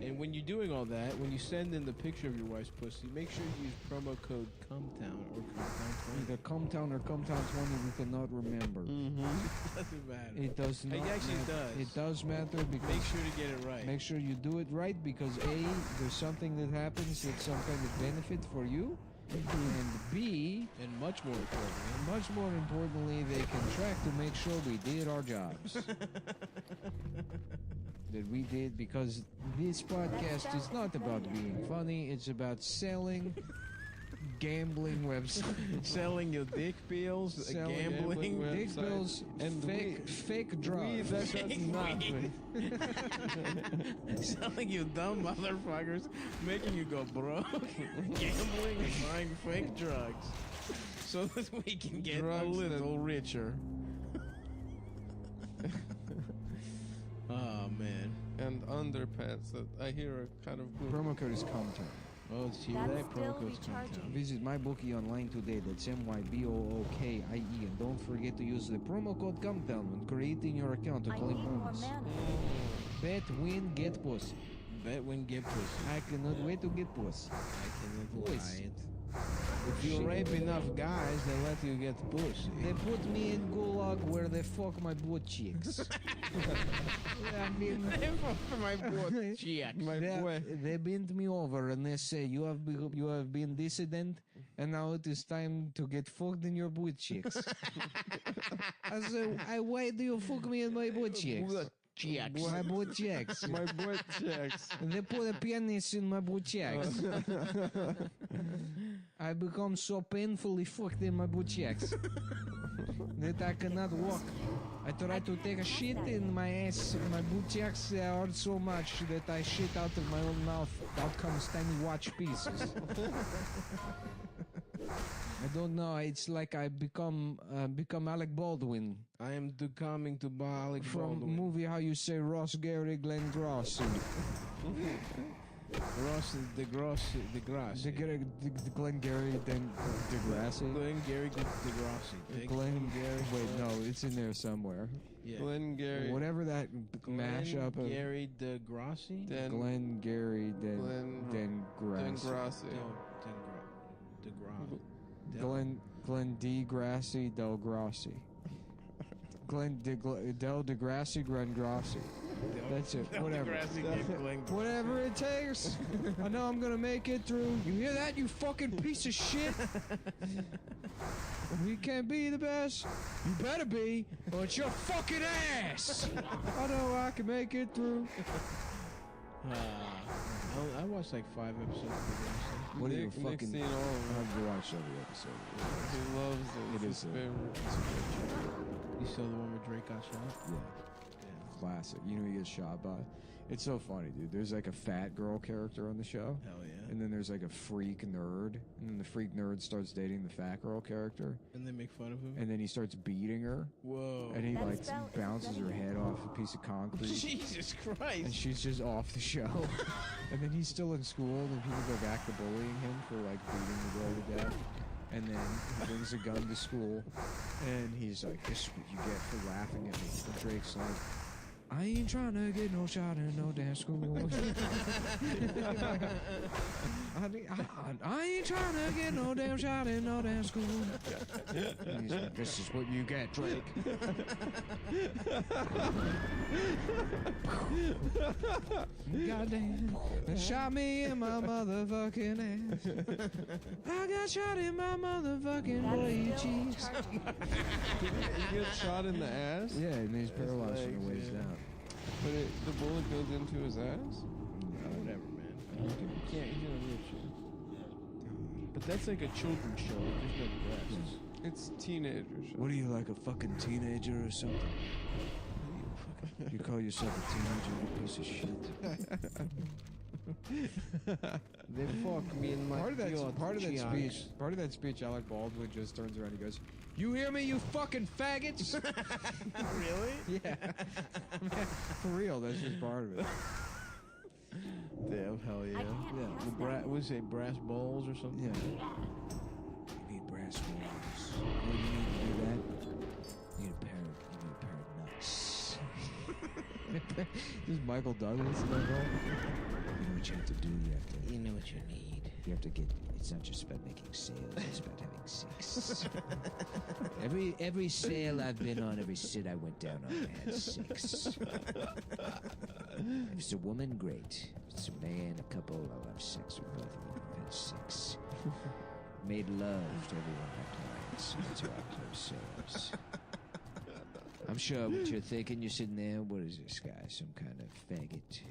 And when you're doing all that, when you send in the picture of your wife's pussy, make sure you use promo code CUMTOWN or CUMTOWN20. Either CUMTOWN or CUMTOWN20, we cannot remember. Doesn't matter. It does not. It actually matter. does. It does matter because Make sure to get it right. Make sure you do it right because A, there's something that happens that's some kind of benefit for you, and B, and much more importantly, they can track to make sure we did our jobs. That we did, because this podcast is not about being funny, it's about selling gambling website. Selling you dick pills, Selling gambling dick website, pills, and fake drugs. weed that does Fake nothing. Selling you dumb motherfuckers, making you go broke, gambling and buying fake drugs, so that we can get a little richer. Oh man. And underpants that I hear are kind of good. Promo code is Comtown. Oh, see that promo code is Comtown. Visit my bookie online today. That's MYBOOKIE. And don't forget to use the promo code Comtown when creating your account to claim bonus. Bet, win, get pussy. Bet, win, get pussy. I cannot wait to get pussy. I cannot Puss. lie it. If you rape enough guys, they let you get pussy. They put me in gulag where they fuck my butt cheeks. I mean, They fuck for my butt cheeks. they bent me over and they say you have been dissident, and now it is time to get fucked in your butt cheeks. I say, why do you fuck me in my butt cheeks? Cheeks. My butt cheeks. My butt checks. They put a penis in my butt cheeks. I become so painfully fucked in my butt cheeks that I cannot walk. I try to take a shit in my ass. My butt cheeks hurt so much that I shit out of my own mouth. Out comes tiny watch pieces. I don't know. It's like I become Alec Baldwin. I am coming to Alec From Baldwin. movie How You Say Ross Gary Glenn Grossi. Ross Degrassi. Glenn Gary Degrassi. Glenn Gary Degrassi. Glenn Gary. Wait, no, it's in there somewhere. Yeah. Glenn Gary. Whatever that mashup of Gary Degrassi. Glenn Gary Degrassi. Glenn Degrassi Del Grassi. Del Degrassi Glenn Grassi. That's it. Whatever. Whatever it takes. I know I'm gonna make it through. You hear that, you fucking piece of shit? We can't be the best. You better be, or it's your fucking ass. I know I can make it through. I watched like 5 episodes of Degrassi. What are you Nick's fucking? seen all of them. I've watched every episode. He loves it. It It's is his a- favorite. You saw the one where Drake got shot? Yeah. Classic. You know he gets shot by. It's so funny, dude. There's like a fat girl character on the show. Hell yeah. And then there's like a freak nerd. And then the freak nerd starts dating the fat girl character. And they make fun of him? And then he starts beating her. Whoa. And he like bounces her head off a piece of concrete. Jesus Christ. And she's just off the show. And then he's still in school, and then people go back to bullying him for like beating the girl to death. And then he brings a gun to school, and he's like, "This is what you get for laughing at me." And Drake's like, "I ain't trying to get no shot in no damn school." I ain't trying to get no damn shot in no damn school. And he's like, "This is what you get, Drake." Goddamn, they shot me in my motherfucking ass. I got shot in my motherfucking boy cheeks. He gets shot in the ass? Yeah, and he's paralyzed from the legs, waist yeah. down. But the bullet goes into his ass? Whatever, man. You can't, he's in a wheelchair. But that's like a children's show. There's no breasts. It's teenager show. What are you, like a fucking teenager or something? You call yourself a teenager, you piece of shit. They fuck me in my Part of that cheeks. speech, Alec Baldwin just turns around and he goes, "You hear me, you fucking faggots?" Really? Yeah. For real, that's just part of it. Damn, hell yeah. Yeah. Was it brass balls or something? Yeah. You need brass balls. What do you need to do that? You need a pair of nuts. This is Michael Douglas in that role. You know what you have to do? You know what you need. You have to get. It's not just about making sales. It's about having sex. every sale I've been on, every sit I went down on, I had sex. If it's a woman, great. If it's a man, a couple, I'll have sex with both of them. I've had sex. Made love to everyone I've clients. That's how I close sales. I'm sure what you're thinking. You're sitting there. What is this guy? Some kind of faggot?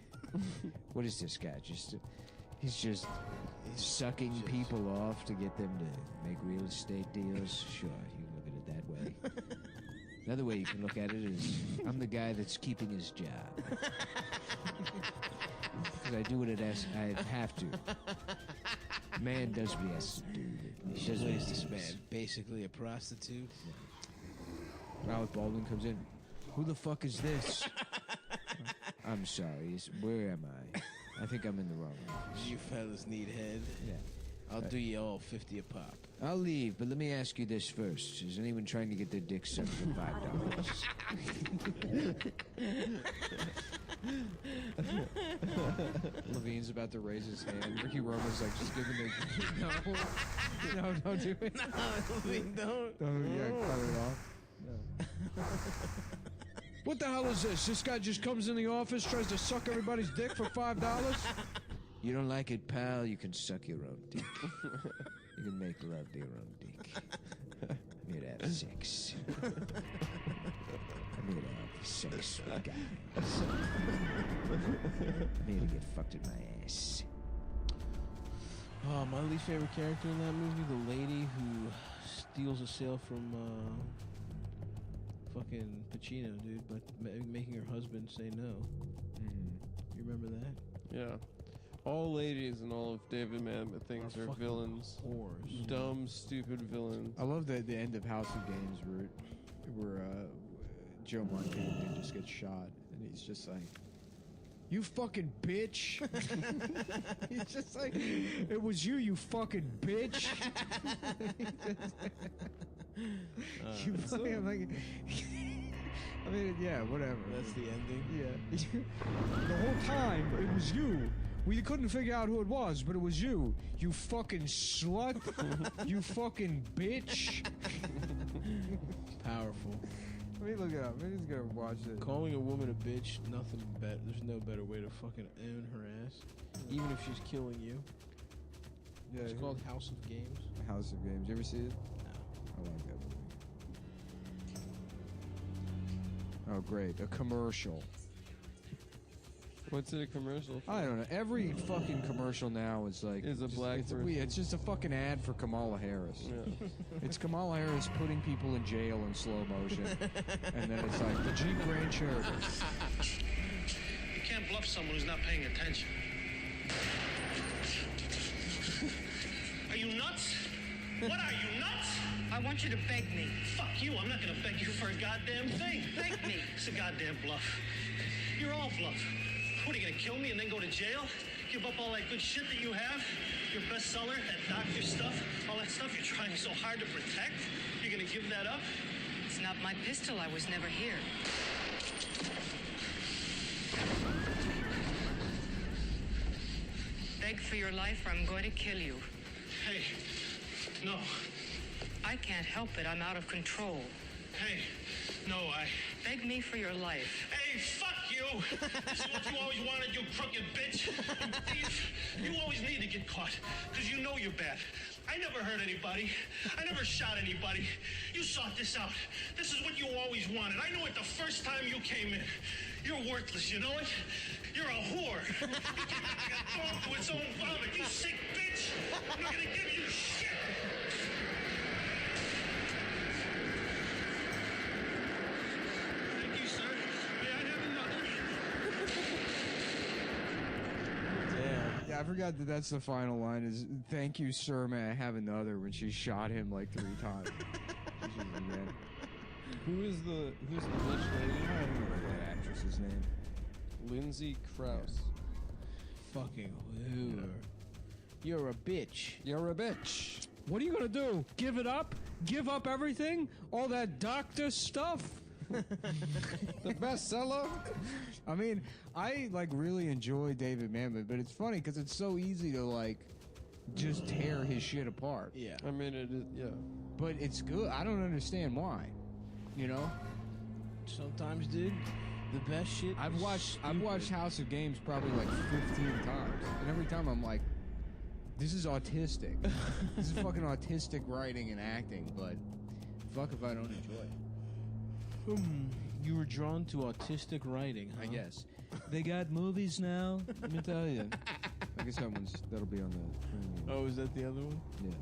What is this guy? Just He's just sucking people off to get them to make real estate deals. Sure, you can look at it that way. Another way you can look at it is, I'm the guy that's keeping his job. Because I do what I have to. Man does what he has to do. He does what he's this man. Basically a prostitute. Alec Baldwin comes in. Who the fuck is this? I'm sorry. Where am I? I think I'm in the wrong office. You fellas need head. Yeah. I'll do you all 50 a pop. I'll leave, but let me ask you this first. Is anyone trying to get their dick sucked for $5? Levine's about to raise his hand. Ricky Roman's like, just give him the... No, don't do it. No, Levine, don't. Yeah, cut it off. No. What the hell is this? This guy just comes in the office, tries to suck everybody's dick for $5? You don't like it, pal? You can suck your own dick. You can make love to your own dick. I'm here to have sex. I'm here to have sex with guys. I'm here to get fucked in my ass. Oh, my least favorite character in that movie, the lady who steals a sale from fucking Pacino, dude, by making her husband say no. You remember that? Yeah. All ladies in all of David Mamet things are villains. Whores. Dumb, stupid villains. I love the end of House of Games where Joe Montana just gets shot, and he's just like, "You fucking bitch!" He's just like, "It was you, you fucking bitch!" You fucking, I'm like, I mean, yeah, whatever. That's the ending? Yeah. The whole time, it was you. We couldn't figure out who it was, but it was you. You fucking slut. You fucking bitch. Powerful. Let me look it up. Maybe he's gonna watch it. Calling a woman a bitch, nothing better. There's no better way to fucking own her ass. Even if she's killing you. Yeah, It's called House of Games. House of Games. You ever see it? No. I like that movie. Oh, great. A commercial. What's it a commercial for? I don't know. Every fucking commercial now is like... Is a black person. It's just a fucking ad for Kamala Harris. Yeah. It's Kamala Harris putting people in jail in slow motion. And then it's like, the Jeep Grand Cherokee. You can't bluff someone who's not paying attention. Are you nuts? What are you, nuts? I want you to beg me. Fuck you, I'm not gonna beg you for a goddamn thing. Beg me. It's a goddamn bluff. You're all bluff. What, are you gonna kill me and then go to jail? Give up all that good shit that you have? Your bestseller, that doctor stuff, all that stuff you're trying so hard to protect? You're gonna give that up? It's not my pistol. I was never here. Beg for your life or I'm going to kill you. Hey, no. I can't help it. I'm out of control. Hey, no, Beg me for your life. Hey, fuck you! This is what you always wanted, you crooked bitch! You thief! You always need to get caught, because you know you're bad. I never hurt anybody. I never shot anybody. You sought this out. This is what you always wanted. I knew it the first time you came in. You're worthless, you know it? You're a whore. You gave a dog to its own vomit, you sick bitch! I'm not gonna give you shit! Thank you, sir. May I have another? Damn. Yeah, I forgot that that's the final line is, "Thank you, sir, may I have another," when she shot him like 3 times. Who's the bitch lady? I don't remember that actress's name. Lindsay Krause. Fucking whore. You're a bitch. You're a bitch. What are you gonna do? Give it up? Give up everything? All that doctor stuff? The bestseller? I mean, I like really enjoy David Mamet, but it's funny because it's so easy to like just tear his shit apart. Yeah. I mean, it is, yeah. But it's good. I don't understand why. You know? Sometimes, dude, the best shit. I've watched House of Games probably like 15 times, and every time I'm like, this is autistic. This is fucking autistic writing and acting, but fuck if I don't enjoy it. You were drawn to autistic writing, huh? I guess. They got movies now. Let me tell you. I guess that'll be on the premium. Oh, is that the other one? Yeah.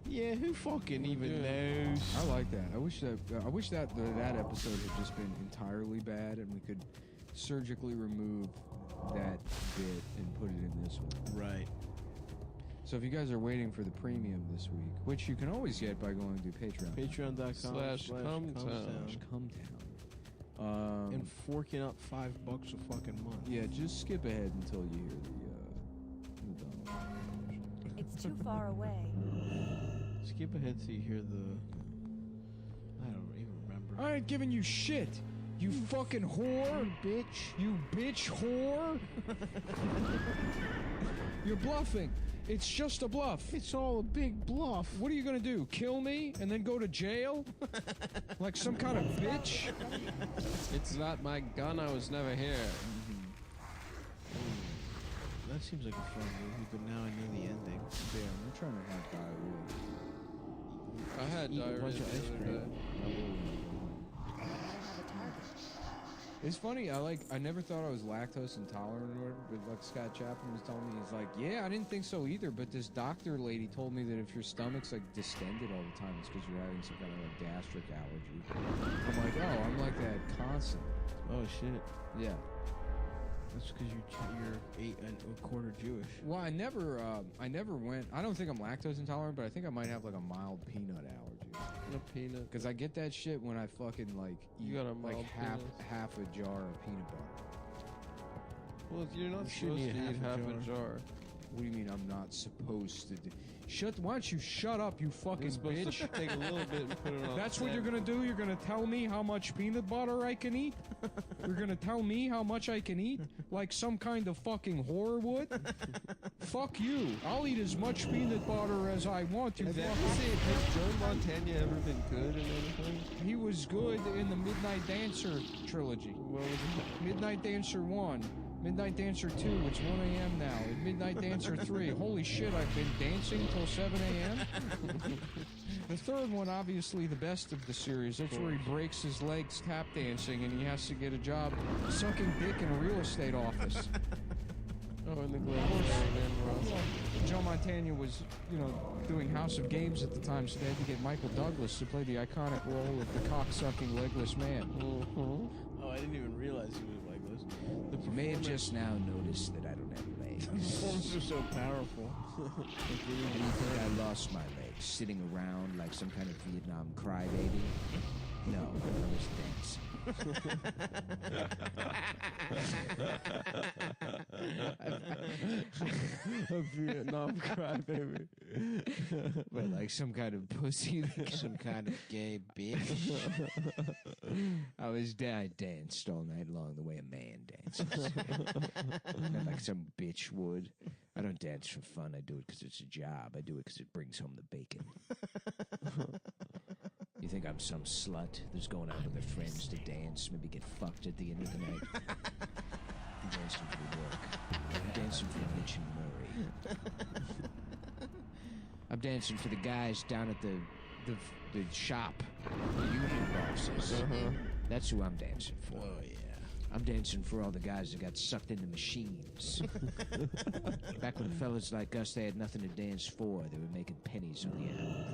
Yeah, who fucking even knows? I like that. I wish that that episode had just been entirely bad, and we could surgically remove that bit and put it in this one. Right. So if you guys are waiting for the premium this week, which you can always get by going to Patreon. Patreon.com/Cumtown. And forking up $5 a fucking month. Yeah, just skip ahead until you hear the It's too far away. Skip ahead so you hear the... I don't even remember. I ain't giving you shit. You fucking whore. Bitch. You bitch whore. You're bluffing. It's just a bluff. It's all a big bluff. What are you gonna do? Kill me and then go to jail? Like some kind of bitch? It's not my gun. I was never here. That seems like a fun movie, but now I know the ending. Damn, I'm trying to have diarrhea. I had Eat a diarrhea bunch of the ice other cream. day. It's funny, I never thought I was lactose intolerant or whatever, but like Scott Chapman was telling me, he's like, yeah, I didn't think so either, but this doctor lady told me that if your stomach's like distended all the time, it's because you're having some kind of like gastric allergy. I'm like, oh, I'm like that constantly. Oh, shit. Yeah. That's because you're 8¼ Jewish. Well, I never went, I don't think I'm lactose intolerant, but I think I might have like a mild peanut allergy. A peanut. Because I get that shit when I fucking like eat You got a like mild half a jar of peanut butter. Well, you're not You shouldn't supposed to eat eat half a jar. What do you mean I'm not supposed to do? Why don't you shut up, you fucking You're supposed bitch? to take a little bit and put it on. That's what you're gonna do? You're gonna tell me how much peanut butter I can eat? You're gonna tell me how much I can eat? Like some kind of fucking whore would? Fuck you. I'll eat as much peanut butter as I want, you Has fucking... Joe Montana ever been good in anything? He was good in the Midnight Dancer trilogy. What was it? Midnight Dancer 1. Midnight Dancer 2, it's 1 a.m. now. And Midnight Dancer 3, holy shit, I've been dancing till 7 a.m.? The third one, obviously the best of the series. That's where he breaks his legs tap dancing and he has to get a job sucking dick in a real estate office. Oh, in the Glen. Joe Montana was, doing House of Games at the time, so they had to get Michael Douglas to play the iconic role of the cock-sucking legless man. Oh, I didn't even realize he was legless. You may have just now noticed that I don't have legs. The performance was so powerful. I lost my legs, sitting around like some kind of Vietnam crybaby. No, I was dancing. A Vietnam crybaby. But like some kind of pussy, Some kind of gay bitch. I danced all night long the way a man dances. Not like some bitch would. I don't dance for fun. I do it because it's a job. I do it because it brings home the bacon. You think I'm some slut that's going out with her friends to dance, maybe get fucked at the end of the night? I'm dancing for work. I'm dancing for Mitch and Murray. I'm dancing for the guys down at the shop, the union bosses. That's who I'm dancing for. Oh, yeah. I'm dancing for all the guys that got sucked into machines. Back when fellas like us, they had nothing to dance for. They were making pennies on the hour.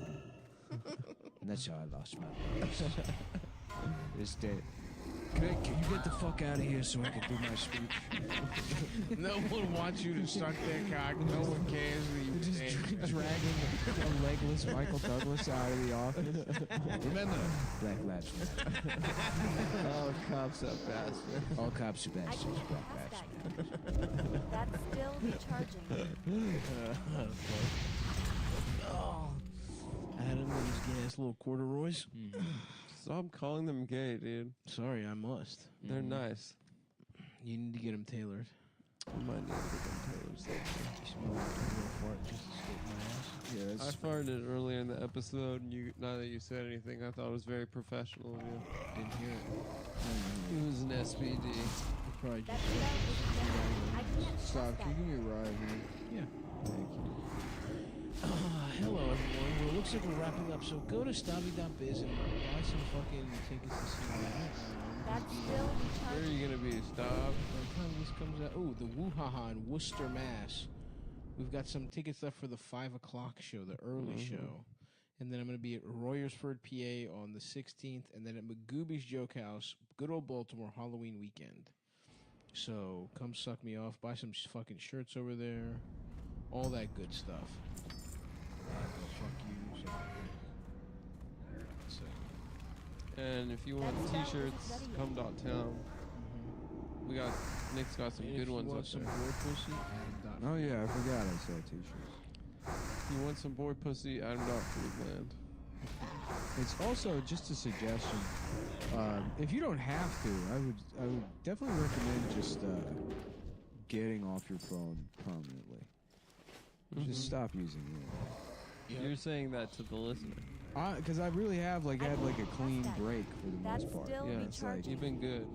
And that's how I lost my legs. This day. Can you get the fuck out of here so I can do my speech? No one wants you to suck their cock. No one cares that you Just dragging a legless Michael Douglas out of the office. Remember, Black Lives Matter. All cops are bastards. All cops are bastards. Black Lives Matter. That's still recharging. Adam and his gay ass little corduroys. Stop calling them gay, dude. Sorry, I must. They're nice. You need to get them tailored. I might need to get them tailored. You smell like a real fart just escaped my ass. Yeah, I farted earlier in the episode, and now that you said anything, I thought it was very professional of you. Didn't hear it. It was an SBD. Probably just Stop, can you give me a ride here? Yeah. Thank you. Hello, everyone. Well, it looks like we're wrapping up, so go to stabby.biz and buy some fucking tickets to see that. That's still Where are recharging. you gonna be, Stop? By the time this comes out, oh, the Woo-Ha-Ha in Worcester, Mass. We've got some tickets left for the 5 o'clock show, the early show. And then I'm going to be at Royersford, PA on the 16th. And then at Magooby's Joke House, good old Baltimore, Halloween weekend. So come suck me off. Buy some fucking shirts over there. All that good stuff. Fuck you. So. And if you want t-shirts, come downtown. Nick's got some good ones up some there. boy pussy, Adam. Oh yeah, I forgot I saw t-shirts. If you want some boy pussy, Adam.Cleveland. It's also just a suggestion. If you don't have to, I would definitely recommend just getting off your phone permanently. Just stop using it. You're saying that to the listener. Because I really have had like a clean break for the most part. Yeah, it's like you've been good.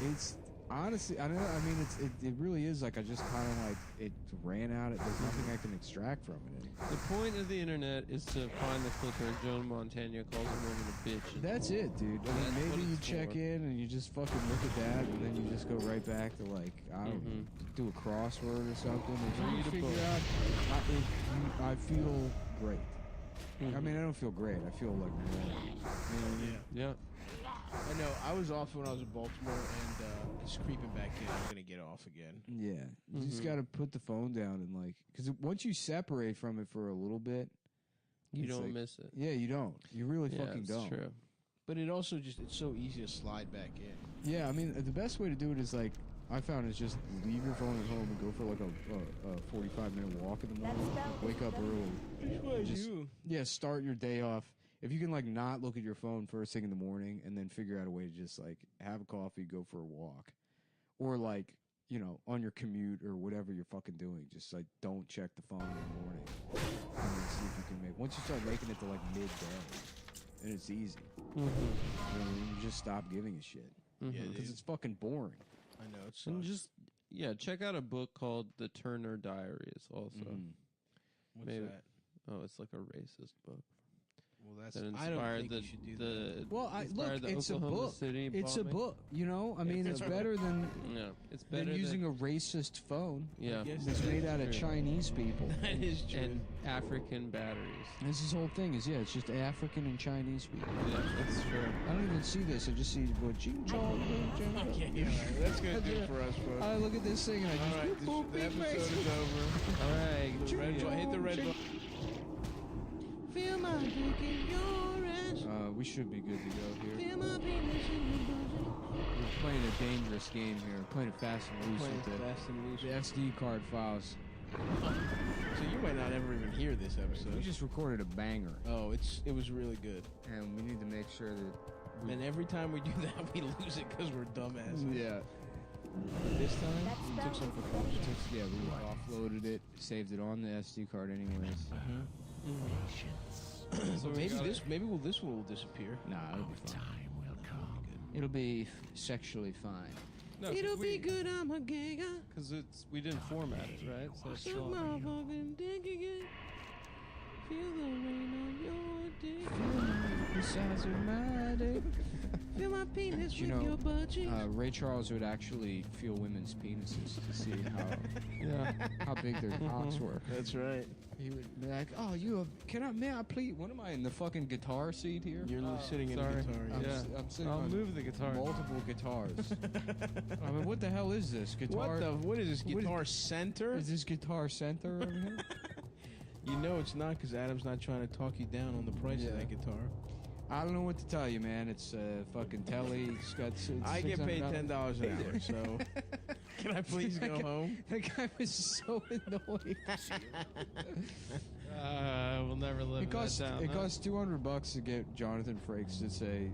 It's honestly, I don't know. I mean, it really is like I just kind of like it ran out. There's nothing I can extract from it anymore. The point of the internet is to find the clip where Joan Montana calls a woman a bitch. That's it, dude. I mean, maybe you check in and you just fucking look at that, and then you just go right back to like I don't know, do a crossword or something. And you figure out, I feel great. I mean, I don't feel great. I feel like Yeah. I know. I was off when I was in Baltimore, and just creeping back in. I'm gonna get off again. Yeah, you just gotta put the phone down and like, because once you separate from it for a little bit, You it's don't like- miss it. Yeah, you don't. You really fucking it's don't. True. But it also it's so easy to slide back in. Yeah, I mean, the best way to do it is like I found is just leave your phone at home and go for like a 45-minute walk in the morning. Wake up early. Yeah, start your day off. If you can like not look at your phone first thing in the morning and then figure out a way to just like have a coffee, go for a walk, or like on your commute or whatever you're fucking doing, just like don't check the phone in the morning. And then see if you can once you start making it to like midday, and it's easy. You just stop giving a shit. Yeah, because it's fucking boring. I know it's And just check out a book called The Turner Diaries. Also, What's that? Oh, it's like a racist book. Well, that's that I don't inspired think the you should do the that. Well, inspired the it's Oklahoma a book. City It's a bombing. book. I mean, it's better than it's better than using than, a racist phone. Yeah, that's made out of true. Chinese people. That is true. and African batteries. This whole thing is it's just African and Chinese people. Yeah, that's true. I don't even see this. I just see what Ching Chong. Yeah, that's gonna do it for us, folks. I look at this thing and I just All right, boop, the beep, episode face. is over. All right, Hit the red button. Feel my dick in your ass. We should be good to go here. Feel my penis in your bosom. We're playing a dangerous game here. We're playing it fast and loose with the SD card files. So you might not ever even hear this episode. We just recorded a banger. Oh, it was really good. And we need to make sure that And every time we do that, we lose it because we're dumbasses. Yeah. This time, we took some precautions. Yeah, we offloaded it, saved it on the SD card anyways. So maybe this one will disappear. Nah, it'll be fine. It'll be sexually fine. No, It'll be good, I'm a gay guy. Because we didn't format it, right? So it's Suck my fucking dick again. Feel the rain on your dick. The size of my dick. Feel my penis You with know, your butt cheeks. Ray Charles would actually feel women's penises to see how big their cocks were. That's right. He would be like, "Oh, may I please? What am I in the fucking guitar seat here? You're sitting in a sorry. guitar. I'm sitting I'll on move the guitar. multiple guitars. I mean, what the hell is this guitar? What is this, Guitar Center? Is this Guitar Center over here? You know it's not because Adam's not trying to talk you down on the price of that guitar. I don't know what to tell you, man. It's fucking telly. It's got. I get paid $600. $10 an hour, so can I please go home? That guy was so annoying. We'll never live It costs that down. it costs $200 to get Jonathan Frakes to say.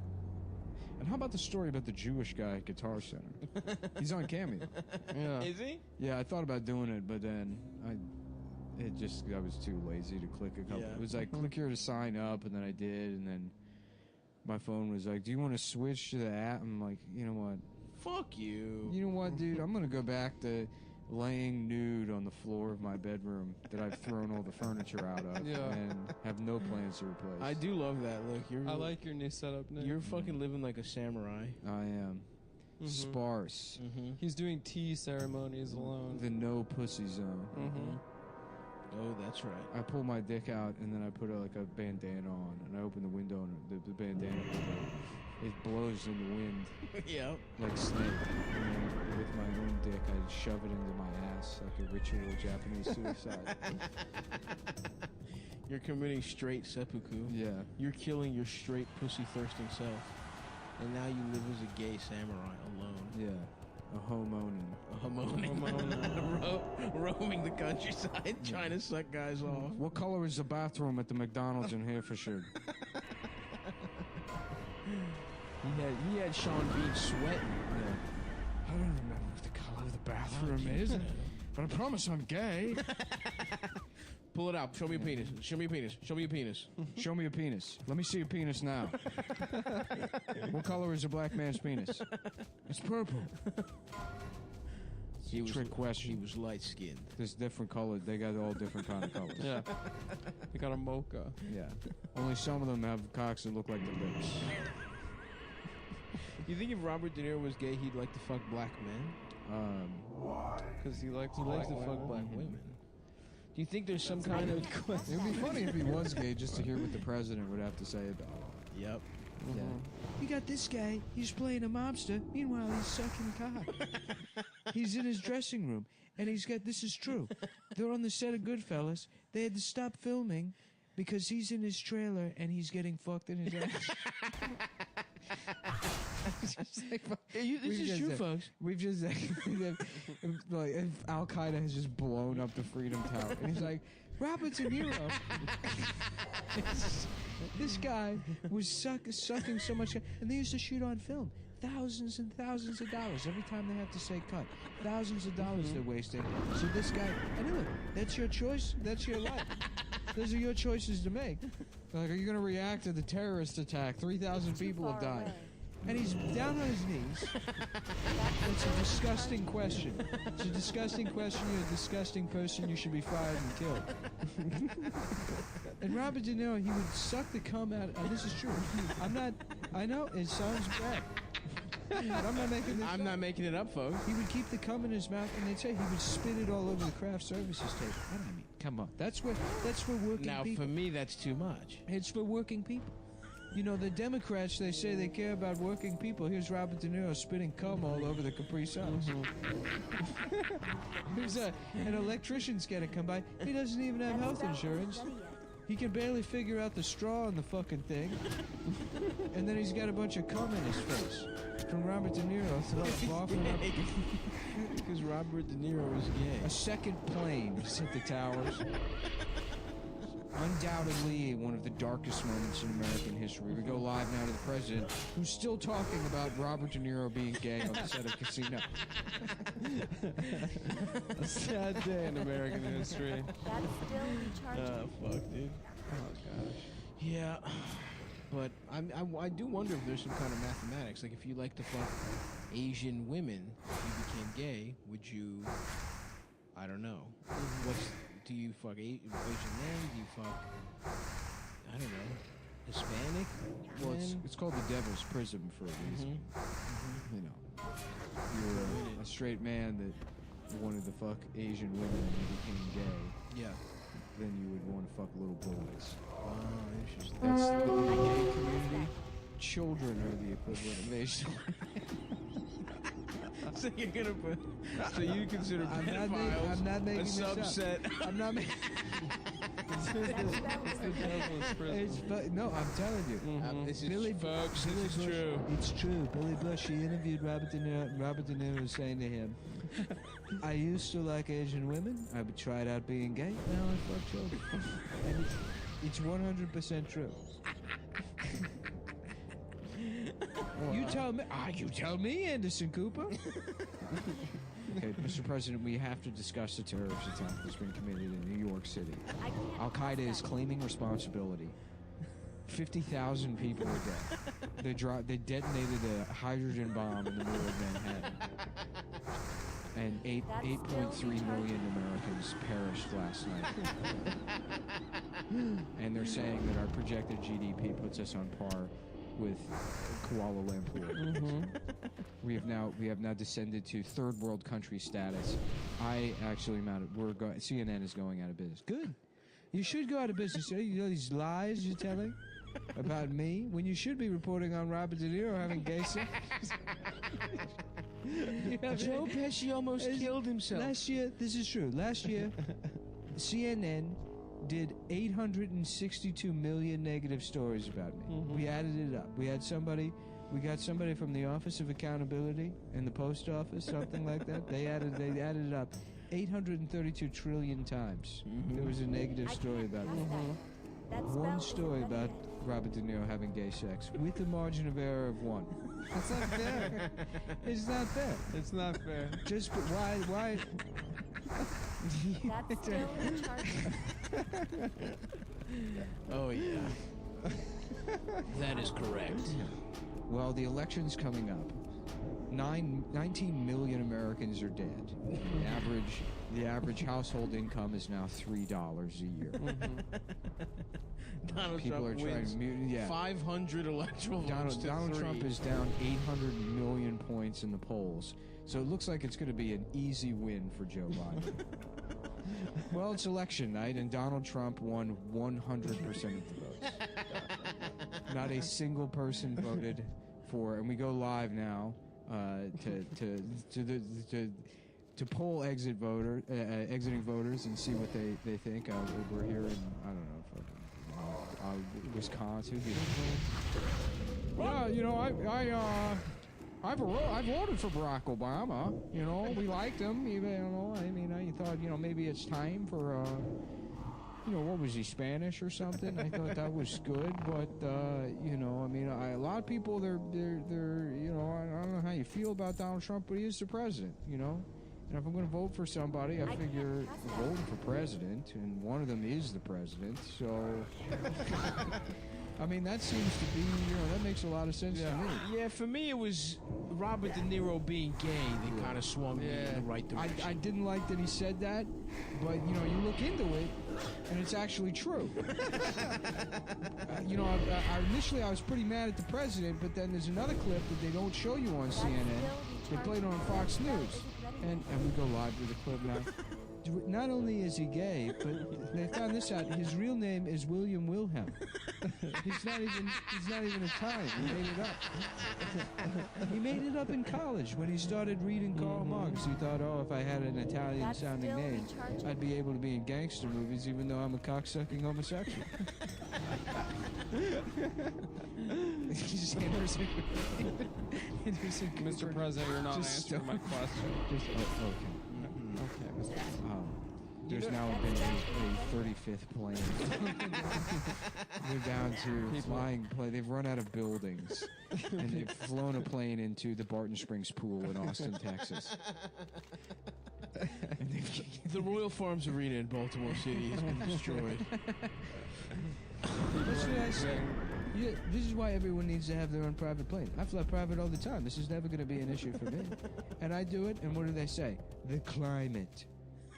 And how about the story about the Jewish guy at Guitar Center? He's on Cameo. Yeah. Is he? Yeah, I thought about doing it, but then I was too lazy to click a couple. Yeah. It was like click here to sign up, and then I did, and then my phone was like, "Do you want to switch to the app?" I'm like, you know what? Fuck you. You know what, dude? I'm gonna go back to laying nude on the floor of my bedroom that I've thrown all the furniture out of, and have no plans to replace. I do love that look. I like your new setup, Nick. You're fucking living like a samurai. I am sparse. He's doing tea ceremonies alone. The no pussy zone. Oh, that's right. I pull my dick out and then I put like a bandana on and I open the window and the bandana it blows in the wind. Yep. Like snake. And then with my own dick, I shove it into my ass like a ritual Japanese suicide. You're committing straight seppuku. Yeah. You're killing your straight pussy-thirsting self. And now you live as a gay samurai alone. Yeah. A homonin. A homonin. Roaming the countryside, trying to suck guys off. What color is the bathroom at the McDonald's in Herefordshire? He had Sean Bean sweating. Yeah. I don't remember what the color of the bathroom is, but I promise I'm gay. Pull it out. Show me a penis. Show me a penis. Show me a penis. Show me a penis. Let me see a penis now. What color is a black man's penis? It's purple. Trick question. He was light-skinned. There's different colors. They got all different kind of colors. Yeah. They got a mocha. Yeah. Only some of them have cocks that look like the lips. You think if Robert De Niro was gay, he'd like to fuck black men? Why? Because he likes to fuck black women. Do you think there's some kind of... It would be funny if he was gay just to hear what the president would have to say about it. Yep. Yeah. You got this guy, he's playing a mobster. Meanwhile, he's sucking cock. He's in his dressing room, and he's got, this is true. They're on the set of Goodfellas. They had to stop filming because he's in his trailer, and he's getting fucked in his ass. This is true, folks. We've just like Al Qaeda has just blown up the Freedom Tower, and he's like, Robert De Niro. This guy was sucking so much, and they used to shoot on film. Thousands and thousands of dollars every time they have to say cut. Thousands of dollars they're wasting. So this guy, and look, that's your choice. That's your life. Those are your choices to make. Like, are you going to react to the terrorist attack? 3,000 people have died. And he's down on his knees. It's a disgusting question. It's a disgusting question. You're a disgusting person. You should be fired and killed. And Robert De Niro, he would suck the cum out. And this is true. I know, it sounds bad. But I'm not making this I'm not making it up, folks. He would keep the cum in his mouth, and they'd say he would spit it all over the craft services table. I mean, come on. That's for working people. Now, for me, that's too much. It's for working people. You know, the Democrats, they say they care about working people. Here's Robert De Niro spitting cum all over the Capri Suns. There's an electrician's got to come by. He doesn't even have health insurance. He can barely figure out the straw in the fucking thing. And then he's got a bunch of cum in his face. From Robert De Niro. Because Robert De Niro is gay. A second plane hit the towers. Undoubtedly one of the darkest moments in American history. We go live now to the president, who's still talking about Robert De Niro being gay on the set of Casino. A sad day in American history. That's still recharging. Fuck, dude. Oh, gosh. Yeah. But I do wonder if there's some kind of mathematics. Like, if you like to fuck Asian women, if you became gay, would you... I don't know. Do you fuck Asian men? Do you fuck, I don't know, Hispanic? Well, it's called the Devil's Prism for a reason. You know, you're a straight man that wanted to fuck Asian women and you became gay. Yeah. Then you would want to fuck little boys. Oh, interesting. That's the gay community. Children are the equivalent of Asian women. So you're gonna put? So you consider pedophiles I'm not making a subset? I'm not making. No, I'm telling you. This is folks. This is true. It's true. Billy Bush, he interviewed Robert De Niro, and Robert De Niro was saying to him, I used to like Asian women. I would try it out being gay. Now I fuck children. And it's 100% true. You tell me. You tell me, Anderson Cooper. Okay, Mr. President, we have to discuss the terrorist attack that's been committed in New York City. Al Qaeda is claiming responsibility. 50,000 people are dead. They detonated a hydrogen bomb in the middle of Manhattan. And 8.3 million Americans perished last night. And they're saying that our projected GDP puts us on par with Kuala Lumpur. We have now descended to third world country status. I actually am out of. CNN is going out of business. Good. You should go out of business. You know these lies you're telling about me when you should be reporting on Robert De Niro having gay sex. Joe Pesci almost killed himself. Last year, this is true. Last year, CNN did 862 million negative stories about me. We added it up. We got somebody from the Office of Accountability in the post office, something like that. They added it up 832 trillion times. There was a negative story about me. One story about Robert De Niro having gay sex with a margin of error of 1. That's not fair. It's not fair. It's not fair. Just why? That's still in charge. Oh yeah. That is correct. Well, the election's coming up. 19 million Americans are dead. The average household income is now $3 a year. Donald People Trump are trying wins to mute. Yeah. 500 electoral votes to Donald 3. Trump is down 800 million points in the polls, so it looks like it's going to be an easy win for Joe Biden. Well, it's election night, and Donald Trump won 100% of the votes. Not a single person voted for, and we go live now to poll exiting voters and see what they think. We're here in Wisconsin. Yeah, you know, I voted for Barack Obama. You know, we liked him. Even, you know, I mean, I thought, you know, maybe it's time for, you know, what was he, Spanish or something? I thought that was good, but you know, I mean, a lot of people, they're, you know, I don't know how you feel about Donald Trump, but he is the president, you know. And if I'm going to vote for somebody, I figure voting for president, and one of them is the president, so... I mean, that seems to be, you know, that makes a lot of sense to me. Yeah, for me, it was Robert De Niro being gay that kind of swung me in the right direction. I didn't like that he said that, but, you know, you look into it, and it's actually true. You know, initially I was pretty mad at the president, but then there's another clip that they don't show you on CNN. They played it on Fox News. And we go live with the clip now. Not only is he gay, but they found this out. His real name is William Wilhelm. He's not even Italian. He made it up. He made it up in college when he started reading Karl Marx. He thought, oh, if I had an Italian-sounding name, I'd be able to be in gangster movies, even though I'm a cocksucking homosexual. Mr. President, you're not answering my question. Okay. There's now been a 35th plane. They're down to flying plane. They've run out of buildings, and they've flown a plane into the Barton Springs pool in Austin, Texas. The Royal Farms Arena in Baltimore City has been destroyed. That's what I say. Yeah, this is why everyone needs to have their own private plane. I fly private all the time. This is never going to be an issue for me. And I do it, and what do they say? The climate.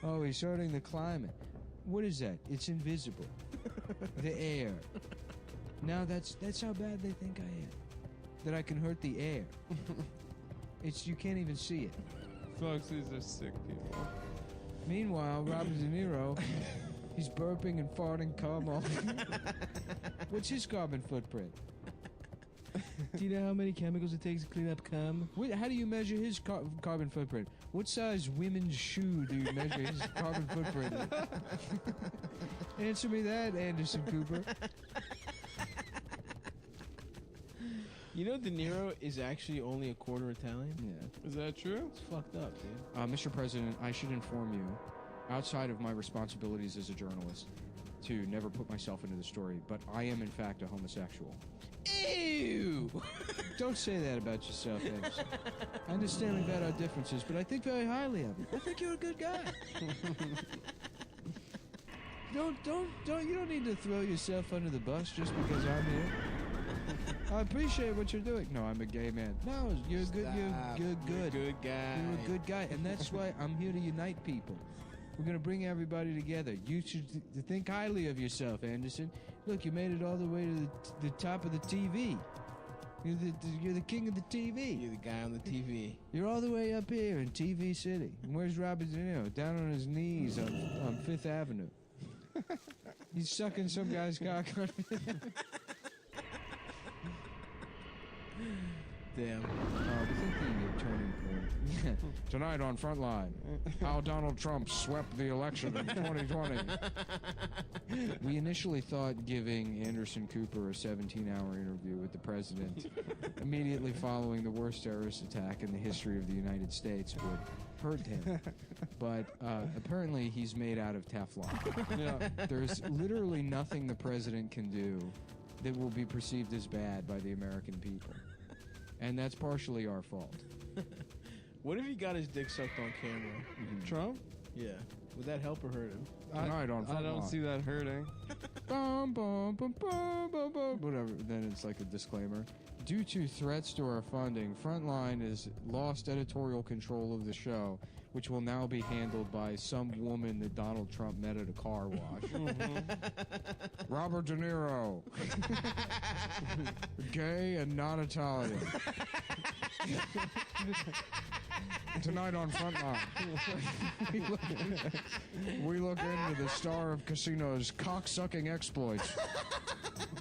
Oh, he's hurting the climate. What is that? It's invisible. The air. Now that's how bad they think I am. That I can hurt the air. You can't even see it. Folks, these are sick people. Meanwhile, Robert De Niro... He's burping and farting cum all. What's his carbon footprint? Do you know how many chemicals it takes to clean up cum? How do you measure his carbon footprint? What size women's shoe do you measure his carbon footprint in? Answer me that, Anderson Cooper. You know De Niro is actually only a quarter Italian? Yeah. Is that true? It's fucked up, dude. Mr. President, I should inform you, outside of my responsibilities as a journalist, to never put myself into the story, but I am in fact a homosexual. Ew! Don't say that about yourself, Anderson. I understand about our differences, but I think very highly of you. I think you're a good guy. You don't need to throw yourself under the bus just because I'm here. I appreciate what you're doing. No, I'm a gay man. No, you're good. You're good. Good guy. You're a good guy, and that's why I'm here to unite people. We're gonna bring everybody together. You should think highly of yourself, Anderson. Look, you made it all the way to the top of the TV. You're the king of the TV. You're the guy on the TV. You're all the way up here in TV City. And where's Robert De Niro? Down on his knees on Fifth Avenue. He's sucking some guy's cock on Fifth Avenue. Damn. I think the turning point. Tonight on Frontline, how Donald Trump swept the election in 2020. We initially thought giving Anderson Cooper a 17-hour interview with the president immediately following the worst terrorist attack in the history of the United States would hurt him. But apparently he's made out of Teflon. Yeah. There's literally nothing the president can do that will be perceived as bad by the American people. And that's partially our fault. What if he got his dick sucked on camera? Trump? Yeah. Would that help or hurt him? Tonight on I don't Frontline. see that hurting. Bum, bum, bum, bum, bum, bum. Whatever. Then it's like a disclaimer. Due to threats to our funding, Frontline has lost editorial control of the show, which will now be handled by some woman that Donald Trump met at a car wash. Robert De Niro. Gay and not Italian. Tonight on Frontline, we look into the star of Casino's cock-sucking exploits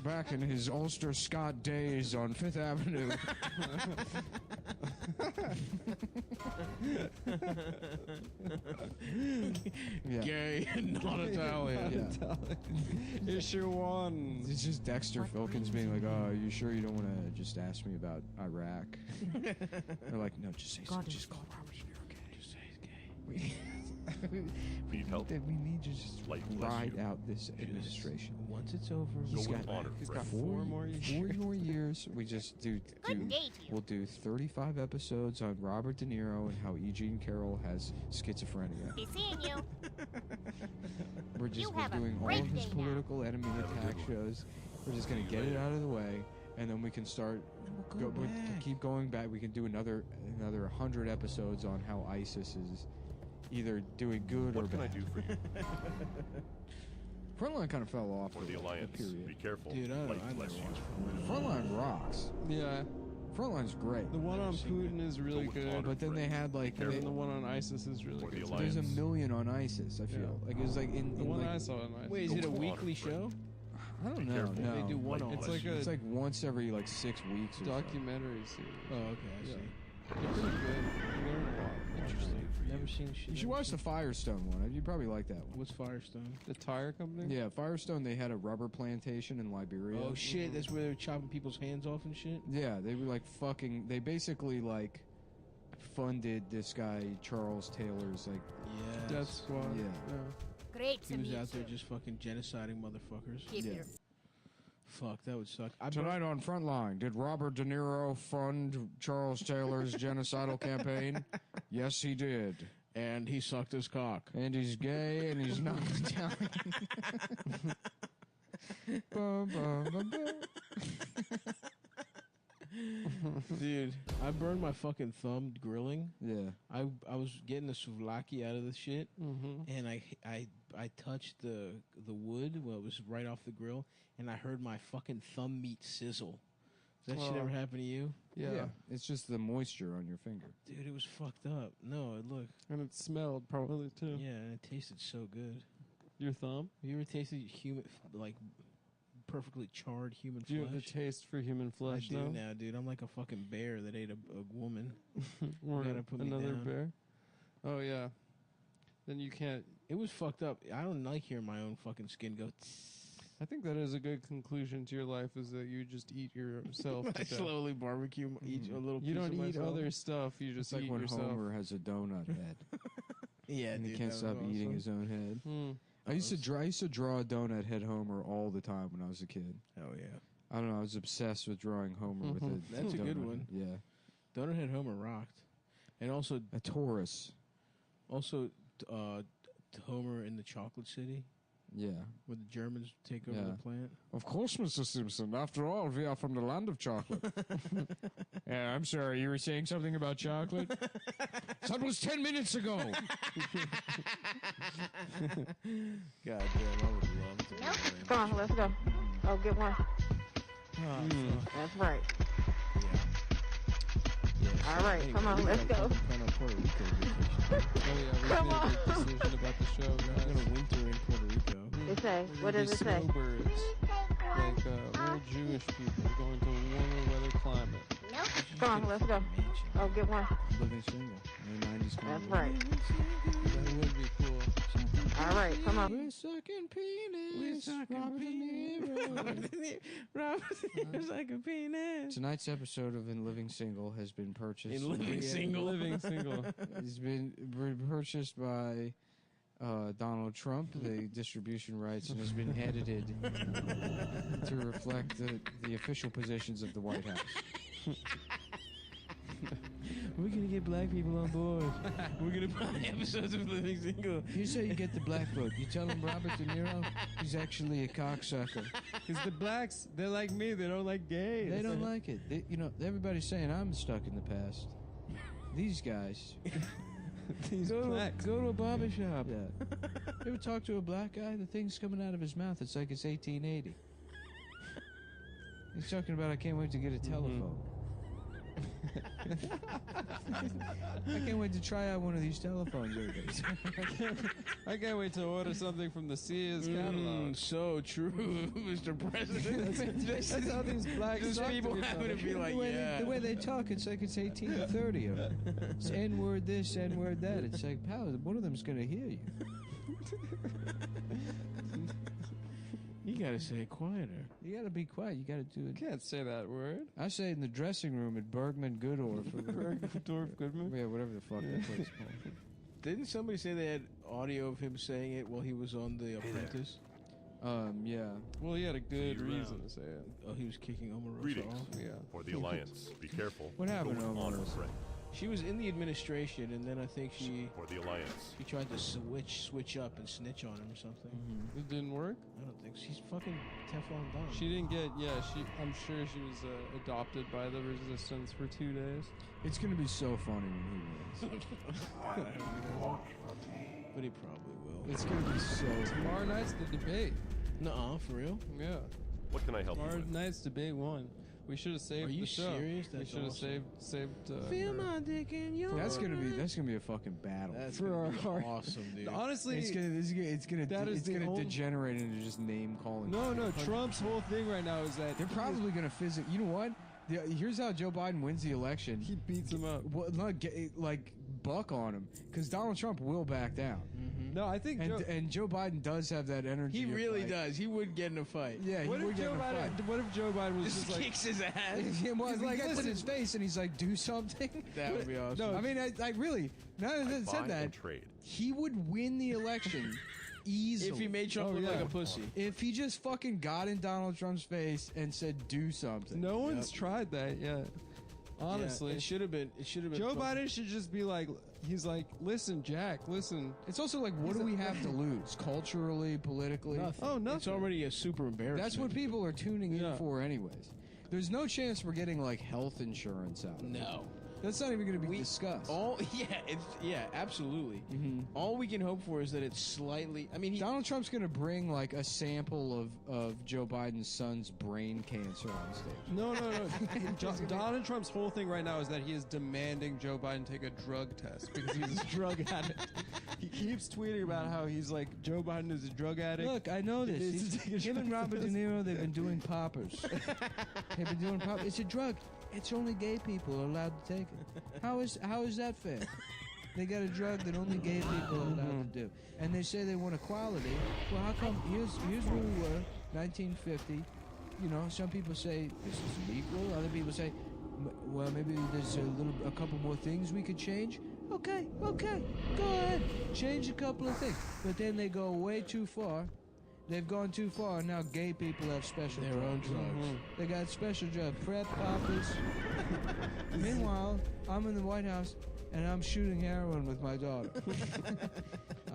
back in his Ulster Scott days on Fifth Avenue. Yeah. Gay and not Italian. Yeah. Issue 1. It's just Dexter Filkins being like, "Oh, are you sure you don't want to just ask me about Iraq?" They're like, "No, just say just call Robert De Niro gay. Just say he's gay." We need to just ride out this administration. Once it's over, He's got four more years. We just we'll do 35 episodes on Robert De Niro and how E. Jean Carroll has schizophrenia. Be seeing you. We're doing all of his political enemy attack shows. We're just gonna get it out of the way, and then we can start. We can keep going back. We can do another 100 episodes on how ISIS is either doing good or bad. What can I do for you? Frontline kind of fell off for the Alliance. Period. Be careful. Dude, I never bless you. watched Frontline rocks. Yeah. Frontline's great. The one on Putin is really good. But then they had like And the one on ISIS is really good. there's a million on ISIS. I feel like it was like in The one like, I saw on ISIS. Wait, is it a weekly show? I don't know. No, They do one It's on. like it's like once every like 6 weeks. Or documentary series. Oh, okay, I see. They're pretty good. You learn a lot. Interesting. Never seen shit. You should watch the Firestone one. You'd probably like that one. What's Firestone? The tire company? Yeah, Firestone. They had a rubber plantation in Liberia. Oh shit, that's where they were chopping people's hands off and shit. Yeah, they were like fucking. They basically like funded this guy Charles Taylor's like Death Squad. Yeah. Great He to was meet out there you. just fucking genociding motherfuckers. Keep your Fuck, that would suck. Tonight on Frontline, did Robert De Niro fund Charles Taylor's genocidal campaign? Yes, he did. And he sucked his cock. And he's gay and he's not Italian. Bum, bum, bum, bum. Dude, I burned my fucking thumb grilling. Yeah. I was getting the souvlaki out of the shit, and I touched the wood when it was right off the grill, and I heard my fucking thumb meat sizzle. Does that shit ever happen to you? Yeah. It's just the moisture on your finger. Dude, it was fucked up. No, it looked. And it smelled probably too. Yeah, and it tasted so good. Your thumb? Have you ever tasted human, like, perfectly charred human Do you flesh? have a taste for human flesh I do now? now, dude. I'm like a fucking bear that ate a woman. Or You gotta put me another down. bear? Oh, yeah. Then you can't. It was fucked up. I don't like hearing my own fucking skin go. I think that is a good conclusion to your life, is that you just eat yourself to I death. slowly barbecue each a little You piece don't of eat myself. other stuff. You just It's like eat when yourself. Homer has a donut head. Yeah, and he dude, can't that stop was eating awesome. his own head. Hmm. I used to draw a donut head Homer all the time when I was a kid. Oh yeah. I don't know. I was obsessed with drawing Homer with a. That's a good donut. one. Yeah. Donut Head Homer rocked, and also a Taurus. Also, Homer in the Chocolate City. Yeah. Where the Germans take over Yeah. the plant. Of course, Mr. Simpson. After all, we are from the land of chocolate. Yeah, I'm sorry. You were saying something about chocolate? That was 10 minutes ago. God damn, I would love to. Come on, let's go. Oh, get one. Oh, That's right. Yeah. All right, Hey, come on, we let's gotta go. plan on Puerto Rico vacation. Oh yeah, we Come made a on. big decision about the show, We're guys. gonna winter in Puerto Rico. It say, We're what gonna does be it say? snowbirds, like real Jewish people going to a warmer weather climate. Come on, let's go. Oh, get one. Living single. The 90s kind That's of right. That would be cool. All right, come on. We're sucking penis. We're sucking Robert De Niro. Robert De Niro's like a penis. Tonight's episode of In Living Single has been purchased. In Living Single. Living Single. It's been purchased by Donald Trump, the distribution rights, and has been edited to reflect the official positions of the White House. We're gonna get black people on board. We're gonna buy episodes of Living Single. Here's how you get the black vote. You tell them Robert De Niro, he's actually a cocksucker. Because the blacks, they're like me. They don't like gays. They don't like it. Everybody's saying I'm stuck in the past. These guys. These blacks. Go to a barber shop. Yeah. You ever talk to a black guy? The thing's coming out of his mouth. It's like it's 1880. He's talking about, I can't wait to get a telephone. I can't wait to try out one of these telephones. I can't wait to order something from the Sears catalog. So true, Mr. President. That's how these blacks Just talk people to each happen other. to be like, the way they talk, it's like it's 1830. It's N-word this, N-word that. It's like, pal, one of them's gonna hear you. You gotta say it quieter. You gotta be quiet. You gotta do it. You can't say that word. I say it in the dressing room at Bergman Goodorf. Bergdorf Goodman? Yeah, whatever the fuck that place is called. Didn't somebody say they had audio of him saying it while he was on The Apprentice? Yeah. Well, he had a good reason to say it. Oh, he was kicking Omarosa Greetings off? Yeah. for the Alliance. Be careful. What happened Go with to honor, Omarosa? friend. She was in the administration, and then I think she For the Alliance. tried to switch up and snitch on him or something. It didn't work? I don't think she's fucking Teflon Don. She didn't get, I'm sure she was adopted by the resistance for 2 days. It's gonna be so funny when he wins. But he probably will. It's gonna be so. Tomorrow night's the debate. Nuh-uh, for real? Yeah. What can I help you Tomorrow with? night's debate 1. We should have saved Are you the show. serious? We That's should have awesome. saved Feel her. my dick in your That's gonna be a fucking battle. That's for gonna our be heart. awesome, dude. Honestly, It's gonna that is the only- degenerate into just name calling. no, Trump's whole thing right now is that They're probably gonna physically. You know what? Here's how Joe Biden wins the election. he beats him up. Well, not like buck on him, because Donald Trump will back down. No, I think And Joe Biden does have that energy. He of, really like- does. He would get in a fight. Yeah, he what would if get Joe in a fight. Biden? What if Joe Biden was Just just like? kicks his ass. Yeah, well, He's he like, gets in listen. his face and he's like, "Do something." That would be awesome. No, I mean, I really. Now that I Buy said that, and trade. he would win the election easily If he made Trump look like a pussy. If he just fucking got in Donald Trump's face and said, "Do something." No one's tried that yet. Honestly, Yeah, it should have been. Joe Trump. Biden should just be like, he's like, listen, Jack, listen. It's also like, what do we have to lose culturally, politically? Nothing. Oh, nothing. It's already a super embarrassment. That's what people are tuning in Yeah. for, anyways. There's no chance we're getting like health insurance out of it. No. That's not even going to be discussed. Absolutely. All we can hope for is that it's slightly. I mean, Donald Trump's going to bring like a sample of Joe Biden's son's brain cancer on stage. No. Donald Trump's whole thing right now is that he is demanding Joe Biden take a drug test because he's a drug addict. He keeps tweeting about how he's like, Joe Biden is a drug addict. Look, I know this. He needs to take a Him and drug Robert De test. Niro, they've been doing poppers. They've been doing poppers. It's a drug. It's only gay people are allowed to take it. How is that fair? They got a drug that only gay people are allowed to do. And they say they want equality. Well, how come? Here's where we were, 1950. You know, some people say this is equal. Other people say, well, maybe there's a couple more things we could change. Okay, go ahead. Change a couple of things. But then they go way too far. They've gone too far, and now gay people have special Their own drugs. They got special drugs, prep poppers. Meanwhile, I'm in the White House, and I'm shooting heroin with my daughter.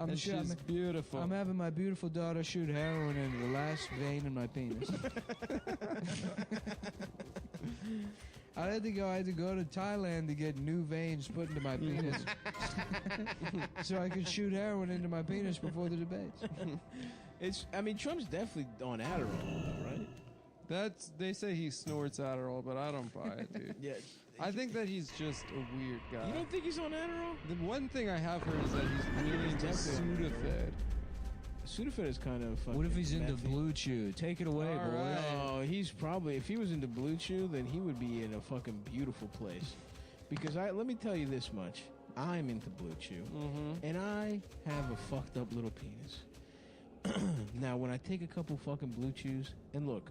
And she's beautiful. I'm having my beautiful daughter shoot heroin into the last vein in my penis. I had to go to Thailand to get new veins put into my penis, so I could shoot heroin into my penis before the debates. Trump's definitely on Adderall, though, right? They say he snorts Adderall, but I don't buy it, dude. Yeah. I think that he's just a weird guy. You don't think he's on Adderall? The one thing I have heard is that he's really into Sudafed. Sudafed is kind of fucking What if he's into methy. Blue Chew? Take it away, All boy. right. Oh, he's probably, if he was into Blue Chew, then he would be in a fucking beautiful place. Because let me tell you this much. I'm into Blue Chew. And I have a fucked up little penis. Now, when I take a couple fucking Blue Chews, and look,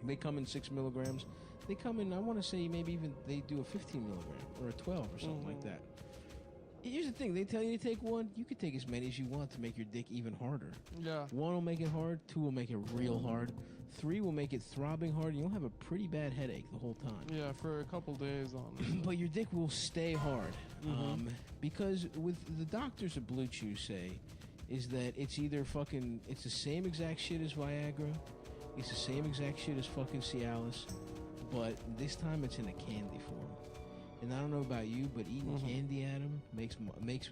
they come in 6 milligrams. They come in, I want to say maybe even they do a 15 milligram or a 12 or something like that. Here's the thing, they tell you to take one, you can take as many as you want to make your dick even harder. Yeah. 1 will make it hard, 2 will make it real hard, 3 will make it throbbing hard, and you'll have a pretty bad headache the whole time. Yeah, for a couple days on it. But your dick will stay hard. Because with the doctors at Blue Chew say is that it's either fucking, it's the same exact shit as Viagra, it's the same exact shit as fucking Cialis, but this time it's in a candy form. And I don't know about you, but eating candy, Adam, makes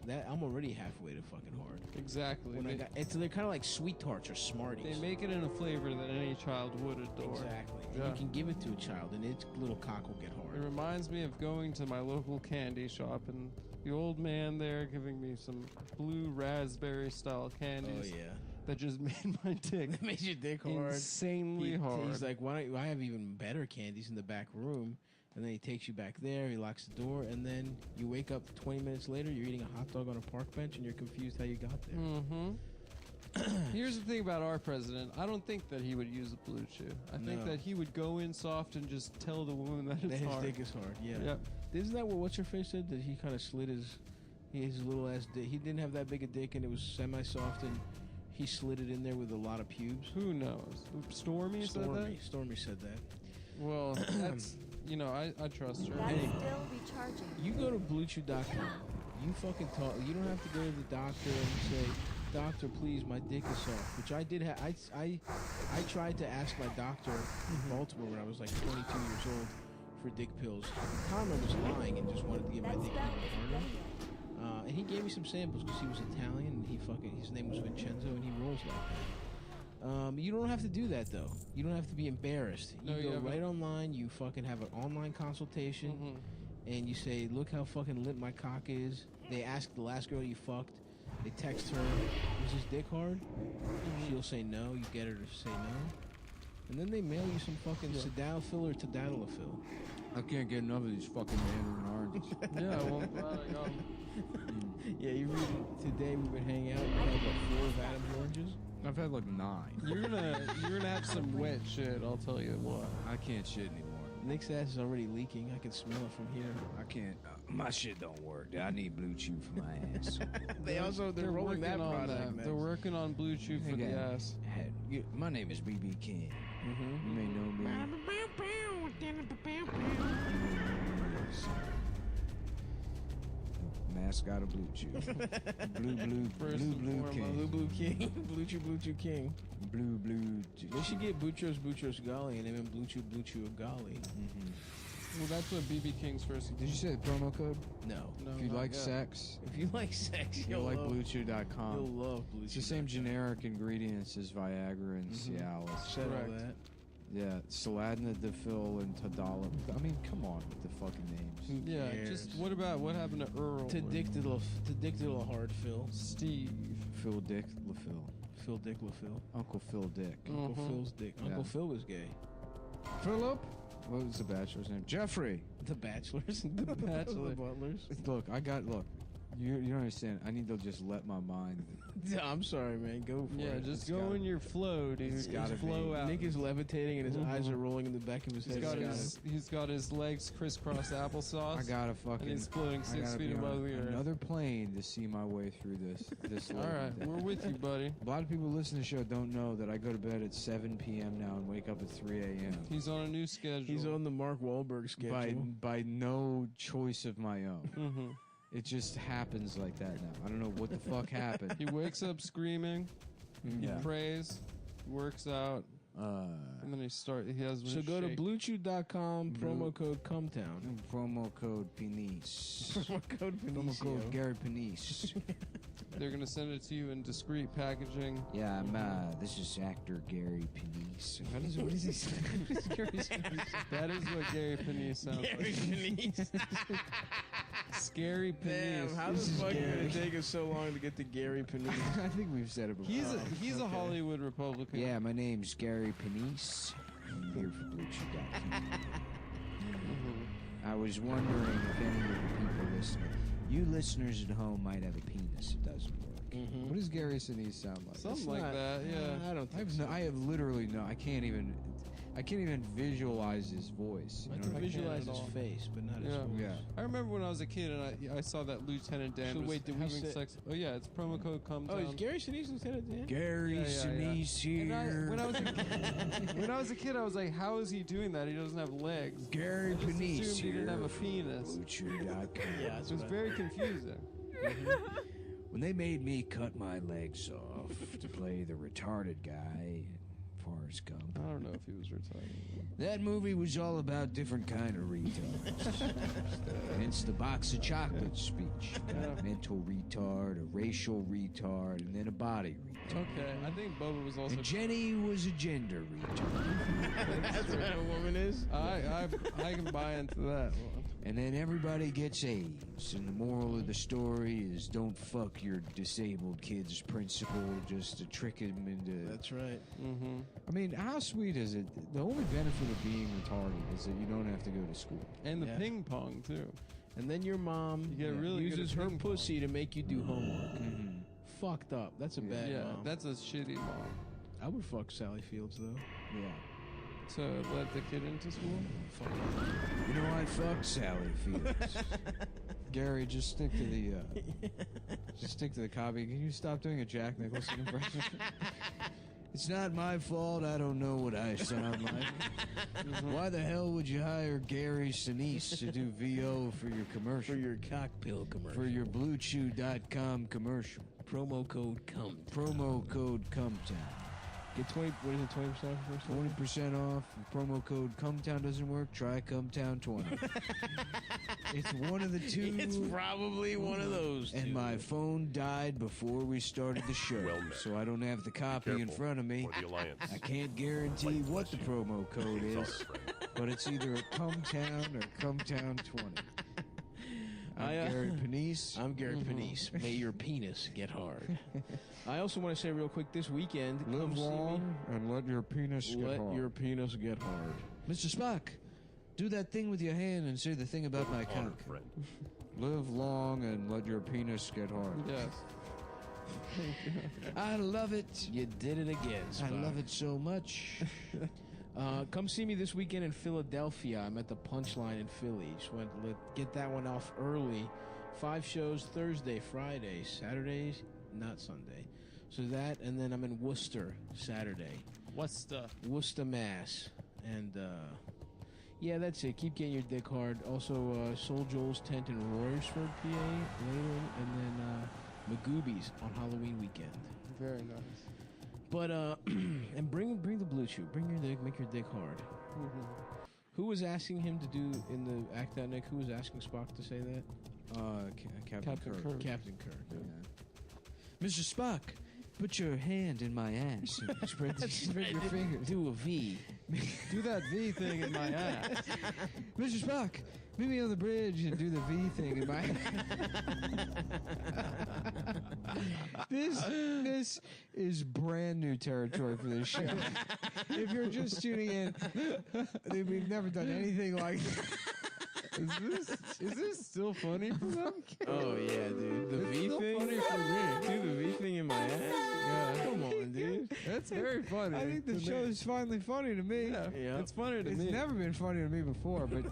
that, I'm already halfway to fucking hard. Exactly. They're kind of like Sweet Tarts or Smarties. They make it in a flavor that any child would adore. Exactly. Yeah. And you can give it to a child, and its little cock will get hard. It reminds me of going to my local candy shop and the old man there giving me some blue raspberry style candies. Oh, yeah. That just made my dick That made your dick hard. insanely hard. He's like, why don't you, I have even better candies in the back room. And then he takes you back there, he locks the door, and then you wake up 20 minutes later, you're eating a hot dog on a park bench, and you're confused how you got there. Here's the thing about our president. I don't think that he would use a Blue Chew. I think No. that he would go in soft and just tell the woman that That it's his hard. dick is hard, yeah. Yep. Isn't that what What's-Her-Face said? That he kind of slid his little ass dick. He didn't have that big a dick, and it was semi-soft, and he slid it in there with a lot of pubes. Who knows? Stormy said that? Stormy said that. Well, that's, you know, I trust her. That'll Anyway. still be charging. You go to BlueChew.com. You fucking talk. You don't have to go to the doctor and say, "Doctor, please, my dick is soft." Which I did. I tried to ask my doctor in Baltimore when I was like 22 years old for dick pills. Connor was lying and just wanted to get my dick even harder. And he gave me some samples because he was Italian and his name was Vincenzo and he rolls like that. You don't have to do that though. You don't have to be embarrassed. You go right online. You fucking have an online consultation, and you say, "Look how fucking lit my cock is." They ask the last girl you fucked. They text her, "Was his dick hard?" She'll say no. You get her to say no, and then they mail you some fucking Sildenafil or Tadalafil. I can't get enough of these fucking mandarin oranges. Yeah, well, Yeah, you read today. We've been hanging out. You had like 4 of Adam's oranges. I've had like 9. you're gonna have some wet shit. I'll tell you what. I can't shit anymore. Nick's ass is already leaking. I can smell it from here. I can't. My shit don't work. I need Blue Chew for my ass. They're rolling that working on product next. They're working on Blue Chew for the ass. My name is BB King. You may know me. Mascot of Blue Chew. Blue King. Blue King. Blue Chew King. Blue. They should get Boutros Ghali and then Blue Chew Ghali. Well, that's what BB King's first. Did you say the promo code? No. If you not like yet. sex, If you like sex, you'll like love, BlueChew.com. You'll love Blue It's Chew. the same generic ingredients as Viagra and Cialis. Said all that. Yeah, Sildenafil and Tadalafil. I mean, come on with the fucking names. Yeah, just what happened to Earl? Tadictyl hard Phil. Steve. Phil Dick LaPhil. Phil Dick LaPhil. Uncle Phil Dick. Uncle Phil's dick. Yeah. Uncle Phil was gay. Philip? What was the bachelor's name? Jeffrey. The Bachelors. The Bachelor. The Butlers. Look, you don't understand. I need to just let my mind. I'm sorry, man. Go for it. Yeah, just go in your flow, dude. It's gotta Just flow be. out. Nick is levitating and his eyes are rolling in the back of his head. He's got his legs crisscross applesauce. I gotta fucking. And he's floating I 6 gotta feet be above on the earth. another plane to see my way through this. All right, we're with you, buddy. A lot of people listening to the show don't know that I go to bed at 7 p.m. now and wake up at 3 a.m. He's on a new schedule. He's on the Mark Wahlberg schedule. by no choice of my own. Mm-hmm. It just happens like that now. I don't know what the fuck happened. He wakes up screaming. He Yeah. prays. Works out. And then he has. So go to BlueChew.com, promo code CUMTOWN. Promo code Penis. Promo code Promo Benicio. code Gary Penis. They're gonna send it to you in discreet packaging. Yeah, this is actor Gary Panisse. What is he saying? That is what Gary Panisse sounds Gary like. Panisse. Scary Panisse. Damn, how the fuck did it take us so long to get to Gary Panisse? I think we've said it before. He's a Hollywood Republican. Yeah, my name's Gary Panisse. I'm here for BlueChew.com. I was wondering if any of the people listening, you listeners at home might have a penis. It doesn't work. What does Gary Sinise sound like? Something like that, yeah. I don't think so. I have literally no. I can't even visualize his voice. I You can know? visualize his face, but not his voice. Yeah. I remember when I was a kid and I saw that Lieutenant Dan So was wait, did we having say- sex. Oh yeah, it's promo code come Oh, down. is Gary Sinise Lieutenant Dan? Gary Sinise here. And when I was a kid, I was like, how is he doing that? He doesn't have legs. Gary I just Panisse assumed he didn't here. have a penis. BlueChew.com. Yeah, It was very confusing. When they made me cut my legs off to play the retarded guy in Forrest Gump. I don't know if he was retarded. That movie was all about different kind of retards. Hence the box of chocolates speech. Got a mental retard, a racial retard, and then a body retard. Okay, I think Boba was also. And Jenny was a gender retard. That's what a woman is? I can buy into that one. And then everybody gets AIDS. And the moral of the story is don't fuck your disabled kid's principal just to trick him into... That's right. Mm-hmm. I mean, how sweet is it? The only benefit of being retarded is that you don't have to go to school. And the Yeah. ping pong too. And then your mom get really good uses at her ping pong. pussy to make you do homework. Fucked up. That's a bad Yeah, mom. that's a shitty mom. I would fuck Sally Fields though. Yeah. To let the kid into school. Fuck. You know, I fucked Sally Fields. Gary, just stick to the copy. Can you stop doing a Jack Nicholson impression? It's not my fault. I don't know what I sound like. Why the hell would you hire Gary Sinise to do VO for your commercial? For your cockpill commercial. For your BlueChew.com commercial. Promo code CUM. Promo code CUMTOWN. Get 20. What is it? 20% off first? 20% off. If promo code CUMTOWN doesn't work, try CUMTOWN 20. It's one of the two. It's probably one of those two. And my phone died before we started the show, Well met. so I don't have the copy in Careful, front of me. or the Alliance. I can't guarantee what the promo code Sorry, is, friend. but it's either CUMTOWN or CUMTOWN 20. I'm I, Gary Panisse. I'm Gary Panisse. May your penis get hard. I also want to say real quick, this weekend, Live come see me. long and let your penis get Let hard. your penis get hard. Mr. Spock, do that thing with your hand and say the thing about my cock. Honored friend. Live long and let your penis get hard. Yes. I love it. You did it again, I Spock. love it so much. Come see me this weekend in Philadelphia. I'm at the Punchline in Philly. Just want to get that one off early. 5 shows Thursday, Friday, Saturdays, not Sunday. So that, and then I'm in Worcester Saturday. Worcester, Mass. And, yeah, that's it. Keep getting your dick hard. Also, Soul Joel's tent in Royersford, PA later. And then Magoobies on Halloween weekend. Very nice. But and bring the blue chew. Bring your dick, make your dick hard. Who was asking him to do in the Act Out Nick? Who was asking Spock to say that? Captain Kirk. Captain Kirk. Yeah. Mr. Spock, put your hand in my ass and spread your fingers. Do a V. Do that V thing in my ass. Mr. Spock, meet me on the bridge and do the V thing in my This is brand new territory for this show. If you're just tuning in, we've never done anything like this. Is this still funny for them? Oh yeah, dude. The V still thing. funny for me. Do the V thing in my ass. Yeah. Come on, dude. That's very funny. I think the show is finally funny to me. Yeah. It's funny to It's me. never been funny to me before, but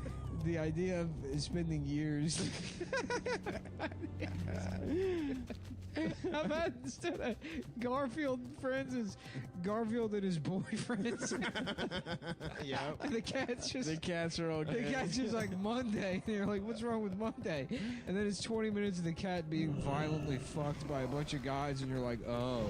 the idea of spending years. How about instead of Garfield friends is Garfield and his boyfriends? Yeah. And the cats are okay. The cat's just like Monday. And you're like, what's wrong with Monday? And then it's 20 minutes of the cat being violently fucked by a bunch of guys, and you're like, oh.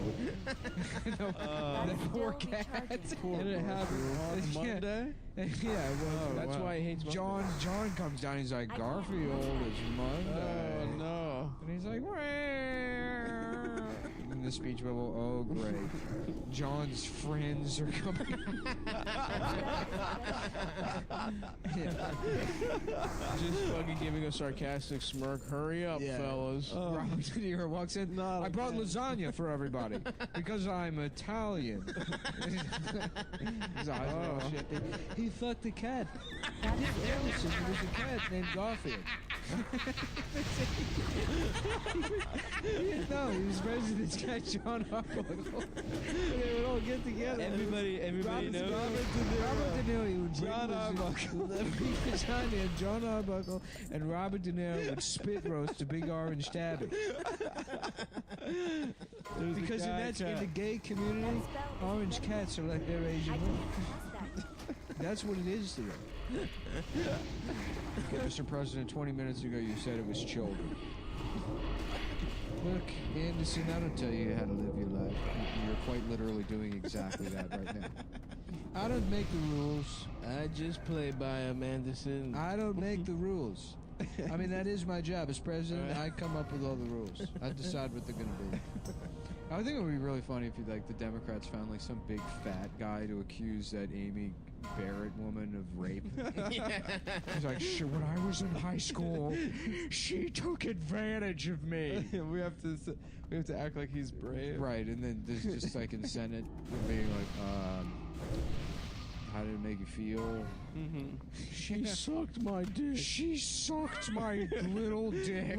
The poor cat. And it happened on Monday? Yeah, well, That's why he hates Monday. John comes down. He's like, Garfield is Monday. Oh no. And he's like, "Wah." in the speech bubble. Oh, great. John's friends are coming. Just fucking giving a sarcastic smirk. Hurry up, fellas. Robert De Niro walks in. I brought lasagna for everybody because I'm Italian. His eyes are all shit. He fucked a cat. Dick Ellison was a cat named Garfield. No, he was friends with this guy, John Arbuckle. They would all get together. Everybody knows. Robert De Niro would John Arbuckle. John Arbuckle and Robert De Niro would spit roast a big orange tabby. Because in the gay community, orange cats are like their Asian women. That's what it is to them. Mr. President, 20 minutes ago you said it was children. Look, Anderson, I don't tell you how to live your life. You're quite literally doing exactly that right now. I don't make the rules. I just play by them, Anderson. I don't make the rules. I mean, that is my job. As president, I come up with all the rules. I decide what they're going to be. I think it would be really funny if the Democrats found like some big fat guy to accuse that Amy Barrett woman of rape. He's like, when I was in high school, she took advantage of me. we have to act like he's brave, right? And then there's just like in the Senate being like, how did it make you feel? Mm-hmm. She sucked my dick. She sucked my little dick.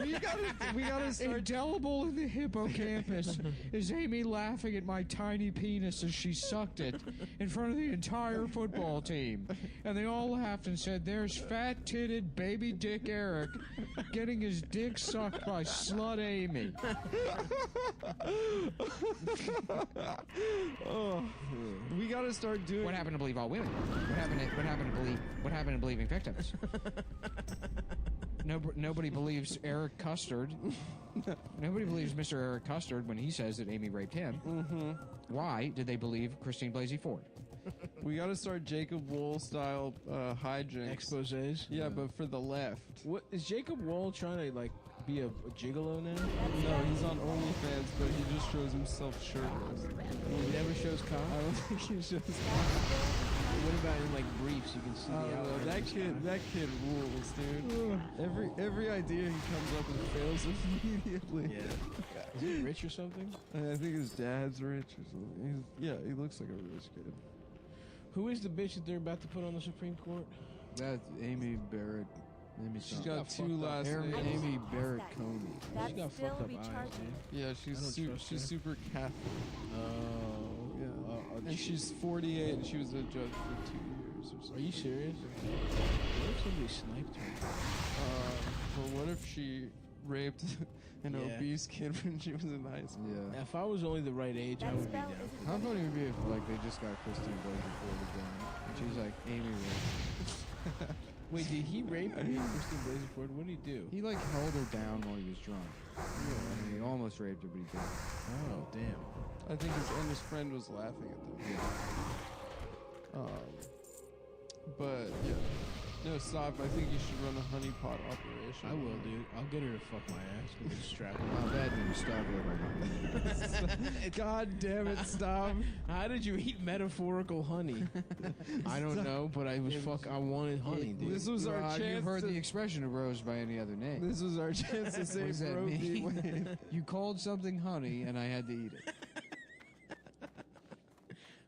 We gotta start. Indelible in the hippocampus is Amy laughing at my tiny penis as she sucked it in front of the entire football team. And they all laughed and said, there's fat-titted baby dick Eric getting his dick sucked by slut Amy. We gotta start doing. What happened to believe all women? What happened to believing victims? Nobody believes Eric Custard. Nobody believes Mr. Eric Custard when he says that Amy raped him. Mm-hmm. Why did they believe Christine Blasey Ford? We got to start Jacob Wool style hijinks. Exposés? Yeah, but for the left. What is Jacob Wool trying to like be a gigolo now? No, he's on OnlyFans, but he just shows himself shirtless. He never shows cock? I don't think he shows cock. What about in like briefs? You can see the outline. That kid rules, dude. Every idea he comes up with fails immediately. Yeah. Is he rich or something? I think his dad's rich or something. He looks like a rich kid. Who is the bitch that they're about to put on the Supreme Court? That's Amy Barrett. She's got two last names. Amy Barrett Coney. She's got fucked up eyes, dude. Yeah, she's super Catholic. Oh, yeah. And she's 48 and she was a judge for 2 years or something. Are you serious? What if somebody sniped her? Well, what if she raped an obese kid when she was in high school? Yeah. If I was only the right age, I would be down. How funny would it be if like they just got Christine Blasey Ford again? And she's like, Amy raped. Wait, did he rape Christine Blasey Ford? What did he do? He like held her down while he was drunk. Yeah. He almost raped her, but he didn't. Oh, damn. I think his friend was laughing at them. Yeah. But yeah. No, stop. I think you should run a honeypot operation. I will, dude. I'll get her to fuck my ass with a strap. Oh, bad news. Stop it. God damn it, stop. How did you eat metaphorical honey? I don't know, but I wanted honey, dude. This was our chance. You've heard the expression arose by any other name. This was our chance to say protein. You called something honey, and I had to eat it.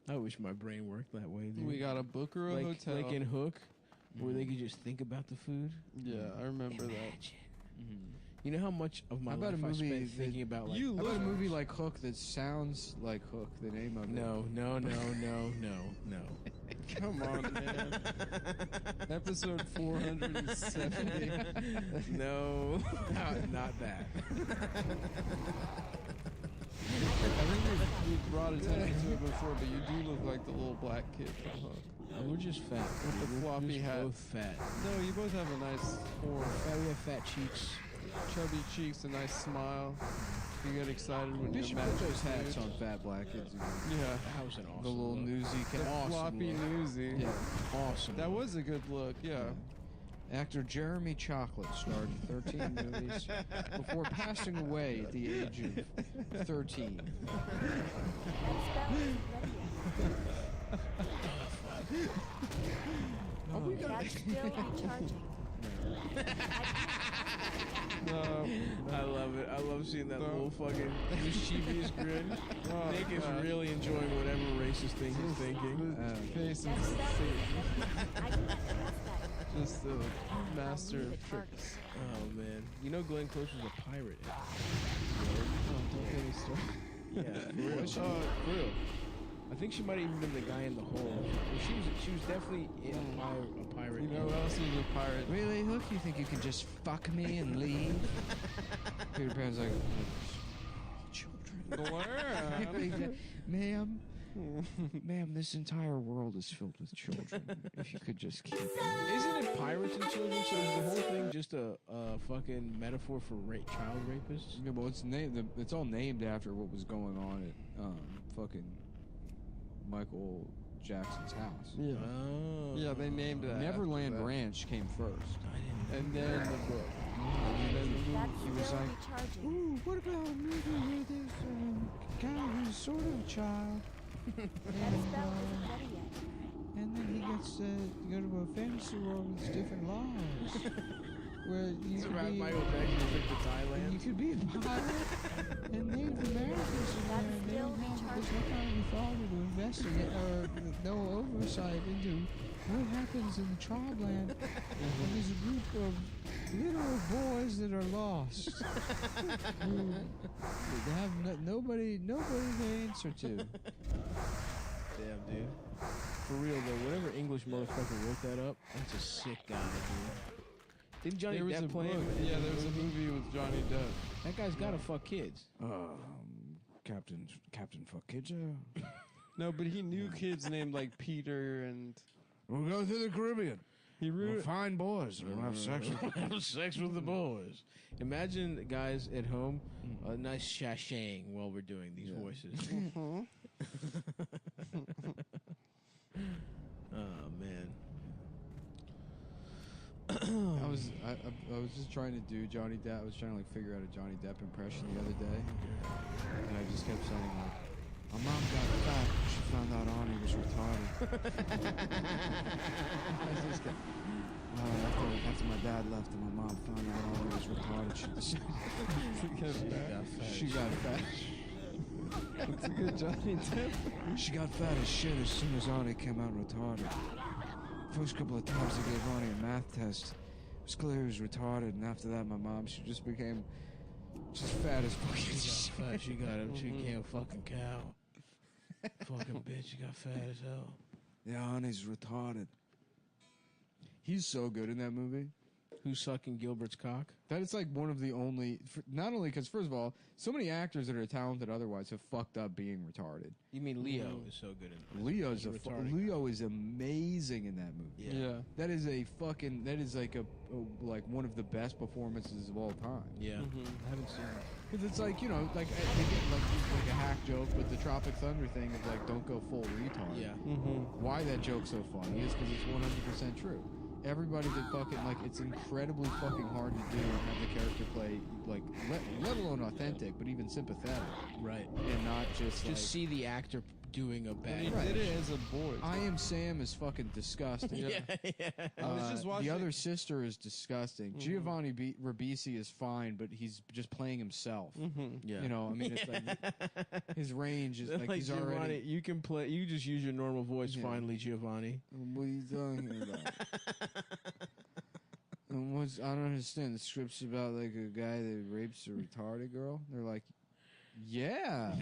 I wish my brain worked that way, dude. We got a book or a hotel. Like in Hook, where they could just think about the food. Yeah, I remember that. Mm-hmm. You know how much of my life I spent thinking about like... How about a movie like Hook that sounds like Hook, the name of it? No. Come on, man. Episode 470. No, not that. I think we've brought attention to it before, but you do look like the little black kid from Hook. We're just fat. With the floppy hat. Both fat. No, you both have a nice form. We have fat cheeks. Chubby cheeks, a nice smile. You get excited when you you're put those hats on fat black kids again. Yeah. That was an awesome The little look. newsy The cat. floppy newsy. Yeah. Awesome. That was a good look, yeah. Actor Jeremy Chocolate starred in 13 movies before passing away at the age of 13. Oh, we got That's still recharging. I love it. I love seeing that little fucking mischievous grin. Nick is really enjoying whatever racist thing he's thinking. Face is just the master of tricks. Oh man, you know Glenn Close was a pirate. Don't get me started. Yeah, for real. For real. I think she might have even been the guy in the hole. She was definitely a pirate. You know who else is a pirate? Really, Hook? You think you can just fuck me and leave? Peter Pan's like, children. Ma'am, this entire world is filled with children. If you could just keep them. Isn't it pirates and children? So is the whole thing just a fucking metaphor for child rapists? Yeah, well, it's all named after what was going on at fucking Michael Jackson's house. Yeah. Oh. Yeah, they named it. Neverland Ranch came first. And then the book. And then he was like, ooh, what about a movie where there's a guy who's sort of a child? And then he gets to go to a fantasy world with different laws. Where you could be Michael Jackson took to Thailand. You could be a pilot, and Native Americans are there, and there's no kind of authority to investigate or no oversight into what happens in the tribe land. And there's a group of literal boys that are lost, who have nobody to answer to. Damn, dude. For real though, whatever English motherfucker wrote that up, that's a sick guy, dude. Didn't Johnny Depp play him? Yeah, there was a movie with Johnny Depp. That guy's gotta fuck kids. Captain Fuck Kids. No, but he knew kids named like Peter and. We'll go to the Caribbean. We'll find boys and we'll have sex with them. Have sex with the boys. Imagine guys at home, a nice shashang while we're doing these voices. Oh man. I was just trying to do Johnny Depp. I was trying to like figure out a Johnny Depp impression the other day, and I just kept saying like, "My mom got fat. She found out Arnie was retarded." After my dad left and my mom found out Arnie was retarded, she got fat. That's a good Johnny Depp. She got fat as shit as soon as Arnie came out retarded. First couple of times I gave Arnie a math test, it was clear he was retarded, and after that my mom, she just became just fat as fucking shit. She got him. She became a fucking cow. Fucking bitch, she got fat as hell. Yeah, Arnie's retarded. He's so good in that movie. Who's sucking Gilbert's cock? That is like one of the only, not only because first of all, so many actors that are talented otherwise have fucked up being retarded. You mean Leo is so good in Leo is amazing in that movie. Yeah. That is like like one of the best performances of all time. Yeah. I haven't seen it. Because it's like, you know, like they get like a hack joke, but the Tropic Thunder thing of like don't go full retard. Yeah. Why that joke's so funny is because it's 100% true. Everybody that fucking, like, it's incredibly fucking hard to do and have the character play, like, let alone authentic, but even sympathetic. Right. And not just like, see the actor doing a bad. He did it as a boy. I Am Sam is fucking disgusting. Yeah. I was just watching. The Other Sister is disgusting. Giovanni Ribisi is fine, but he's just playing himself. Yeah. You know, I mean, it's like his range is like he's Giovanni, already. you can play. You just use your normal voice. Finally, Giovanni. What are you talking about? And I don't understand. The script's about like a guy that rapes a retarded girl. They're like, yeah,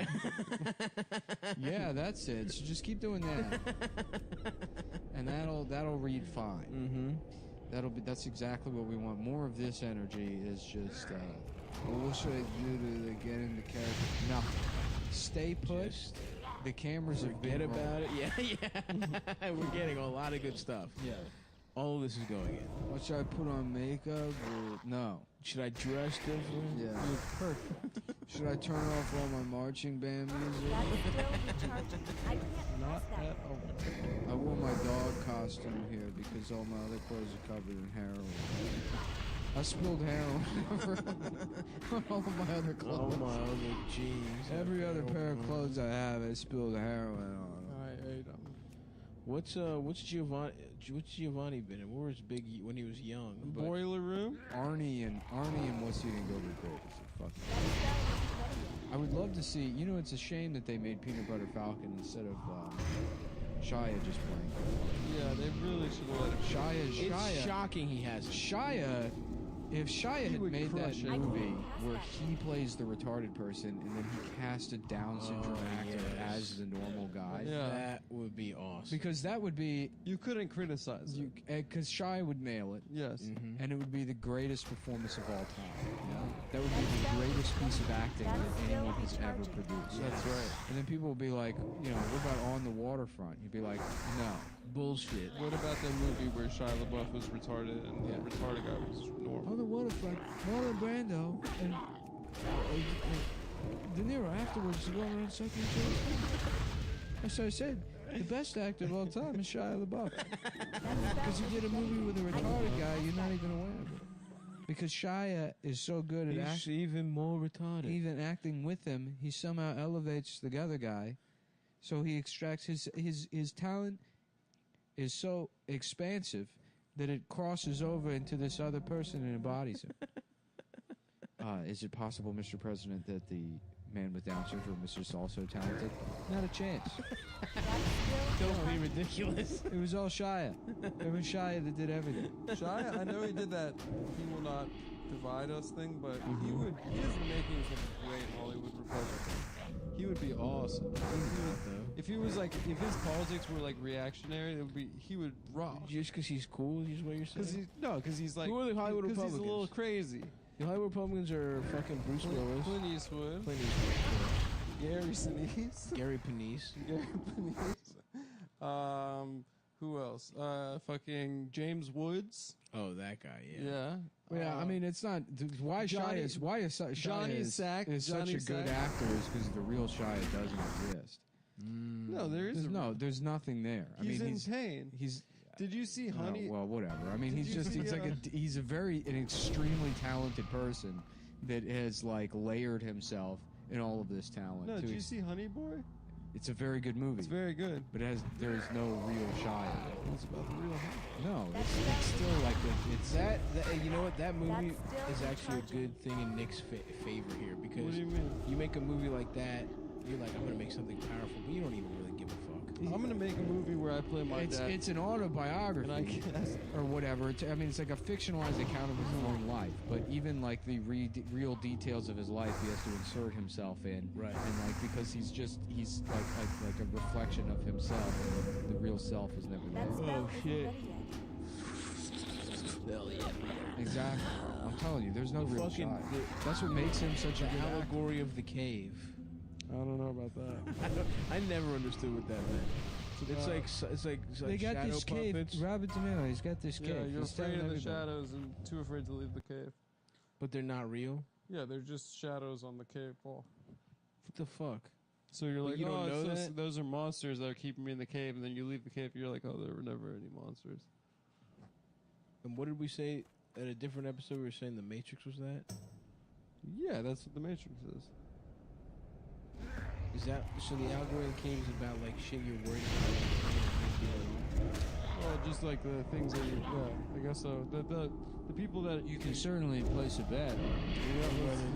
yeah, that's it. So just keep doing that, and that'll read fine. That's exactly what we want. More of this energy is just. Well, what should I do to like, get into character? No, stay put. The cameras have been about it. Yeah. We're getting a lot of good stuff. Yeah. All of this is going in. What should I put on makeup? Or no. Should I dress different? Yeah. You're perfect. Should I turn off all my marching band music? That's still recharging. I can't Not press that. at all. I wore my dog costume here because all my other clothes are covered in heroin. I spilled heroin on all of my other clothes. All my other jeans. Every other pair of clothes I have, I spilled heroin on. I ate them. What's Giovanni been in? Where was Big when he was young? Boiler Room? Arnie and What's Eating Gilbert Grape is a fucking. I would love to see. You know, it's a shame that they made Peanut Butter Falcon instead of Shia just playing. Yeah, they really should have let him. It's shocking he has. Shia. If Shia had would made that crush it. movie where he plays the retarded person and then he cast a Down syndrome actor as the normal guy, That would be awesome. because that would be You couldn't criticize it. because Shia would nail it. Yes. And it would be the greatest performance of all time. That would be the greatest piece of acting that anyone has ever produced. That's right. And then people will be like, what about On the Waterfront? You'd be like, no. Bullshit. What about that movie where Shia LaBeouf was retarded and the retarded guy was normal? On the Waterfront, Marlon Brando and De Niro afterwards going around sucking each other's feet. That's what I said. The best actor of all time is Shia LaBeouf. Because he did a movie with a retarded guy, you're not even aware of it. Because Shia is so good at He's acting. even more retarded. Even acting with him, he somehow elevates the other guy. So he extracts his talent is so expansive that it crosses over into this other person and embodies him. Is it possible, Mr. President, that the man with Down syndrome is just also talented? Not a chance. Don't be ridiculous. It was all Shia. It was Shia that did everything. Shia, I know he did that "He Will Not Divide Us" thing, but he is the makings of a great Hollywood Republican. He would be awesome. If he was like, if his politics were like reactionary, he would rock. Just because he's cool, is what you're saying? Because he's like, Who are the Hollywood because Republicans? he's a little crazy. The Hollywood Republicans are fucking Bruce Willis. Clint Eastwood. Gary Sinise. Gary Panisse. Gary Panisse. Who else? Fucking James Woods. Oh, that guy, yeah. Yeah. Yeah, I mean, it's not why Johnny- Shia is Johnny such Sack- a Johnny good Sack. actor is because the real Shia doesn't exist. No, There's nothing there. He's I mean, in pain. Did you see Honey? Well, whatever. I mean, Did he's you just see, he's an extremely talented person that has like layered himself in all of this talent. No, did you see Honey Boy? It's a very good movie. It's very good. But there's no real Shia. It's about the real Honey. No, it's still like it's That you know what? That movie still is actually a good thing in Nick's favor here because What do you mean? you make a movie like that, you're like, I'm gonna make something powerful, but you don't even really give a fuck. I'm gonna make a movie where I play my dad. It's an autobiography, And I guess- or whatever. It's like a fictionalized account of his own life. But even like the real details of his life, he has to insert himself in. Right. And like because he's like a reflection of himself, and the real self is never there. Oh shit! Exactly. I'm telling you, there's no The real fucking- Shia. That's what makes him such a The good actor. allegory of the cave. I don't know about that. I never understood what that meant. It's like They got shadow this cave. puppets, Robert De Niro, he's got this cave. Yeah, you're He's afraid telling of the everybody. shadows and too afraid to leave the cave. but they're not real. Yeah, they're just shadows on the cave wall. What the fuck? So you're But like, you don't know that? those are monsters that are keeping me in the cave, and then you leave the cave, you're like, oh, there were never any monsters. And what did we say at a different episode? We were saying the Matrix was that. Yeah, that's what the Matrix is. Is that so? The algorithm cave is about like shit you're worried about. Well, just like the things that you, yeah, I guess so. The people that You can certainly place a bet.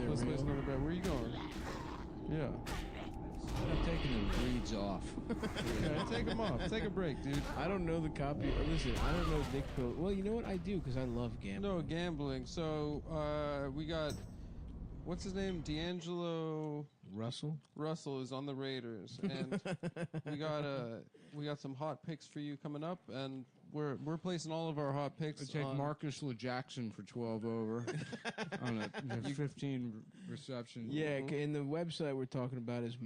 let's place another bet. Where are you going? Yeah. I'm taking the breeds off. Okay, take them off. Take a break, dude. I don't know the copy. Listen, I don't know Dick Pill. Well, you know what? I do because I love gambling. No, gambling. So, we got, what's his name? D'Angelo Russell is on the Raiders, and we got some hot picks for you coming up, and we're placing all of our hot picks. I take on, Marcus Jackson for 12 over on a 15 reception. Yeah, and the website we're talking about is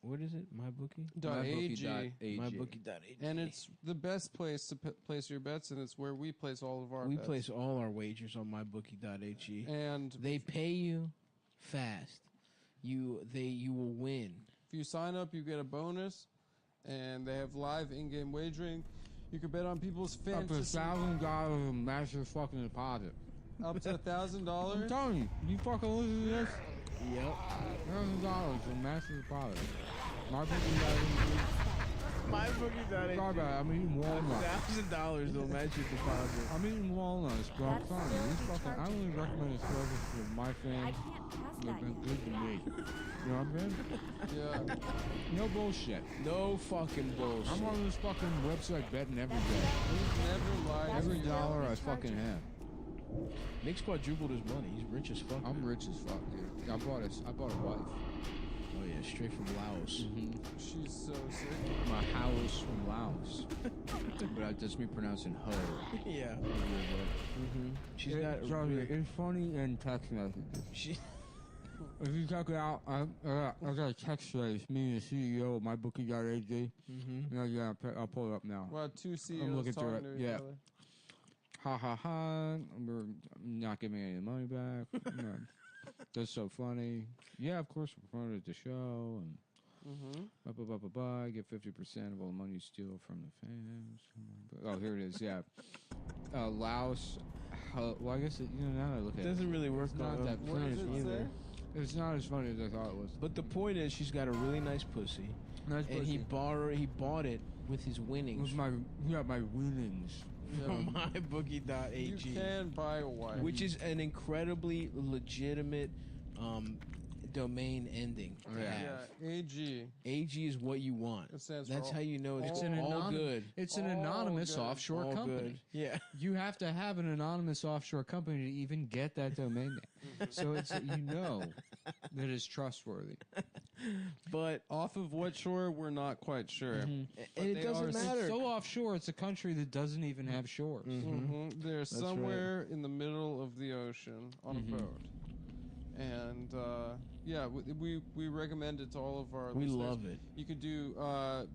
what is it? MyBookie? .ag. MyBookie.ag. And it's the best place to place your bets, and it's where we place all of our We bets. place all our wagers on MyBookie.ag. And they pay you fast. You will win. If you sign up, you get a bonus, and they have live in-game wagering. You can bet on people's Up to fantasy. $1,000 of massive fucking deposit. Up to I'm $1,000. telling you, you fucking listen to this. Yep. $1,000 of massive deposit. My bookie.ag. My bookie.ag. Sorry about it. I'm eating walnuts. $1,000 will match your deposit. I'm eating walnuts, bro. I'm telling you, these fucking. I only recommend this service for my fans. They've been good to me. You know what I'm saying? Yeah. No bullshit. No fucking bullshit. I'm on this fucking website betting every day. He's never lied. Every dollar I fucking have. Nick's quadrupled his money. He's rich as fuck. I'm rich as fuck, dude. I bought a wife. Oh yeah, straight from Laos. She's so sick. My house from Laos. But that's me pronouncing ho. Yeah. She's got. It's funny in text messages. If you check it out, I got a text today. It's me and the CEO of mybookie.ag. Yeah, I'll pull it up now. Well, two CEOs I'm looking talking through it. to each Yeah. other. Ha ha ha. We're not giving any money back. No. That's so funny. Yeah, of course, we're promoted the show. And get 50% of all the money you steal from the fans. Oh, here it is. Yeah. Laos. Well, I guess, now that I look at it. Doesn't really work Not on that What funny does it either. say? It's not as funny as I thought it was. But the point is, she's got a really nice pussy. Nice And he pussy. bought it with his winnings. With my winnings. From mybookie.ag. You can buy a wife. Which is an incredibly legitimate domain ending. to have. Yeah, AG. AG is what you want. It stands for That's all- how you know it's an all good. It's an All anonymous good. offshore All company. good. Yeah. You have to have an anonymous offshore company to even get that domain name. So it's that it's trustworthy. But Off of what shore, we're not quite sure. and But it they doesn't are matter. It's so offshore, it's a country that doesn't even have shores. They're right. somewhere in the middle of the ocean on a boat. And yeah, we recommend it to all of our We listeners. love it. You could do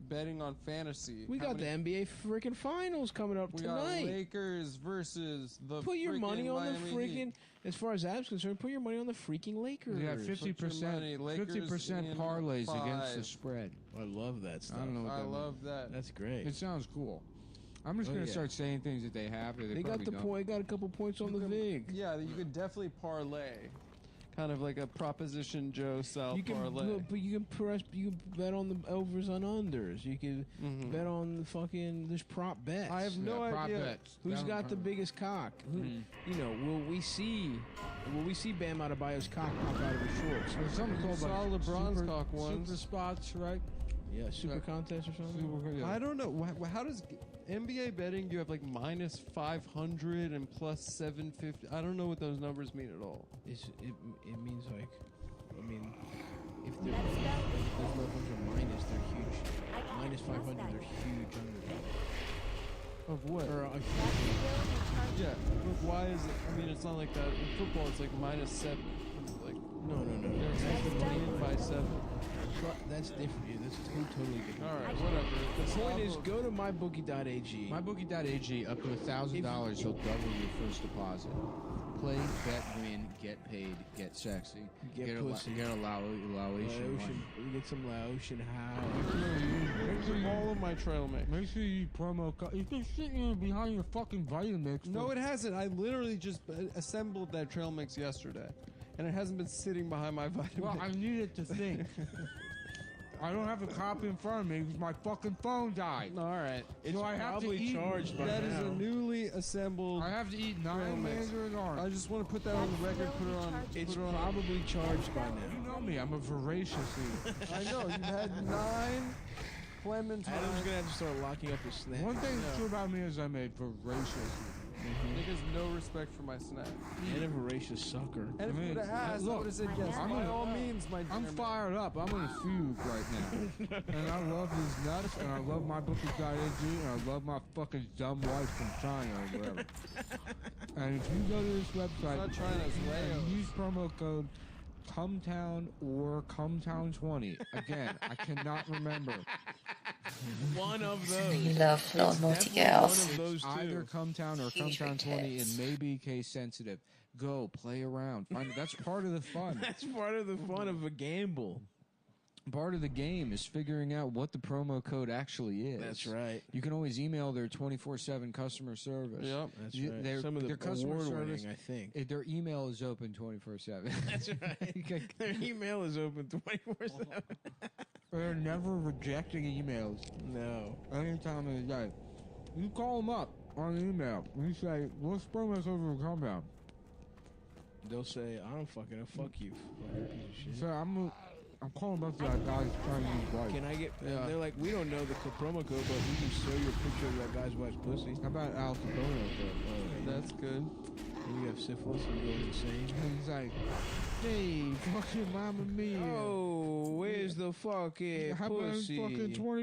betting on fantasy. We How got many- the NBA freaking finals coming up We got tonight. Lakers versus the Put your money freaking on the Miami freaking. Heat. As far as that's concerned, put your money on the freaking Lakers. We got Put your 50%, money. Lakers 50% in parlays against the 5. spread. I love that stuff. I don't know what I that means. love that. That's great. It sounds cool. I'm just Oh, gonna yeah. start saying things that they have. That They got probably the don't. point. Got a couple points on the vig. Yeah, you could definitely parlay. Kind of like a Proposition Joe style You can, parlay. but you can press. You can bet on the overs on unders. You can bet on the fucking. There's prop bets. I have no prop idea. bets. Who's Down- got the biggest cock? Who, You know, will we see Bam Adebayo's cock pop out of his shorts? There's something You called saw like LeBron's super, cock once. super spots, right? Yeah, super contest or something. I don't know. How does NBA betting? You have like minus 500 and plus 750. I don't know what those numbers mean at all. It means like, I mean, if those levels are minus, they're huge. Minus 500, they're huge underdogs. Of what? Or Yeah, but why is it? I mean, it's not like that. In football, it's like minus 7. Like no. They're expected to win by 7. That's different. Yeah, that's totally different. All right, whatever. The point is, go to mybookie.ag. MyBookie.ag, up to $1,000, he'll double your first deposit. Play, bet, win, get paid, get sexy, Get pussy. get a Laotian money. Get some Laotian how. Make them all of my trail mix. Make sure you promo code. You've been sitting behind your fucking Vitamix. No, it hasn't. I literally just assembled that trail mix yesterday, and it hasn't been sitting behind my Vitamix. Well, I need it to think. I don't have a copy in front of me because my fucking phone died. All right. It's I have to probably eat. charged by That is now. a newly assembled. I have to eat trail 9 mix. mandarins orange. I just want to put that on the record. Put it on. It's put it on. probably charged by now. You know me. I'm a voracious eater. I know you've had 9 clementines. Adam's gonna have to start locking up his snacks. One thing that's true about me is I'm a voracious eater. Nick has no respect for my snack. And a voracious sucker. And if you would have asked, I look, would have said yes. I'm By gonna- all means, my I'm dear man. fired up. I'm in a fugue right now. And I love these nuts, and I love my bookie.ag, and I love my fucking dumb wife from China or whatever. And if you go to this website not China, it's and Laos. use promo code Cumtown or Cumtown20. Again, I cannot remember. One of those. We love little It's naughty definitely girls. One of those two. Either Cumtown or Huge Cumtown20. tits. It may be case sensitive. Go play around. Find that's part of the fun. That's part of the fun of a gamble. Part of the game is figuring out what the promo code actually is. That's right. You can always email their 24/7 customer service. Yep, that's right. Their, Some of the their customer award-winning, service, I think. Their email is open 24/7. That's right. Their email is open 24/7. They're never rejecting emails. No. Any time of the day. You call them up on email. You say, "What's promo code for the compound?" They'll say, "I don't fucking know. Fuck you, fucking piece of shit." So I'm calling up that guy's trying to use wife. Can I get? Yeah. They're like, we don't know the promo code, but we can show you a picture of that guy's wife's pussy. How about Al Capone? That's good. And you have syphilis and you go insane. And he's like, "Hey, fucking Mama Mia. Oh, where's the fucking How about pussy? fucking 20